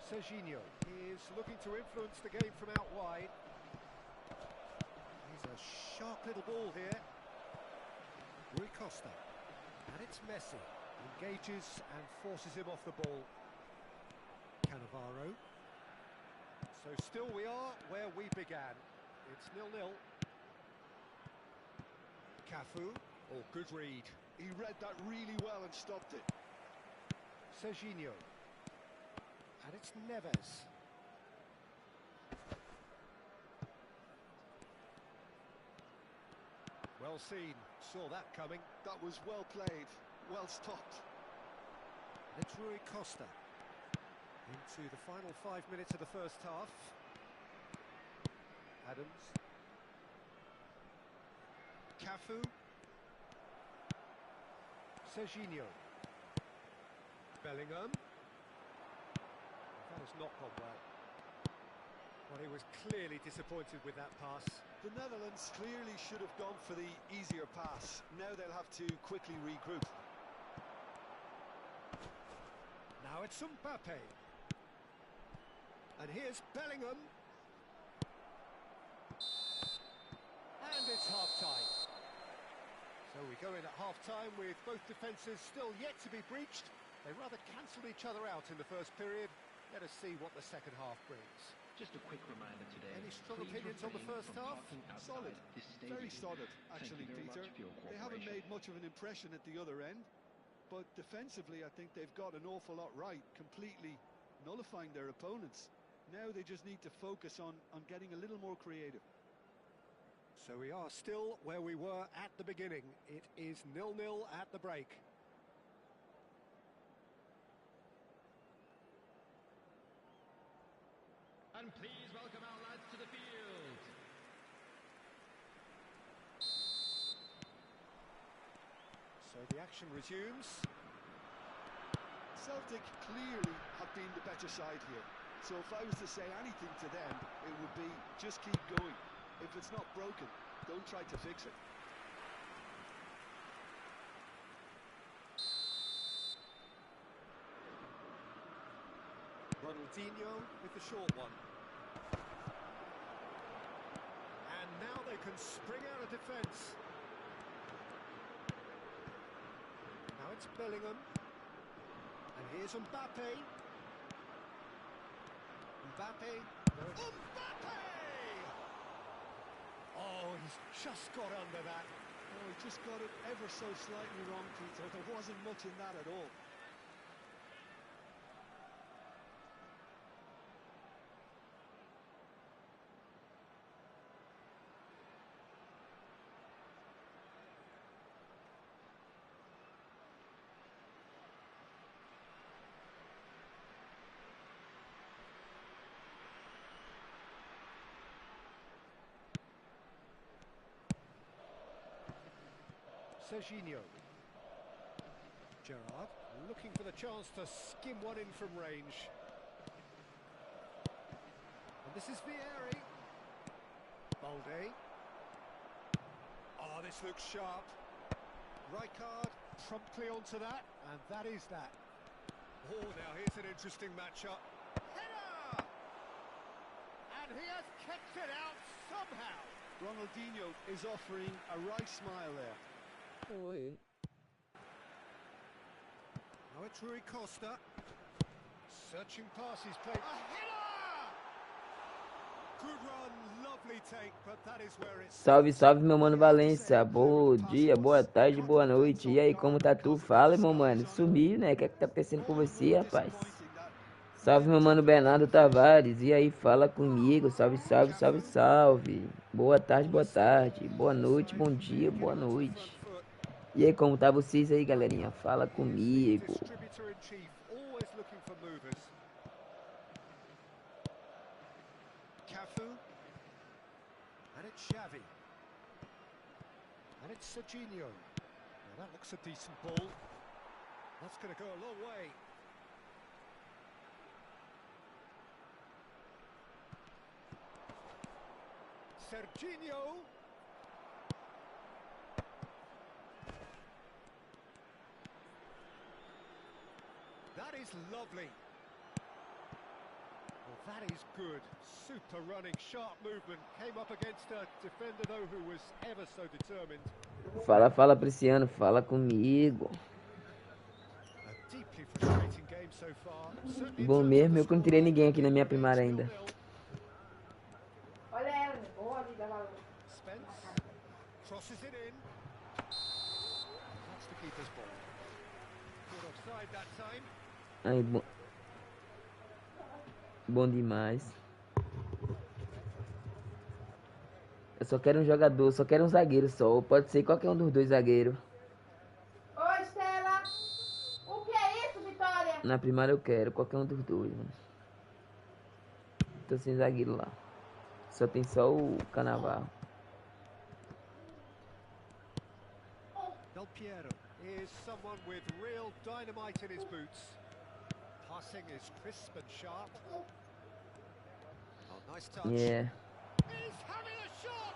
Serginho is looking to influence the game from out wide. He's a sharp little ball here. Rui Costa. And it's Messi. Engages and forces him off the ball. Cannavaro. So still we are where we began. It's 0-0. Cafu. Oh, good read. He read that really well and stopped it. Serginho. And it's Neves. Well seen. Saw that coming. That was well played. Well stopped. And it's Rui Costa. Into the final 5 minutes of the first half. Adams. Cafu. Serginho. Bellingham. That has not gone well. Well, he was clearly disappointed with that pass. The Netherlands clearly should have gone for the easier pass. Now they'll have to quickly regroup. Now it's Mbappe. And here's Bellingham. And it's half-time. So we go in at half-time with both defences still yet to be breached. They rather cancelled each other out in the first period. Let us see what the second half brings. Just a quick reminder today. Any strong opinions on the first half? Solid. Very solid, actually, Peter. They haven't made much of an impression at the other end. But defensively, I think they've got an awful lot right, completely nullifying their opponents. Now they just need to focus on getting a little more creative. So we are still where we were at the beginning. It is 0-0 at the break. And please welcome our lads to the field. So the action resumes. Celtic clearly have been the better side here. So if I was to say anything to them, it would be just keep going. If it's not broken, don't try to fix it. Ronaldinho with the short one. And now they can spring out of defence. Now it's Bellingham. And here's Mbappe. Mbappe. Mbappe! Oh, he's just got under that. Oh, he just got it ever so slightly wrong, Peter. There wasn't much in that at all. Serginho. Gerrard looking for the chance to skim one in from range. And this is Vieri. Balde. Oh, this looks sharp. Rijkaard promptly onto that, and that is that. Oh, now here's an interesting matchup. Header! And he has kept it out somehow. Ronaldinho is offering a right smile there. Oi. Now it's Rui Costa. Searching passes played. A header! Salve, salve, meu mano Valência. Bom dia, boa tarde, boa noite. E aí, como tá tu? Fala, meu mano. Sumiu, né? O que é que tá acontecendo com você, rapaz? Salve, meu mano Bernardo Tavares. E aí, fala comigo. Salve, salve, salve, salve. Boa tarde, boa tarde. Boa noite, bom dia, boa noite. E aí, como tá vocês aí, galerinha? Fala comigo. And it's Xavi. And it's Serginho. Now that looks a decent ball. That's going to go a long way. Serginho. That is lovely. Well, that is good. Super running, sharp movement. Came up against a defender, though, who was ever so determined. Fala, fala, Prisciano. Fala comigo. A deeply frustrating game so far. Bom mesmo, eu que não tirei ninguém aqui na minha primária ainda. Olha ela, boa ali da balão. Spence crosses it in. That's the keeper's ball. Caught offside that time. Aí, bom demais. Eu só quero um jogador, só quero um zagueiro só. Pode ser qualquer um dos dois zagueiros. Oi, Estela. O que é isso, Vitória? Na primária eu quero qualquer um dos dois, mano. Tô sem zagueiro lá. Só tem só o Canavarro. Del Piero is someone with real dynamite in his boots. Passing is crisp and sharp. Oh, nice touch. Yeah. He's having a shot!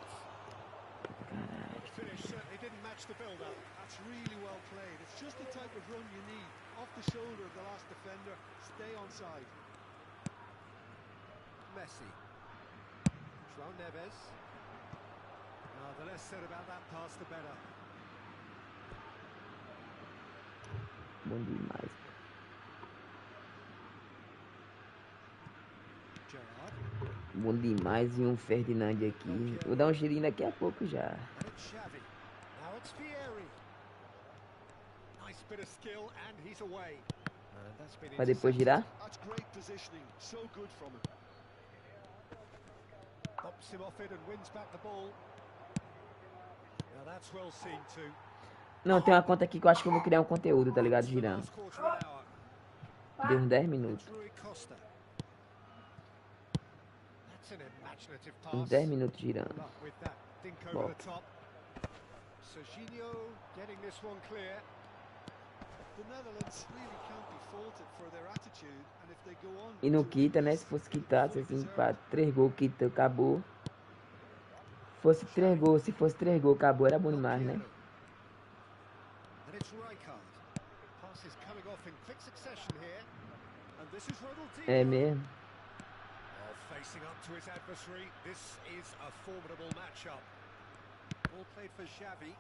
The finish certainly didn't match the build-up. That's really well played. It's just the type of run you need. Off the shoulder of the last defender. Stay onside. Messi. João Neves. The less said about that pass, the better. Bom demais. Bom demais e um Ferdinand aqui. Vou dar um girinho daqui a pouco já. Pra depois girar? Não, tem uma conta aqui que eu acho que eu vou criar um conteúdo, tá ligado? Girando. Deu uns 10 minutos. Uns 10 minutos girando. Bom. E não quita, né? Se fosse quitar, se assim, pá, 3 gols, quita, acabou. Fosse 3 gols, se fosse 3 gols, acabou, era bom demais, né? É mesmo. Facing up to his adversary, this is a formidable matchup. Ball played for Xavi.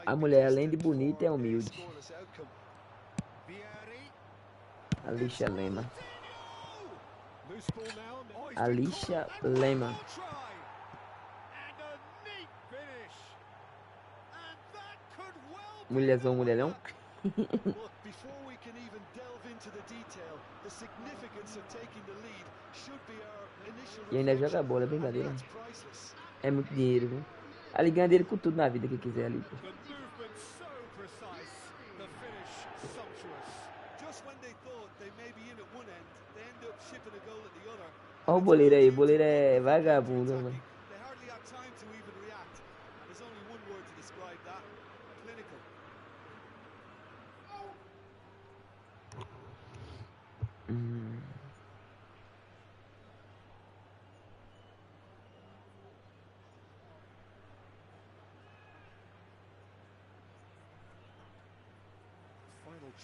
A mulher, além de bonita, é humilde. Alicia Lema. Alicia Lema. Mulherzão, mulherão. E ainda joga bola, é brincadeira. É muito dinheiro, viu? Ali ganha dinheiro com tudo na vida que quiser ali, pô. Olha o boleiro aí, o boleiro é vagabundo, mano.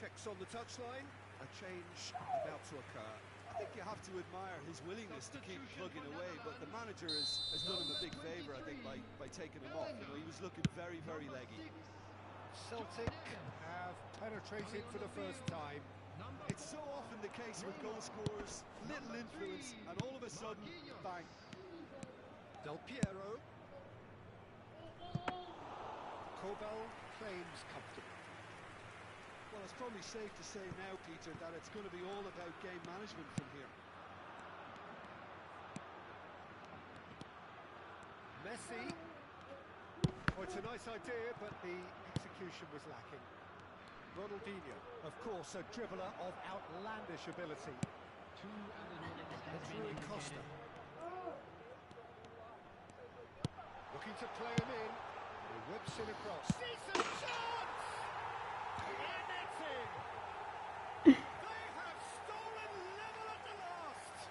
Checks on the touchline, a change about to occur. I think you have to admire his willingness to keep plugging away, but the manager has done him a big favour, I think, by taking him off. You know, he was looking very, very leggy. Celtic have penetrated for the first time It's so often the case with goal scorers, little influence, and all of a sudden, bang. Del Piero. Kobel claims comfortable. Well, it's probably safe to say now, Peter, that it's going to be all about game management from here. Messi. Oh, it's a nice idea, but the execution was lacking. Ronaldinho, of course, a dribbler of outlandish ability. Rui Costa. Looking to play him in. He whips it across. Decent chance! And it's in! They have stolen level at the last!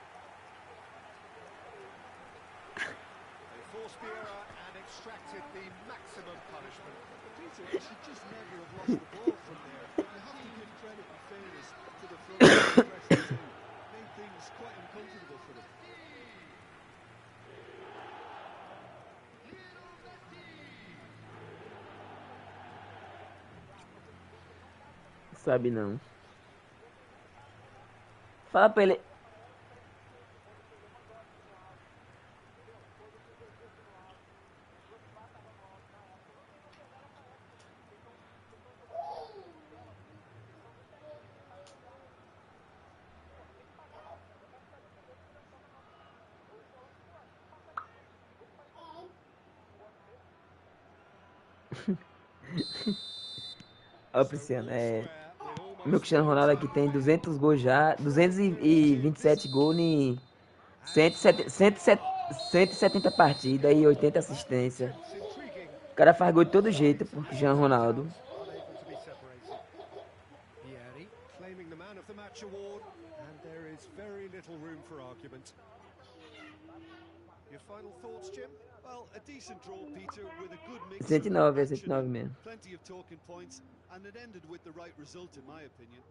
They forced the error and extracted the maximum punishment. Peter, they should just never have lost the ball from there. But you have to give credit and fairness to the front pressing team. Made things quite uncomfortable for them. Sabe não. Fala pra ele. Ó, Prisciano, o meu Cristiano Ronaldo aqui tem 200 gols já, 227 gols em 170 partidas e 80 assistências. O cara faz gol de todo jeito pro Cristiano Ronaldo. Well, a decent draw, Peter, with a good mix. 109, é 109 mesmo. Plenty of talking points, and it ended with the right result, in my opinion.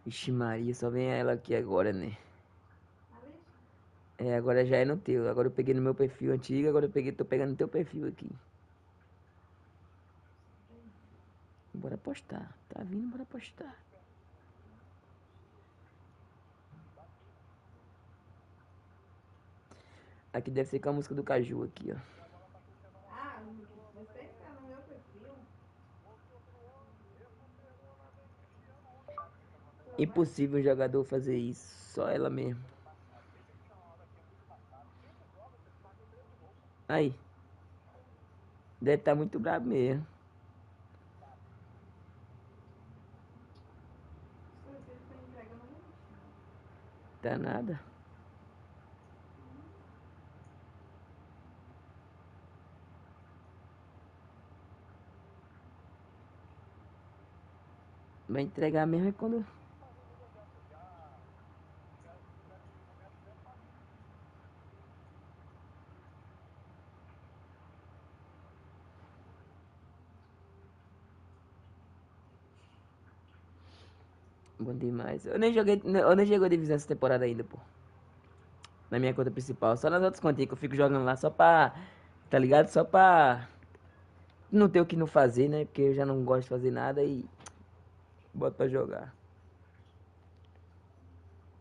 Ixi Maria, só vem ela aqui agora, né? É, agora já é no teu. Agora eu peguei no meu perfil antigo, agora tô pegando no teu perfil aqui. Bora postar. Tá vindo, bora postar. Aqui deve ser com a música do Caju aqui, ó. Ah, você tá no meu perfil. Impossível um jogador fazer isso. Só ela mesmo. Aí. Deve estar muito brabo mesmo. Seu filho tá entregando muito. Tá nada. Vai entregar mesmo é quando... Bom demais. Eu nem joguei divisão essa temporada ainda, pô. Na minha conta principal. Só nas outras continhas que eu fico jogando lá só pra... Tá ligado? Só pra... Não ter o que não fazer, né? Porque eu já não gosto de fazer nada e... Boto pra jogar.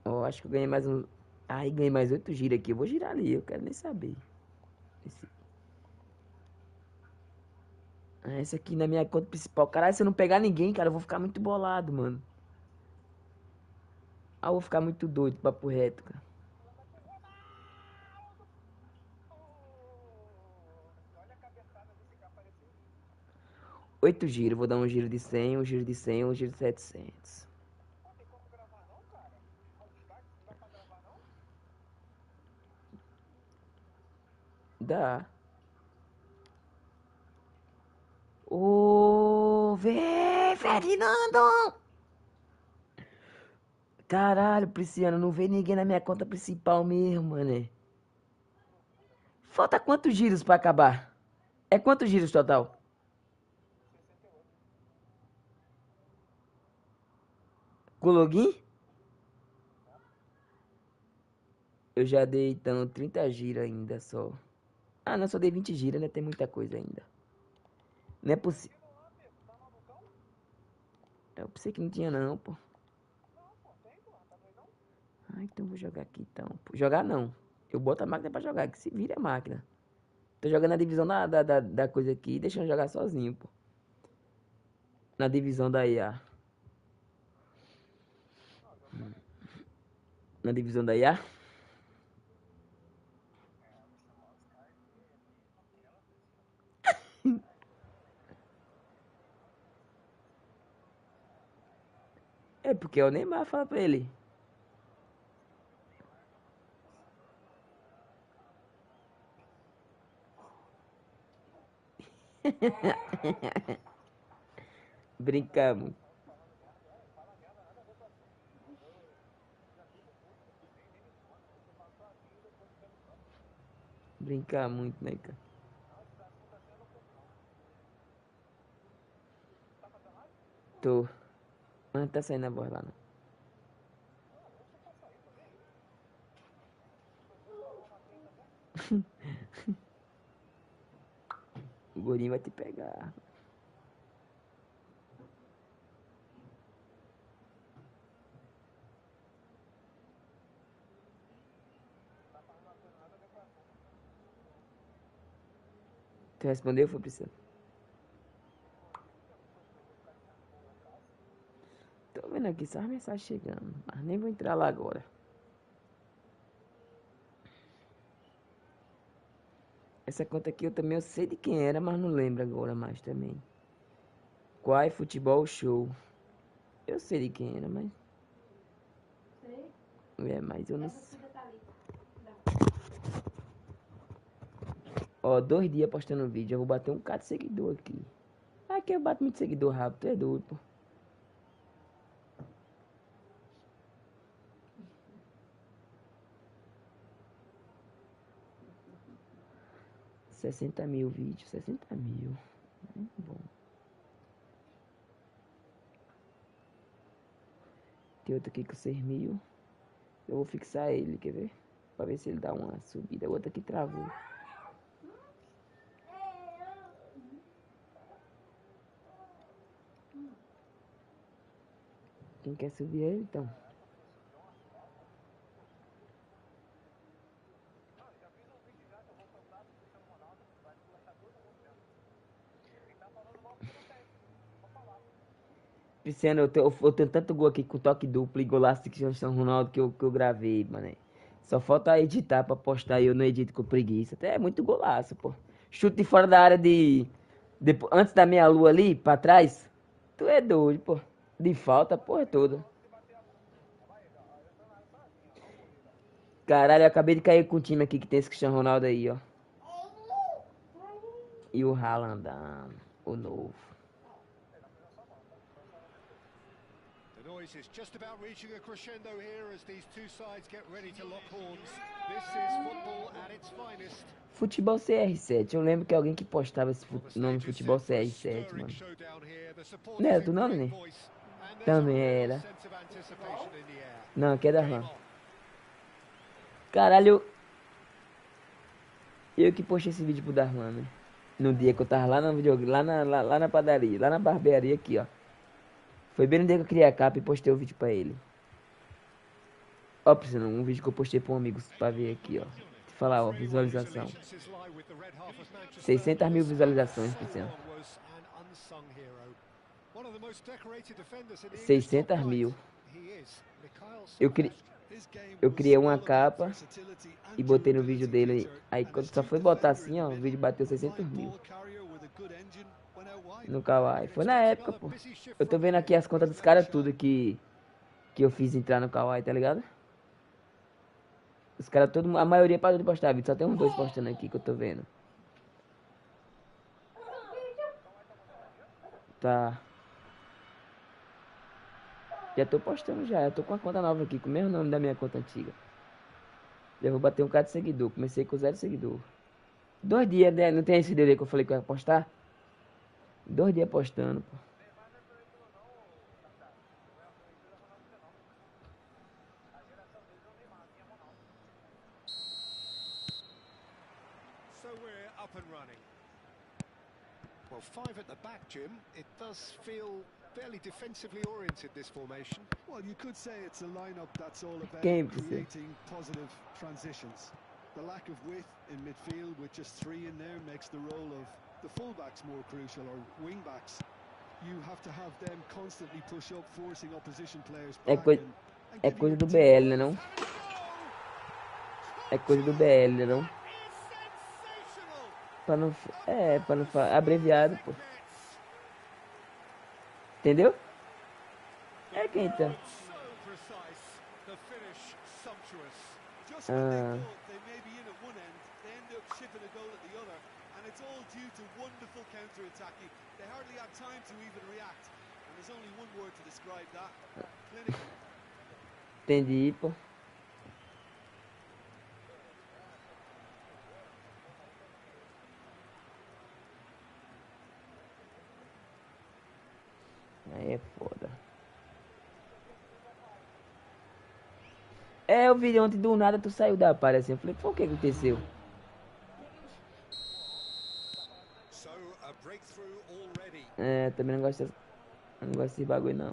Ó, acho que eu ganhei mais um... Ai, ganhei mais 8 giros aqui. Eu vou girar ali, eu quero nem saber. Esse aqui na minha conta principal. Caralho, se eu não pegar ninguém, cara, eu vou ficar muito bolado, mano. Ah, eu vou ficar muito doido, papo reto, cara. 8 giros, vou dar um giro de 100, um giro de 100, um giro de 700. Dá. Ô, vem, Ferdinando! Caralho, Prisciano, não vê ninguém na minha conta principal mesmo, mané. Falta quantos giros pra acabar? É quantos giros total? Com login? Eu já dei, então, 30 giros ainda só. Ah, não, só dei 20 giros, né? Tem muita coisa ainda. Não é possível. Eu pensei que não tinha não, pô. Ah, então vou jogar aqui então. Pô. Jogar não. Eu boto a máquina pra jogar, que se vira a máquina. Tô jogando a divisão da coisa aqui e deixando jogar sozinho, pô. Na divisão da IA. Na divisão da IA. É porque é o Neymar, fala pra ele. Brincamos. Brincar muito, né, cara? Tô. Mas não tá saindo a voz lá, não. O gordinho vai te pegar. Tu respondeu, foi preciso? Tô vendo aqui só as mensagens chegando. Mas nem vou entrar lá agora. Essa conta aqui eu sei de quem era, mas não lembro agora mais também. Qual Futebol Show? Eu sei de quem era, mas... Sei. É, mas eu não sei. Ó, 2 dias postando vídeo. Eu vou bater um bocado de seguidor aqui. Aqui eu bato muito seguidor rápido. Tu é doido, pô. 60 mil vídeos. 60 mil. Muito bom. Tem outro aqui com 6 mil. Eu vou fixar ele, quer ver? Pra ver se ele dá uma subida. Outro aqui travou. Quem quer subir ele, então? Cristiano, eu tenho tanto gol aqui com toque duplo e golaço de Cristiano Ronaldo que eu gravei, mano. Só falta editar pra postar e eu não edito com preguiça. Até é muito golaço, pô. Chute de fora da área antes da meia lua ali, pra trás. Tu é doido, pô. De falta, porra toda. Caralho, eu acabei de cair com o time aqui que tem esse Cristiano Ronaldo aí, ó. E o Haaland, o novo. The noise is just about reaching a crescendo here as these two sides get ready to lock horns. This is football at its finest. Futebol CR7. Eu lembro que alguém que postava esse nome Futebol CR7, mano. Não era tu não, Nenê? Também era. Não, aqui é Darlan. Caralho. Eu que postei esse vídeo pro Darlan, né? No dia que eu tava lá no videogame, lá na padaria, lá na barbearia aqui, ó. Foi bem no dia que eu criei a capa e postei o vídeo pra ele. Ó, Priscila, um vídeo que eu postei pra um amigo pra ver aqui, ó. Te falar, ó, visualização. 600 mil visualizações, Priscila. 600 mil. Eu criei uma capa e botei no vídeo dele. Aí quando só foi botar assim, ó, o vídeo bateu 600 mil. No Kawaii. Foi na época, pô. Eu tô vendo aqui as contas dos caras tudo que eu fiz entrar no Kawaii, tá ligado? Os caras, a maioria parou de postar vídeo. Só tem uns 2 postando aqui que eu tô vendo. Tá. Já tô postando já. Eu tô com a conta nova aqui, com o mesmo nome da minha conta antiga. Já vou bater um bocado de seguidor. Comecei com 0 seguidor. 2 dias, né? Não tem esse vídeo aí que eu falei que eu ia postar? 2 dias postando, pô. So we're up and running. Well, 5 at the back, Jim. It does feel fairly defensively oriented, this formation. Well, you could say it's a lineup that's all about Game, creating positive transitions. The lack of width in midfield with just 3 in there makes the role of the fullbacks more crucial, or wing-backs. You have to have them constantly push up, forcing opposition players É, back coi and é giving coisa your do team BL, né não? É coisa do BL, né não? Pra não... É, pra não falar... Abreviado, pô. Entendeu? É quem então? Just when they thought they may be in at one end, they end up shipping a goal at the other, and it's all due to wonderful counter-attacking. They hardly had time to even react, and there's only one word to describe that: clinical. Entendi, pô. Aí é foda. É, eu vi ontem do nada tu saiu da parede assim. Eu falei, pô, o que aconteceu? É, também não gosto desse bagulho não.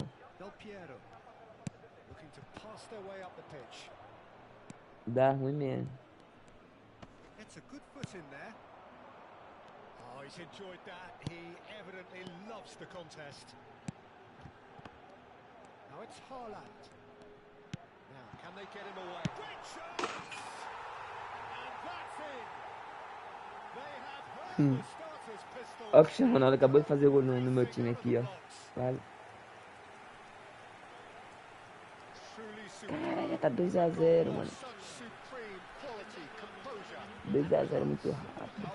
Dá ruim mesmo. Oh, he's enjoyed that. He evidently loves the contest. Now it's Haaland. Now, can they get him away? Great shot! And that's in. They have heard the starter's pistol. Ó, o Cristiano Ronaldo acabou de fazer gol no meu time aqui, ó. Vale. Caralho, tá 2 a 0, mano. 2 a 0 muito rápido.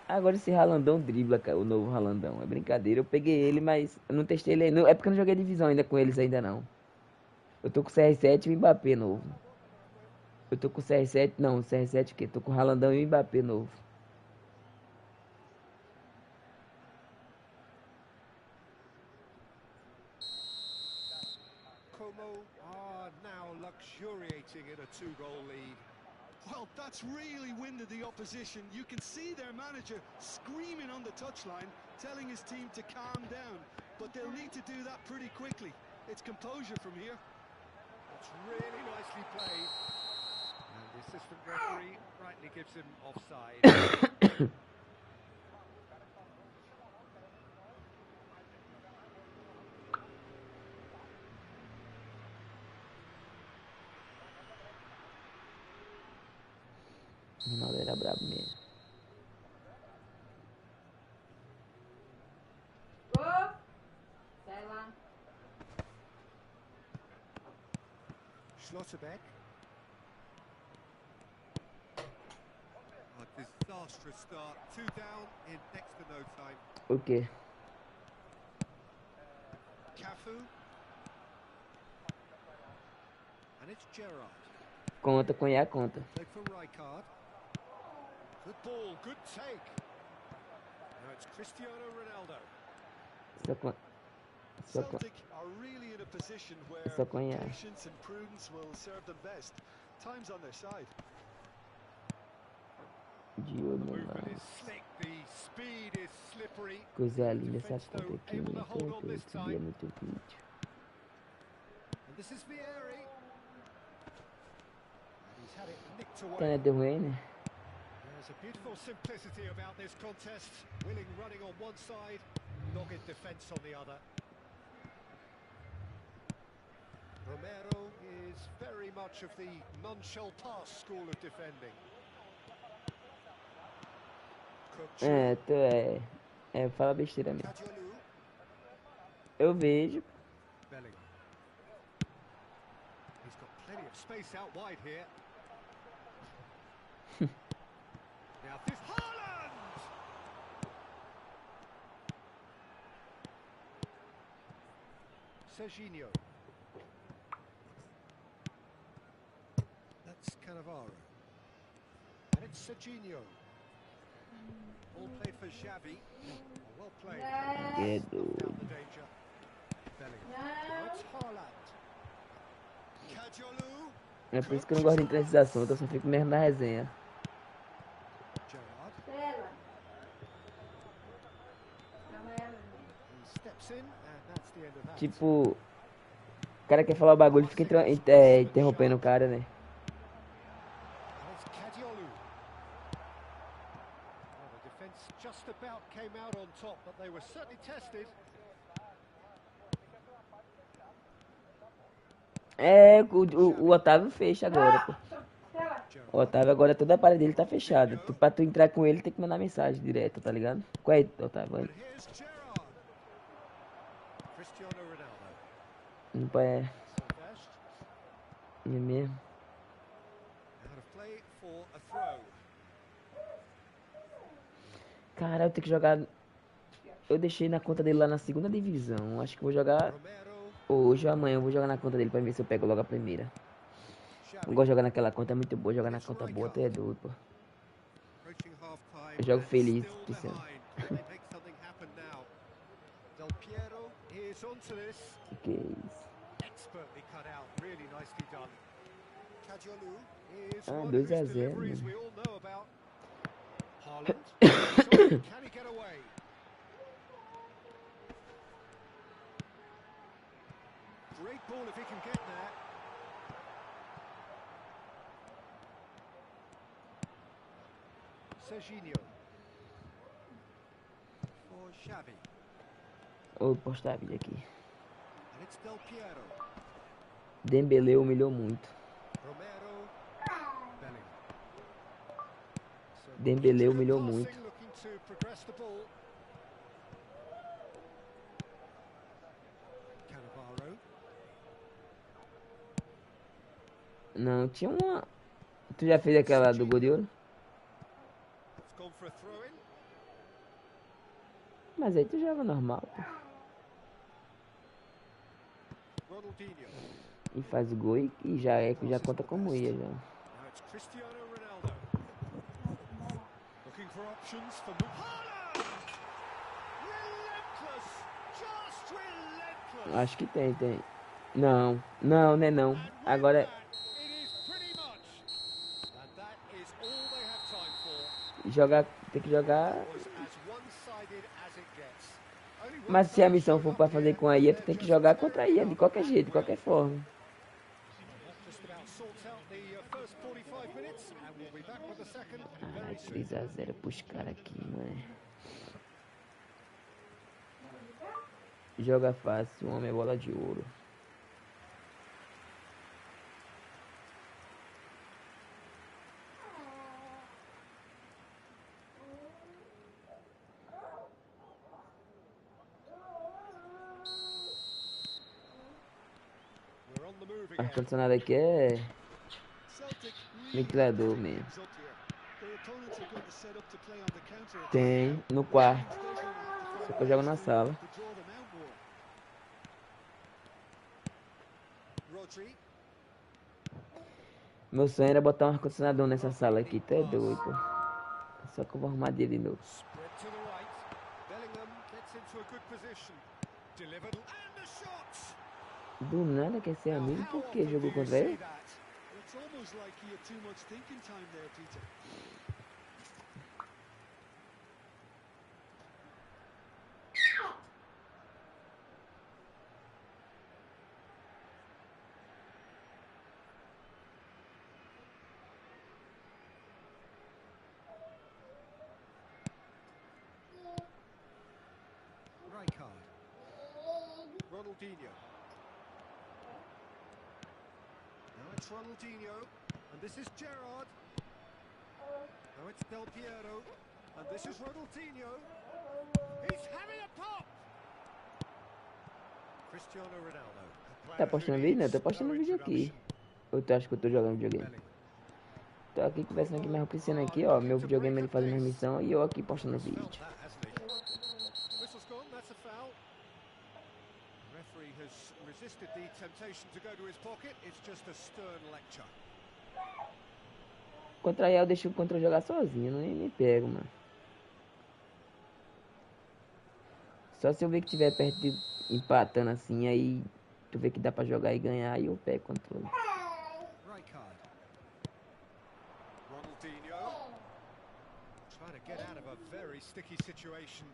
Agora esse Haalandão dribla, cara, o novo Haalandão. É brincadeira, eu peguei ele, mas eu não testei ele ainda. É porque eu não joguei divisão ainda com eles ainda não. Eu tô com o CR7 e o Mbappé novo. Eu tô com o CR7, não, o CR7 o quê? Tô com o Haalandão e o Mbappé novo. Como are now luxuriating in a 2-goal lead. Well, that's really winded the opposition. You can see their manager screaming on the touchline, telling his team to calm down. But they'll need to do that pretty quickly. It's composure from here. It's really nicely played. And the assistant referee rightly gives him offside. Ronaldo era brabo mesmo. Sai lá. Schlotterbeck. A disastrous start. 2 down in next to no time. O quê? Cafu. And it's Gerrard. Conta, conhaque, conta. Played for Rijkaard. Good ball, good take. Now it's Cristiano Ronaldo. Celtic are really in a position where patience and prudence will serve them best. Time's on their side. The movement is slick, the speed is slippery. Coisa linda essa conta aqui, né? Eu subia muito vídeo. And this is Vieri. And he's had it nicked away. Caneta de ruim, né? There's a beautiful simplicity about this contest. Willing running on one side, dogged defence on the other. Romero is very much of the non-shall-pass school of defending. Fala besteira mesmo. Eu vejo. He's got plenty of space out wide here. Now this Haaland! Serginho. That's Cannavaro. And it's Serginho. All played for Xavi. Well played. Down the danger. Bellingham. Now it's Haaland. Kajolu. É por isso que eu não gosto de transição, eu só fico mesmo na resenha. Gerrard. He steps in, and that's the end of that. Tipo, o cara quer falar o bagulho e fica interrompendo o cara, né? And it's Kadiolu. Well, the defence just about came out on top, but they were certainly tested. É, o Otávio fecha agora, pô. O Otávio agora toda a parede dele tá fechada. Pra tu entrar com ele tem que mandar mensagem direto, tá ligado? Qual é, Otávio? And here's Gerrard. Cristiano Ronaldo. Não é. Silvestre. É mesmo. Out of play for a throw. Cara, eu tenho que jogar. Eu deixei na conta dele lá na segunda divisão. Acho que vou jogar hoje ou amanhã. Eu vou jogar na conta dele pra ver se eu pego logo a primeira. Eu gosto de jogar naquela conta, é muito boa. Jogar na conta boa até é doido, pô. Eu jogo feliz, Cristiano. Del Piero is onto this. Que isso? Expertly cut out, really nicely done. Kadiolu is Ah, one 2 a whose 0, deliveries mano. we all know about. Haaland. Can he get away? Great ball if he can get there. Serginho. For Xavi. Vou postar a vídeo aqui. And it's Del Piero. Dembélé humilhou muito. Romero. Bellingham. So Dembélé humilhou passing, muito. looking to progress the ball. Cannavaro. Não, tinha uma. Tu já fez aquela do gol de ouro? It's gone for a throw-in. Mas aí tu joga normal, pô. Ronaldinho. E faz o gol e já conta como ia já. Now it's Cristiano Ronaldo. Looking for options for Haaland. Relentless. Just relentless. Acho que tem. Não, não é não. Agora It is pretty much. And that is all they have time for. tem que jogar. Was as one-sided as it gets. Only one Mas se a side missão showed for up pra fazer here, com a IA, and tu tem they're que just jogar contra a tearing IA de up qualquer the jeito, de qualquer forma. That just about sorts out the first 45 minutes, and we'll be back with the second Ai, very soon. 3 a 0 pros caras aqui, mano. Joga fácil, homem é bola de ouro. We're on the move O again. ar-condicionado aqui é ventilador mesmo. Tem no quarto. Só que eu jogo na sala. Rodri. Meu sonho era botar um ar-condicionador nessa sala aqui, tu é doido, pô. Só que eu vou arrumar dele de novo. Spread to the right. Bellingham gets into a good position. Delivered and the shot. Do nada quer ser amigo, por que jogou contra ele? It's almost like he had too much thinking time there, Peter. Rijkaard. Ronaldinho. Now it's Ronaldinho, and this is Gerrard. Now it's Del Piero, and this is Ronaldinho. He's having a pop. Cristiano Ronaldo. a player Tá who postando vídeo, né? needs Tô postando no vídeo aqui. introduction. Ou tu acha que eu tô jogando videogame? Bellingham. Tô aqui conversando aqui, mas o Cristiano aqui, ó. Meu videogame ele fazendo transmissão e eu aqui postando Felt vídeo. that, hasn't he? Whistle's gone, that's a foul. The referee has resisted the temptation to go to his pocket. It's just a stern lecture. Contra ele eu deixo o contra jogar sozinho, nem pego, mano. Só se eu ver que tiver perto de empatando assim, aí tu vê que dá pra jogar e ganhar, aí eu pego o controle. Rijkaard. Ronaldinho. Trying to get out of a very sticky situation.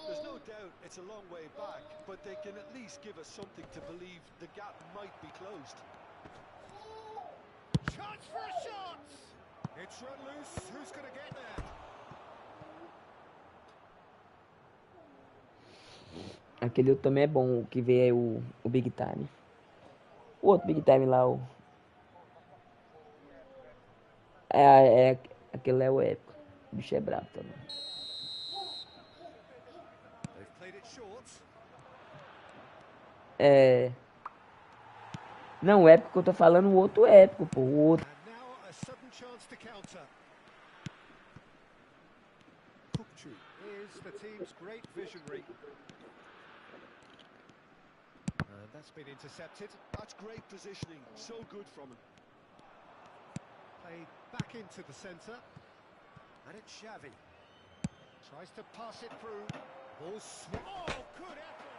There's no doubt it's a long way back, but they can at least give us something to believe the gap might be closed. Chance for a shot! It's run loose. Who's going to get there? Aquele outro também é bom, o que vê é o Big Time. O outro Big Time lá, o... Aquele é o épico. O bicho é brabo também. They've played it short. Não, o épico que eu tô falando, o outro épico, pô. O outro. And now a sudden chance to counter. Kukçu is the team's great visionary. And that's been intercepted. That's great positioning. So good from him. Played back into the centre. And it's Xavi. Tries to pass it through. Ball oh, good effort.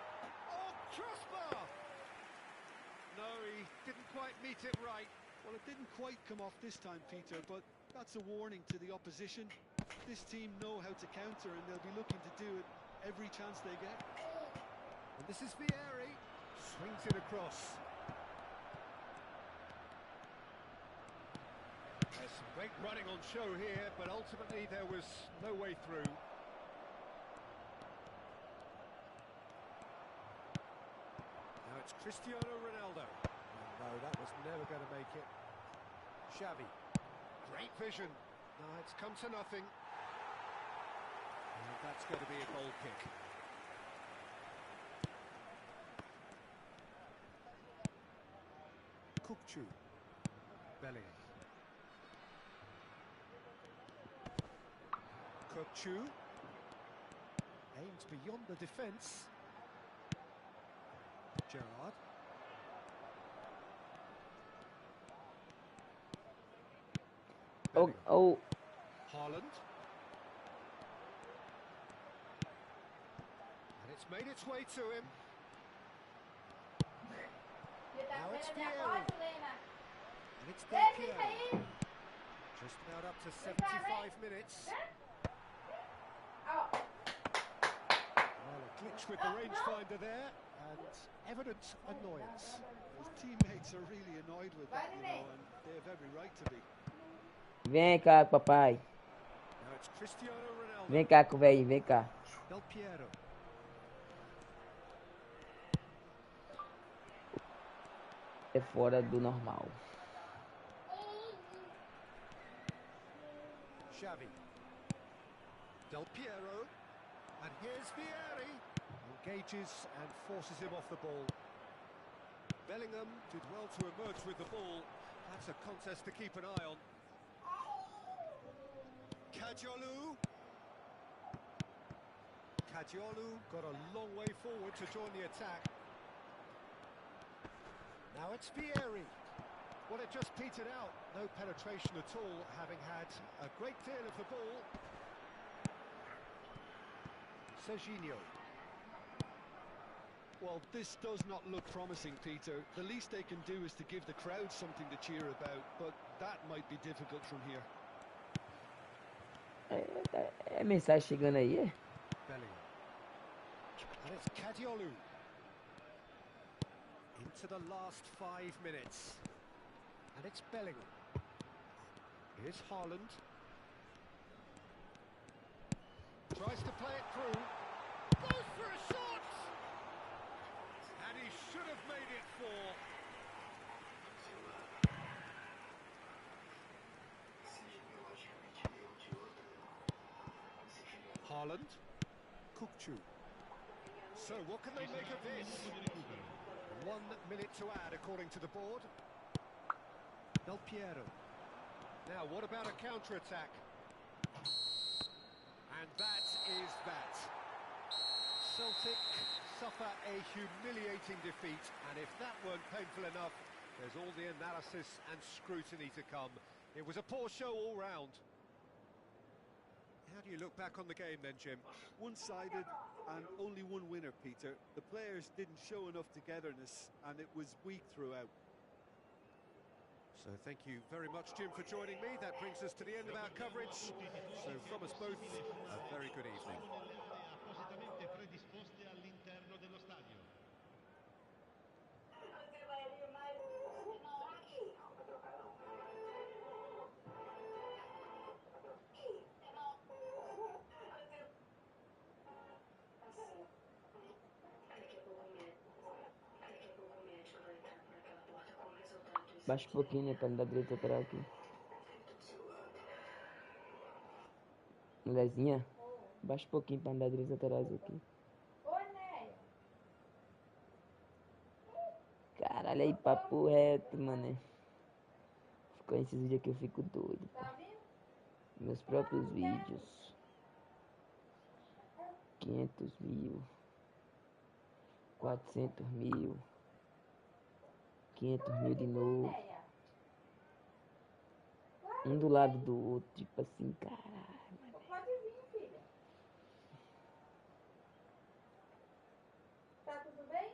Oh, crossbar. No, he didn't quite meet it right. Well, it didn't quite come off this time, Peter, but that's a warning to the opposition. This team know how to counter, and they'll be looking to do it every chance they get. And this is Vieri. Swings it across. There's some great running on show here, but ultimately there was no way through. Now it's Cristiano Ronaldo. No, that was never going to make it. Xavi. Great vision. No, it's come to nothing. And that's going to be a goal kick. Kukçu. Bellingham. Kukçu. Aims beyond the defence. Gerrard. Oh. Haaland. And it's made its way to him. Now it's Vieri. And it's Del Piero. Just about up to 75 minutes. Well, a glitch with the rangefinder there, and evident annoyance. His teammates are really annoyed with that, you know, and they have every right to be. Vem cá, papai. Now it's Cristiano Ronaldo. Vem cá, com o velhinho, vem cá. Del Piero. É fora do normal. Xavi. Del Piero. And here's Vieri. Engages and forces him off the ball. Bellingham did well to emerge with the ball. That's a contest to keep an eye on. Kadiolu. Kadiolu got a long way forward to join the attack. Now it's Vieri. Well, it just petered out. No penetration at all, having had a great deal of the ball. Serginho. Well, this does not look promising, Peter. The least they can do is to give the crowd something to cheer about, but that might be difficult from here. É mensagem chegando aí, é? Bellingham. And it's Kadiolu. Into the last 5 minutes. And it's Bellingham. Here's Haaland. Tries to play it through. Goes for a shot! And he should have made it 4. Haaland. Kukçu. So what can they make of this? 1 minute to add according to the board. Del Piero. Now what about a counter-attack? And that is that. Celtic suffer a humiliating defeat, and if that weren't painful enough, there's all the analysis and scrutiny to come. It was a poor show all round. How do you look back on the game then, Jim? One-sided and only one winner, Peter. The players didn't show enough togetherness, and it was weak throughout. So thank you very much, Jim, for joining me. That brings us to the end of our coverage. So from us both, a very good evening. Baixa um pouquinho, né, pra não dar direito lateral aqui. Mulherzinha, baixa um pouquinho pra não dar direito laterais aqui. Oi, Neia. Caralho, aí papo reto, mano. Com esses vídeos aqui eu fico doido. Tá vindo? Meus próprios vídeos. 500 mil. 400 mil. 500 mil de novo. Neia. Um do lado do outro, tipo assim, caralho. Pode vir, filha. Tá tudo bem?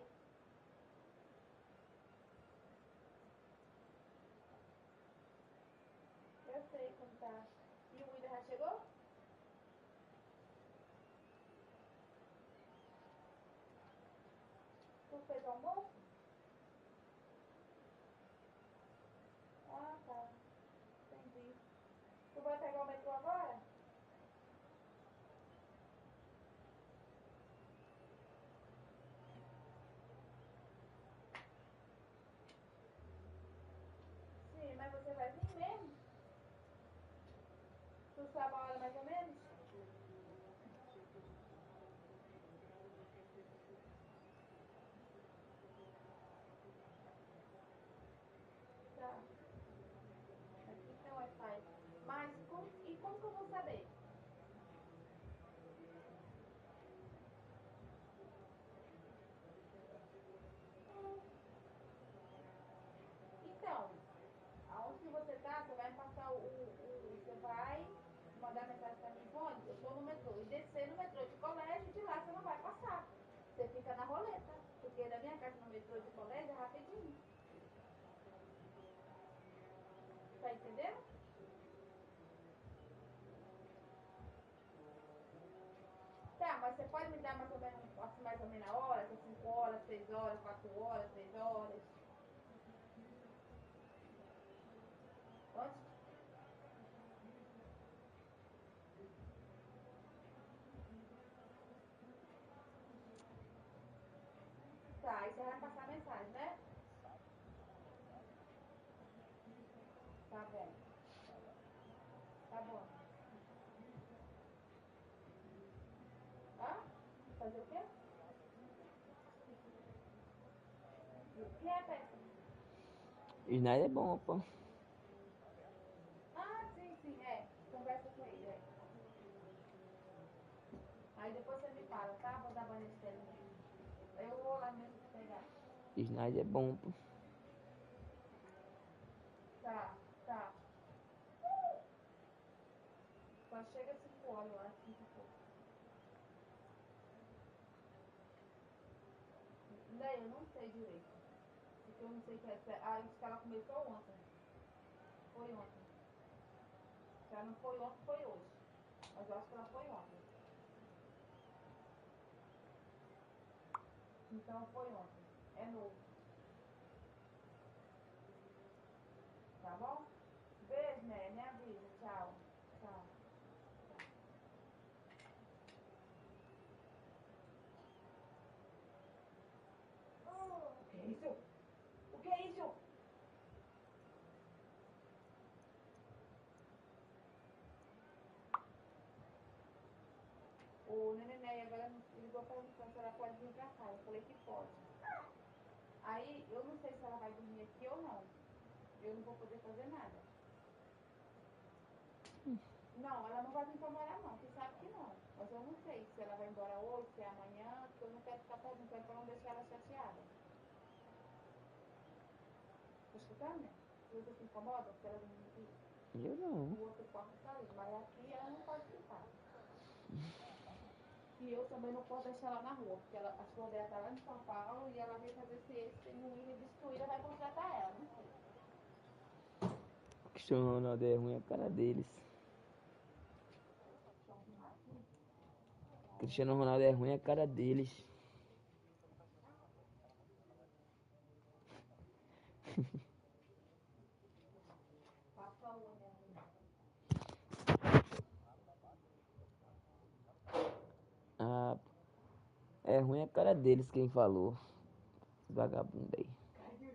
Eu sei como tá. E o William já chegou? Tu fez almoço? Ah, tá. Entendi. Tu vai pegar o metrô agora? Sim, mas você vai vir mesmo? Tu sabe a hora mais ou menos? Tá. Aqui tem Wi-Fi. Mas como que eu vou saber? Então, aonde que você tá, você vai me passar você vai mandar mensagem pra mim, Ivone, eu tô no metrô. E descer no metrô de colégio, de lá você não vai passar. Você fica na roleta. Porque da minha casa no metrô de colégio é rapidinho. Tá entendendo? Tá, mas você pode me dar mais ou menos, assim, mais ou menos a hora? Se é 5 horas, 6 horas, 4 horas, 3 horas? Onde? Tá, aí você vai passar a mensagem, né? Tá bom. Tá bom. Hã? Fazer o quê? Quem é a peça? Snyder é bom, pô. Ah, sim, sim, é. Conversa com ele, é. Aí depois você me fala, tá? Vou dar banho na Estelinha. Eu vou lá mesmo te pegar. Snyder é bom, pô. Tá, tá. Só chega 5 horas, eu acho, 5 e pouco. Daí eu não sei direito. Porque eu não sei que é. Acho que ela começou ontem. Foi ontem. Se ela não foi ontem, foi hoje. Mas eu acho que ela foi ontem. Então foi ontem. É novo. Tá bom? Beijo, né? Me avisa. Tchau. Tchau. O que é isso? O que é isso? O Neném agora ligou perguntando se ela pode vir pra cá. Eu falei que pode. Aí eu não sei se ela vai dormir aqui ou não. Eu não vou poder fazer nada. Não, ela não vai vir trabalhar não. Você sabe que não. Mas eu não sei se ela vai embora hoje, se é amanhã, porque eu não quero ficar perguntando pra não deixar ela chateada. Tá escutando, né? Se você se incomoda, se ela dormir aqui. Eu não. O outro quarto tá ali, mas aqui ela não pode ficar. E eu também não posso deixar ela na rua, porque as flores dela tá lá em São Paulo e ela veio fazer ciência e o William disse que o William vai contratar ela, não sei. O Cristiano Ronaldo é ruim a cara deles. O Cristiano Ronaldo é ruim a cara deles. Passa a unha. Ah, é ruim a cara deles quem falou. Vagabundo aí. Cadê?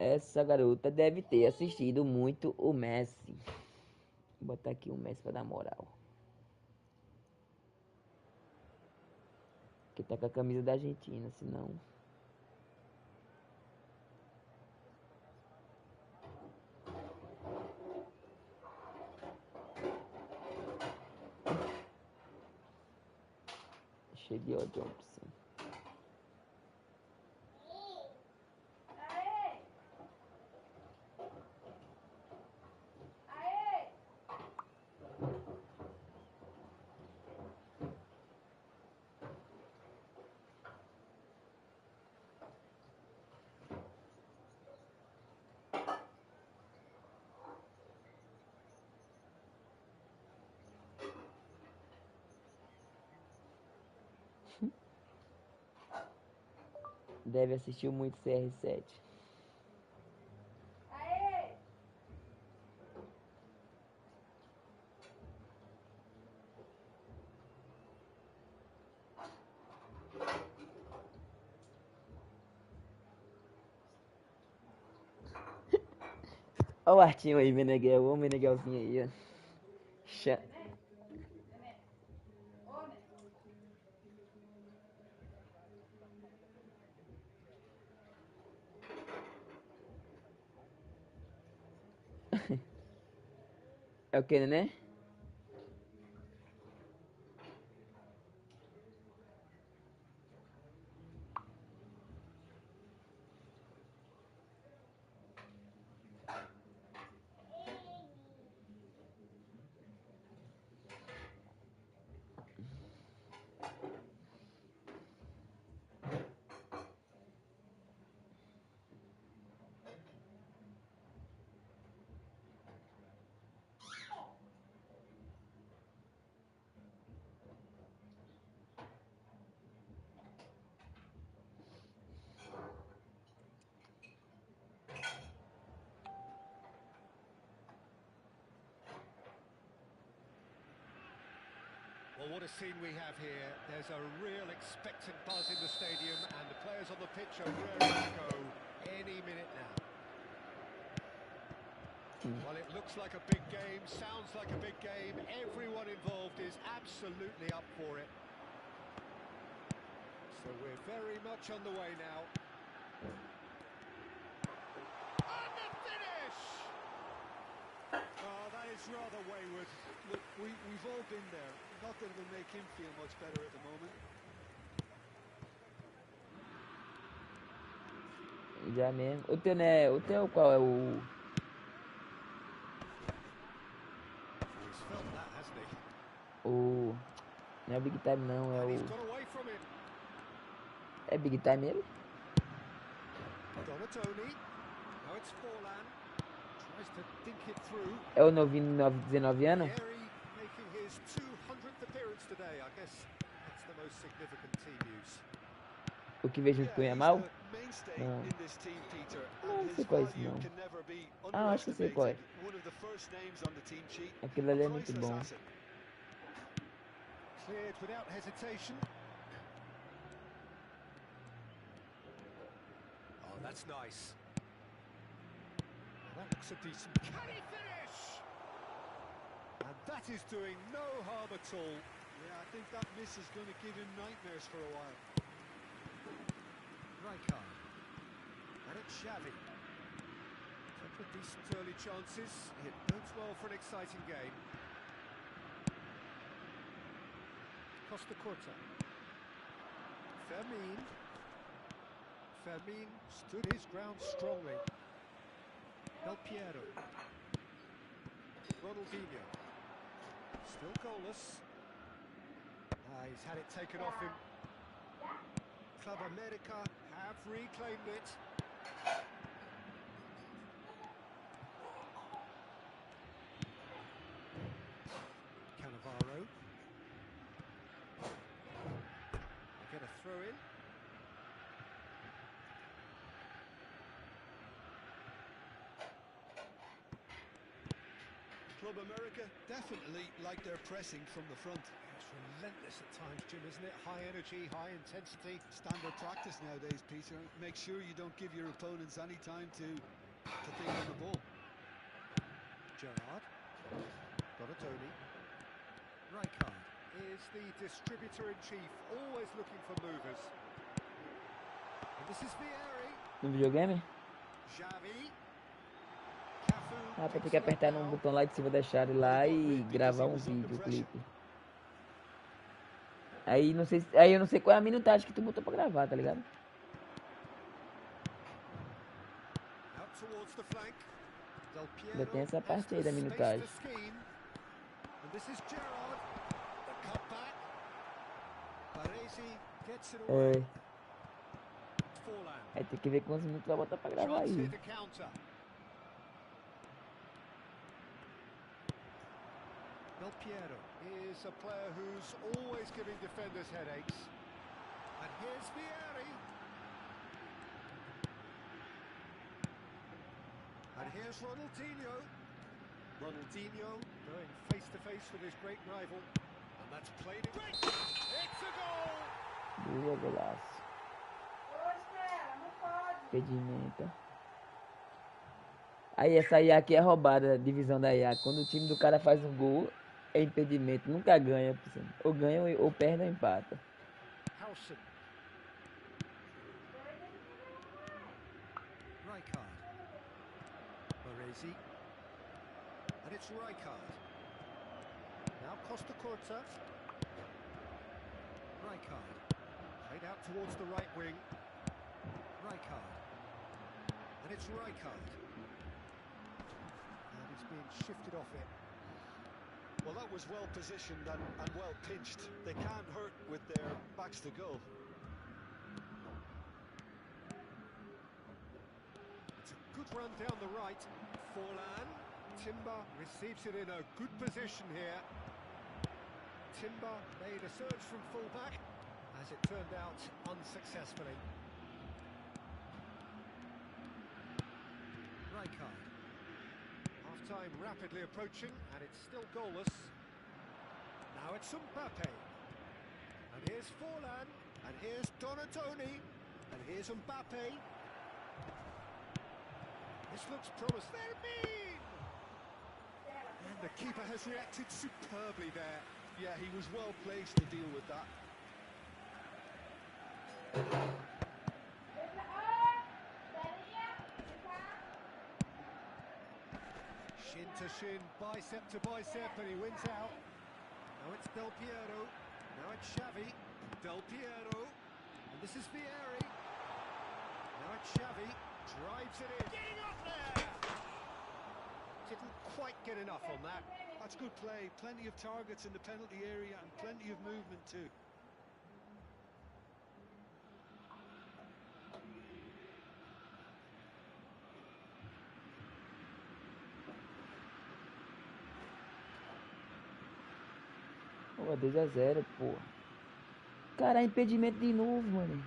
Essa garota deve ter assistido muito o Messi. Vou botar aqui o Messi pra dar moral. Que tá com a camisa da Argentina, senão... Cheio de ódio, opção. Deve assistir muito CR7. Olha o Artinho aí, Meneghel. Olha o Meneghelzinho aí, ó. É o que, né? Well, what a scene we have here. There's a real expectant buzz in the stadium, and the players on the pitch are raring to go any minute now. Well, it looks like a big game, sounds like a big game. Everyone involved is absolutely up for it. So we're very much on the way now. And the finish! Oh, that is rather wayward. Look, we've all been there. Not that it will make him feel much better at the moment. Já mesmo. O teu, né? O teu qual é o... He's felt that, hasn't he? O... Não é o Big Time não, é And he's o... got away from it. É Big Time ele? Donatoni. Now it's Forlan. Tries to think it through. É o novinho de 19 anos? Thierry making his 200th appearance today. I guess that's the most significant team news. O que veio junto com o Yamal? Não. Não sei qual é isso não. Ah, acho que eu sei qual é. Aquilo ali é muito bom. Cleared without hesitation. Oh, that's nice. That looks a decent... Can he finish? And that is doing no harm at all. Yeah, I think that miss is going to give him nightmares for a while. Rijkaard. And it's Xavi. Couple of decent early chances. It bodes well for an exciting game. Costa Curta. Fermin. Fermin stood his ground strongly. Del Piero. Ronaldinho. Still goalless. He's had it taken off him. Club America have reclaimed it. Cannavaro. They get a throw in. Club America definitely like their pressing from the front. It's relentless at times, Jim, isn't it? High energy, high intensity. Standard practice nowadays, Peter. Make sure you don't give your opponents any time to things on the ball. Gerrard. Donatoni. Rijkaard is the distributor-in-chief, always looking for movers. And this is Vieri. No videogame? Xavi. Ah, pra ter que apertar no botão lá de cima da chave lá e gravar um vídeo, clipe. Aí não sei, aí eu não sei qual é a minutagem que tu botou pra gravar, tá ligado? Ainda tem essa parte aí da minutagem. É. Aí tem que ver quantos minutos vai botar pra gravar aí. Del Piero is a player who's always giving defenders headaches. And here's Vieri. And here's Ronaldinho. Ronaldinho going face to face with his great rival. And that's played it. Great! It's a goal! Boa, golaço. Impedimento. Aí essa IA aqui é roubada, a divisão da IA. Quando o time do cara faz um gol, é impedimento. Nunca ganha. Ou ganha ou perde ou empata. Howson. Rijkaard. Baresi. And it's Rijkaard. Now Costa Curta. Rijkaard. Played out towards the right wing. Rijkaard. And it's Rijkaard. And he's being shifted off it. Well, that was well positioned and well pinched. They can't hurt with their backs to goal. It's a good run down the right. Forlan. Timber receives it in a good position here. Timber made a surge from full-back, as it turned out unsuccessfully. Rijkaard. Half-time rapidly approaching, and it's still goalless. Now it's Mbappe. And here's Forlan, and here's Donatoni, and here's Mbappe. This looks promising. And the keeper has reacted superbly there. Yeah, he was well placed to deal with that. Shin to shin, bicep to bicep, and he wins out. Now it's Del Piero. Now it's Xavi. Del Piero. And this is Vieri. Now it's Xavi. Drives it in. Getting up there! Didn't quite get enough on that. That's good play. Plenty of targets in the penalty area and plenty of movement too. Pô, 2-0, pô. Cara, impedimento de novo, mano.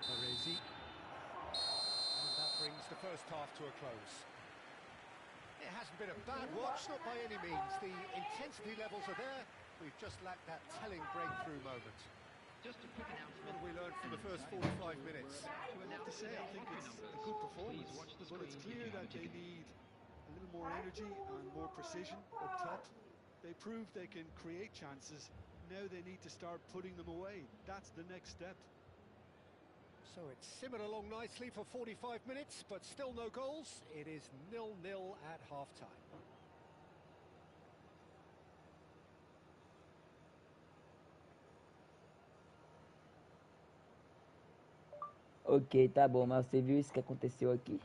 Baresi. And that brings the first half to a close. It hasn't been a bad watch, not by any means. The intensity levels are there. We've just lacked that telling breakthrough moment. Just a quick announcement. What have we learned from the first 45 minutes? I have to say, I think it's a good performance, but it's clear that they need a little more energy and more precision up top. They proved they can create chances. Now they need to start putting them away. That's the next step. So it's simmered along nicely for 45 minutes, but still no goals. It is 0-0 at half-time. Ok, tá bom, mas você viu isso que aconteceu aqui?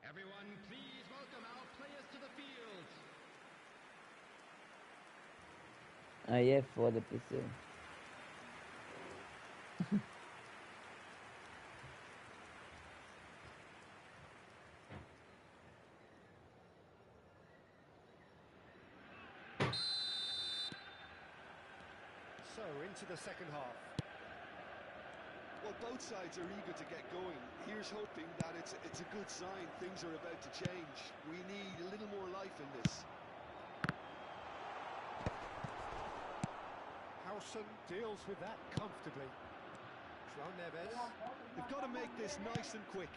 Everyone, please welcome our players to the field. Aí é foda, pessoal. So, into the second half. Well, both sides are eager to get going. Here's hoping that it's a good sign. Things are about to change. We need a little more life in this. Howson deals with that comfortably. João Neves. They've got to make this nice and quick.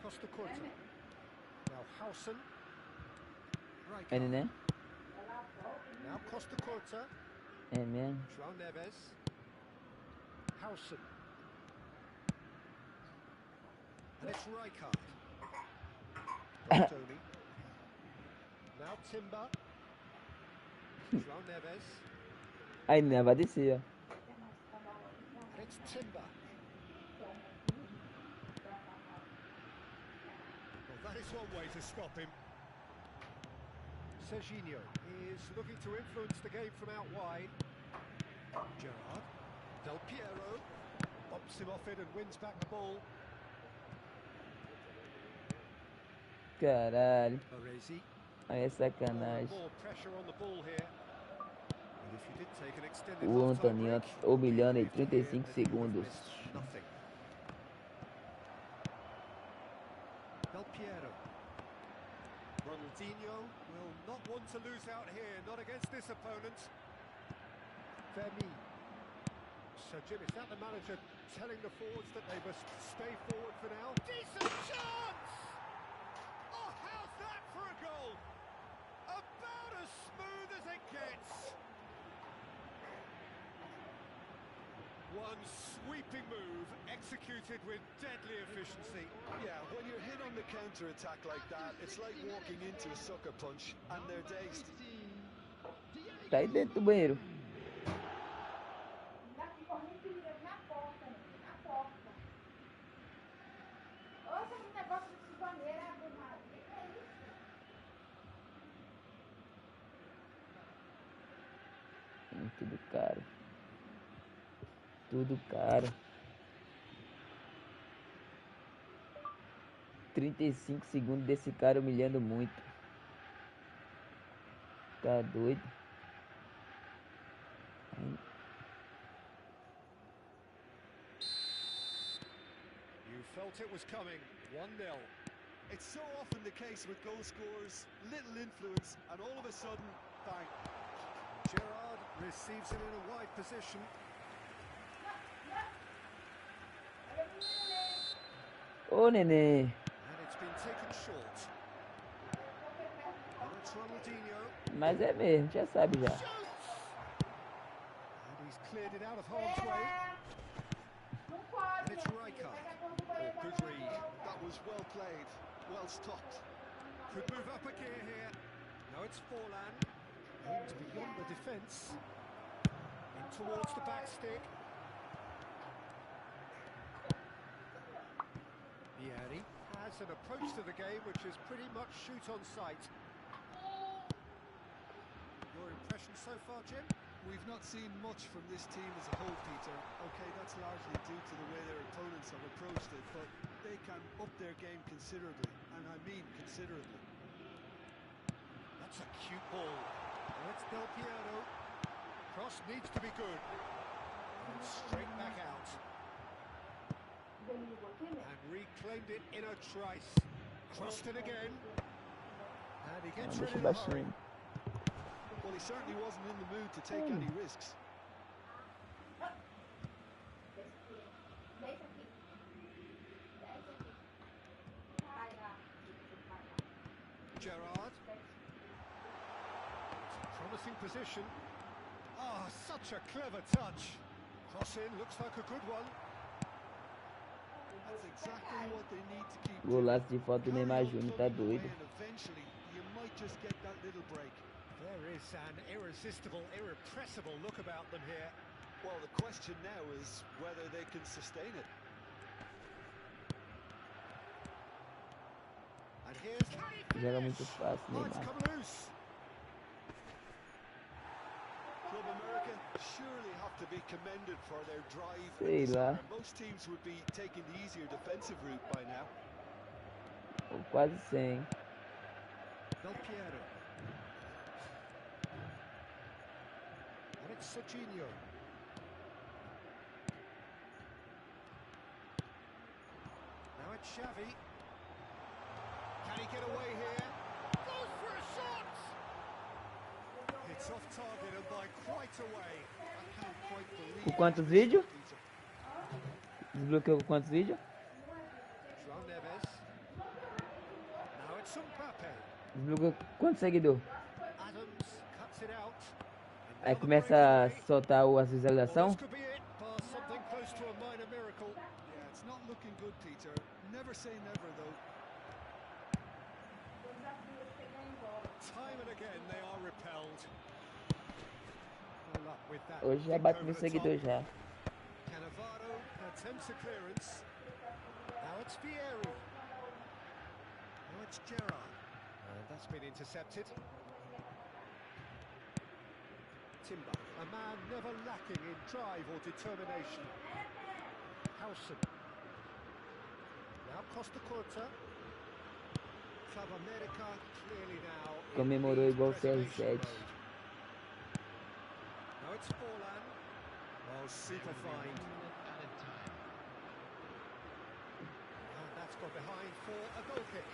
Costa Curta. Now Howson. Right. Né? Now Costa Curta. É mesmo. João Neves. Howson. And it's Rijkaard. Bastoni. Now Timber. João Neves. Aí, né? Vai descer, ó. And it's Timber. Well, that is one way to stop him. Serginho is looking to influence the game from out wide. Gerrard. Del Piero bumps him off it and wins back the ball. Caralho. Baresi. Aí é sacanagem. More pressure on the ball here. And if you did take an extended O half-time Antônio break, humilhando em you'd hear 35 that you have segundos. missed nothing. Del Piero. Ronaldinho will not want to lose out here, not against this opponent. Fermi. So Jim, is that the manager telling the forwards that they must stay forward for now? Decent chance! Oh, how's that for a goal? About as smooth as it gets. One sweeping move executed with deadly efficiency. Yeah, when you're hit on the counter-attack like that, it's like walking into a sucker punch and they're dazed. Tá aí dentro do banheiro. Tudo caro. Tudo caro. 35 segundos desse cara humilhando muito. Tá doido? You felt it was coming. 1-0. It's so often the case with goal scorers, little influence, and all of a sudden, bang. Gerrard receives it in a wide position. Ô, nenê. And it's been taken short. And it's Ronaldinho. Mas é mesmo, já sabe já. Shoots! And he's cleared it out of harm's way. And it's Rijkaard. Oh, good read. That was well played, well stopped. Could move up a gear here. Now it's Forlan. Aimed beyond the defence. In towards the back stick. Vieri has an approach to the game which is pretty much shoot on sight. Your impression so far, Jim? We've not seen much from this team as a whole, Peter. Okay, that's largely due to the way their opponents have approached it, but they can up their game considerably, and I mean considerably. That's a cute ball. Now it's Del Piero. Cross needs to be good. And straight back out. And reclaimed it in a trice. Crossed it again. And he gets rid of the hurry. Well, he certainly wasn't in the mood to take any risks. Gerrard. Promising position. Ah, such a clever touch. Cross in, looks like a good one. That's exactly what they need to keep Golaço de falta do Neymar Júnior, tá doido. Eventually, you might just get that little break. There is an irresistible, irrepressible look about them here. Well, the question now is whether they can sustain it. And here's Joga muito fácil, oh, it's Neymar. come loose. Club America surely have to be commended for their drive. Sei lá. Most teams would be taking the easier defensive route by now. Ou quase 100. Del Piero. And Serginho. Now it's Xavi. Can he get away here? Goes for a shot! It's off target and by quite a way. I can't quite believe. Com quantos vídeos? Desbloqueou com quantos vídeos? João Neves. Now it's Mbappe. Desbloqueou com quantos seguidores? Adams cuts it out. Aí começa a soltar as visualizações. This could be it, bar something close to a minor miracle. Yeah, it's not looking good, Peter. Never say never, though. Time and again they are repelled. No luck with that. Hoje já bate mil seguidores já. Cannavaro attempts a clearance. Now it's Vieri. Now it's Gerrard. And that's been intercepted. Timber, a man never lacking in drive or determination. Howson. Now Costa Curta. Club America clearly now. Comemorou igual o CR7. Now it's Forlan. Oh, super find. Added time. And that's got behind for a goal kick.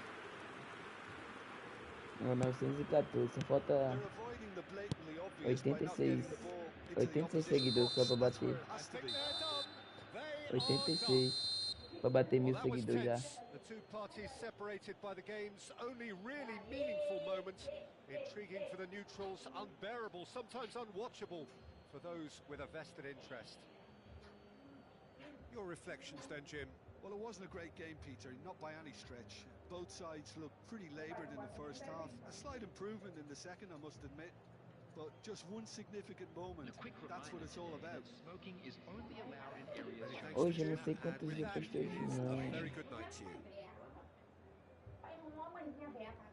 914, só falta They're avoiding the blatantly obvious by not 86. getting the ball into the 86 opposition seguidores só box. pra That's bater. where it has I to think be. they're done. They are done. 86 pra bater Well, 1000 that was seguidores já. tense. The two parties separated by the game's only really meaningful moment. Intriguing for the neutrals, unbearable, sometimes unwatchable for those with a vested interest. Your reflections then, Jim? Well, it wasn't a great game, Peter, not by any stretch. Both sides looked pretty laboured in the first half. A slight improvement in the second, I must admit. But just one significant moment, And a quick that's what reminder it's all today about. that smoking is only allowed in areas Many shown. thanks to Hoje eu não Jim, sei and quantos with dias that, postei hoje it is a não. very good night to you. Vai arrumar uma linha aberta.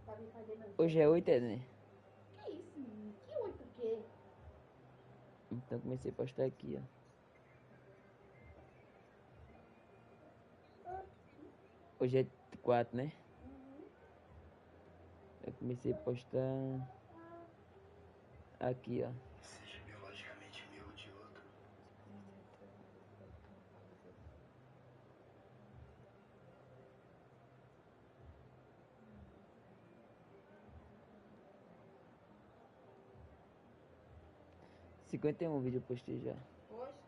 Pra vir fazer meu. Hoje é 8, né? Que isso, menino? Que 8 o quê? Então comecei a postar aqui, ó. Hoje é 4, né? Eu comecei a postar aqui, ó. Seja biologicamente meu de outro. É 51 vídeos eu postei já. Hoje?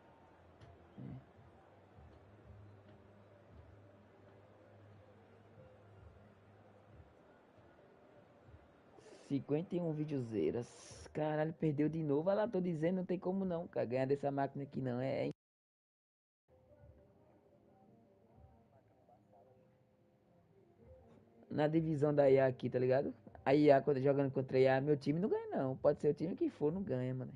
51 videozeiras. Caralho, perdeu de novo. Olha lá, tô dizendo, não tem como não, cara. Ganhar dessa máquina aqui não. É. Na divisão da IA aqui, tá ligado? A IA, quando jogando contra a IA, meu time não ganha não. Pode ser o time que for, não ganha, mano.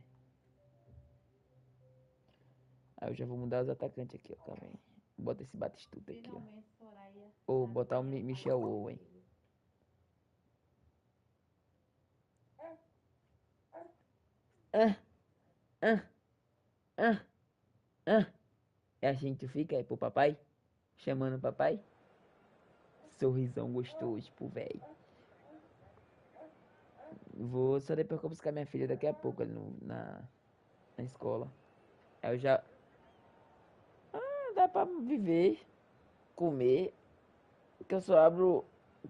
Aí eu já vou mudar os atacantes aqui, ó. Calma aí. Bota esse Batistuta aqui, ó. Finalmente, Soraya. Ou botar o Michel Owen. Ah, ah, ah, ah. É assim que tu fica aí pro papai? Chamando o papai? Sorrisão gostoso pro velho. Vou só depois que eu buscar minha filha daqui a pouco ali na escola. Aí eu já. Ah, dá pra viver, comer. Porque eu só abro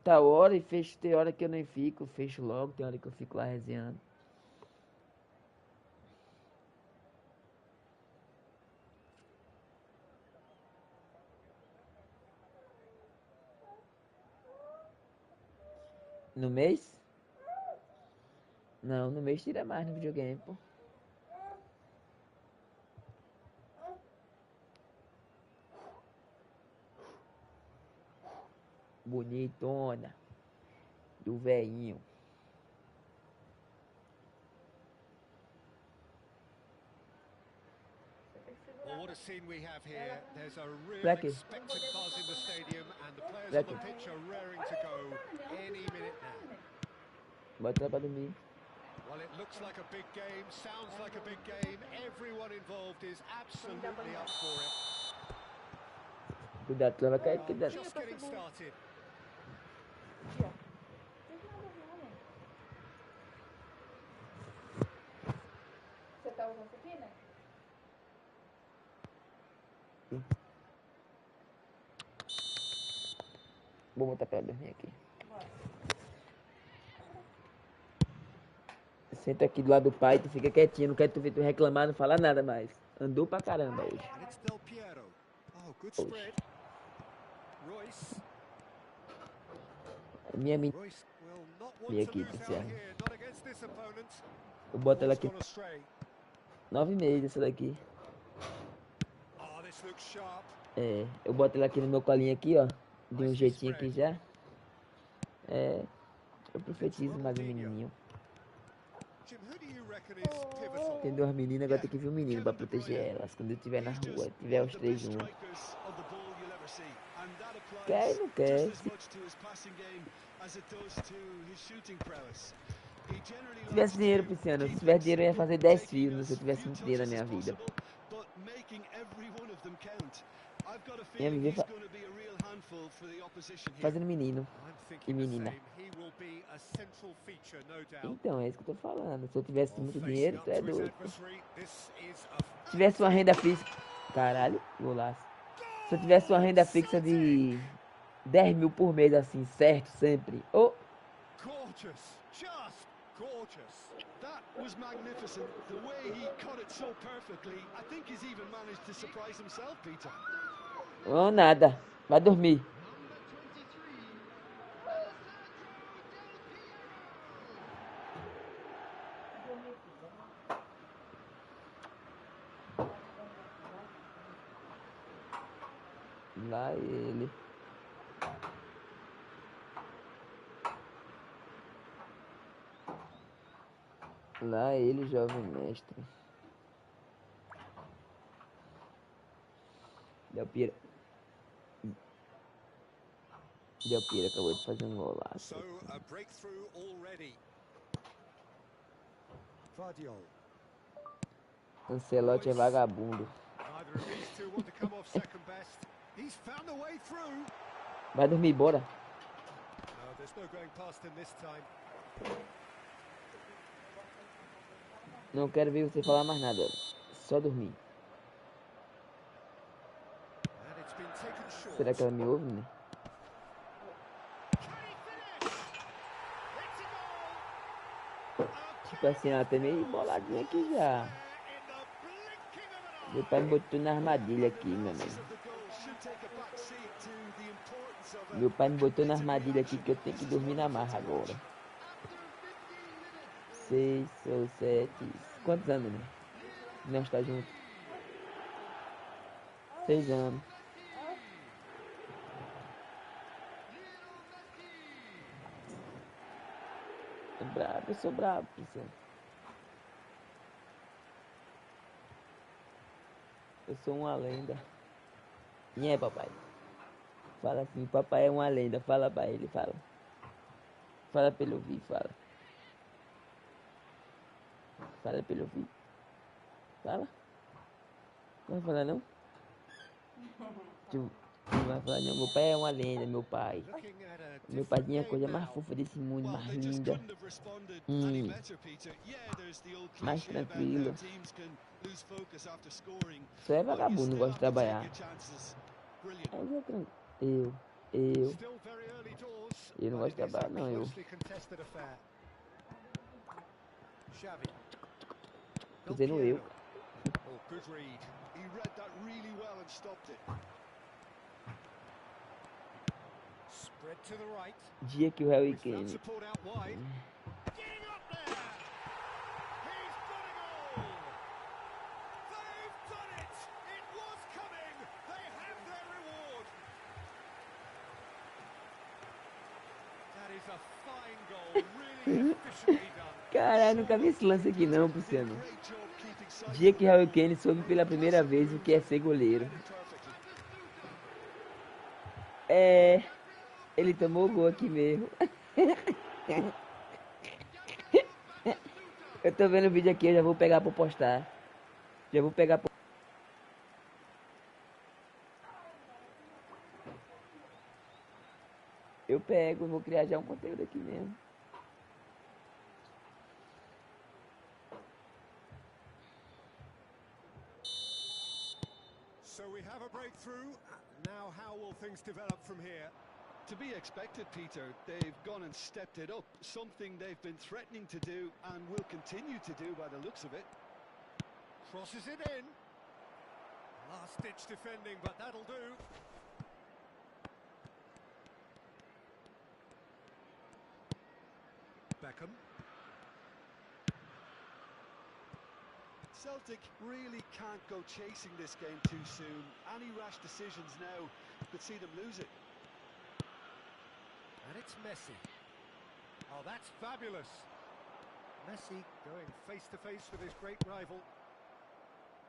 tal hora e fecho. Tem hora que eu nem fico, fecho logo. Tem hora que eu fico lá resenhando. No mês? Não, no mês tira mais no videogame, pô. Bonitona. Do velhinho. Well, what a scene we have here. There's a real Blackie. expectant buzz in the stadium, and the players on the Blackie. pitch are raring to go any minute now. Bota pra dormir. Well, it looks like a big game, sounds like a big game. Everyone involved is absolutely up for it. Cuidado, tu vai cair, cuidado. Just getting started. tá usando isso aqui, né? Vou botar pra dormir aqui. Bora. Senta aqui do lado do pai, tu fica quietinho, não quer tu ver tu reclamar, não falar nada mais. Andou pra caramba hoje. And it's Del Piero. Oh, good spread. Royce. Minha Royce will not want minha to equipe, lose out Thiago. here, not against this opponent. Eu boto ela Ball's aqui. gone astray. 9,5 essa daqui. Oh, this looks sharp. É, eu boto ela aqui no meu colinho aqui, ó. De um Nicely jeitinho aqui spread. já. É, eu profetizo mais um menininho. Jim, who do you reckon is pivotal? Tem duas meninas, agora tem que vir um menino pra proteger elas. Quando eu estiver na rua, tiver os três juntos. Quer e não quer. Se tivesse dinheiro, Pisciano, se tivesse dinheiro eu ia fazer 10 filmes se eu tivesse muito dinheiro na minha vida. Ia me ver fazendo menino e menina. Então, é isso que eu tô falando. Se eu tivesse muito dinheiro, tu é doido. Se tivesse uma renda fixa... Caralho, golaço. Se eu tivesse uma renda fixa de 10 mil por mês, assim, certo, sempre. Oh. Gorgeous, just gorgeous. That was magnificent. The way he caught it so perfectly. I think he's even managed to surprise himself, Peter. Ou nada. Vai dormir. Lá ele. Lá ele, jovem mestre. Del Piero acabou de fazer um golaço. So a breakthrough already. Vardiol. Ancelotti é vagabundo. Neither of these two want to come off second best. He's found a way through. Vai dormir, bora. No, there's no going past him this time. Não quero ver você falar mais nada. Só dormir. And it's been taken short. Será que ela me ouve, né? Tipo assim, ela tá meio boladinha aqui já. Meu pai me botou na armadilha aqui, meu amigo. Meu pai me botou na armadilha aqui que eu tenho que dormir na marra agora. 6 ou 7. Quantos anos, né? Nós tá junto. 6 anos. É brabo, eu sou brabo, pessoal. Eu sou uma lenda. E é, papai? Fala assim, papai é uma lenda. Fala pra ele, fala. Fala pra ele ouvir, fala. Fala pra ele ouvir. Fala. Não vai falar não? Tu não vai falar não. Meu pai é uma lenda, meu pai. Meu pai tinha a coisa mais fofa desse mundo, mais linda. Mais tranquilo. Só é vagabundo, não gosta de trabalhar. Mas é tranquilo. Eu não gosto de trabalhar, não, eu. Tô dizendo eu. Dia que o Harry Kane. Caralho, nunca vi esse lance aqui não, Luciano. Dia que Harry Kane soube pela primeira vez o que é ser goleiro. É... Ele tomou o gol aqui mesmo. Eu tô vendo o vídeo aqui, eu já vou pegar pra postar. Já vou pegar pra... Eu pego, vou criar já um conteúdo aqui mesmo. have a breakthrough. Now how will things develop from here? To be expected, Peter. They've gone and stepped it up, something they've been threatening to do and will continue to do by the looks of it. Crosses it in. Last-ditch defending, but that'll do. Beckham. Celtic really can't go chasing this game too soon. Any rash decisions now could see them lose it. And it's Messi. Oh, that's fabulous. Messi going face-to-face with his great rival.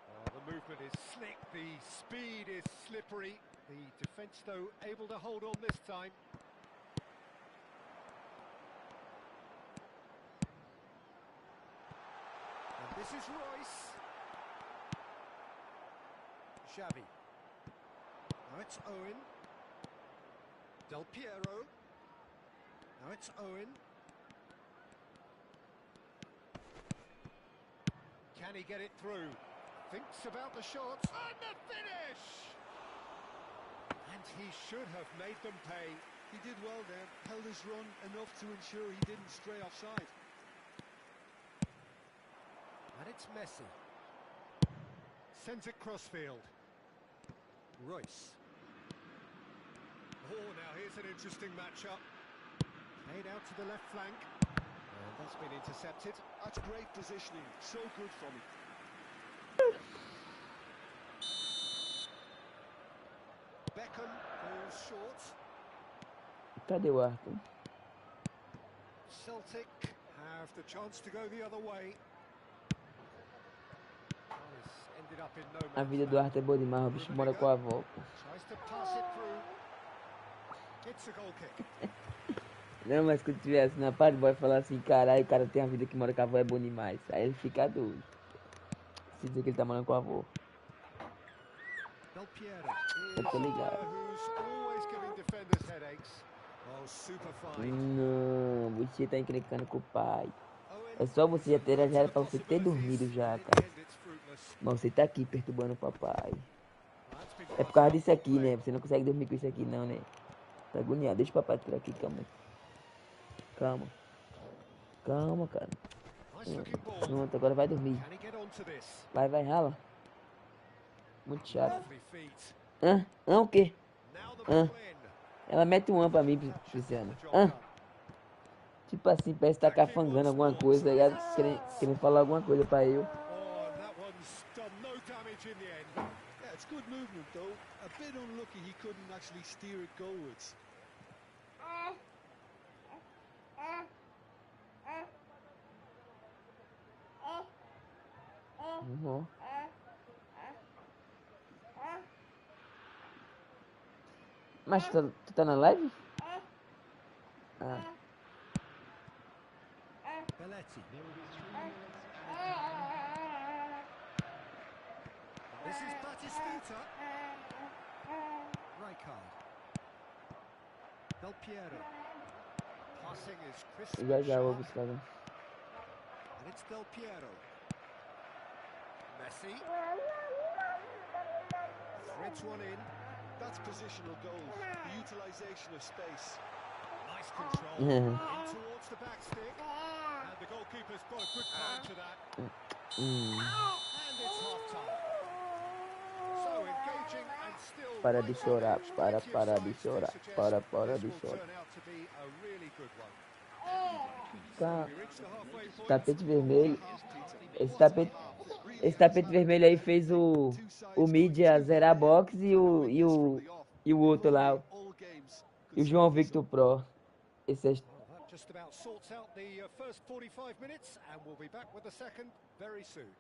Oh, the movement is slick, the speed is slippery. The defence, though, able to hold on this time. And this is Royce. Xavi. Now it's Owen. Del Piero. Now it's Owen. Can he get it through? Thinks about the shots. And the finish! And he should have made them pay. He did well there, held his run enough to ensure he didn't stray offside. And it's Messi. Sends it crossfield. Royce. Oh, now here's an interesting matchup. Played out to the left flank. And that's been intercepted. That's great positioning. So good from him. Beckham falls short. Cadê o Arthur? Celtic have the chance to go the other way. Ended up in no A man's vida do land. Arthur é boa demais, o bicho mora com a avó. Tries to pass it through. It's a goal kick. Não, mas quando tiver assim na parte, vai falar assim, caralho, o cara tem a vida que mora com a avó é bom demais. Aí ele fica doido. Se dizer que ele tá morando com a avó. Del Piero Eu tô ligado. who's always giving defenders headaches. Oh, super fine. Não, você tá encrencando com o pai. É só você já ter, já era pra você ter dormido já, cara. Mas você tá aqui perturbando o papai. É por causa disso aqui, né? Você não consegue dormir com isso aqui não, né? Tá agoniado. Deixa o papai por aqui, calma. Calma. Calma, cara. Pronto, agora vai dormir. Vai, vai, rala. Muito chato. Hã? Hã o quê? Hã? Ela mete um pra mim, Cristiano. Hã? Tipo assim, parece que tá cafangando alguma coisa, tá ligado? Querendo falar alguma coisa pra eu. Yeah, it's good movement though. A bit unlucky he couldn't actually steer it goalwards. Uhum. Mas tu tá na live? Ah. Belletti. This is Batistuta. Rijkaard. Del Piero. Passing is crisp Já and já vou sharp. buscar. And it's Del Piero. Messi. Threads one in. That's positional goal. The utilisation of space. Nice control. In towards the back stick. And the goalkeeper's got a good time to that. And it's half time. So engaging and still Para de chorar, para de chorar, this para will de chorar. turn out to be a really good one. Tá. We reach the halfway point. Tapete vermelho. Esse tapete vermelho aí fez o mídia zerar a box e o outro lá. E o João Victor Pro. Esse é. Well, that just about sorts out the first 45 minutes, and we'll be back with the second very soon.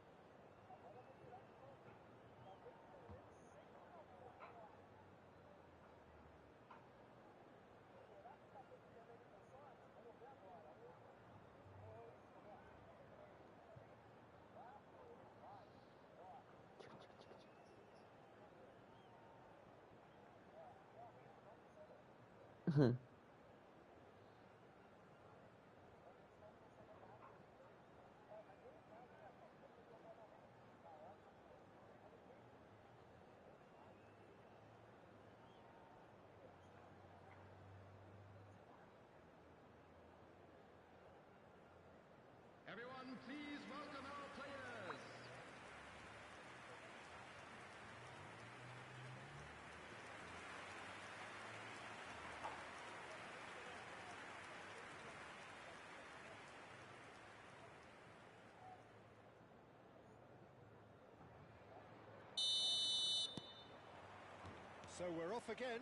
So we're off again.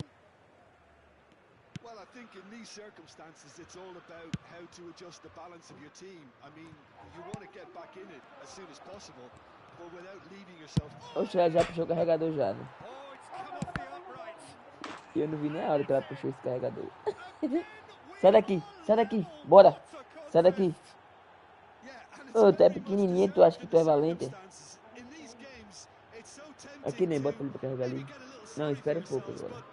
Well, I think in these circumstances, it's all about how to adjust the balance of your team. I mean, you want to get back in it as soon as possible, but without leaving yourself... Oxe, ela já puxou o carregador já, né? Oh, it's come off the upright. E eu não vi nem a hora que ela puxou esse carregador. Sai daqui, bora. Sai daqui. Ô, tu é pequenininho, tu acha que tu é valente? Aqui nem, bota ele pra carregar ali. Não, espera um pouco agora.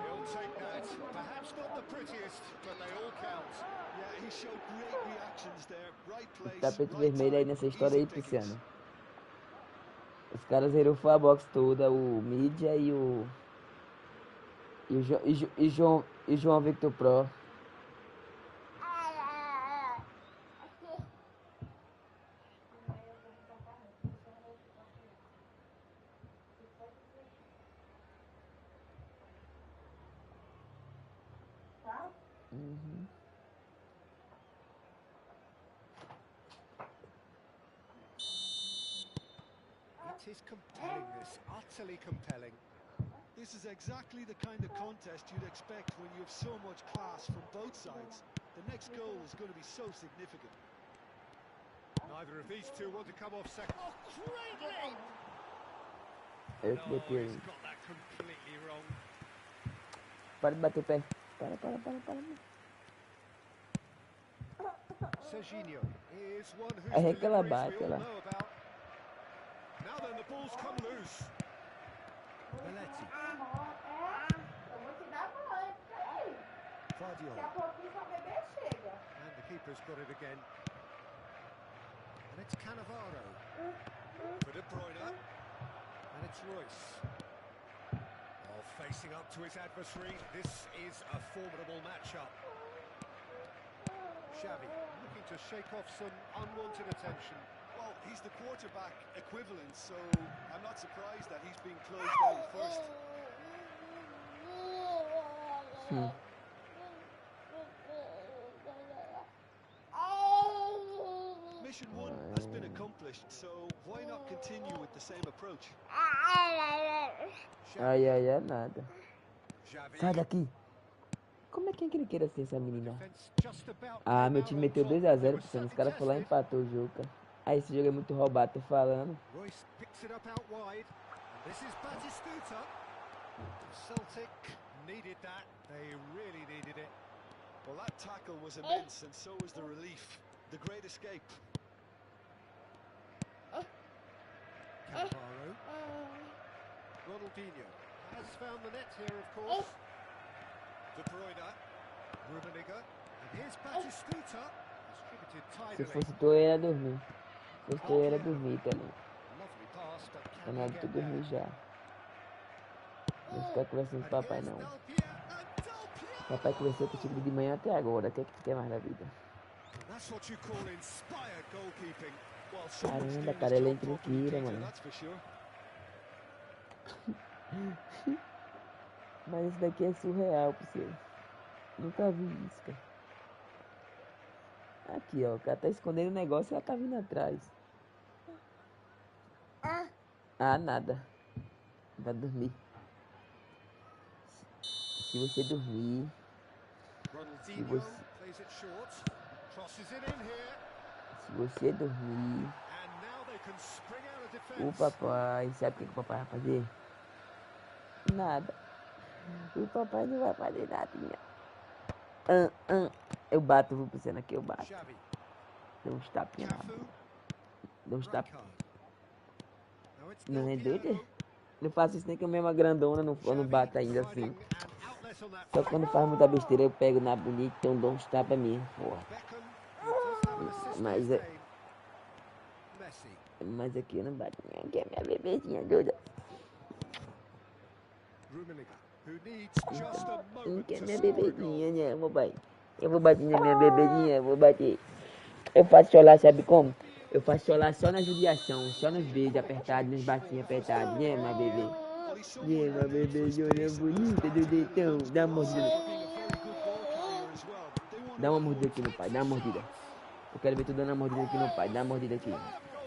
He'll take that. Perhaps not the prettiest, but they all count. Yeah, he showed great reactions there. Right place, Tapete right vermelho aí time, nessa história aí, easy pickings. Cristiano. Os caras zerou foi a box toda, o Mídia e o... E João Victor Pro. Uhum. It is compelling, this, utterly compelling. This is exactly the kind of contest you'd expect when you have so much class from both sides. The next goal is going to be so significant. Neither of these two want to come off second. Oh, great leap! Eu que botei He's aí. got that completely wrong. Para de bater o pé. Para. Serginho is one whose É que ela deliveries bate, we all ela. know about. Now then, the ball's come loose. Belletti. Eu vou te dar banho, peraí. Guardiola. Daqui a pouquinho só bebê chega. And the keeper's got it again. And it's Cannavaro. For De Bruyne. And it's Royce. Oh, facing up to his adversary. This is a formidable matchup. Xavi looking to shake off some unwanted attention. Well, he's the quarterback equivalent, so I'm not surprised that he's being closed out first. Mission 1 has been accomplished, so why not continue with the same approach? Ai, nada. Sai daqui. Como é que ele queira ser essa menina? Ah, meu time meteu 2-0, pessoal. Os caras foram lá e empatou o jogo, cara. Ah, esse jogo é muito roubado, tô falando. Royce picks it up out wide. And this is Batistuta. Celtic needed that. They really needed it. Well, that tackle was immense, and so was the relief. The great escape. Cannavaro. Ronaldinho has found the net here, of course. De Bruyne. Rummenigge. And here's Batistuta. Distributed Se tidily. fosse tu, eu ia dormir. Se fosse tu, eu ia dormir também. Lovely pass, but Tá can na he hora de tu get there? dormir já. Não ficar conversando com o papai, não. Papai conversou contigo de manhã até agora. O que é que tu quer mais da vida? That's what you call inspired goalkeeping. Well, so much Caramba, doing cara, this ele é job properly, intranquila, Peter, mano. That's for sure. Mas isso daqui é surreal pra você. Nunca vi isso, cara. Aqui, ó. O cara tá escondendo o negócio e ela tá vindo atrás. Ah, nada. Vai dormir. Se você dormir... Ronaldinho plays it short. Crosses it in here. Se você dormir... And now they can spring out of O defense. papai... Sabe o que o papai vai fazer? Nada. O papai não vai fazer nadinha. Eu bato, vou pro cena aqui, eu bato. Xavi. Dou uns tapinhas na Cafu. boca. Dou uns tapinhas. Rijkaard. Now it's Não é Del doido? Piero. Não faço isso nem que eu mesma grandona, não Xavi bato ainda providing assim. an outlet on that Só flank. quando faz muita besteira eu pego na bonita, então dou uns tapas mesmo, porra. Beckham, who does have an assist Mas in his é- game. Messi. Mas aqui eu não bato ninguém, que é minha bebezinha doida. Rummenigge, who needs just a moment Que é to minha score a goal. bebezinha, né? Eu vou bater na minha bebezinha, eu vou bater. Eu faço chorar, sabe como? Eu faço chorar só na judiação, só nos beijos apertados, nos batinhos apertados, né, minha bebê? Né, minha bebezinha bonita do deitão. Dá uma mordida. Dá uma mordida aqui no pai, dá uma mordida. Eu quero ver tu dando uma mordida aqui no pai, dá uma mordida aqui.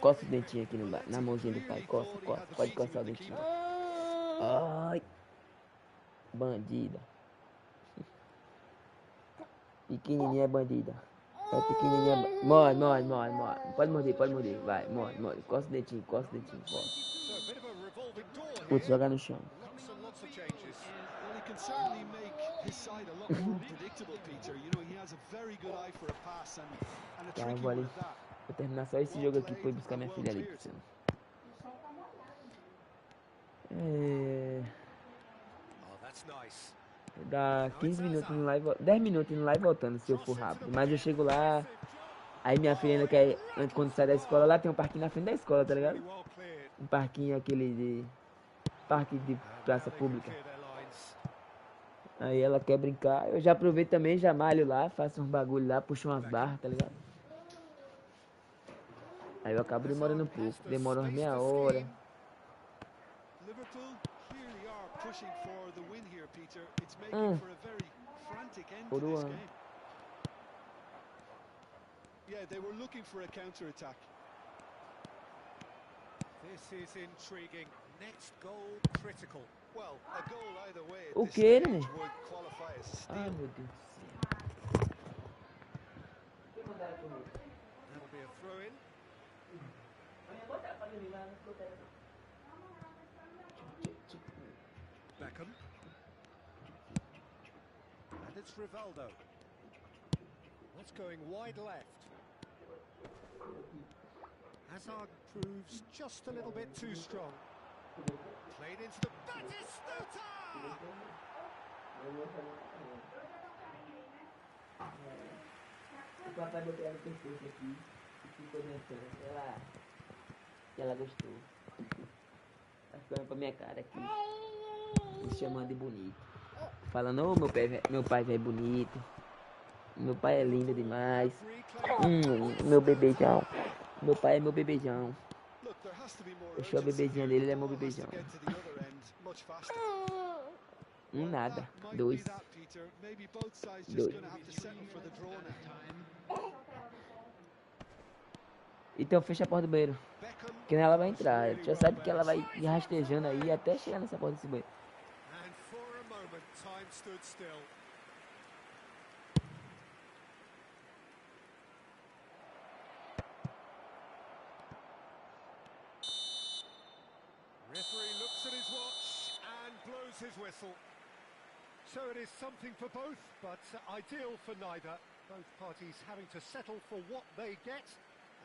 Coça o dentinho aqui na mãozinha do pai. Coça. Pode coçar o dentinho. Ai. Bandida. Pequenininha é bandida. É pequenininha. Morde. Pode morder. Vai, morde. Coça o dentinho, forte. Putz, jogar no chão. Well, he can certainly make his side a lot more predictable, Peter. You know, he has a very good eye for a pass and a Tá, tricky vou ali. one at that. Vou terminar só esse jogo aqui pra ir buscar minha filha ali. Dá 15 minutos no live, 10 minutos no live voltando, se eu for rápido. Mas eu chego lá, aí minha filha ainda quer, antes quando sai da escola, lá tem um parquinho na frente da escola, tá ligado? Um parquinho aquele de... parque de praça pública. Aí ela quer brincar, eu já aproveito também, já malho lá, faço uns bagulho lá, puxo umas barras, tá ligado? Aí eu acabo demorando um pouco, demora umas meia hora. Liverpool clearly are pushing for the win here, Peter. It's making for a very frantic end to this game. Yeah, they were looking for a counter-attack. This is intriguing. Next goal critical. Well, a goal either way O at this que, stage né? would qualify as a steal. Ai, meu Deus do céu. That'll be a throw-in. Beckham. And it's Rivaldo. That's going wide left. Hazard proves just a little bit too strong. Played into the Batistuta! O papai botou ela no pescoço aqui e ficou dançando. Ela gostou. Tá ficando pra minha cara aqui. Me chamando de bonito. Falando, ô meu pai é bonito. Meu pai é lindo demais. Meu bebezão. Meu pai é meu bebezão. Eu sou a bebezinha dele, ele é meu bebezão. Nada. Dois. Então fecha a porta do banheiro. Que ela vai entrar. Já sabe que ela vai ir rastejando aí até chegar nessa porta desse banheiro. Referee looks at his watch and blows his whistle. So it is something for both, but ideal for neither. Both parties having to settle for what they get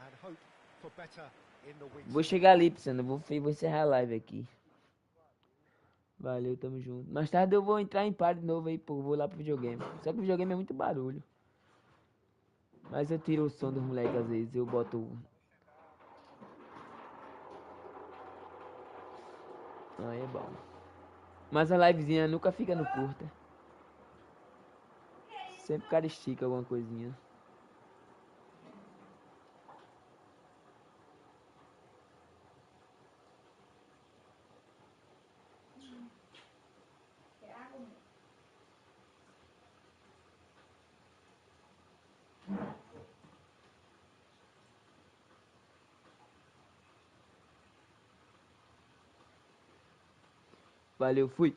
and hope for better in the weeks. Vou chegar ali, Pisano. Vou encerrar a live aqui. Valeu, tamo junto. Mais tarde eu vou entrar em par de novo aí, pô. Vou lá pro videogame. Só que o videogame é muito barulho. Mas eu tiro o som dos moleques às vezes. Eu boto... Aí é bom. Mas a livezinha nunca fica no curta. Sempre o cara estica alguma coisinha. Valeu, fui.